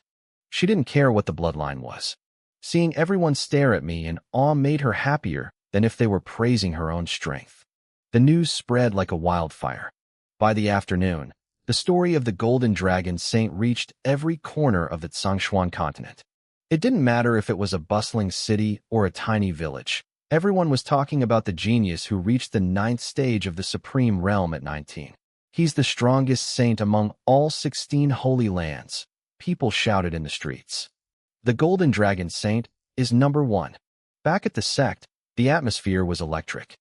She didn't care what the bloodline was. Seeing everyone stare at me in awe made her happier than if they were praising her own strength. The news spread like a wildfire. By the afternoon, the story of the Golden Dragon Saint reached every corner of the Tsangshuan continent. It didn't matter if it was a bustling city or a tiny village. Everyone was talking about the genius who reached the 9th stage of the Supreme Realm at 19. He's the strongest saint among all 16 holy lands, people shouted in the streets. The Golden Dragon Saint is number 1. Back at the sect, the atmosphere was electric.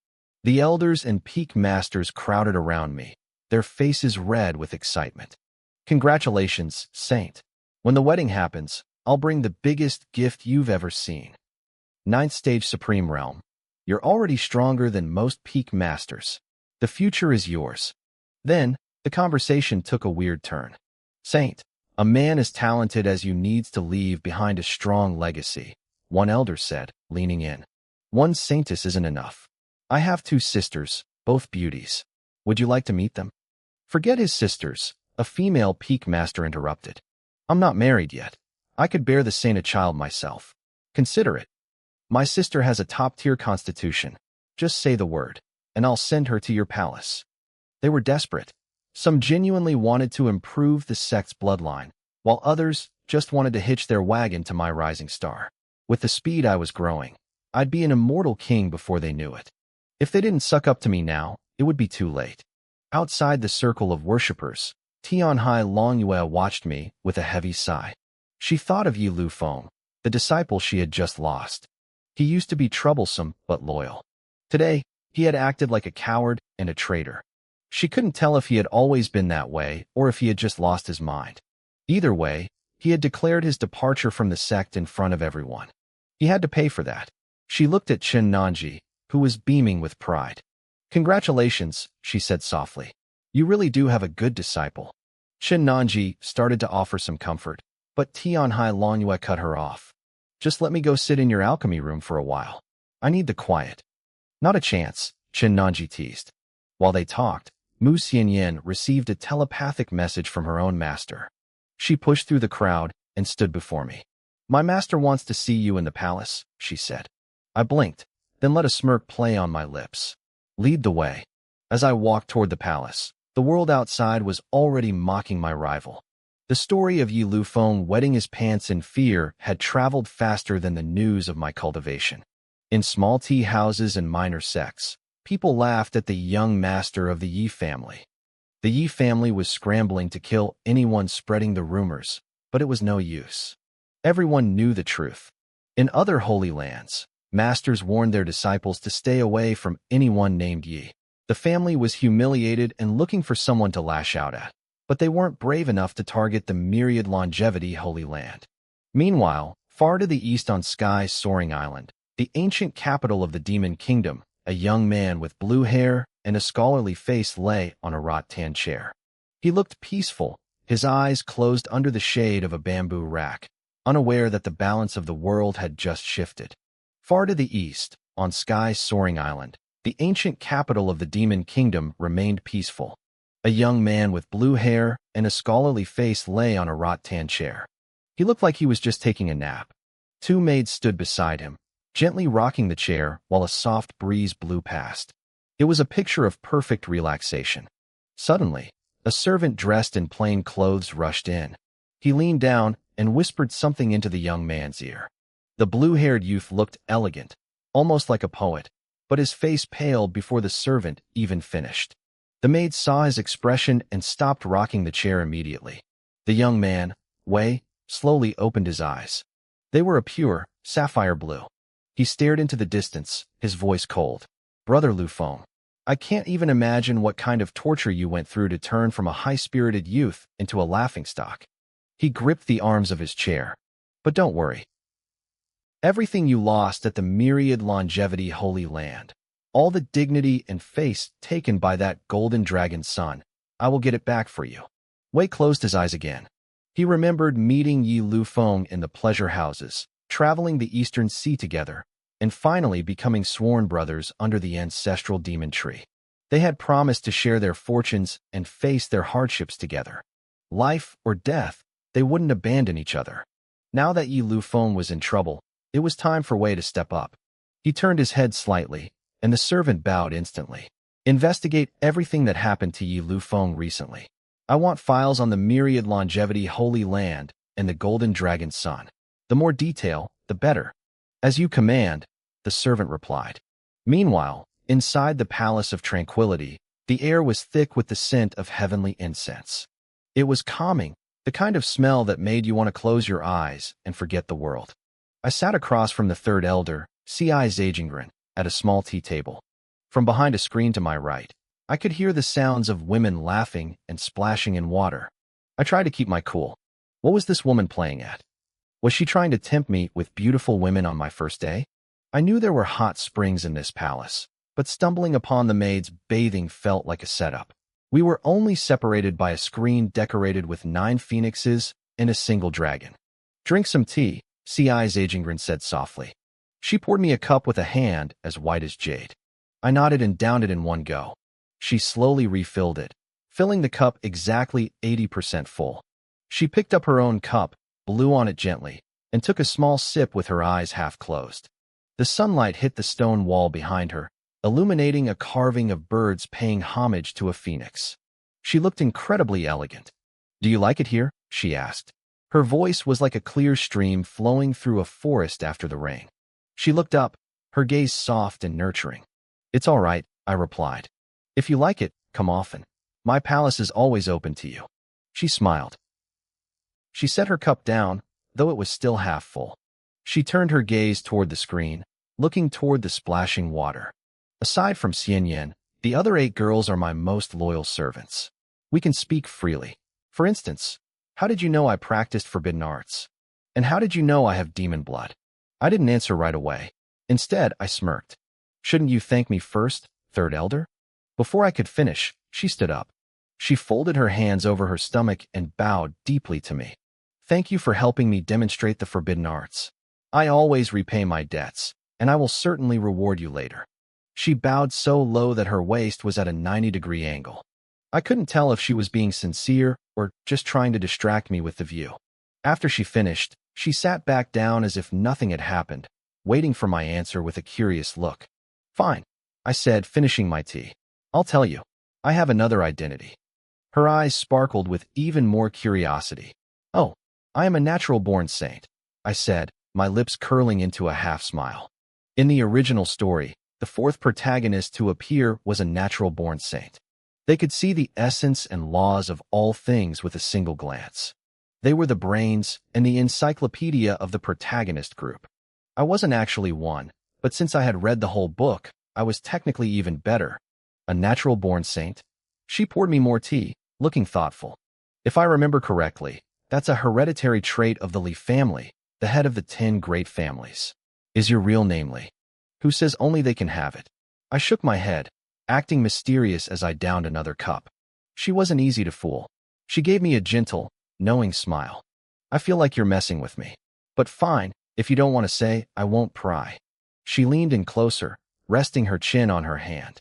The elders and peak masters crowded around me, their faces red with excitement. Congratulations, Saint. When the wedding happens, I'll bring the biggest gift you've ever seen. 9th stage Supreme Realm. You're already stronger than most peak masters. The future is yours. Then, the conversation took a weird turn. Saint, a man as talented as you needs to leave behind a strong legacy, one elder said, leaning in. One saintess isn't enough. I have 2 sisters, both beauties. Would you like to meet them? Forget his sisters, a female peak master interrupted. I'm not married yet. I could bear the saint a child myself. Consider it. My sister has a top-tier constitution. Just say the word, and I'll send her to your palace. They were desperate. Some genuinely wanted to improve the sect's bloodline, while others just wanted to hitch their wagon to my rising star. With the speed I was growing, I'd be an immortal king before they knew it. If they didn't suck up to me now, it would be too late. Outside the circle of worshippers, Tianhai Longyue watched me with a heavy sigh. She thought of Yi Lufeng, the disciple she had just lost. He used to be troublesome but loyal. Today, he had acted like a coward and a traitor. She couldn't tell if he had always been that way or if he had just lost his mind. Either way, he had declared his departure from the sect in front of everyone. He had to pay for that. She looked at Chen Nanji, who was beaming with pride. Congratulations, she said softly. You really do have a good disciple. Chen Nanji started to offer some comfort, but Tianhai Longyue cut her off. Just let me go sit in your alchemy room for a while. I need the quiet. Not a chance, Chen Nanji teased. While they talked, Mu Xianyin received a telepathic message from her own master. She pushed through the crowd and stood before me. My master wants to see you in the palace, she said. I blinked, then let a smirk play on my lips. Lead the way. As I walked toward the palace, the world outside was already mocking my rival. The story of Yi Lufeng wetting his pants in fear had traveled faster than the news of my cultivation. In small tea houses and minor sects, people laughed at the young master of the Yi family. The Yi family was scrambling to kill anyone spreading the rumors, but it was no use. Everyone knew the truth. In other holy lands, masters warned their disciples to stay away from anyone named Yi. The family was humiliated and looking for someone to lash out at, but they weren't brave enough to target the myriad longevity Holy Land. Meanwhile, far to the east on Sky's soaring island, the ancient capital of the Demon Kingdom, a young man with blue hair and a scholarly face lay on a rattan chair. He looked peaceful, his eyes closed under the shade of a bamboo rack, unaware that the balance of the world had just shifted. Far to the east, on Sky's soaring island, the ancient capital of the Demon Kingdom remained peaceful. A young man with blue hair and a scholarly face lay on a rattan chair. He looked like he was just taking a nap. Two maids stood beside him, gently rocking the chair while a soft breeze blew past. It was a picture of perfect relaxation. Suddenly, a servant dressed in plain clothes rushed in. He leaned down and whispered something into the young man's ear. The blue-haired youth looked elegant, almost like a poet, but his face paled before the servant even finished. The maid saw his expression and stopped rocking the chair immediately. The young man, Wei, slowly opened his eyes. They were a pure, sapphire blue. He stared into the distance, his voice cold. "Brother Lu Feng, I can't even imagine what kind of torture you went through to turn from a high-spirited youth into a laughingstock." He gripped the arms of his chair. "But don't worry. Everything you lost at the myriad longevity Holy Land, all the dignity and face taken by that golden dragon son, I will get it back for you." Wei closed his eyes again. He remembered meeting Yi Lu Feng in the pleasure houses, traveling the Eastern Sea together, and finally becoming sworn brothers under the ancestral demon tree. They had promised to share their fortunes and face their hardships together. Life or death, they wouldn't abandon each other. Now that Yi Lu Feng was in trouble, it was time for Wei to step up. He turned his head slightly, and the servant bowed instantly. "Investigate everything that happened to Yi Lu Feng recently. I want files on the myriad longevity Holy Land and the golden dragon son. The more detail, the better." "As you command," the servant replied. Meanwhile, inside the Palace of Tranquility, the air was thick with the scent of heavenly incense. It was calming, the kind of smell that made you want to close your eyes and forget the world. I sat across from the third elder, C.I. Zajingren, at a small tea table. From behind a screen to my right, I could hear the sounds of women laughing and splashing in water. I tried to keep my cool. What was this woman playing at? Was she trying to tempt me with beautiful women on my first day? I knew there were hot springs in this palace, but stumbling upon the maids bathing felt like a setup. We were only separated by a screen decorated with 9 phoenixes and a single dragon. "Drink some tea," C.I. Zajingren said softly. She poured me a cup with a hand as white as jade. I nodded and downed it in one go. She slowly refilled it, filling the cup exactly 80% full. She picked up her own cup, blew on it gently, and took a small sip with her eyes half closed. The sunlight hit the stone wall behind her, illuminating a carving of birds paying homage to a phoenix. She looked incredibly elegant. "Do you like it here?" she asked. Her voice was like a clear stream flowing through a forest after the rain. She looked up, her gaze soft and nurturing. "It's all right," I replied. "If you like it, come often. My palace is always open to you." She smiled. She set her cup down, though it was still half full. She turned her gaze toward the screen, looking toward the splashing water. "Aside from Xianyan, the other 8 girls are my most loyal servants. We can speak freely. For instance, how did you know I practiced forbidden arts? And how did you know I have demon blood?" I didn't answer right away. Instead, I smirked. "Shouldn't you thank me first, third elder?" Before I could finish, she stood up. She folded her hands over her stomach and bowed deeply to me. "Thank you for helping me demonstrate the forbidden arts. I always repay my debts, and I will certainly reward you later." She bowed so low that her waist was at a 90-degree angle. I couldn't tell if she was being sincere or just trying to distract me with the view. After she finished, she sat back down as if nothing had happened, waiting for my answer with a curious look. "Fine," I said, finishing my tea. "I'll tell you. I have another identity." Her eyes sparkled with even more curiosity. "Oh, I am a natural-born saint," I said, my lips curling into a half-smile. In the original story, the fourth protagonist to appear was a natural-born saint. They could see the essence and laws of all things with a single glance. They were the brains and the encyclopedia of the protagonist group. I wasn't actually one, but since I had read the whole book, I was technically even better. A natural-born saint? She poured me more tea, looking thoughtful. If I remember correctly, that's a hereditary trait of the Li family, the head of the 10 great families. Is your real name Li? Who says only they can have it? I shook my head, acting mysterious as I downed another cup. She wasn't easy to fool. She gave me a gentle, knowing smile. I feel like you're messing with me. But fine, if you don't want to say, I won't pry. She leaned in closer, resting her chin on her hand.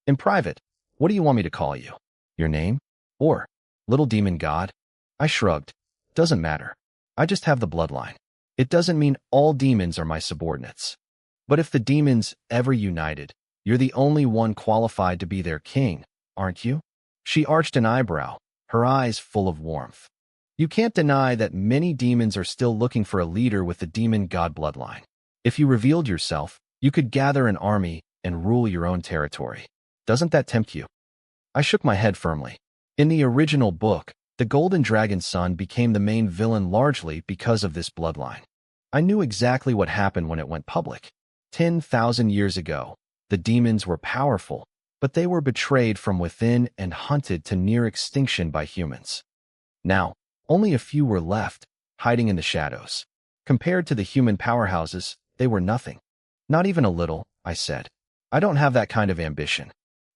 In private, what do you want me to call you? Your name? Or, little demon god? I shrugged. Doesn't matter. I just have the bloodline. It doesn't mean all demons are my subordinates. But if the demons ever united, you're the only one qualified to be their king, aren't you? She arched an eyebrow, her eyes full of warmth. You can't deny that many demons are still looking for a leader with the demon god bloodline. If you revealed yourself, you could gather an army and rule your own territory. Doesn't that tempt you? I shook my head firmly. In the original book, the Golden Dragon's son became the main villain largely because of this bloodline. I knew exactly what happened when it went public. 10,000 years ago, the demons were powerful, but they were betrayed from within and hunted to near extinction by humans. Now, only a few were left, hiding in the shadows. Compared to the human powerhouses, they were nothing. Not even a little, I said. I don't have that kind of ambition.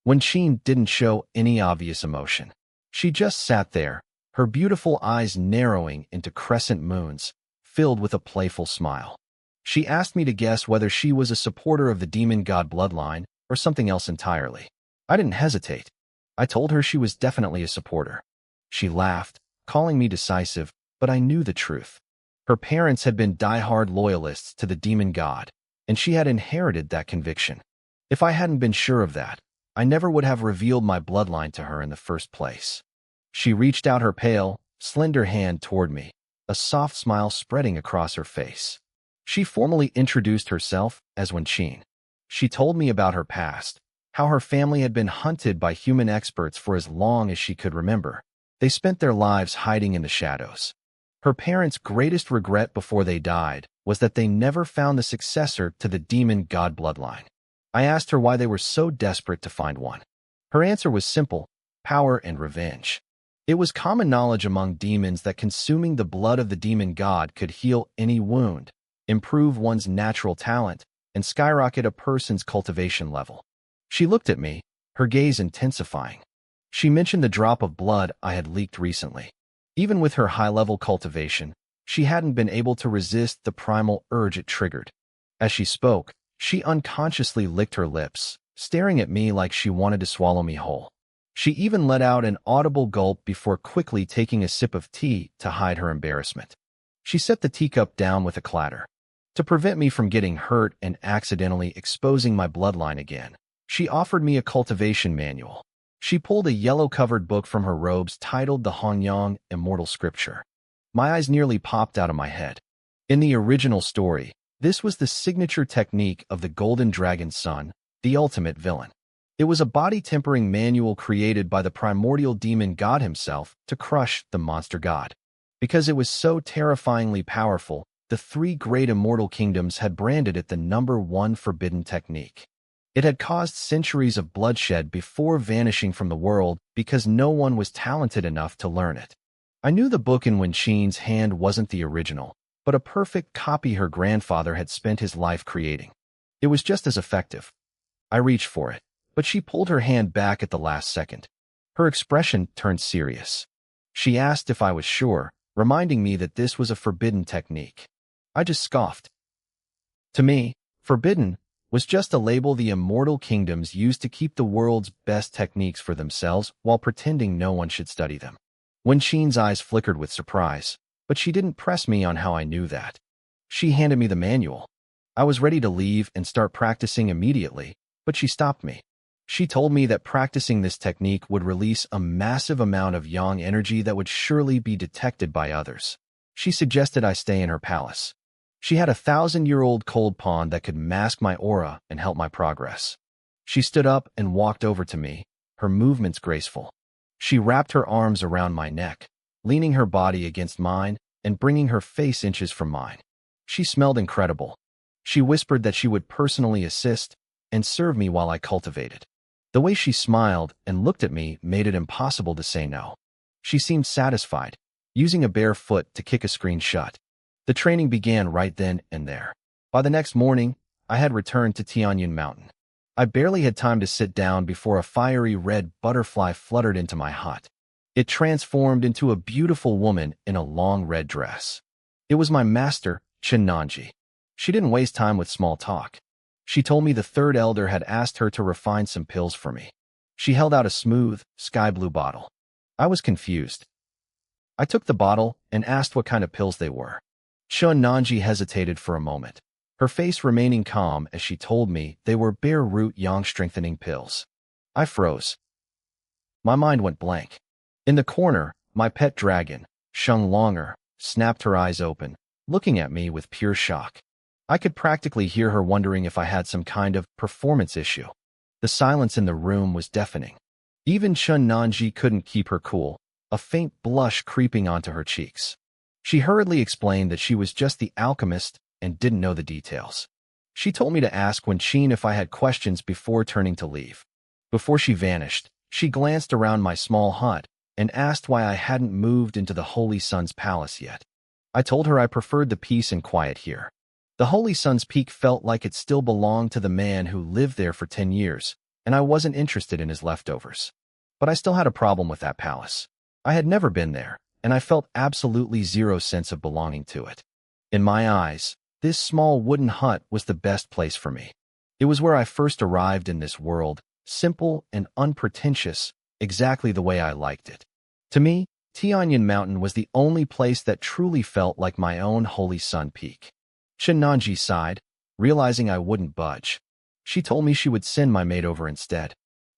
Wenqin didn't show any obvious emotion. She just sat there, her beautiful eyes narrowing into crescent moons, filled with a playful smile. She asked me to guess whether she was a supporter of the demon god bloodline or something else entirely. I didn't hesitate. I told her she was definitely a supporter. She laughed, calling me decisive, but I knew the truth. Her parents had been die-hard loyalists to the demon god, and she had inherited that conviction. If I hadn't been sure of that, I never would have revealed my bloodline to her in the first place. She reached out her pale, slender hand toward me, a soft smile spreading across her face. She formally introduced herself as Wenqin. She told me about her past, how her family had been hunted by human experts for as long as she could remember. They spent their lives hiding in the shadows. Her parents' greatest regret before they died was that they never found the successor to the demon god bloodline. I asked her why they were so desperate to find one. Her answer was simple: power and revenge. It was common knowledge among demons that consuming the blood of the demon god could heal any wound, improve one's natural talent, and skyrocket a person's cultivation level. She looked at me, her gaze intensifying. She mentioned the drop of blood I had leaked recently. Even with her high-level cultivation, she hadn't been able to resist the primal urge it triggered. As she spoke, she unconsciously licked her lips, staring at me like she wanted to swallow me whole. She even let out an audible gulp before quickly taking a sip of tea to hide her embarrassment. She set the teacup down with a clatter. To prevent me from getting hurt and accidentally exposing my bloodline again, she offered me a cultivation manual. She pulled a yellow-covered book from her robes titled the Honyang Immortal Scripture. My eyes nearly popped out of my head. In the original story, this was the signature technique of the Golden Dragon's son, the ultimate villain. It was a body-tempering manual created by the primordial demon god himself to crush the monster god. Because it was so terrifyingly powerful, the 3 great immortal kingdoms had branded it the #1 forbidden technique. It had caused centuries of bloodshed before vanishing from the world because no one was talented enough to learn it. I knew the book in Wenqin's hand wasn't the original, but a perfect copy her grandfather had spent his life creating. It was just as effective. I reached for it, but she pulled her hand back at the last second. Her expression turned serious. She asked if I was sure, reminding me that this was a forbidden technique. I just scoffed. To me, forbidden was just a label the immortal kingdoms used to keep the world's best techniques for themselves while pretending no one should study them. Wenqin's eyes flickered with surprise, but she didn't press me on how I knew that. She handed me the manual. I was ready to leave and start practicing immediately, but she stopped me. She told me that practicing this technique would release a massive amount of yang energy that would surely be detected by others. She suggested I stay in her palace. She had a 1,000-year-old cold pond that could mask my aura and help my progress. She stood up and walked over to me, her movements graceful. She wrapped her arms around my neck, leaning her body against mine and bringing her face inches from mine. She smelled incredible. She whispered that she would personally assist and serve me while I cultivated. The way she smiled and looked at me made it impossible to say no. She seemed satisfied, using a bare foot to kick a screen shut. The training began right then and there. By the next morning, I had returned to Tianyin Mountain. I barely had time to sit down before a fiery red butterfly fluttered into my hut. It transformed into a beautiful woman in a long red dress. It was my master, Chinanji. She didn't waste time with small talk. She told me the third elder had asked her to refine some pills for me. She held out a smooth, sky-blue bottle. I was confused. I took the bottle and asked what kind of pills they were. Chinanji hesitated for a moment, her face remaining calm as she told me they were bare root yang strengthening pills. I froze. My mind went blank. In the corner, my pet dragon, Sheng Longer, snapped her eyes open, looking at me with pure shock. I could practically hear her wondering if I had some kind of performance issue. The silence in the room was deafening. Even Chinanji couldn't keep her cool, a faint blush creeping onto her cheeks. She hurriedly explained that she was just the alchemist and didn't know the details. She told me to ask Wen Qin if I had questions before turning to leave. Before she vanished, she glanced around my small hut and asked why I hadn't moved into the Holy Sun's palace yet. I told her I preferred the peace and quiet here. The Holy Sun's peak felt like it still belonged to the man who lived there for 10 years, and I wasn't interested in his leftovers. But I still had a problem with that palace. I had never been there, and I felt absolutely zero sense of belonging to it. In my eyes, this small wooden hut was the best place for me. It was where I first arrived in this world, simple and unpretentious, exactly the way I liked it. To me, Tianyin Mountain was the only place that truly felt like my own Holy Sun peak. Chinanji sighed, realizing I wouldn't budge. She told me she would send my maid over instead.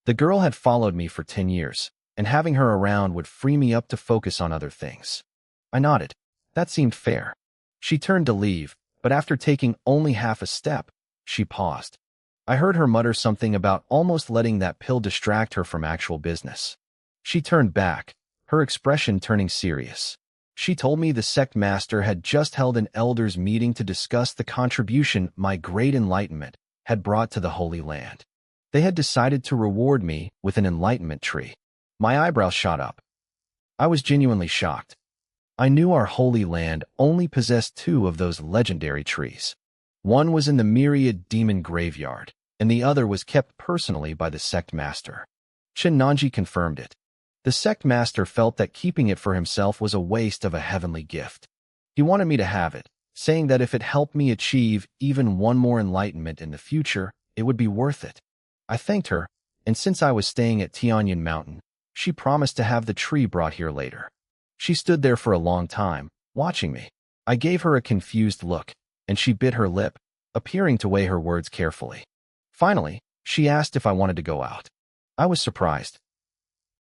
The girl had followed me for 10 years, and having her around would free me up to focus on other things. I nodded. That seemed fair. She turned to leave, but after taking only half a step, she paused. I heard her mutter something about almost letting that pill distract her from actual business. She turned back, her expression turning serious. She told me the sect master had just held an elders' meeting to discuss the contribution my great enlightenment had brought to the Holy Land. They had decided to reward me with an enlightenment tree. My eyebrows shot up. I was genuinely shocked. I knew our Holy Land only possessed 2 of those legendary trees. One was in the Myriad Demon Graveyard, and the other was kept personally by the sect master. Chinanji confirmed it. The sect master felt that keeping it for himself was a waste of a heavenly gift. He wanted me to have it, saying that if it helped me achieve even one more enlightenment in the future, it would be worth it. I thanked her, and since I was staying at Tianyin Mountain, she promised to have the tree brought here later. She stood there for a long time, watching me. I gave her a confused look, and she bit her lip, appearing to weigh her words carefully. Finally, she asked if I wanted to go out. I was surprised.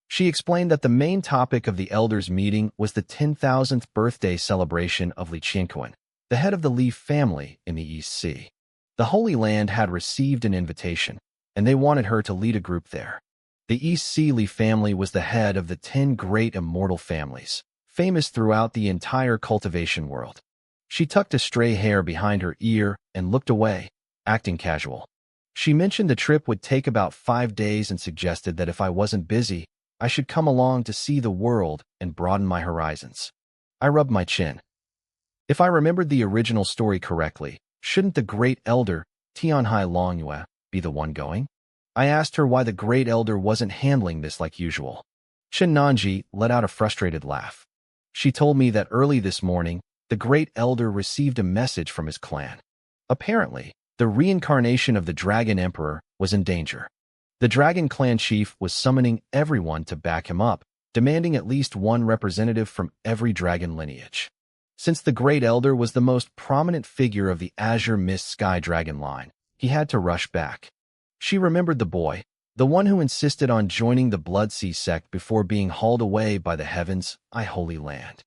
She explained that the main topic of the elders' meeting was the 10,000th birthday celebration of Li Qinquan, the head of the Li family in the East Sea. The Holy Land had received an invitation, and they wanted her to lead a group there. The East Sea Li family was the head of the 10 great immortal families, famous throughout the entire cultivation world. She tucked a stray hair behind her ear and looked away, acting casual. She mentioned the trip would take about 5 days and suggested that if I wasn't busy, I should come along to see the world and broaden my horizons. I rubbed my chin. If I remembered the original story correctly, shouldn't the great elder, Tianhai Longyue, be the one going? I asked her why the great elder wasn't handling this like usual. Chinanji let out a frustrated laugh. She told me that early this morning, the great elder received a message from his clan. Apparently, the reincarnation of the Dragon Emperor was in danger. The Dragon Clan chief was summoning everyone to back him up, demanding at least one representative from every dragon lineage. Since the Great Elder was the most prominent figure of the Azure Mist Sky Dragon line, he had to rush back. She remembered the boy, the one who insisted on joining the Bloodsea sect before being hauled away by the heavens, Holy Land.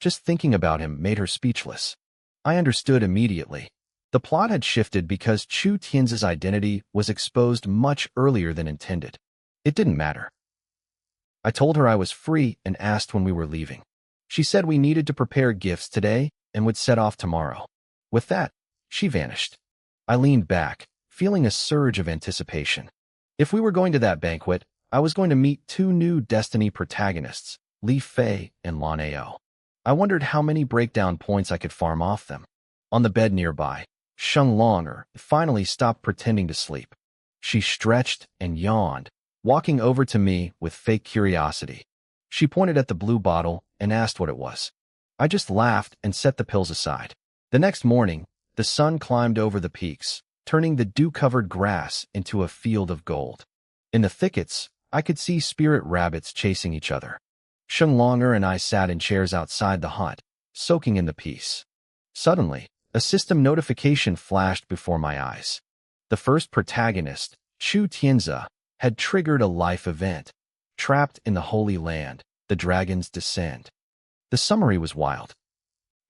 Just thinking about him made her speechless. I understood immediately. The plot had shifted because Chu Tian's identity was exposed much earlier than intended. It didn't matter. I told her I was free and asked when we were leaving. She said we needed to prepare gifts today and would set off tomorrow. With that, she vanished. I leaned back, feeling a surge of anticipation. If we were going to that banquet, I was going to meet two new Destiny protagonists, Li Fei and Lan Ao. I wondered how many breakdown points I could farm off them. On the bed nearby, Sheng Longer finally stopped pretending to sleep. She stretched and yawned, walking over to me with fake curiosity. She pointed at the blue bottle and asked what it was. I just laughed and set the pills aside. The next morning, the sun climbed over the peaks, turning the dew-covered grass into a field of gold. In the thickets, I could see spirit rabbits chasing each other. Sheng Longer and I sat in chairs outside the hut, soaking in the peace. Suddenly, a system notification flashed before my eyes. The first protagonist, Chu Tianzi, had triggered a life event. Trapped in the Holy Land, the dragons descend. The summary was wild.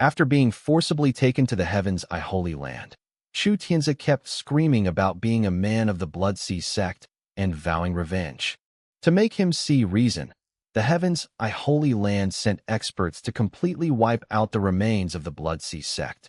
After being forcibly taken to the heavens' Holy Land, Chu Tianzi kept screaming about being a man of the Blood Sea sect and vowing revenge. To make him see reason, the heavens' Holy Land sent experts to completely wipe out the remains of the Blood Sea sect.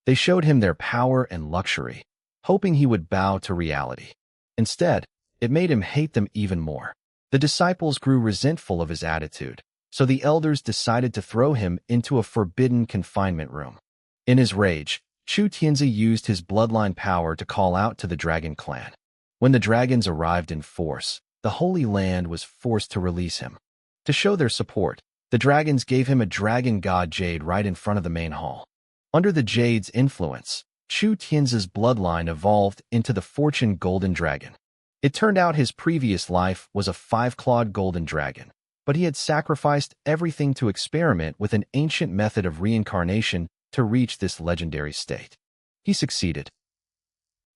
They showed him their power and luxury, hoping he would bow to reality. Instead, it made him hate them even more. The disciples grew resentful of his attitude, so the elders decided to throw him into a forbidden confinement room. In his rage, Chu Tianzi used his bloodline power to call out to the dragon clan. When the dragons arrived in force, the Holy Land was forced to release him. To show their support, the dragons gave him a dragon god jade right in front of the main hall. Under the jade's influence, Chu Tianzi's bloodline evolved into the Fortune Golden Dragon. It turned out his previous life was a 5-clawed golden dragon, but he had sacrificed everything to experiment with an ancient method of reincarnation to reach this legendary state. He succeeded.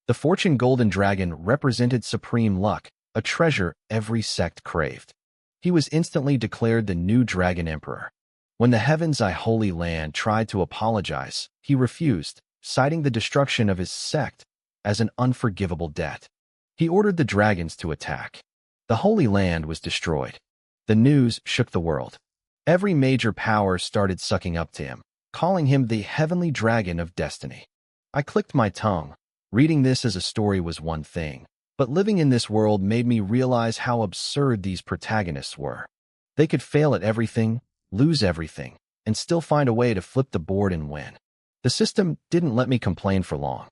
The Fortune Golden Dragon represented supreme luck, a treasure every sect craved. He was instantly declared the new Dragon Emperor. When the Heavens' Holy Land tried to apologize, he refused, citing the destruction of his sect as an unforgivable debt. He ordered the dragons to attack. The Holy Land was destroyed. The news shook the world. Every major power started sucking up to him, calling him the Heavenly Dragon of Destiny. I clicked my tongue. Reading this as a story was one thing, but living in this world made me realize how absurd these protagonists were. They could fail at everything, lose everything, and still find a way to flip the board and win. The system didn't let me complain for long.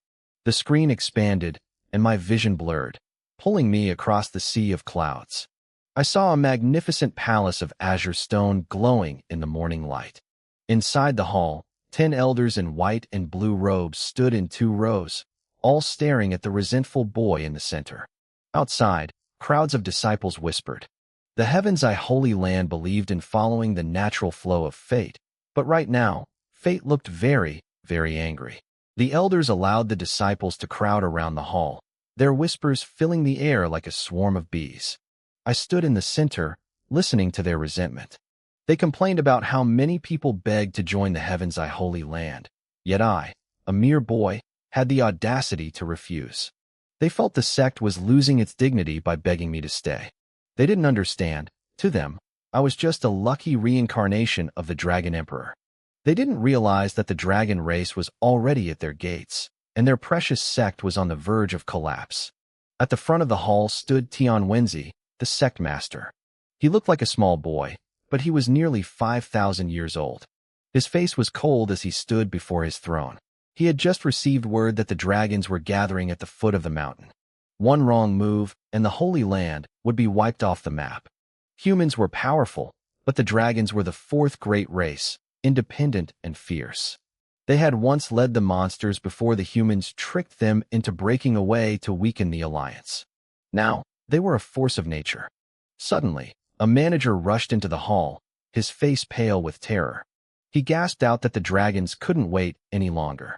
The screen expanded, and my vision blurred, pulling me across the sea of clouds. I saw a magnificent palace of azure stone glowing in the morning light. Inside the hall, 10 elders in white and blue robes stood in 2 rows, all staring at the resentful boy in the center. Outside, crowds of disciples whispered. The Heavens' Holy Land believed in following the natural flow of fate, but right now, fate looked very, very angry. The elders allowed the disciples to crowd around the hall, their whispers filling the air like a swarm of bees. I stood in the center, listening to their resentment. They complained about how many people begged to join the Heavens' Holy Land, yet I, a mere boy, had the audacity to refuse. They felt the sect was losing its dignity by begging me to stay. They didn't understand. To them, I was just a lucky reincarnation of the Dragon Emperor. They didn't realize that the dragon race was already at their gates, and their precious sect was on the verge of collapse. At the front of the hall stood Tian Wenzi, the sect master. He looked like a small boy, but he was nearly 5,000 years old. His face was cold as he stood before his throne. He had just received word that the dragons were gathering at the foot of the mountain. One wrong move, and the Holy Land would be wiped off the map. Humans were powerful, but the dragons were the 4th great race, independent and fierce. They had once led the monsters before the humans tricked them into breaking away to weaken the alliance. Now, they were a force of nature. Suddenly, a manager rushed into the hall, his face pale with terror. He gasped out that the dragons couldn't wait any longer.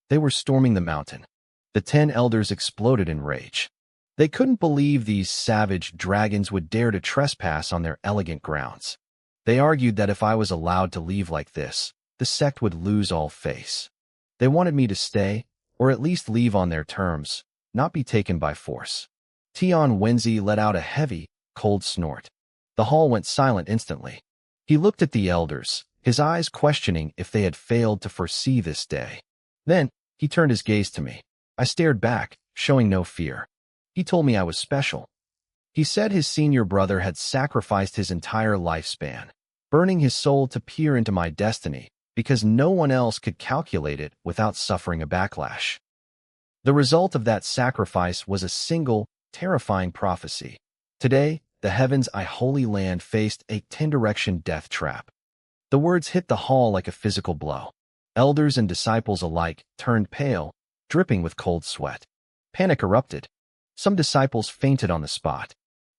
They were storming the mountain. The 10 elders exploded in rage. They couldn't believe these savage dragons would dare to trespass on their elegant grounds. They argued that if I was allowed to leave like this, the sect would lose all face. They wanted me to stay, or at least leave on their terms, not be taken by force. Tian Wenzi let out a heavy, cold snort. The hall went silent instantly. He looked at the elders, his eyes questioning if they had failed to foresee this day. Then, he turned his gaze to me. I stared back, showing no fear. He told me I was special. He said his senior brother had sacrificed his entire lifespan, burning his soul to peer into my destiny, because no one else could calculate it without suffering a backlash. The result of that sacrifice was a single, terrifying prophecy. Today, the heavens' holy land faced a 10-direction death trap. The words hit the hall like a physical blow. Elders and disciples alike turned pale, dripping with cold sweat. Panic erupted. Some disciples fainted on the spot.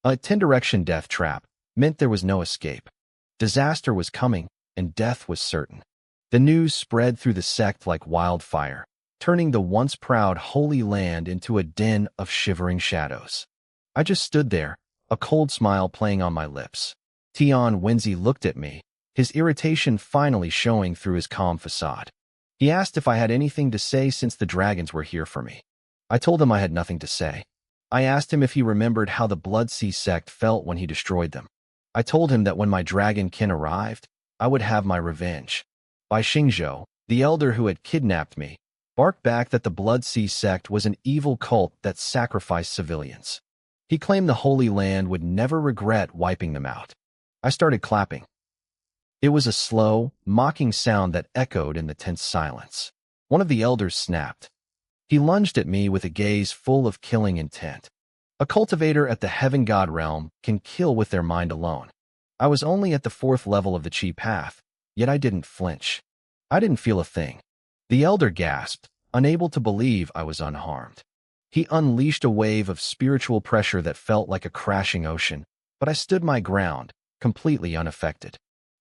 A 10-direction death trap meant there was no escape. Disaster was coming, and death was certain. The news spread through the sect like wildfire, turning the once proud Holy Land into a den of shivering shadows. I just stood there, a cold smile playing on my lips. Tian Wenzi looked at me, his irritation finally showing through his calm facade. He asked if I had anything to say since the dragons were here for me. I told him I had nothing to say. I asked him if he remembered how the Blood Sea sect felt when he destroyed them. I told him that when my dragon kin arrived, I would have my revenge. Bai Xingzhou, the elder who had kidnapped me, barked back that the Blood Sea sect was an evil cult that sacrificed civilians. He claimed the Holy Land would never regret wiping them out. I started clapping. It was a slow, mocking sound that echoed in the tense silence. One of the elders snapped. He lunged at me with a gaze full of killing intent. A cultivator at the Heaven God realm can kill with their mind alone. I was only at the 4th level of the Chi path, yet I didn't flinch. I didn't feel a thing. The elder gasped, unable to believe I was unharmed. He unleashed a wave of spiritual pressure that felt like a crashing ocean, but I stood my ground, completely unaffected.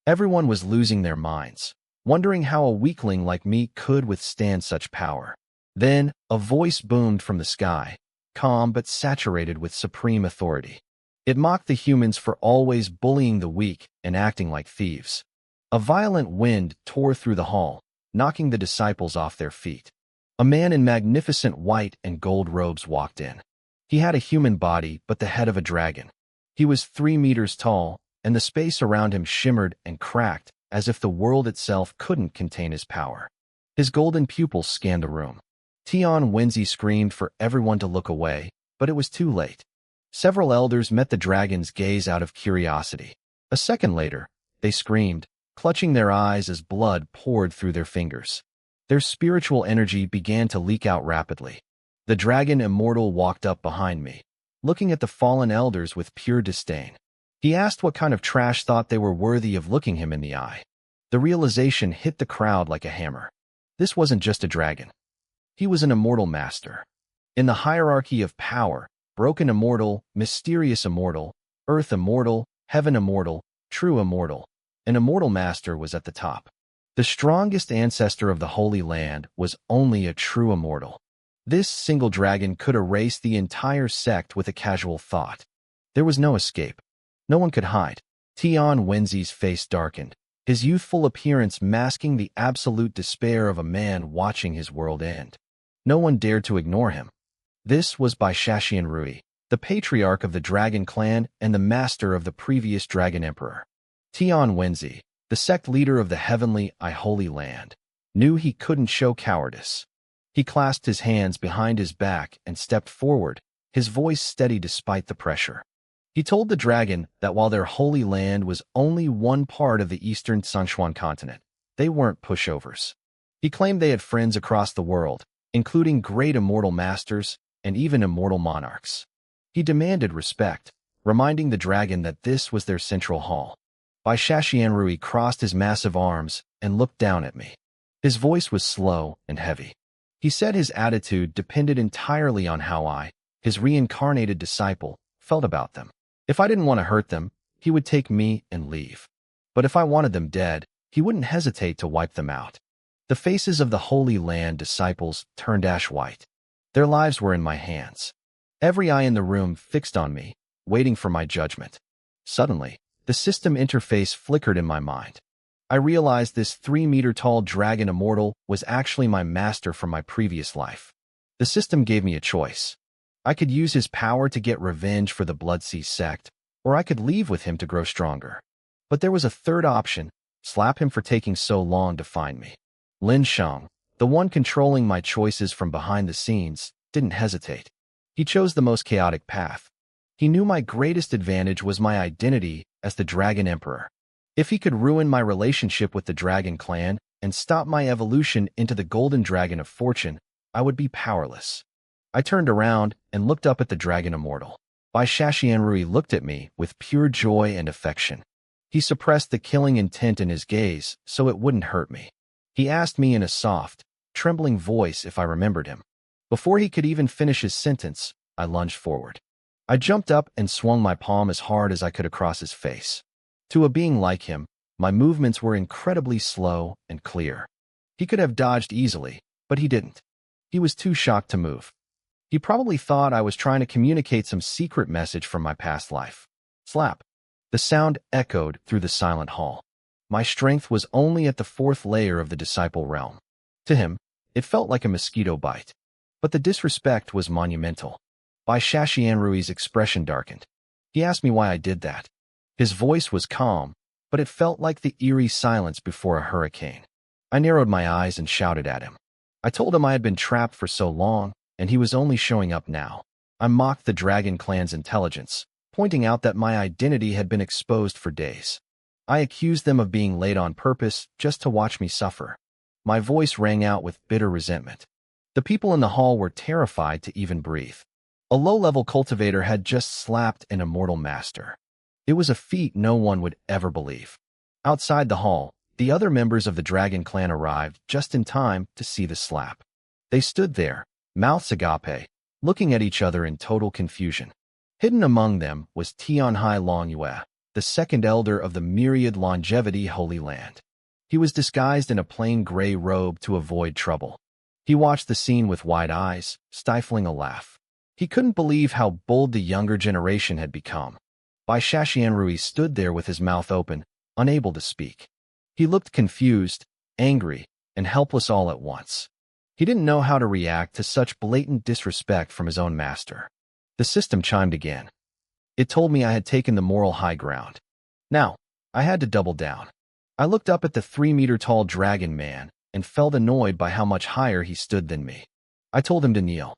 Everyone was losing their minds, wondering how a weakling like me could withstand such power. Then, a voice boomed from the sky, calm but saturated with supreme authority. It mocked the humans for always bullying the weak and acting like thieves. A violent wind tore through the hall, knocking the disciples off their feet. A man in magnificent white and gold robes walked in. He had a human body but the head of a dragon. He was 3 meters tall, and the space around him shimmered and cracked as if the world itself couldn't contain his power. His golden pupils scanned the room. Tian Wenzi screamed for everyone to look away, but it was too late. Several elders met the dragon's gaze out of curiosity. A second later, they screamed, clutching their eyes as blood poured through their fingers. Their spiritual energy began to leak out rapidly. The dragon immortal walked up behind me, looking at the fallen elders with pure disdain. He asked what kind of trash thought they were worthy of looking him in the eye. The realization hit the crowd like a hammer. This wasn't just a dragon. He was an immortal master. In the hierarchy of power, broken immortal, mysterious immortal, earth immortal, heaven immortal, true immortal, an immortal master was at the top. The strongest ancestor of the Holy Land was only a true immortal. This single dragon could erase the entire sect with a casual thought. There was no escape. No one could hide. Tian Wenzi's face darkened, his youthful appearance masking the absolute despair of a man watching his world end. No one dared to ignore him. This was Bai Xianrui, the patriarch of the Dragon Clan and the master of the previous Dragon Emperor. Tian Wenzi, the sect leader of the heavenly Holy Land, knew he couldn't show cowardice. He clasped his hands behind his back and stepped forward, his voice steady despite the pressure. He told the dragon that while their Holy Land was only one part of the eastern Sichuan continent, they weren't pushovers. He claimed they had friends across the world, including great immortal masters and even immortal monarchs. He demanded respect, reminding the dragon that this was their central hall. Bai Xianrui crossed his massive arms and looked down at me. His voice was slow and heavy. He said his attitude depended entirely on how I, his reincarnated disciple, felt about them. If I didn't want to hurt them, he would take me and leave. But if I wanted them dead, he wouldn't hesitate to wipe them out. The faces of the Holy Land disciples turned ash white. Their lives were in my hands. Every eye in the room fixed on me, waiting for my judgment. Suddenly, the system interface flickered in my mind. I realized this 3-meter-tall dragon immortal was actually my master from my previous life. The system gave me a choice. I could use his power to get revenge for the Bloodsea sect, or I could leave with him to grow stronger. But there was a third option: slap him for taking so long to find me. Lin Sheng, the one controlling my choices from behind the scenes, didn't hesitate. He chose the most chaotic path. He knew my greatest advantage was my identity as the Dragon Emperor. If he could ruin my relationship with the Dragon Clan and stop my evolution into the Golden Dragon of Fortune, I would be powerless. I turned around and looked up at the Dragon Immortal. Bai Shaxianrui looked at me with pure joy and affection. He suppressed the killing intent in his gaze so it wouldn't hurt me. He asked me in a soft, trembling voice if I remembered him. Before he could even finish his sentence, I lunged forward. I jumped up and swung my palm as hard as I could across his face. To a being like him, my movements were incredibly slow and clear. He could have dodged easily, but he didn't. He was too shocked to move. He probably thought I was trying to communicate some secret message from my past life. Slap. The sound echoed through the silent hall. My strength was only at the 4th layer of the disciple realm. To him, it felt like a mosquito bite. But the disrespect was monumental. Bai Shaxianrui's expression darkened. He asked me why I did that. His voice was calm, but it felt like the eerie silence before a hurricane. I narrowed my eyes and shouted at him. I told him I had been trapped for so long, and he was only showing up now. I mocked the Dragon Clan's intelligence, pointing out that my identity had been exposed for days. I accused them of being late on purpose just to watch me suffer. My voice rang out with bitter resentment. The people in the hall were terrified to even breathe. A low-level cultivator had just slapped an immortal master. It was a feat no one would ever believe. Outside the hall, the other members of the Dragon Clan arrived just in time to see the slap. They stood there, mouths agape, looking at each other in total confusion. Hidden among them was Tianhai Longyue, the second elder of the Myriad Longevity Holy Land. He was disguised in a plain gray robe to avoid trouble. He watched the scene with wide eyes, stifling a laugh. He couldn't believe how bold the younger generation had become. Bai Shaxianrui stood there with his mouth open, unable to speak. He looked confused, angry, and helpless all at once. He didn't know how to react to such blatant disrespect from his own master. The system chimed again. It told me I had taken the moral high ground. Now, I had to double down. I looked up at the 3-meter-tall dragon man and felt annoyed by how much higher he stood than me. I told him to kneel.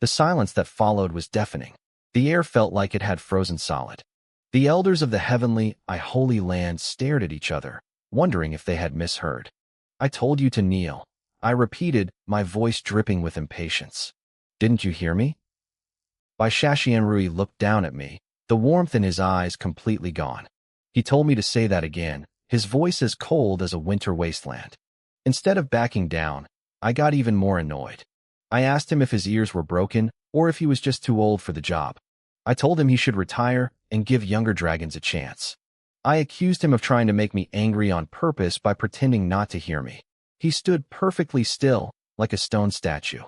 The silence that followed was deafening. The air felt like it had frozen solid. The elders of the heavenly, holy land stared at each other, wondering if they had misheard. I told you to kneel, I repeated, my voice dripping with impatience. Didn't you hear me? Bai Shaxianrui looked down at me, the warmth in his eyes completely gone. He told me to say that again, his voice as cold as a winter wasteland. Instead of backing down, I got even more annoyed. I asked him if his ears were broken or if he was just too old for the job. I told him he should retire and give younger dragons a chance. I accused him of trying to make me angry on purpose by pretending not to hear me. He stood perfectly still, like a stone statue.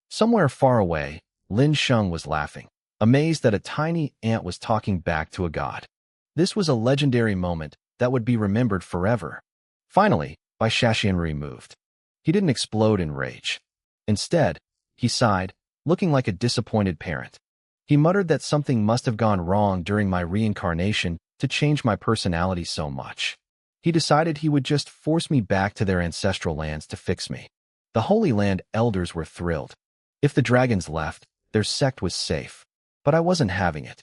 Somewhere far away, Lin Sheng was laughing, amazed that a tiny ant was talking back to a god. This was a legendary moment that would be remembered forever. Finally, Bai Shaxianrui moved. He didn't explode in rage. Instead, he sighed, looking like a disappointed parent. He muttered that something must have gone wrong during my reincarnation to change my personality so much. He decided he would just force me back to their ancestral lands to fix me. The Holy Land elders were thrilled. If the dragons left, their sect was safe. But I wasn't having it.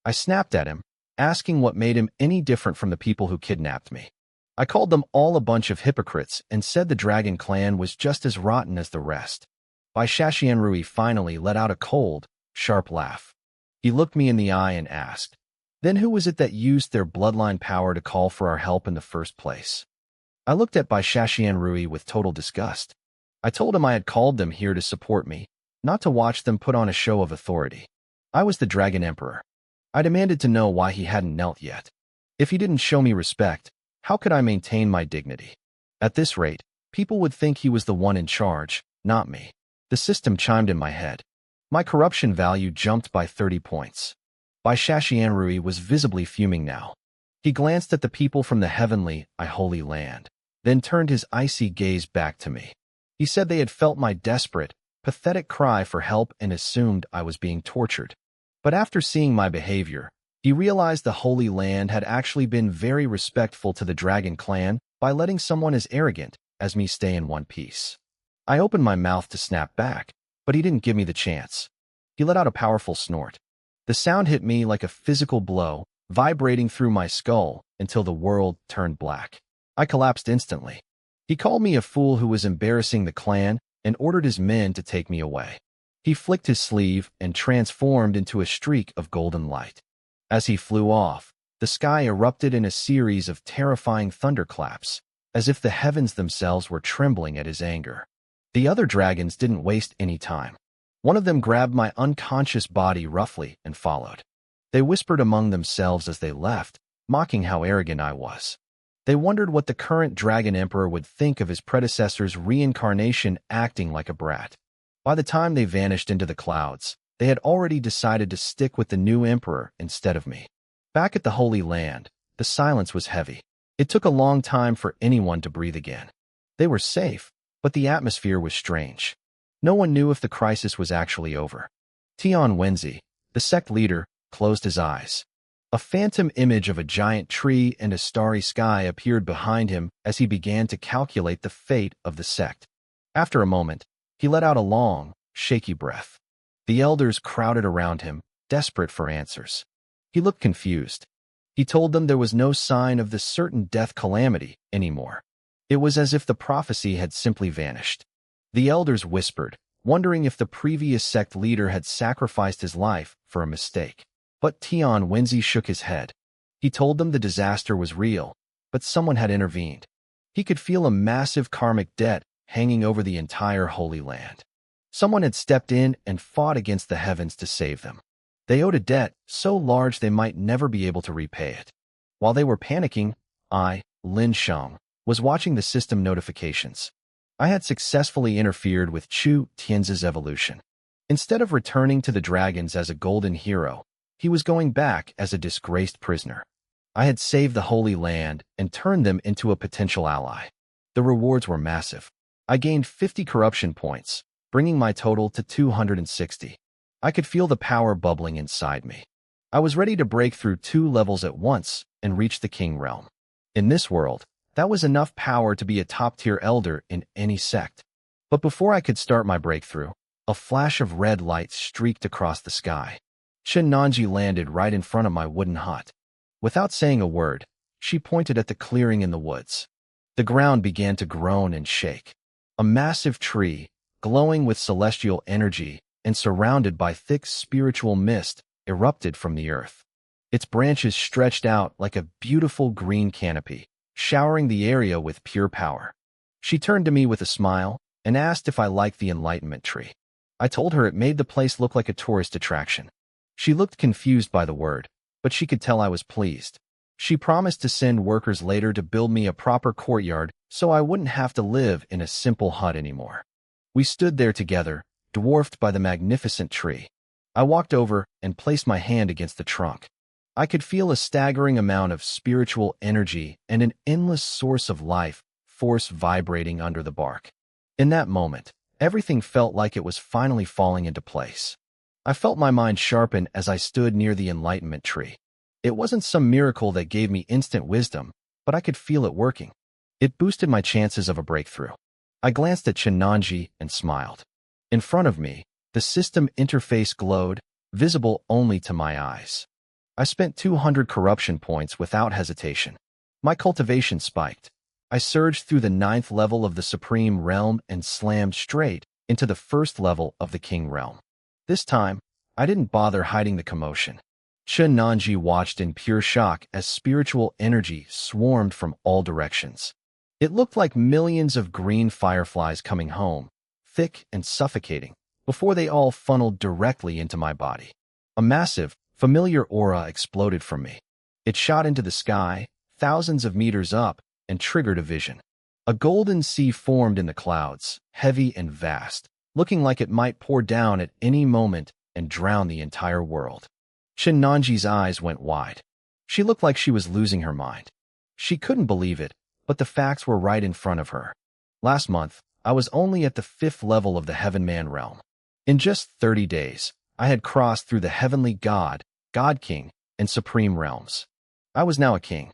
I snapped at him, asking what made him any different from the people who kidnapped me. I called them all a bunch of hypocrites and said the Dragon Clan was just as rotten as the rest. Bai Shaxianrui finally let out a cold, sharp laugh. He looked me in the eye and asked, "Then who was it that used their bloodline power to call for our help in the first place?" I looked at Bai Shaxianrui with total disgust. I told him I had called them here to support me, not to watch them put on a show of authority. I was the Dragon Emperor. I demanded to know why he hadn't knelt yet. If he didn't show me respect, how could I maintain my dignity? At this rate, people would think he was the one in charge, not me. The system chimed in my head. My corruption value jumped by 30 points. Bai Shaxianrui was visibly fuming now. He glanced at the people from the heavenly, holy land, then turned his icy gaze back to me. He said they had felt my desperate, pathetic cry for help and assumed I was being tortured. But after seeing my behavior, he realized the Holy Land had actually been very respectful to the Dragon Clan by letting someone as arrogant as me stay in one piece. I opened my mouth to snap back, but he didn't give me the chance. He let out a powerful snort. The sound hit me like a physical blow, vibrating through my skull until the world turned black. I collapsed instantly. He called me a fool who was embarrassing the clan and ordered his men to take me away. He flicked his sleeve and transformed into a streak of golden light. As he flew off, the sky erupted in a series of terrifying thunderclaps, as if the heavens themselves were trembling at his anger. The other dragons didn't waste any time. One of them grabbed my unconscious body roughly and followed. They whispered among themselves as they left, mocking how arrogant I was. They wondered what the current Dragon Emperor would think of his predecessor's reincarnation acting like a brat. By the time they vanished into the clouds, they had already decided to stick with the new emperor instead of me. Back at the Holy Land, the silence was heavy. It took a long time for anyone to breathe again. They were safe, but the atmosphere was strange. No one knew if the crisis was actually over. Tian Wenzi, the sect leader, closed his eyes. A phantom image of a giant tree and a starry sky appeared behind him as he began to calculate the fate of the sect. After a moment, he let out a long, shaky breath. The elders crowded around him, desperate for answers. He looked confused. He told them there was no sign of the certain death calamity anymore. It was as if the prophecy had simply vanished. The elders whispered, wondering if the previous sect leader had sacrificed his life for a mistake. But Tian Wenzi shook his head. He told them the disaster was real, but someone had intervened. He could feel a massive karmic debt hanging over the entire Holy Land. Someone had stepped in and fought against the heavens to save them. They owed a debt so large they might never be able to repay it. While they were panicking, I, Lin Sheng, was watching the system notifications. I had successfully interfered with Chu Tian's evolution. Instead of returning to the dragons as a golden hero, he was going back as a disgraced prisoner. I had saved the Holy Land and turned them into a potential ally. The rewards were massive. I gained 50 corruption points, bringing my total to 260. I could feel the power bubbling inside me. I was ready to break through 2 levels at once and reach the King Realm. In this world, that was enough power to be a top-tier elder in any sect. But before I could start my breakthrough, a flash of red light streaked across the sky. Chen Nanji landed right in front of my wooden hut. Without saying a word, she pointed at the clearing in the woods. The ground began to groan and shake. A massive tree, glowing with celestial energy and surrounded by thick spiritual mist, erupted from the earth. Its branches stretched out like a beautiful green canopy, showering the area with pure power. She turned to me with a smile and asked if I liked the enlightenment tree. I told her it made the place look like a tourist attraction. She looked confused by the word, but she could tell I was pleased. She promised to send workers later to build me a proper courtyard so I wouldn't have to live in a simple hut anymore. We stood there together, dwarfed by the magnificent tree. I walked over and placed my hand against the trunk. I could feel a staggering amount of spiritual energy and an endless source of life force vibrating under the bark. In that moment, everything felt like it was finally falling into place. I felt my mind sharpen as I stood near the enlightenment tree. It wasn't some miracle that gave me instant wisdom, but I could feel it working. It boosted my chances of a breakthrough. I glanced at Chinanji and smiled. In front of me, the system interface glowed, visible only to my eyes. I spent 200 corruption points without hesitation. My cultivation spiked. I surged through the 9th level of the Supreme Realm and slammed straight into the 1st level of the King Realm. This time, I didn't bother hiding the commotion. Chen Nanji watched in pure shock as spiritual energy swarmed from all directions. It looked like millions of green fireflies coming home, thick and suffocating, before they all funneled directly into my body. A massive, familiar aura exploded from me. It shot into the sky, thousands of meters up, and triggered a vision. A golden sea formed in the clouds, heavy and vast, looking like it might pour down at any moment and drown the entire world. Chen Nanji's eyes went wide. She looked like she was losing her mind. She couldn't believe it, but the facts were right in front of her. Last month, I was only at the 5th level of the Heaven Man realm. In just 30 days, I had crossed through the Heavenly God, God King, and Supreme realms. I was now a king.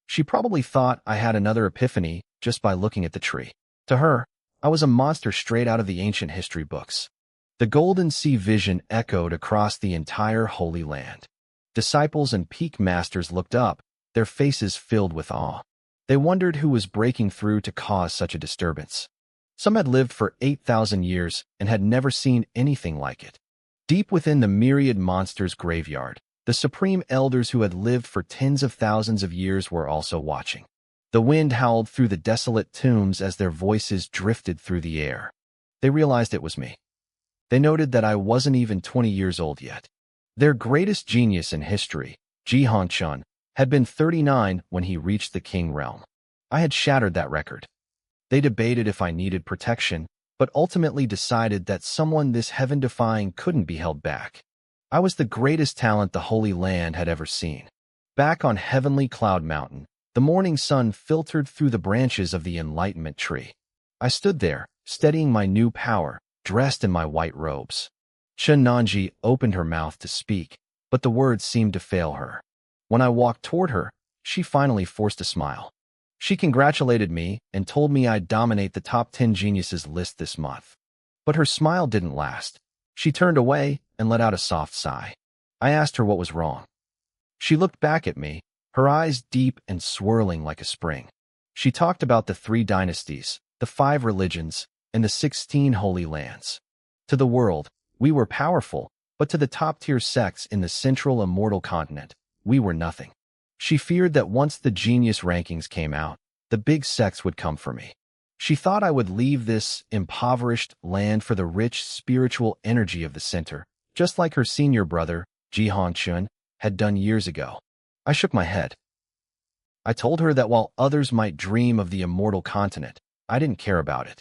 She probably thought I had another epiphany just by looking at the tree. To her, I was a monster straight out of the ancient history books. The Golden Sea vision echoed across the entire Holy Land. Disciples and peak masters looked up, their faces filled with awe. They wondered who was breaking through to cause such a disturbance. Some had lived for 8,000 years and had never seen anything like it. Deep within the myriad monsters' graveyard, the supreme elders who had lived for tens of thousands of years were also watching. The wind howled through the desolate tombs as their voices drifted through the air. They realized it was me. They noted that I wasn't even 20 years old yet. Their greatest genius in history, Ji Hongchun, had been 39 when he reached the king realm. I had shattered that record. They debated if I needed protection, but ultimately decided that someone this heaven-defying couldn't be held back. I was the greatest talent the Holy Land had ever seen. Back on heavenly Cloud Mountain, the morning sun filtered through the branches of the enlightenment tree. I stood there, steadying my new power, dressed in my white robes. Chen Nanji opened her mouth to speak, but the words seemed to fail her. When I walked toward her, she finally forced a smile. She congratulated me and told me I'd dominate the top 10 geniuses list this month. But her smile didn't last. She turned away and let out a soft sigh. I asked her what was wrong. She looked back at me, her eyes deep and swirling like a spring. She talked about the 3 dynasties, the 5 religions, and the 16 holy lands. To the world, we were powerful, but to the top-tier sects in the central immortal continent, we were nothing. She feared that once the genius rankings came out, the big sects would come for me. She thought I would leave this impoverished land for the rich spiritual energy of the center, just like her senior brother, Ji Hongchun, had done years ago. I shook my head. I told her that while others might dream of the immortal continent, I didn't care about it.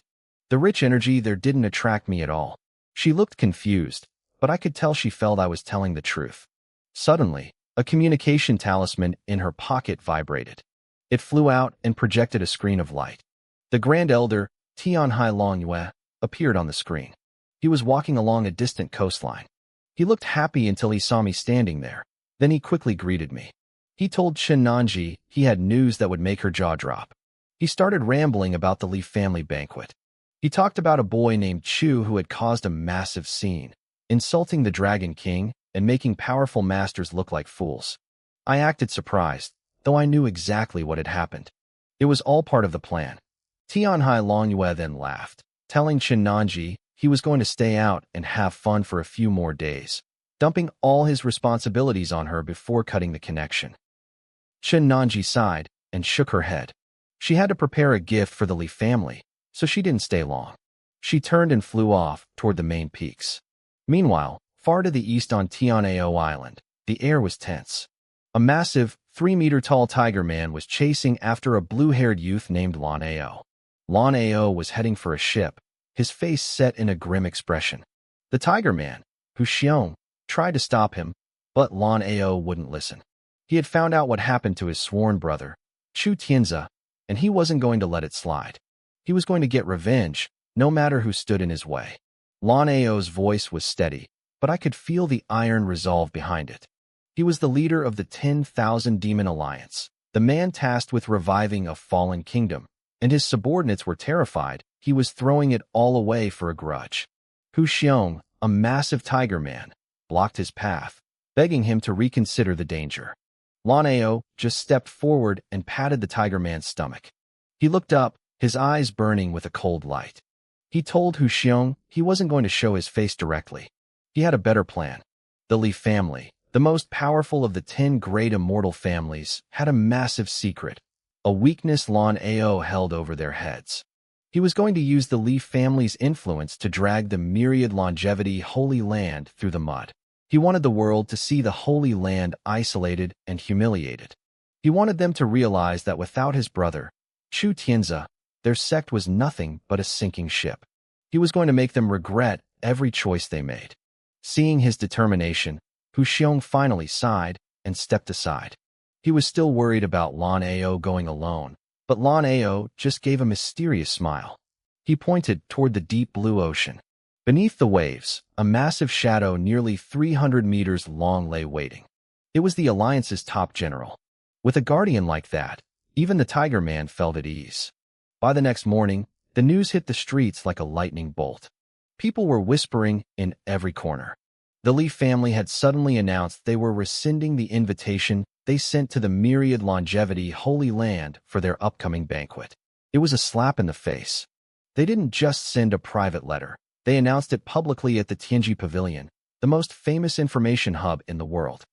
The rich energy there didn't attract me at all. She looked confused, but I could tell she felt I was telling the truth. Suddenly, a communication talisman in her pocket vibrated. It flew out and projected a screen of light. The Grand Elder, Tianhai Longyue, appeared on the screen. He was walking along a distant coastline. He looked happy until he saw me standing there. Then he quickly greeted me. He told Chen Nanji he had news that would make her jaw drop. He started rambling about the Li family banquet. He talked about a boy named Chu who had caused a massive scene, insulting the Dragon King and making powerful masters look like fools. I acted surprised, though I knew exactly what had happened. It was all part of the plan. Tianhai Longyue then laughed, telling Chen Nanji he was going to stay out and have fun for a few more days, dumping all his responsibilities on her before cutting the connection. Chen Nanji sighed and shook her head. She had to prepare a gift for the Li family, so she didn't stay long. She turned and flew off toward the main peaks. Meanwhile, far to the east on Tianao Island, the air was tense. A massive, 3-meter-tall tiger man was chasing after a blue-haired youth named Lan Ao. Lan Ao was heading for a ship, his face set in a grim expression. The tiger man, Hu Xiong, tried to stop him, but Lan Ao wouldn't listen. He had found out what happened to his sworn brother, Chu Tianzi, and he wasn't going to let it slide. He was going to get revenge, no matter who stood in his way. Lan Ao's voice was steady, but I could feel the iron resolve behind it. He was the leader of the 10,000 Demon Alliance, the man tasked with reviving a fallen kingdom, and his subordinates were terrified he was throwing it all away for a grudge. Hu Xiong, a massive tiger man, blocked his path, begging him to reconsider the danger. Lan Ao just stepped forward and patted the tiger man's stomach. He looked up, his eyes burning with a cold light. He told Hu Xiong he wasn't going to show his face directly. He had a better plan. The Li family, the most powerful of the 10 great immortal families, had a massive secret, a weakness Lan Ao held over their heads. He was going to use the Li family's influence to drag the myriad longevity Holy Land through the mud. He wanted the world to see the Holy Land isolated and humiliated. He wanted them to realize that without his brother, Chu Tianzi, their sect was nothing but a sinking ship. He was going to make them regret every choice they made. Seeing his determination, Hu Xiong finally sighed and stepped aside. He was still worried about Lan Ao going alone, but Lan Ao just gave a mysterious smile. He pointed toward the deep blue ocean. Beneath the waves, a massive shadow nearly 300 meters long lay waiting. It was the Alliance's top general. With a guardian like that, even the Tiger Man felt at ease. By the next morning, the news hit the streets like a lightning bolt. People were whispering in every corner. The Li family had suddenly announced they were rescinding the invitation they sent to the Myriad Longevity Holy Land for their upcoming banquet. It was a slap in the face. They didn't just send a private letter. They announced it publicly at the Tianji Pavilion, the most famous information hub in the world.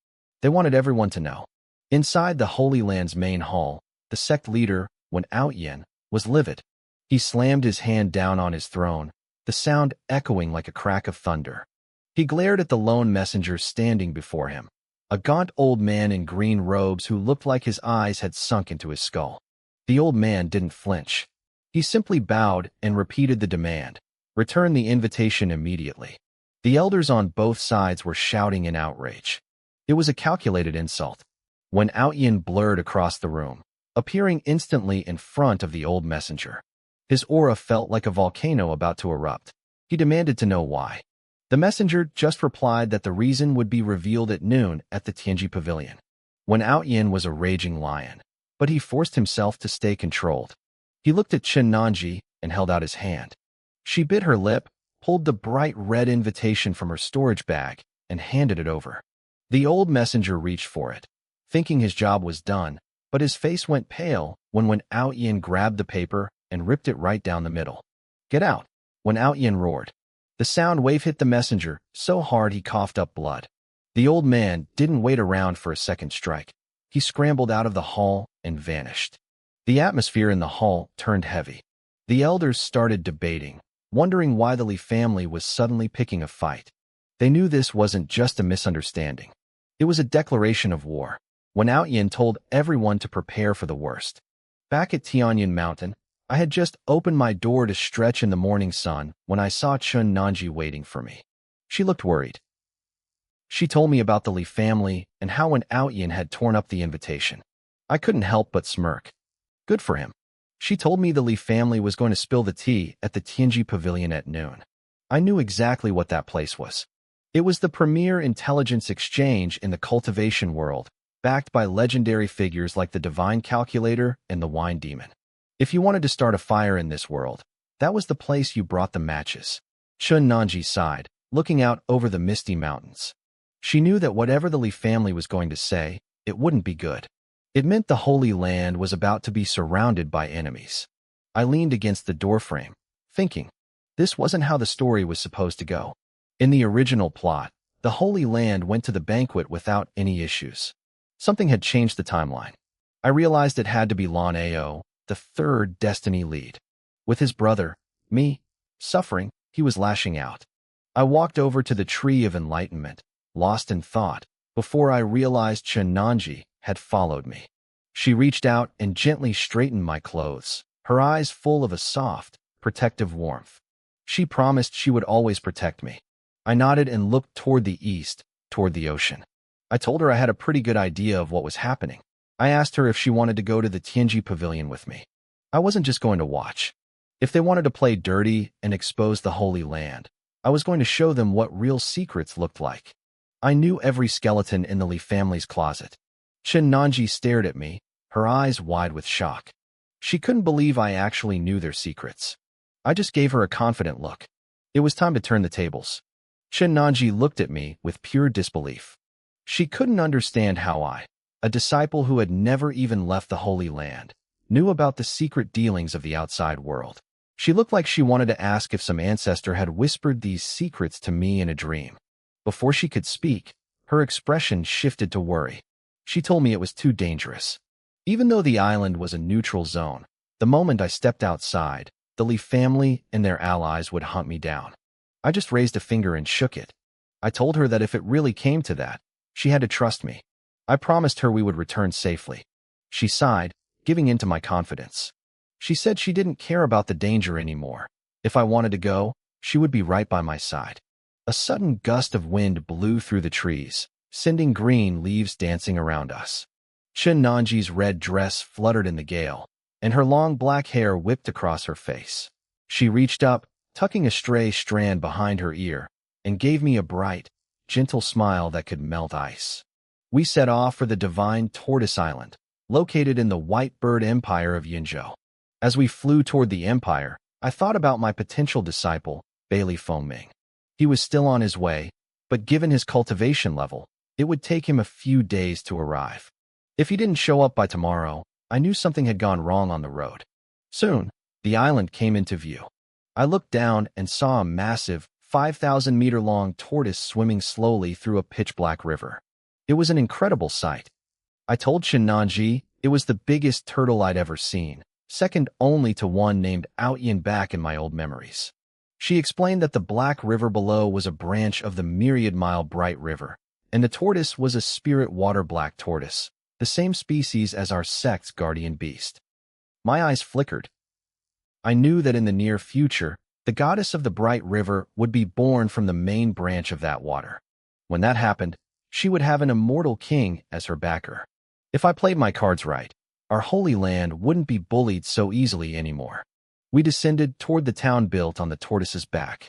They wanted everyone to know. Inside the Holy Land's main hall, the sect leader, Wen Outyen, was livid. He slammed his hand down on his throne, the sound echoing like a crack of thunder. He glared at the lone messenger standing before him, a gaunt old man in green robes who looked like his eyes had sunk into his skull. The old man didn't flinch. He simply bowed and repeated the demand. Return the invitation immediately. The elders on both sides were shouting in outrage. It was a calculated insult. When Outyen blurred across the room, appearing instantly in front of the old messenger. His aura felt like a volcano about to erupt. He demanded to know why. The messenger just replied that the reason would be revealed at noon at the Tianji Pavilion. When Outyen was a raging lion, but he forced himself to stay controlled. He looked at Chen Nanji and held out his hand. She bit her lip, pulled the bright red invitation from her storage bag, and handed it over. The old messenger reached for it, thinking his job was done, but his face went pale when Outyen grabbed the paper and ripped it right down the middle. Get out! When Outyen roared. The sound wave hit the messenger so hard he coughed up blood. The old man didn't wait around for a second strike. He scrambled out of the hall and vanished. The atmosphere in the hall turned heavy. The elders started debating, wondering why the Li family was suddenly picking a fight. They knew this wasn't just a misunderstanding. It was a declaration of war. When Outyen told everyone to prepare for the worst. Back at Tianyan Mountain, I had just opened my door to stretch in the morning sun when I saw Chen Nanji waiting for me. She looked worried. She told me about the Li family and how when Outyen had torn up the invitation. I couldn't help but smirk. Good for him. She told me the Li family was going to spill the tea at the Tianji Pavilion at noon. I knew exactly what that place was. It was the premier intelligence exchange in the cultivation world, backed by legendary figures like the Divine Calculator and the Wine Demon. If you wanted to start a fire in this world, that was the place you brought the matches. Chen Nanji sighed, looking out over the misty mountains. She knew that whatever the Li family was going to say, it wouldn't be good. It meant the Holy Land was about to be surrounded by enemies. I leaned against the doorframe, thinking, this wasn't how the story was supposed to go. In the original plot, the Holy Land went to the banquet without any issues. Something had changed the timeline. I realized it had to be Lan Ao, the third Destiny lead. With his brother, me, suffering, he was lashing out. I walked over to the Tree of Enlightenment, lost in thought, before I realized Chen Nanji had followed me. She reached out and gently straightened my clothes, her eyes full of a soft, protective warmth. She promised she would always protect me. I nodded and looked toward the east, toward the ocean. I told her I had a pretty good idea of what was happening. I asked her if she wanted to go to the Tianji Pavilion with me. I wasn't just going to watch. If they wanted to play dirty and expose the Holy Land, I was going to show them what real secrets looked like. I knew every skeleton in the Li family's closet. Chen Nanji stared at me, her eyes wide with shock. She couldn't believe I actually knew their secrets. I just gave her a confident look. It was time to turn the tables. Chen Nanji looked at me with pure disbelief. She couldn't understand how I, a disciple who had never even left the Holy Land, knew about the secret dealings of the outside world. She looked like she wanted to ask if some ancestor had whispered these secrets to me in a dream. Before she could speak, her expression shifted to worry. She told me it was too dangerous. Even though the island was a neutral zone, the moment I stepped outside, the Li family and their allies would hunt me down. I just raised a finger and shook it. I told her that if it really came to that, she had to trust me. I promised her we would return safely. She sighed, giving in to my confidence. She said she didn't care about the danger anymore. If I wanted to go, she would be right by my side. A sudden gust of wind blew through the trees, sending green leaves dancing around us. Shin-Nanji's red dress fluttered in the gale, and her long black hair whipped across her face. She reached up, tucking a stray strand behind her ear, and gave me a bright, gentle smile that could melt ice. We set off for the divine Tortoise Island, located in the White Bird Empire of Yinzhou. As we flew toward the empire, I thought about my potential disciple, Bailey Fengming. He was still on his way, but given his cultivation level, it would take him a few days to arrive. If he didn't show up by tomorrow, I knew something had gone wrong on the road. Soon, the island came into view. I looked down and saw a massive, 5,000-meter-long tortoise swimming slowly through a pitch-black river. It was an incredible sight. I told Shin-Nanji it was the biggest turtle I'd ever seen, second only to one named Outyin back in my old memories. She explained that the Black River below was a branch of the myriad-mile Bright River, and the tortoise was a spirit water black tortoise, the same species as our sect's guardian beast. My eyes flickered. I knew that in the near future, the goddess of the Bright River would be born from the main branch of that water. When that happened, she would have an immortal king as her backer. If I played my cards right, our holy land wouldn't be bullied so easily anymore. We descended toward the town built on the tortoise's back.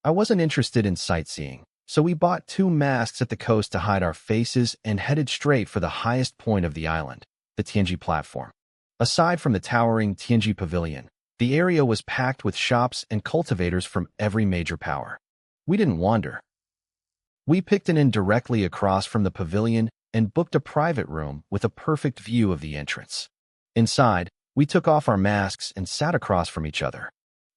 I wasn't interested in sightseeing, so we bought 2 masks at the coast to hide our faces and headed straight for the highest point of the island, the Tianji platform. Aside from the towering Tianji Pavilion, the area was packed with shops and cultivators from every major power. We didn't wander. We picked an inn directly across from the pavilion and booked a private room with a perfect view of the entrance. Inside, we took off our masks and sat across from each other.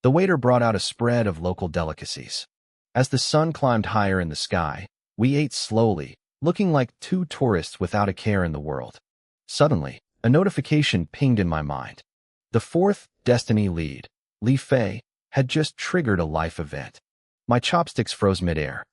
The waiter brought out a spread of local delicacies. As the sun climbed higher in the sky, we ate slowly, looking like 2 tourists without a care in the world. Suddenly, a notification pinged in my mind. The 4th Destiny lead, Li Fei, had just triggered a life event. My chopsticks froze midair.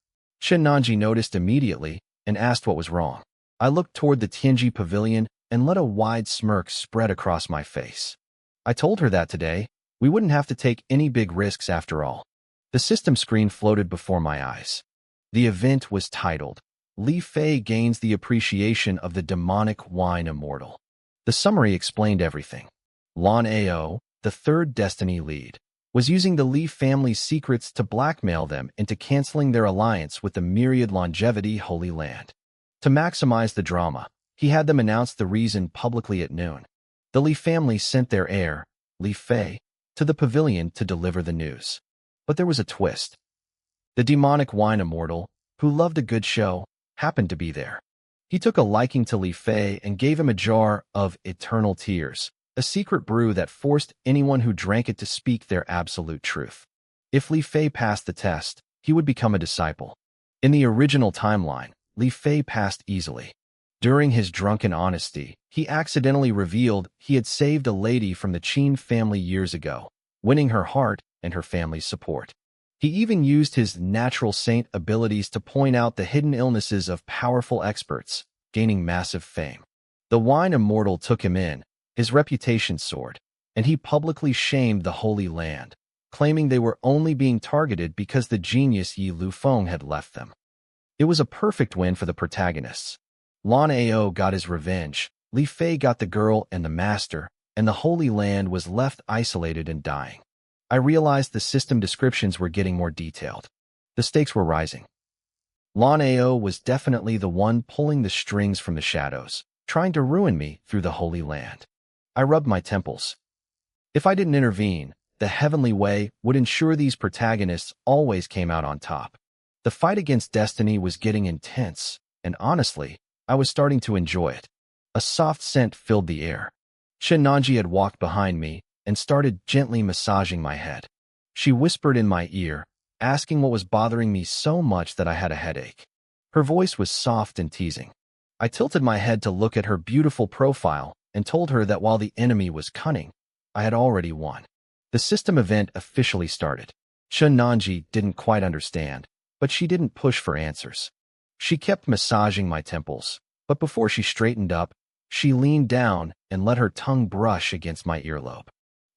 Shin-Nanji noticed immediately and asked what was wrong. I looked toward the Tianji Pavilion and let a wide smirk spread across my face. I told her that today, we wouldn't have to take any big risks after all. The system screen floated before my eyes. The event was titled, Li Fei Gains the Appreciation of the Demonic Wine Immortal. The summary explained everything. Lan Ao, the 3rd Destiny lead, was using the Li family's secrets to blackmail them into canceling their alliance with the Myriad Longevity Holy Land. To maximize the drama, he had them announce the reason publicly at noon. The Li family sent their heir, Li Fei, to the pavilion to deliver the news. But there was a twist. The demonic wine immortal, who loved a good show, happened to be there. He took a liking to Li Fei and gave him a jar of eternal tears, a secret brew that forced anyone who drank it to speak their absolute truth. If Li Fei passed the test, he would become a disciple. In the original timeline, Li Fei passed easily. During his drunken honesty, he accidentally revealed he had saved a lady from the Qin family years ago, winning her heart and her family's support. He even used his natural saint abilities to point out the hidden illnesses of powerful experts, gaining massive fame. The wine immortal took him in, his reputation soared, and he publicly shamed the Holy Land, claiming they were only being targeted because the genius Yi Lufeng had left them. It was a perfect win for the protagonists. Lan Ao got his revenge, Li Fei got the girl and the master, and the Holy Land was left isolated and dying. I realized the system descriptions were getting more detailed. The stakes were rising. Lan Ao was definitely the one pulling the strings from the shadows, trying to ruin me through the Holy Land. I rubbed my temples. If I didn't intervene, the heavenly way would ensure these protagonists always came out on top. The fight against destiny was getting intense, and honestly, I was starting to enjoy it. A soft scent filled the air. Shin-Nanji had walked behind me and started gently massaging my head. She whispered in my ear, asking what was bothering me so much that I had a headache. Her voice was soft and teasing. I tilted my head to look at her beautiful profile and told her that while the enemy was cunning, I had already won. The system event officially started. Shin-Nanji didn't quite understand, but she didn't push for answers. She kept massaging my temples, but before she straightened up, she leaned down and let her tongue brush against my earlobe.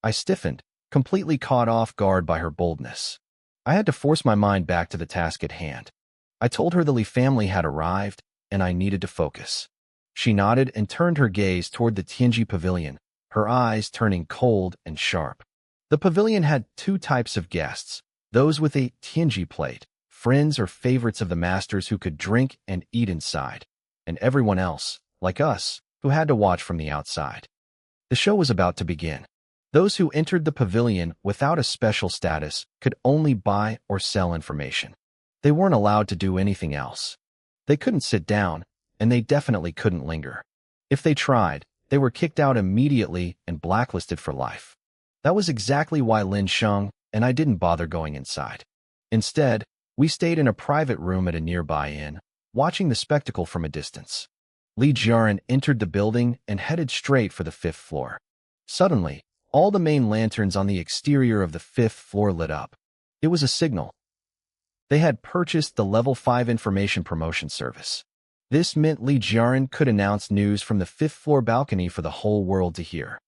I stiffened, completely caught off guard by her boldness. I had to force my mind back to the task at hand. I told her the Li family had arrived, and I needed to focus. She nodded and turned her gaze toward the Tianji pavilion, her eyes turning cold and sharp. The pavilion had two types of guests, those with a Tianji plate, friends or favorites of the masters who could drink and eat inside, and everyone else, like us, who had to watch from the outside. The show was about to begin. Those who entered the pavilion without a special status could only buy or sell information. They weren't allowed to do anything else. They couldn't sit down, and they definitely couldn't linger. If they tried, they were kicked out immediately and blacklisted for life. That was exactly why Lin Sheng and I didn't bother going inside. Instead, we stayed in a private room at a nearby inn, watching the spectacle from a distance. Li Jiaran entered the building and headed straight for the 5th floor. Suddenly, all the main lanterns on the exterior of the 5th floor lit up. It was a signal. They had purchased the Level 5 information promotion service. This meant Li Jiaran could announce news from the 5th floor balcony for the whole world to hear.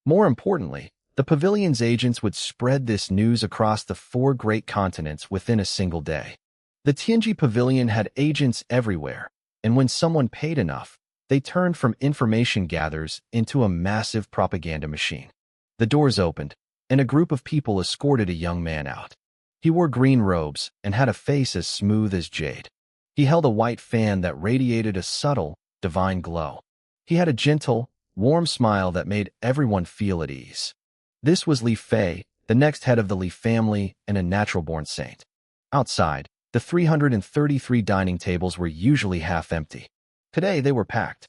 More importantly, the pavilion's agents would spread this news across the 4 great continents within a single day. The Tianji Pavilion had agents everywhere, and when someone paid enough, they turned from information gatherers into a massive propaganda machine. The doors opened, and a group of people escorted a young man out. He wore green robes and had a face as smooth as jade. He held a white fan that radiated a subtle, divine glow. He had a gentle, warm smile that made everyone feel at ease. This was Li Fei, the next head of the Li family and a natural-born saint. Outside, the 333 dining tables were usually half empty. Today they were packed.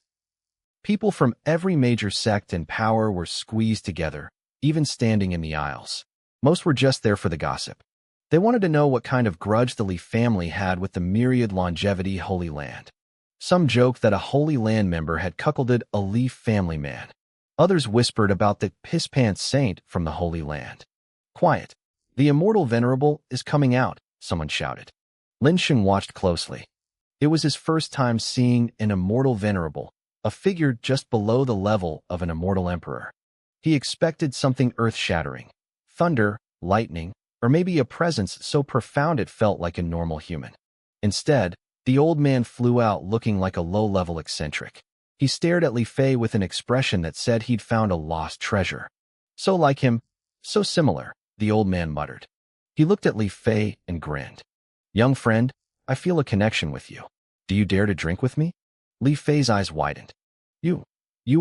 People from every major sect and power were squeezed together, even standing in the aisles. Most were just there for the gossip. They wanted to know what kind of grudge the Li family had with the myriad longevity Holy Land. Some joked that a Holy Land member had cuckolded a Li family man. Others whispered about the piss-pants saint from the Holy Land. Quiet. The immortal venerable is coming out, someone shouted. Lin Sheng watched closely. It was his first time seeing an immortal venerable, a figure just below the level of an immortal emperor. He expected something earth-shattering, thunder, lightning, or maybe a presence so profound it felt like a normal human. Instead, the old man flew out looking like a low-level eccentric. He stared at Li Fei with an expression that said he'd found a lost treasure. So like him, so similar, the old man muttered. He looked at Li Fei and grinned. Young friend, I feel a connection with you. Do you dare to drink with me? Li Fei's eyes widened. You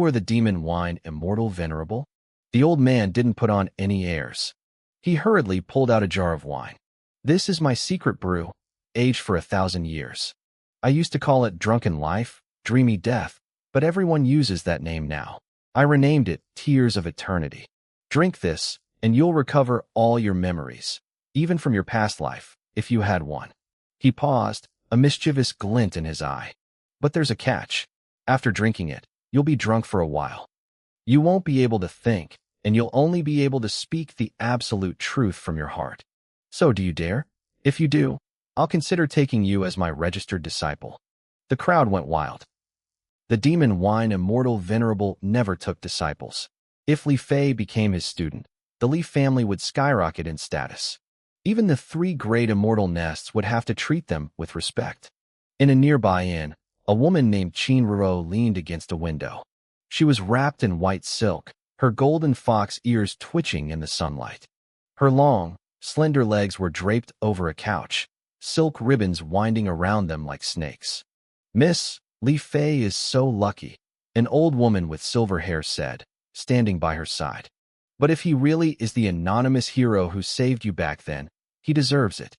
are the demon wine immortal venerable? The old man didn't put on any airs. He hurriedly pulled out a jar of wine. This is my secret brew, aged for 1,000 years. I used to call it drunken life, dreamy death, but everyone uses that name now. I renamed it Tears of Eternity. Drink this, and you'll recover all your memories, even from your past life, if you had one. He paused, a mischievous glint in his eye. But there's a catch. After drinking it, you'll be drunk for a while. You won't be able to think, and you'll only be able to speak the absolute truth from your heart. So do you dare? If you do, I'll consider taking you as my registered disciple. The crowd went wild. The demon wine immortal venerable never took disciples. If Li Fei became his student, the Li family would skyrocket in status. Even the 3 great immortal nests would have to treat them with respect. In a nearby inn, a woman named Qin Ruo leaned against a window. She was wrapped in white silk, her golden fox ears twitching in the sunlight. Her long, slender legs were draped over a couch, silk ribbons winding around them like snakes. Miss, Li Fei is so lucky, an old woman with silver hair said, standing by her side. But if he really is the anonymous hero who saved you back then, he deserves it.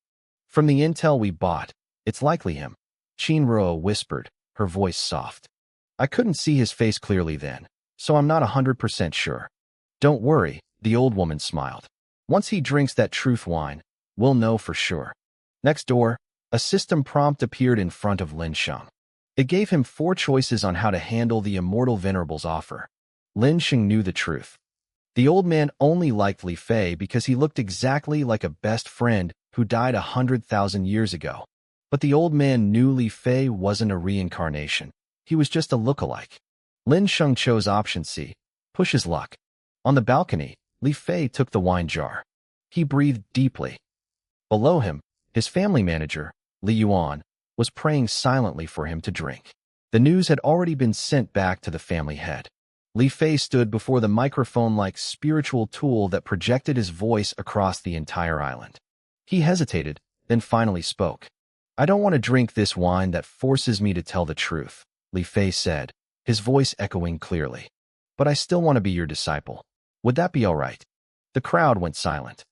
From the intel we bought, it's likely him, Qin Ruo whispered, her voice soft. I couldn't see his face clearly then, so I'm not 100% sure. Don't worry, the old woman smiled. Once he drinks that truth wine, we'll know for sure. Next door, a system prompt appeared in front of Lin Sheng. It gave him 4 choices on how to handle the immortal venerable's offer. Lin Sheng knew the truth. The old man only liked Li Fei because he looked exactly like a best friend who died 100,000 years ago. But the old man knew Li Fei wasn't a reincarnation. He was just a lookalike. Lin Sheng chose option C, push his luck. On the balcony, Li Fei took the wine jar. He breathed deeply. Below him, his family manager, Li Yuan, was praying silently for him to drink. The news had already been sent back to the family head. Li Fei stood before the microphone-like spiritual tool that projected his voice across the entire island. He hesitated, then finally spoke. "I don't want to drink this wine that forces me to tell the truth," Li Fei said, his voice echoing clearly. "But I still want to be your disciple. Would that be all right?" The crowd went silent.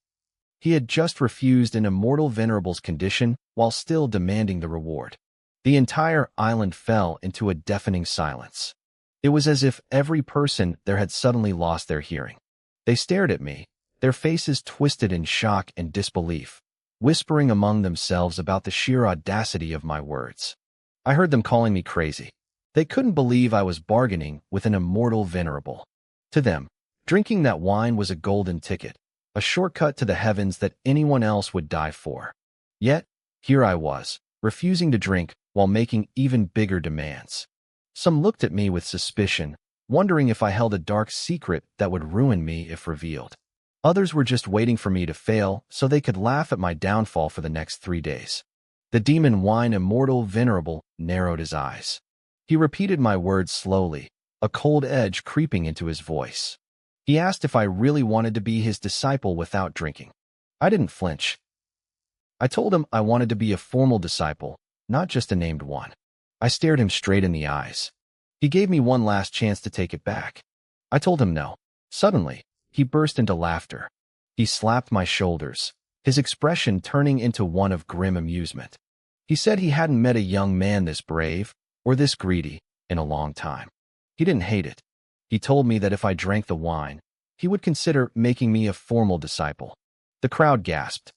He had just refused an immortal venerable's condition while still demanding the reward. The entire island fell into a deafening silence. It was as if every person there had suddenly lost their hearing. They stared at me, their faces twisted in shock and disbelief, whispering among themselves about the sheer audacity of my words. I heard them calling me crazy. They couldn't believe I was bargaining with an immortal venerable. To them, drinking that wine was a golden ticket, a shortcut to the heavens that anyone else would die for. Yet, here I was, refusing to drink while making even bigger demands. Some looked at me with suspicion, wondering if I held a dark secret that would ruin me if revealed. Others were just waiting for me to fail so they could laugh at my downfall for the next 3 days. The demon wine immortal venerable narrowed his eyes. He repeated my words slowly, a cold edge creeping into his voice. He asked if I really wanted to be his disciple without drinking. I didn't flinch. I told him I wanted to be a formal disciple, not just a named one. I stared him straight in the eyes. He gave me one last chance to take it back. I told him no. Suddenly, he burst into laughter. He slapped my shoulders, his expression turning into one of grim amusement. He said he hadn't met a young man this brave, or this greedy, in a long time. He didn't hate it. He told me that if I drank the wine, he would consider making me a formal disciple. The crowd gasped.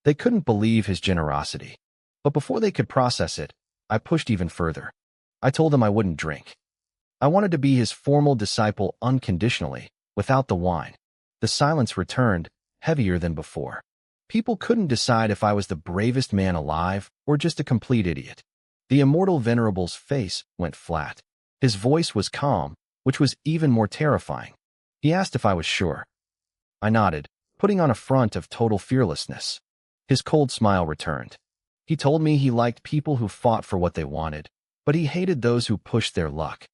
They couldn't believe his generosity. But before they could process it, I pushed even further. I told him I wouldn't drink. I wanted to be his formal disciple unconditionally, without the wine. The silence returned, heavier than before. People couldn't decide if I was the bravest man alive or just a complete idiot. The immortal venerable's face went flat. His voice was calm, which was even more terrifying. He asked if I was sure. I nodded, putting on a front of total fearlessness. His cold smile returned. He told me he liked people who fought for what they wanted, but he hated those who pushed their luck.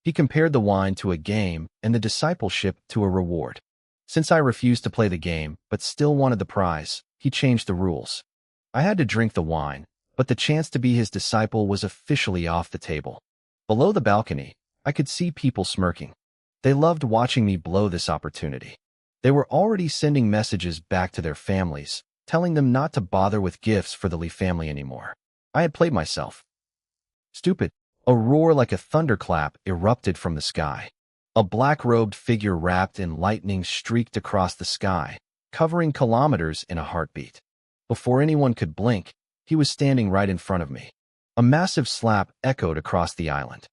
He compared the wine to a game and the discipleship to a reward. Since I refused to play the game but still wanted the prize, he changed the rules. I had to drink the wine, but the chance to be his disciple was officially off the table. Below the balcony, I could see people smirking. They loved watching me blow this opportunity. They were already sending messages back to their families, telling them not to bother with gifts for the Lee family anymore. I had played myself. Stupid. A roar like a thunderclap erupted from the sky. A black-robed figure wrapped in lightning streaked across the sky, covering kilometers in a heartbeat. Before anyone could blink, he was standing right in front of me. A massive slap echoed across the island.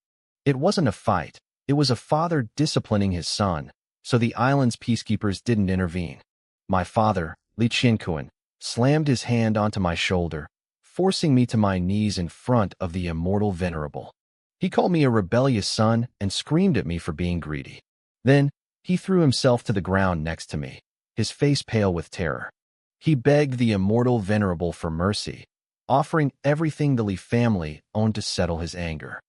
It wasn't a fight. It was a father disciplining his son, so the island's peacekeepers didn't intervene. My father, Li Qiankuan, slammed his hand onto my shoulder, forcing me to my knees in front of the immortal venerable. He called me a rebellious son and screamed at me for being greedy. Then, he threw himself to the ground next to me, his face pale with terror. He begged the immortal venerable for mercy, offering everything the Li family owned to settle his anger.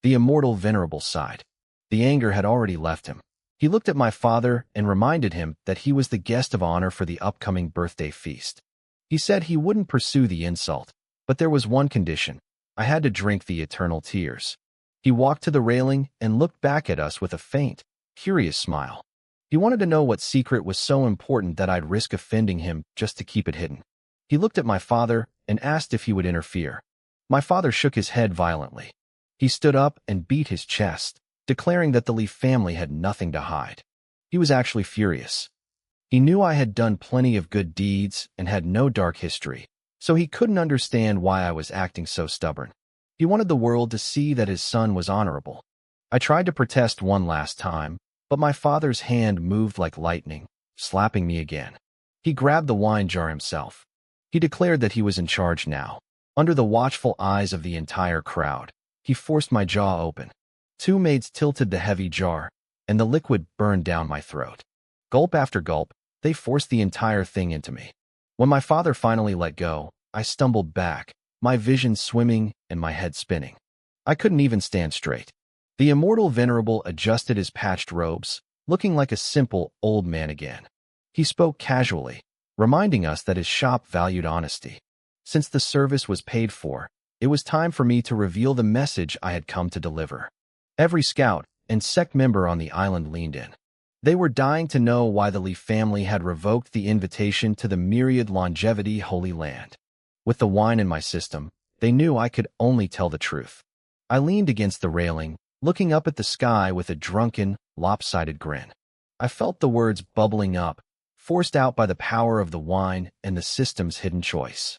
The immortal venerable sighed. The anger had already left him. He looked at my father and reminded him that he was the guest of honor for the upcoming birthday feast. He said he wouldn't pursue the insult, but there was one condition. I had to drink the eternal tears. He walked to the railing and looked back at us with a faint, curious smile. He wanted to know what secret was so important that I'd risk offending him just to keep it hidden. He looked at my father and asked if he would interfere. My father shook his head violently. He stood up and beat his chest, declaring that the Lee family had nothing to hide. He was actually furious. He knew I had done plenty of good deeds and had no dark history, so he couldn't understand why I was acting so stubborn. He wanted the world to see that his son was honorable. I tried to protest one last time, but my father's hand moved like lightning, slapping me again. He grabbed the wine jar himself. He declared that he was in charge now. Under the watchful eyes of the entire crowd, he forced my jaw open. 2 maids tilted the heavy jar, and the liquid burned down my throat. Gulp after gulp, they forced the entire thing into me. When my father finally let go, I stumbled back, my vision swimming and my head spinning. I couldn't even stand straight. The immortal venerable adjusted his patched robes, looking like a simple old man again. He spoke casually, reminding us that his shop valued honesty. Since the service was paid for, it was time for me to reveal the message I had come to deliver. Every scout and sect member on the island leaned in. They were dying to know why the Lee family had revoked the invitation to the myriad longevity Holy Land. With the wine in my system, they knew I could only tell the truth. I leaned against the railing, looking up at the sky with a drunken, lopsided grin. I felt the words bubbling up, forced out by the power of the wine and the system's hidden choice.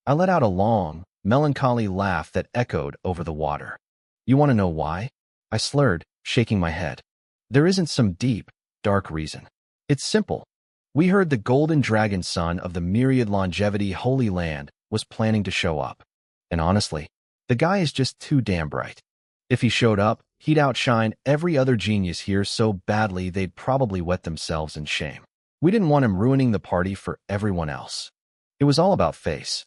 I let out a long, melancholy laugh that echoed over the water. You want to know why? I slurred, shaking my head. There isn't some deep, dark reason. It's simple. We heard the golden dragon son of the myriad longevity Holy Land was planning to show up. And honestly, the guy is just too damn bright. If he showed up, he'd outshine every other genius here so badly they'd probably wet themselves in shame. We didn't want him ruining the party for everyone else. It was all about face.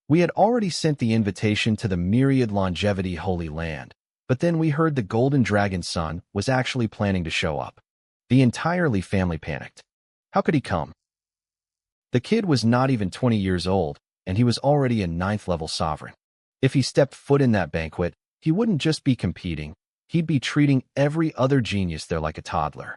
We had already sent the invitation to the myriad longevity Holy Land, but then we heard the golden dragon son was actually planning to show up. The entire Lee family panicked. How could he come? The kid was not even 20 years old, and he was already a 9th-level sovereign. If he stepped foot in that banquet, he wouldn't just be competing, he'd be treating every other genius there like a toddler.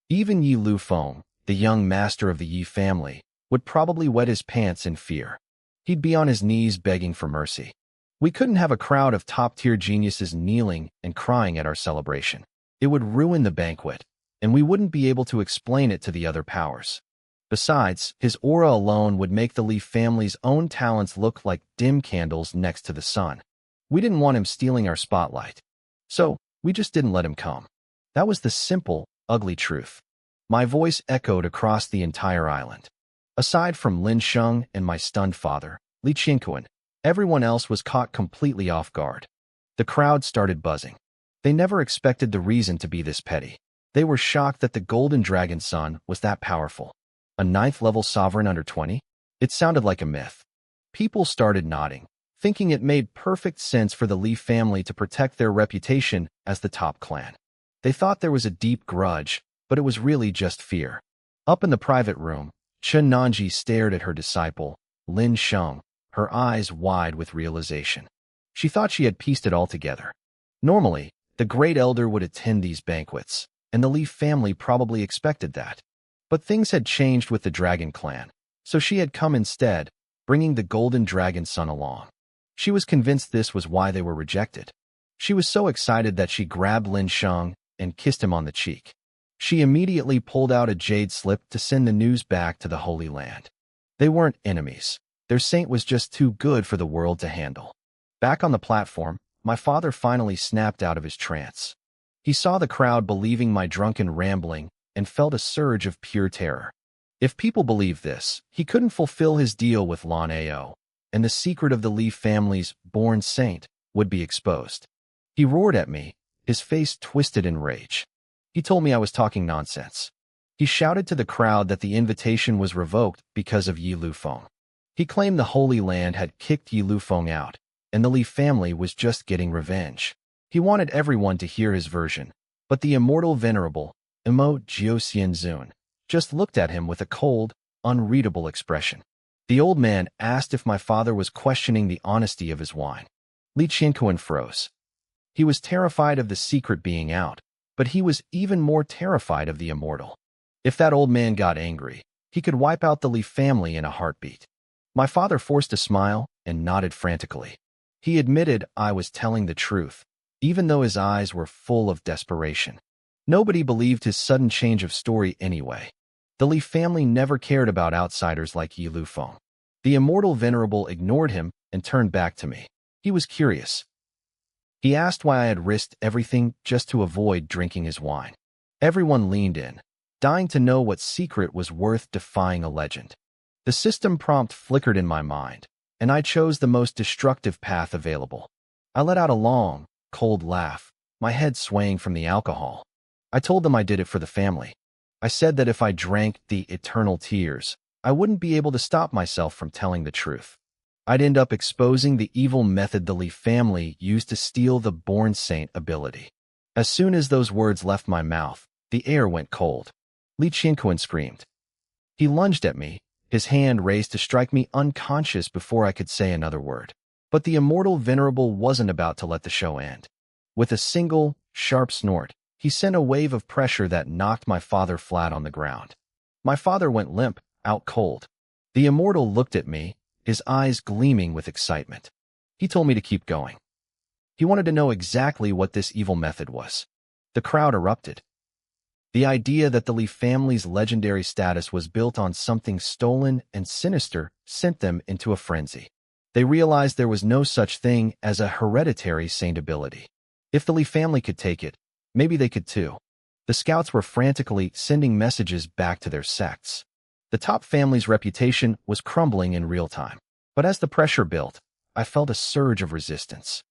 Even Yi Lu Feng, the young master of the Yi family, would probably wet his pants in fear. He'd be on his knees begging for mercy. We couldn't have a crowd of top-tier geniuses kneeling and crying at our celebration. It would ruin the banquet, and we wouldn't be able to explain it to the other powers. Besides, his aura alone would make the Lee family's own talents look like dim candles next to the sun. We didn't want him stealing our spotlight. So, we just didn't let him come. That was the simple, ugly truth. My voice echoed across the entire island. Aside from Lin Sheng and my stunned father, Li Qingquan, everyone else was caught completely off guard. The crowd started buzzing. They never expected the reason to be this petty. They were shocked that the Golden Dragon Son was that powerful. A 9th-level sovereign under 20? It sounded like a myth. People started nodding, thinking it made perfect sense for the Lee family to protect their reputation as the top clan. They thought there was a deep grudge, but it was really just fear. Up in the private room, Chen Nanji stared at her disciple, Lin Sheng, her eyes wide with realization. She thought she had pieced it all together. Normally, the Great Elder would attend these banquets, and the Lee family probably expected that. But things had changed with the Dragon Clan, so she had come instead, bringing the Golden Dragon Son along. She was convinced this was why they were rejected. She was so excited that she grabbed Lin Sheng and kissed him on the cheek. She immediately pulled out a jade slip to send the news back to the Holy Land. They weren't enemies. Their saint was just too good for the world to handle. Back on the platform, my father finally snapped out of his trance. He saw the crowd believing my drunken rambling and felt a surge of pure terror. If people believed this, he couldn't fulfill his deal with Lan Ao, and the secret of the Lee family's born saint would be exposed. He roared at me, his face twisted in rage. He told me I was talking nonsense. He shouted to the crowd that the invitation was revoked because of Yi Lu Feng. He claimed the Holy Land had kicked Yi Lu Feng out, and the Lee family was just getting revenge. He wanted everyone to hear his version, but the immortal venerable, Emo Jiuxianzun, just looked at him with a cold, unreadable expression. The old man asked if my father was questioning the honesty of his wine. Li Qingquan froze. He was terrified of the secret being out, but he was even more terrified of the immortal. If that old man got angry, he could wipe out the Lee family in a heartbeat. My father forced a smile and nodded frantically. He admitted I was telling the truth, even though his eyes were full of desperation. Nobody believed his sudden change of story anyway. The Lee family never cared about outsiders like Yi Lu Feng. The immortal venerable ignored him and turned back to me. He was curious. He asked why I had risked everything just to avoid drinking his wine. Everyone leaned in, dying to know what secret was worth defying a legend. The system prompt flickered in my mind, and I chose the most destructive path available. I let out a long, cold laugh, my head swaying from the alcohol. I told them I did it for the family. I said that if I drank the eternal tears, I wouldn't be able to stop myself from telling the truth. I'd end up exposing the evil method the Li family used to steal the Born Saint ability. As soon as those words left my mouth, the air went cold. Li Qingquan screamed. He lunged at me, his hand raised to strike me unconscious before I could say another word. But the immortal venerable wasn't about to let the show end. With a single, sharp snort, he sent a wave of pressure that knocked my father flat on the ground. My father went limp, out cold. The immortal looked at me, his eyes gleaming with excitement. He told me to keep going. He wanted to know exactly what this evil method was. The crowd erupted. The idea that the Li family's legendary status was built on something stolen and sinister sent them into a frenzy. They realized there was no such thing as a hereditary saint ability. If the Li family could take it, maybe they could too. The scouts were frantically sending messages back to their sects. The top family's reputation was crumbling in real time. But as the pressure built, I felt a surge of resistance.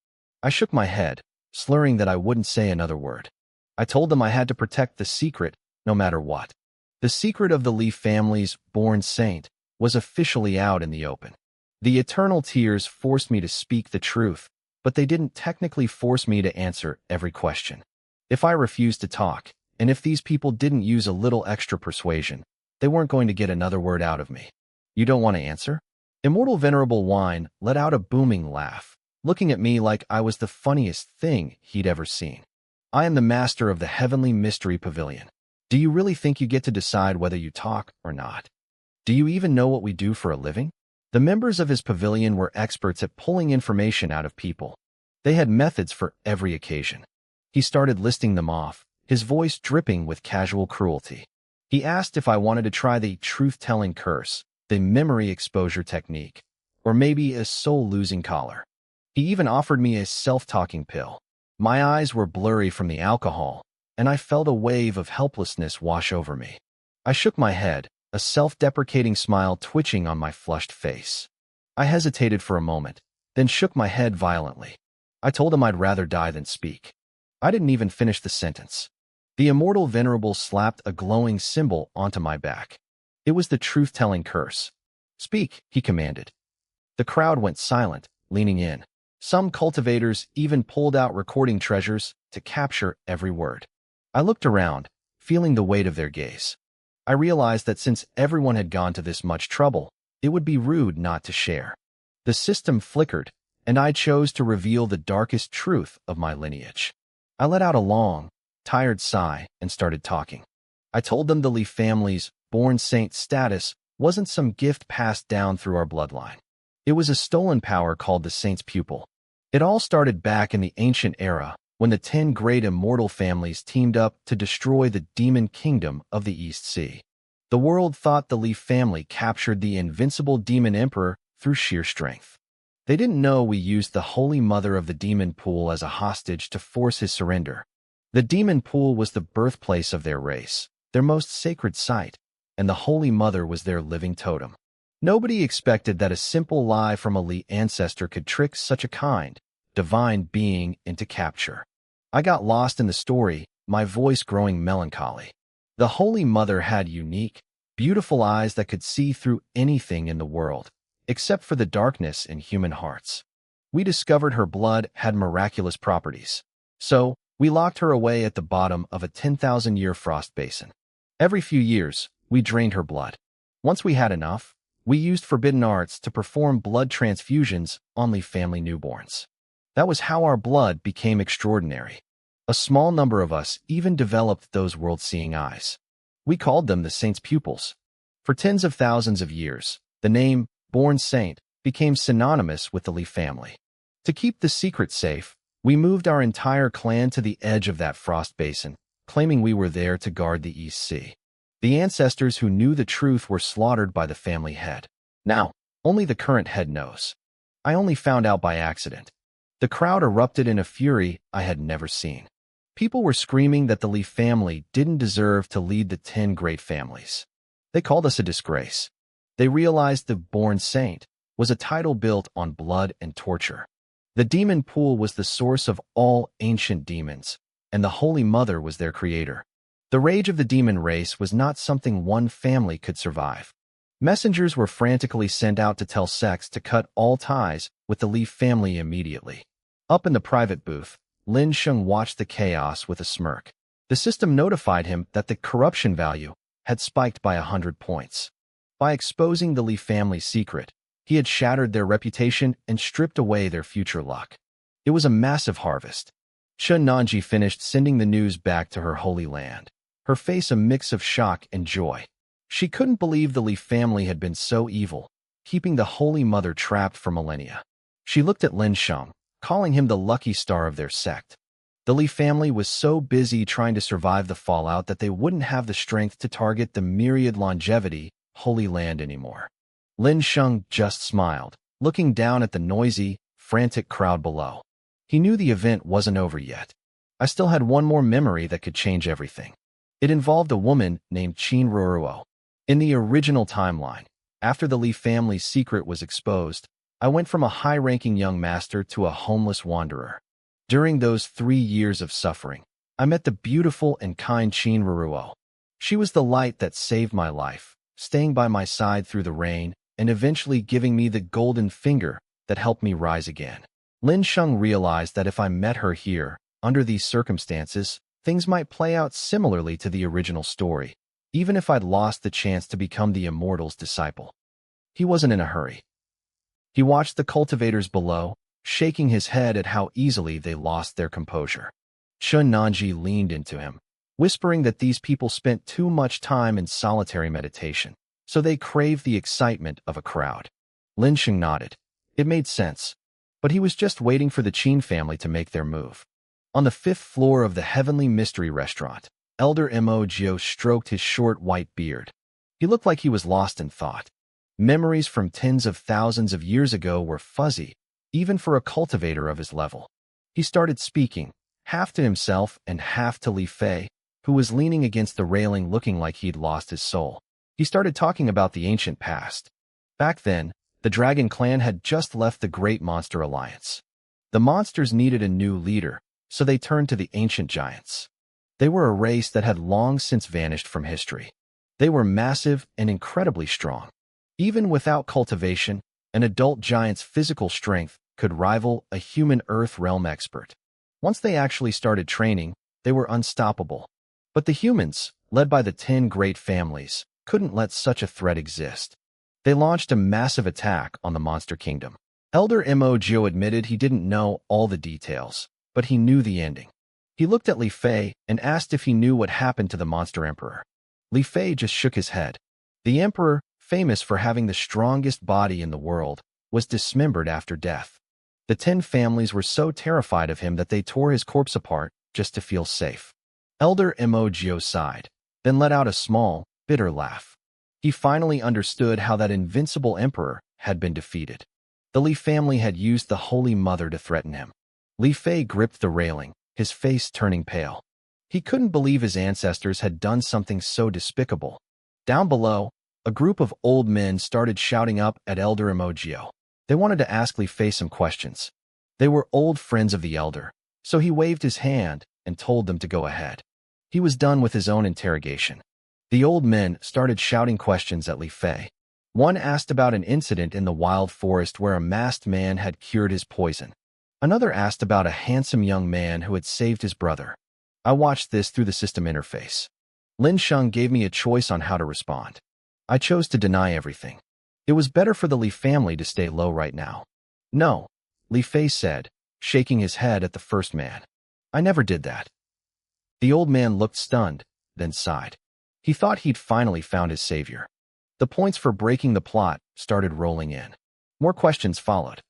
I shook my head, slurring that I wouldn't say another word. I told them I had to protect the secret, no matter what. The secret of the Li family's Born Saint was officially out in the open. The eternal tears forced me to speak the truth, but they didn't technically force me to answer every question. If I refused to talk, and if these people didn't use a little extra persuasion, they weren't going to get another word out of me. You don't want to answer? Immortal Venerable Wine let out a booming laugh, looking at me like I was the funniest thing he'd ever seen. I am the master of the Heavenly Mystery Pavilion. Do you really think you get to decide whether you talk or not? Do you even know what we do for a living? The members of his pavilion were experts at pulling information out of people. They had methods for every occasion. He started listing them off, his voice dripping with casual cruelty. He asked if I wanted to try the truth-telling curse, the memory exposure technique, or maybe a soul-losing collar. He even offered me a self-talking pill. My eyes were blurry from the alcohol, and I felt a wave of helplessness wash over me. I shook my head, a self-deprecating smile twitching on my flushed face. I hesitated for a moment, then shook my head violently. I told him I'd rather die than speak. I didn't even finish the sentence. The immortal venerable slapped a glowing symbol onto my back. It was the truth-telling curse. Speak, he commanded. The crowd went silent, leaning in. Some cultivators even pulled out recording treasures to capture every word. I looked around, feeling the weight of their gaze. I realized that since everyone had gone to this much trouble, it would be rude not to share. The system flickered, and I chose to reveal the darkest truth of my lineage. I let out a long, tired sigh and started talking. I told them the Li family's Born Saint status wasn't some gift passed down through our bloodline. It was a stolen power called the Saint's Pupil. It all started back in the ancient era when the 10 great immortal families teamed up to destroy the demon kingdom of the East Sea. The world thought the Li family captured the invincible demon emperor through sheer strength. They didn't know we used the holy mother of the demon pool as a hostage to force his surrender. The demon pool was the birthplace of their race, their most sacred site, and the holy mother was their living totem. Nobody expected that a simple lie from a Li ancestor could trick such a kind, divine being into capture. I got lost in the story, my voice growing melancholy. The Holy Mother had unique, beautiful eyes that could see through anything in the world, except for the darkness in human hearts. We discovered her blood had miraculous properties. So, we locked her away at the bottom of a 10,000-year frost basin. Every few years, we drained her blood. Once we had enough, we used forbidden arts to perform blood transfusions on Li family newborns. That was how our blood became extraordinary. A small number of us even developed those world-seeing eyes. We called them the Saint's Pupils. For tens of thousands of years, the name Born Saint became synonymous with the Li family. To keep the secret safe, we moved our entire clan to the edge of that frost basin, claiming we were there to guard the East Sea. The ancestors who knew the truth were slaughtered by the family head. Now, only the current head knows. I only found out by accident. The crowd erupted in a fury I had never seen. People were screaming that the Li family didn't deserve to lead the 10 great families. They called us a disgrace. They realized the Born Saint was a title built on blood and torture. The demon pool was the source of all ancient demons, and the Holy Mother was their creator. The rage of the demon race was not something one family could survive. Messengers were frantically sent out to tell Sex to cut all ties with the Li family immediately. Up in the private booth, Lin Sheng watched the chaos with a smirk. The system notified him that the corruption value had spiked by 100 points. By exposing the Li family's secret, he had shattered their reputation and stripped away their future luck. It was a massive harvest. Chen Nanji finished sending the news back to her holy land, her face a mix of shock and joy. She couldn't believe the Li family had been so evil, keeping the Holy Mother trapped for millennia. She looked at Lin Sheng, calling him the lucky star of their sect. The Li family was so busy trying to survive the fallout that they wouldn't have the strength to target the myriad longevity Holy Land anymore. Lin Sheng just smiled, looking down at the noisy, frantic crowd below. He knew the event wasn't over yet. I still had one more memory that could change everything. It involved a woman named Qin Ruruo. In the original timeline, after the Li family's secret was exposed, I went from a high-ranking young master to a homeless wanderer. During those 3 years of suffering, I met the beautiful and kind Qin Ruruo. She was the light that saved my life, staying by my side through the rain and eventually giving me the golden finger that helped me rise again. Lin Sheng realized that if I met her here, under these circumstances, things might play out similarly to the original story, even if I'd lost the chance to become the Immortal's disciple. He wasn't in a hurry. He watched the cultivators below, shaking his head at how easily they lost their composure. Chen Nanji leaned into him, whispering that these people spent too much time in solitary meditation, so they craved the excitement of a crowd. Lin Sheng nodded. It made sense, but he was just waiting for the Qin family to make their move. On the 5th floor of the Heavenly Mystery Restaurant, Elder Mo Jio stroked his short white beard. He looked like he was lost in thought. Memories from tens of thousands of years ago were fuzzy, even for a cultivator of his level. He started speaking, half to himself and half to Li Fei, who was leaning against the railing looking like he'd lost his soul. He started talking about the ancient past. Back then, the Dragon Clan had just left the Great Monster Alliance. The monsters needed a new leader, so they turned to the ancient giants. They were a race that had long since vanished from history. They were massive and incredibly strong. Even without cultivation, an adult giant's physical strength could rival a human Earth realm expert. Once they actually started training, they were unstoppable. But the humans, led by the 10 great families, couldn't let such a threat exist. They launched a massive attack on the Monster Kingdom. Elder Mo Jio admitted he didn't know all the details, but he knew the ending. He looked at Li Fei and asked if he knew what happened to the Monster Emperor. Li Fei just shook his head. The Emperor, famous for having the strongest body in the world, was dismembered after death. The 10 families were so terrified of him that they tore his corpse apart just to feel safe. Elder Mo Jio sighed, then let out a small, bitter laugh. He finally understood how that invincible emperor had been defeated. The Li family had used the Holy Mother to threaten him. Li Fei gripped the railing, his face turning pale. He couldn't believe his ancestors had done something so despicable. Down below, a group of old men started shouting up at Elder Mo Jio. They wanted to ask Li Fei some questions. They were old friends of the elder, so he waved his hand and told them to go ahead. He was done with his own interrogation. The old men started shouting questions at Li Fei. One asked about an incident in the wild forest where a masked man had cured his poison. Another asked about a handsome young man who had saved his brother. I watched this through the system interface. Lin Sheng gave me a choice on how to respond. I chose to deny everything. It was better for the Li family to stay low right now. No, Li Fei said, shaking his head at the first man. I never did that. The old man looked stunned, then sighed. He thought he'd finally found his savior. The points for breaking the plot started rolling in. More questions followed.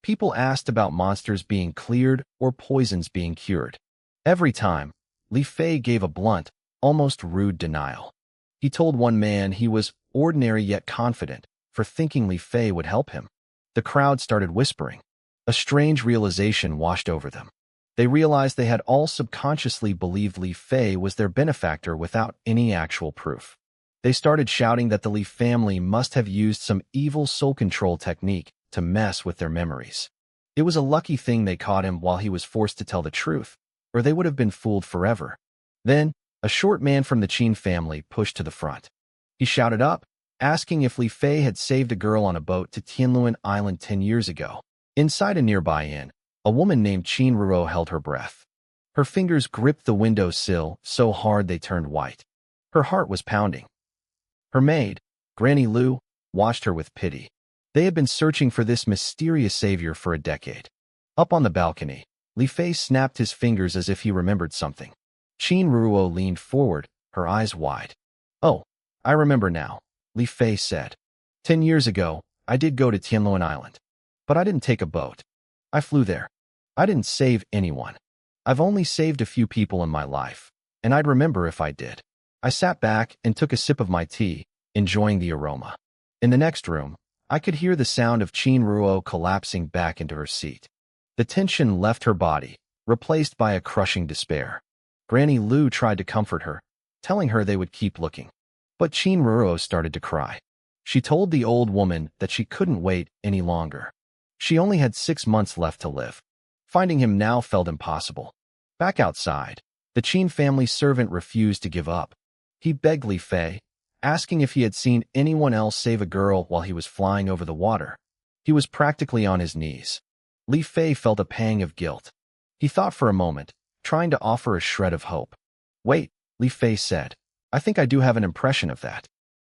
People asked about monsters being cleared or poisons being cured. Every time, Li Fei gave a blunt, almost rude denial. He told one man he was ordinary yet confident for thinking Li Fei would help him. The crowd started whispering. A strange realization washed over them. They realized they had all subconsciously believed Li Fei was their benefactor without any actual proof. They started shouting that the Li family must have used some evil soul control technique to mess with their memories. It was a lucky thing they caught him while he was forced to tell the truth, or they would have been fooled forever. Then, a short man from the Qin family pushed to the front. He shouted up, asking if Li Fei had saved a girl on a boat to Tianluan Island 10 years ago. Inside a nearby inn, a woman named Qin Ruo held her breath. Her fingers gripped the window sill so hard they turned white. Her heart was pounding. Her maid, Granny Lu, watched her with pity. They had been searching for this mysterious savior for a decade. Up on the balcony, Li Fei snapped his fingers as if he remembered something. Qin Ruo leaned forward, her eyes wide. "Oh, I remember now," Li Fei said. 10 years ago, I did go to Tianluan Island. But I didn't take a boat. I flew there. I didn't save anyone. I've only saved a few people in my life, and I'd remember if I did. I sat back and took a sip of my tea, enjoying the aroma. In the next room, I could hear the sound of Qin Ruo collapsing back into her seat. The tension left her body, replaced by a crushing despair. Granny Lu tried to comfort her, telling her they would keep looking. But Qin Ruo started to cry. She told the old woman that she couldn't wait any longer. She only had 6 months left to live. Finding him now felt impossible. Back outside, the Qin family servant refused to give up. He begged Li Fei, asking if he had seen anyone else save a girl while he was flying over the water. He was practically on his knees. Li Fei felt a pang of guilt. He thought for a moment, trying to offer a shred of hope. "Wait," Li Fei said. "I think I do have an impression of that.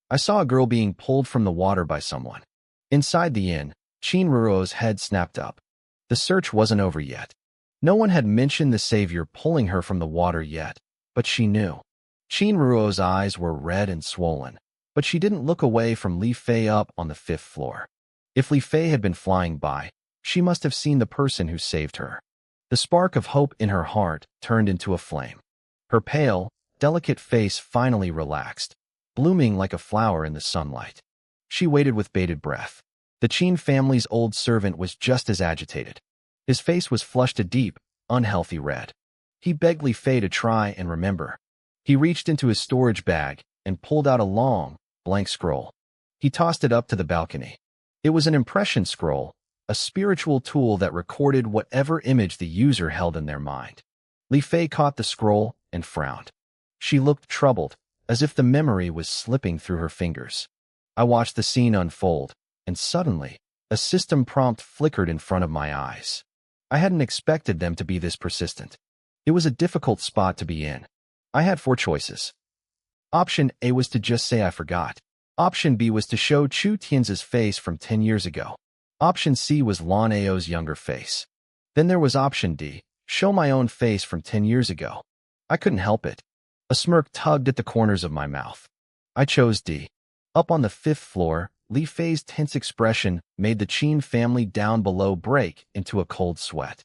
I saw a girl being pulled from the water by someone." Inside the inn, Qin Ruo's head snapped up. The search wasn't over yet. No one had mentioned the savior pulling her from the water yet, but she knew. Qin Ruo's eyes were red and swollen, but she didn't look away from Li Fei up on the 5th floor. If Li Fei had been flying by, she must have seen the person who saved her. The spark of hope in her heart turned into a flame. Her pale, delicate face finally relaxed, blooming like a flower in the sunlight. She waited with bated breath. The Qin family's old servant was just as agitated. His face was flushed a deep, unhealthy red. He begged Li Fei to try and remember. He reached into his storage bag and pulled out a long, blank scroll. He tossed it up to the balcony. It was an impression scroll, a spiritual tool that recorded whatever image the user held in their mind. Li Fei caught the scroll and frowned. She looked troubled, as if the memory was slipping through her fingers. I watched the scene unfold, and suddenly, a system prompt flickered in front of my eyes. I hadn't expected them to be this persistent. It was a difficult spot to be in. I had 4 choices. Option A was to just say I forgot. Option B was to show Chu Tian's face from 10 years ago. Option C was Lan Ao's younger face. Then there was option D, show my own face from 10 years ago. I couldn't help it. A smirk tugged at the corners of my mouth. I chose D. Up on the 5th floor, Li Fei's tense expression made the Qin family down below break into a cold sweat.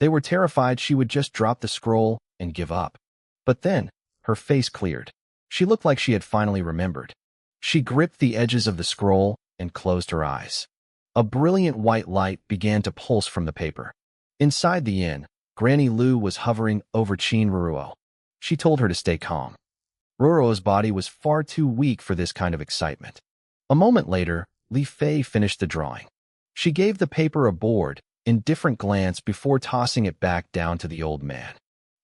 They were terrified she would just drop the scroll and give up. But then, her face cleared. She looked like she had finally remembered. She gripped the edges of the scroll and closed her eyes. A brilliant white light began to pulse from the paper. Inside the inn, Granny Lu was hovering over Qin Ruo. She told her to stay calm. Ruo's body was far too weak for this kind of excitement. A moment later, Li Fei finished the drawing. She gave the paper a bored, indifferent glance before tossing it back down to the old man.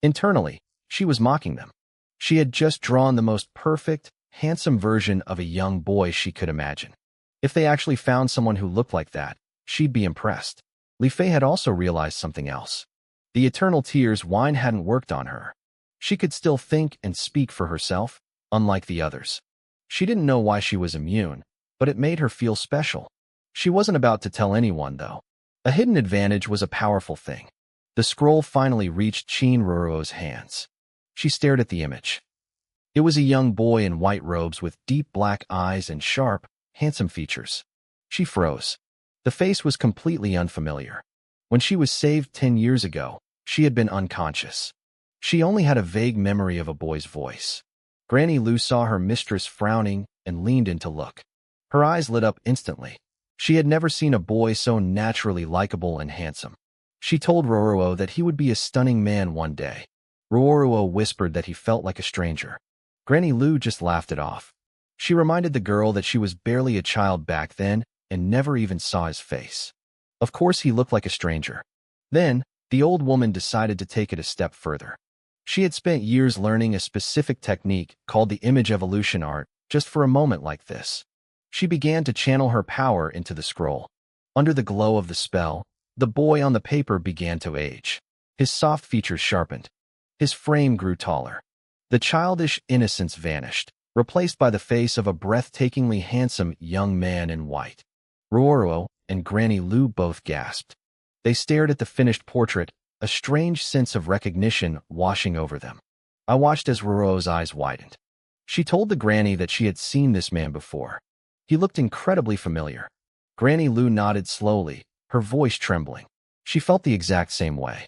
Internally, she was mocking them. She had just drawn the most perfect, handsome version of a young boy she could imagine. If they actually found someone who looked like that, she'd be impressed. Li Fei had also realized something else. The eternal tears wine hadn't worked on her. She could still think and speak for herself, unlike the others. She didn't know why she was immune, but it made her feel special. She wasn't about to tell anyone, though. A hidden advantage was a powerful thing. The scroll finally reached Qin Ruo's hands. She stared at the image. It was a young boy in white robes with deep black eyes and sharp, handsome features. She froze. The face was completely unfamiliar. When she was saved 10 years ago, she had been unconscious. She only had a vague memory of a boy's voice. Granny Lu saw her mistress frowning and leaned in to look. Her eyes lit up instantly. She had never seen a boy so naturally likable and handsome. She told Ruo that he would be a stunning man one day. Ruo whispered that he felt like a stranger. Granny Lu just laughed it off. She reminded the girl that she was barely a child back then and never even saw his face. Of course he looked like a stranger. Then, the old woman decided to take it a step further. She had spent years learning a specific technique called the image evolution art just for a moment like this. She began to channel her power into the scroll. Under the glow of the spell, the boy on the paper began to age. His soft features sharpened. His frame grew taller. The childish innocence vanished, replaced by the face of a breathtakingly handsome young man in white. Ruoro and Granny Lu both gasped. They stared at the finished portrait, a strange sense of recognition washing over them. I watched as Ruoro's eyes widened. She told the granny that she had seen this man before. He looked incredibly familiar. Granny Lu nodded slowly, her voice trembling. She felt the exact same way.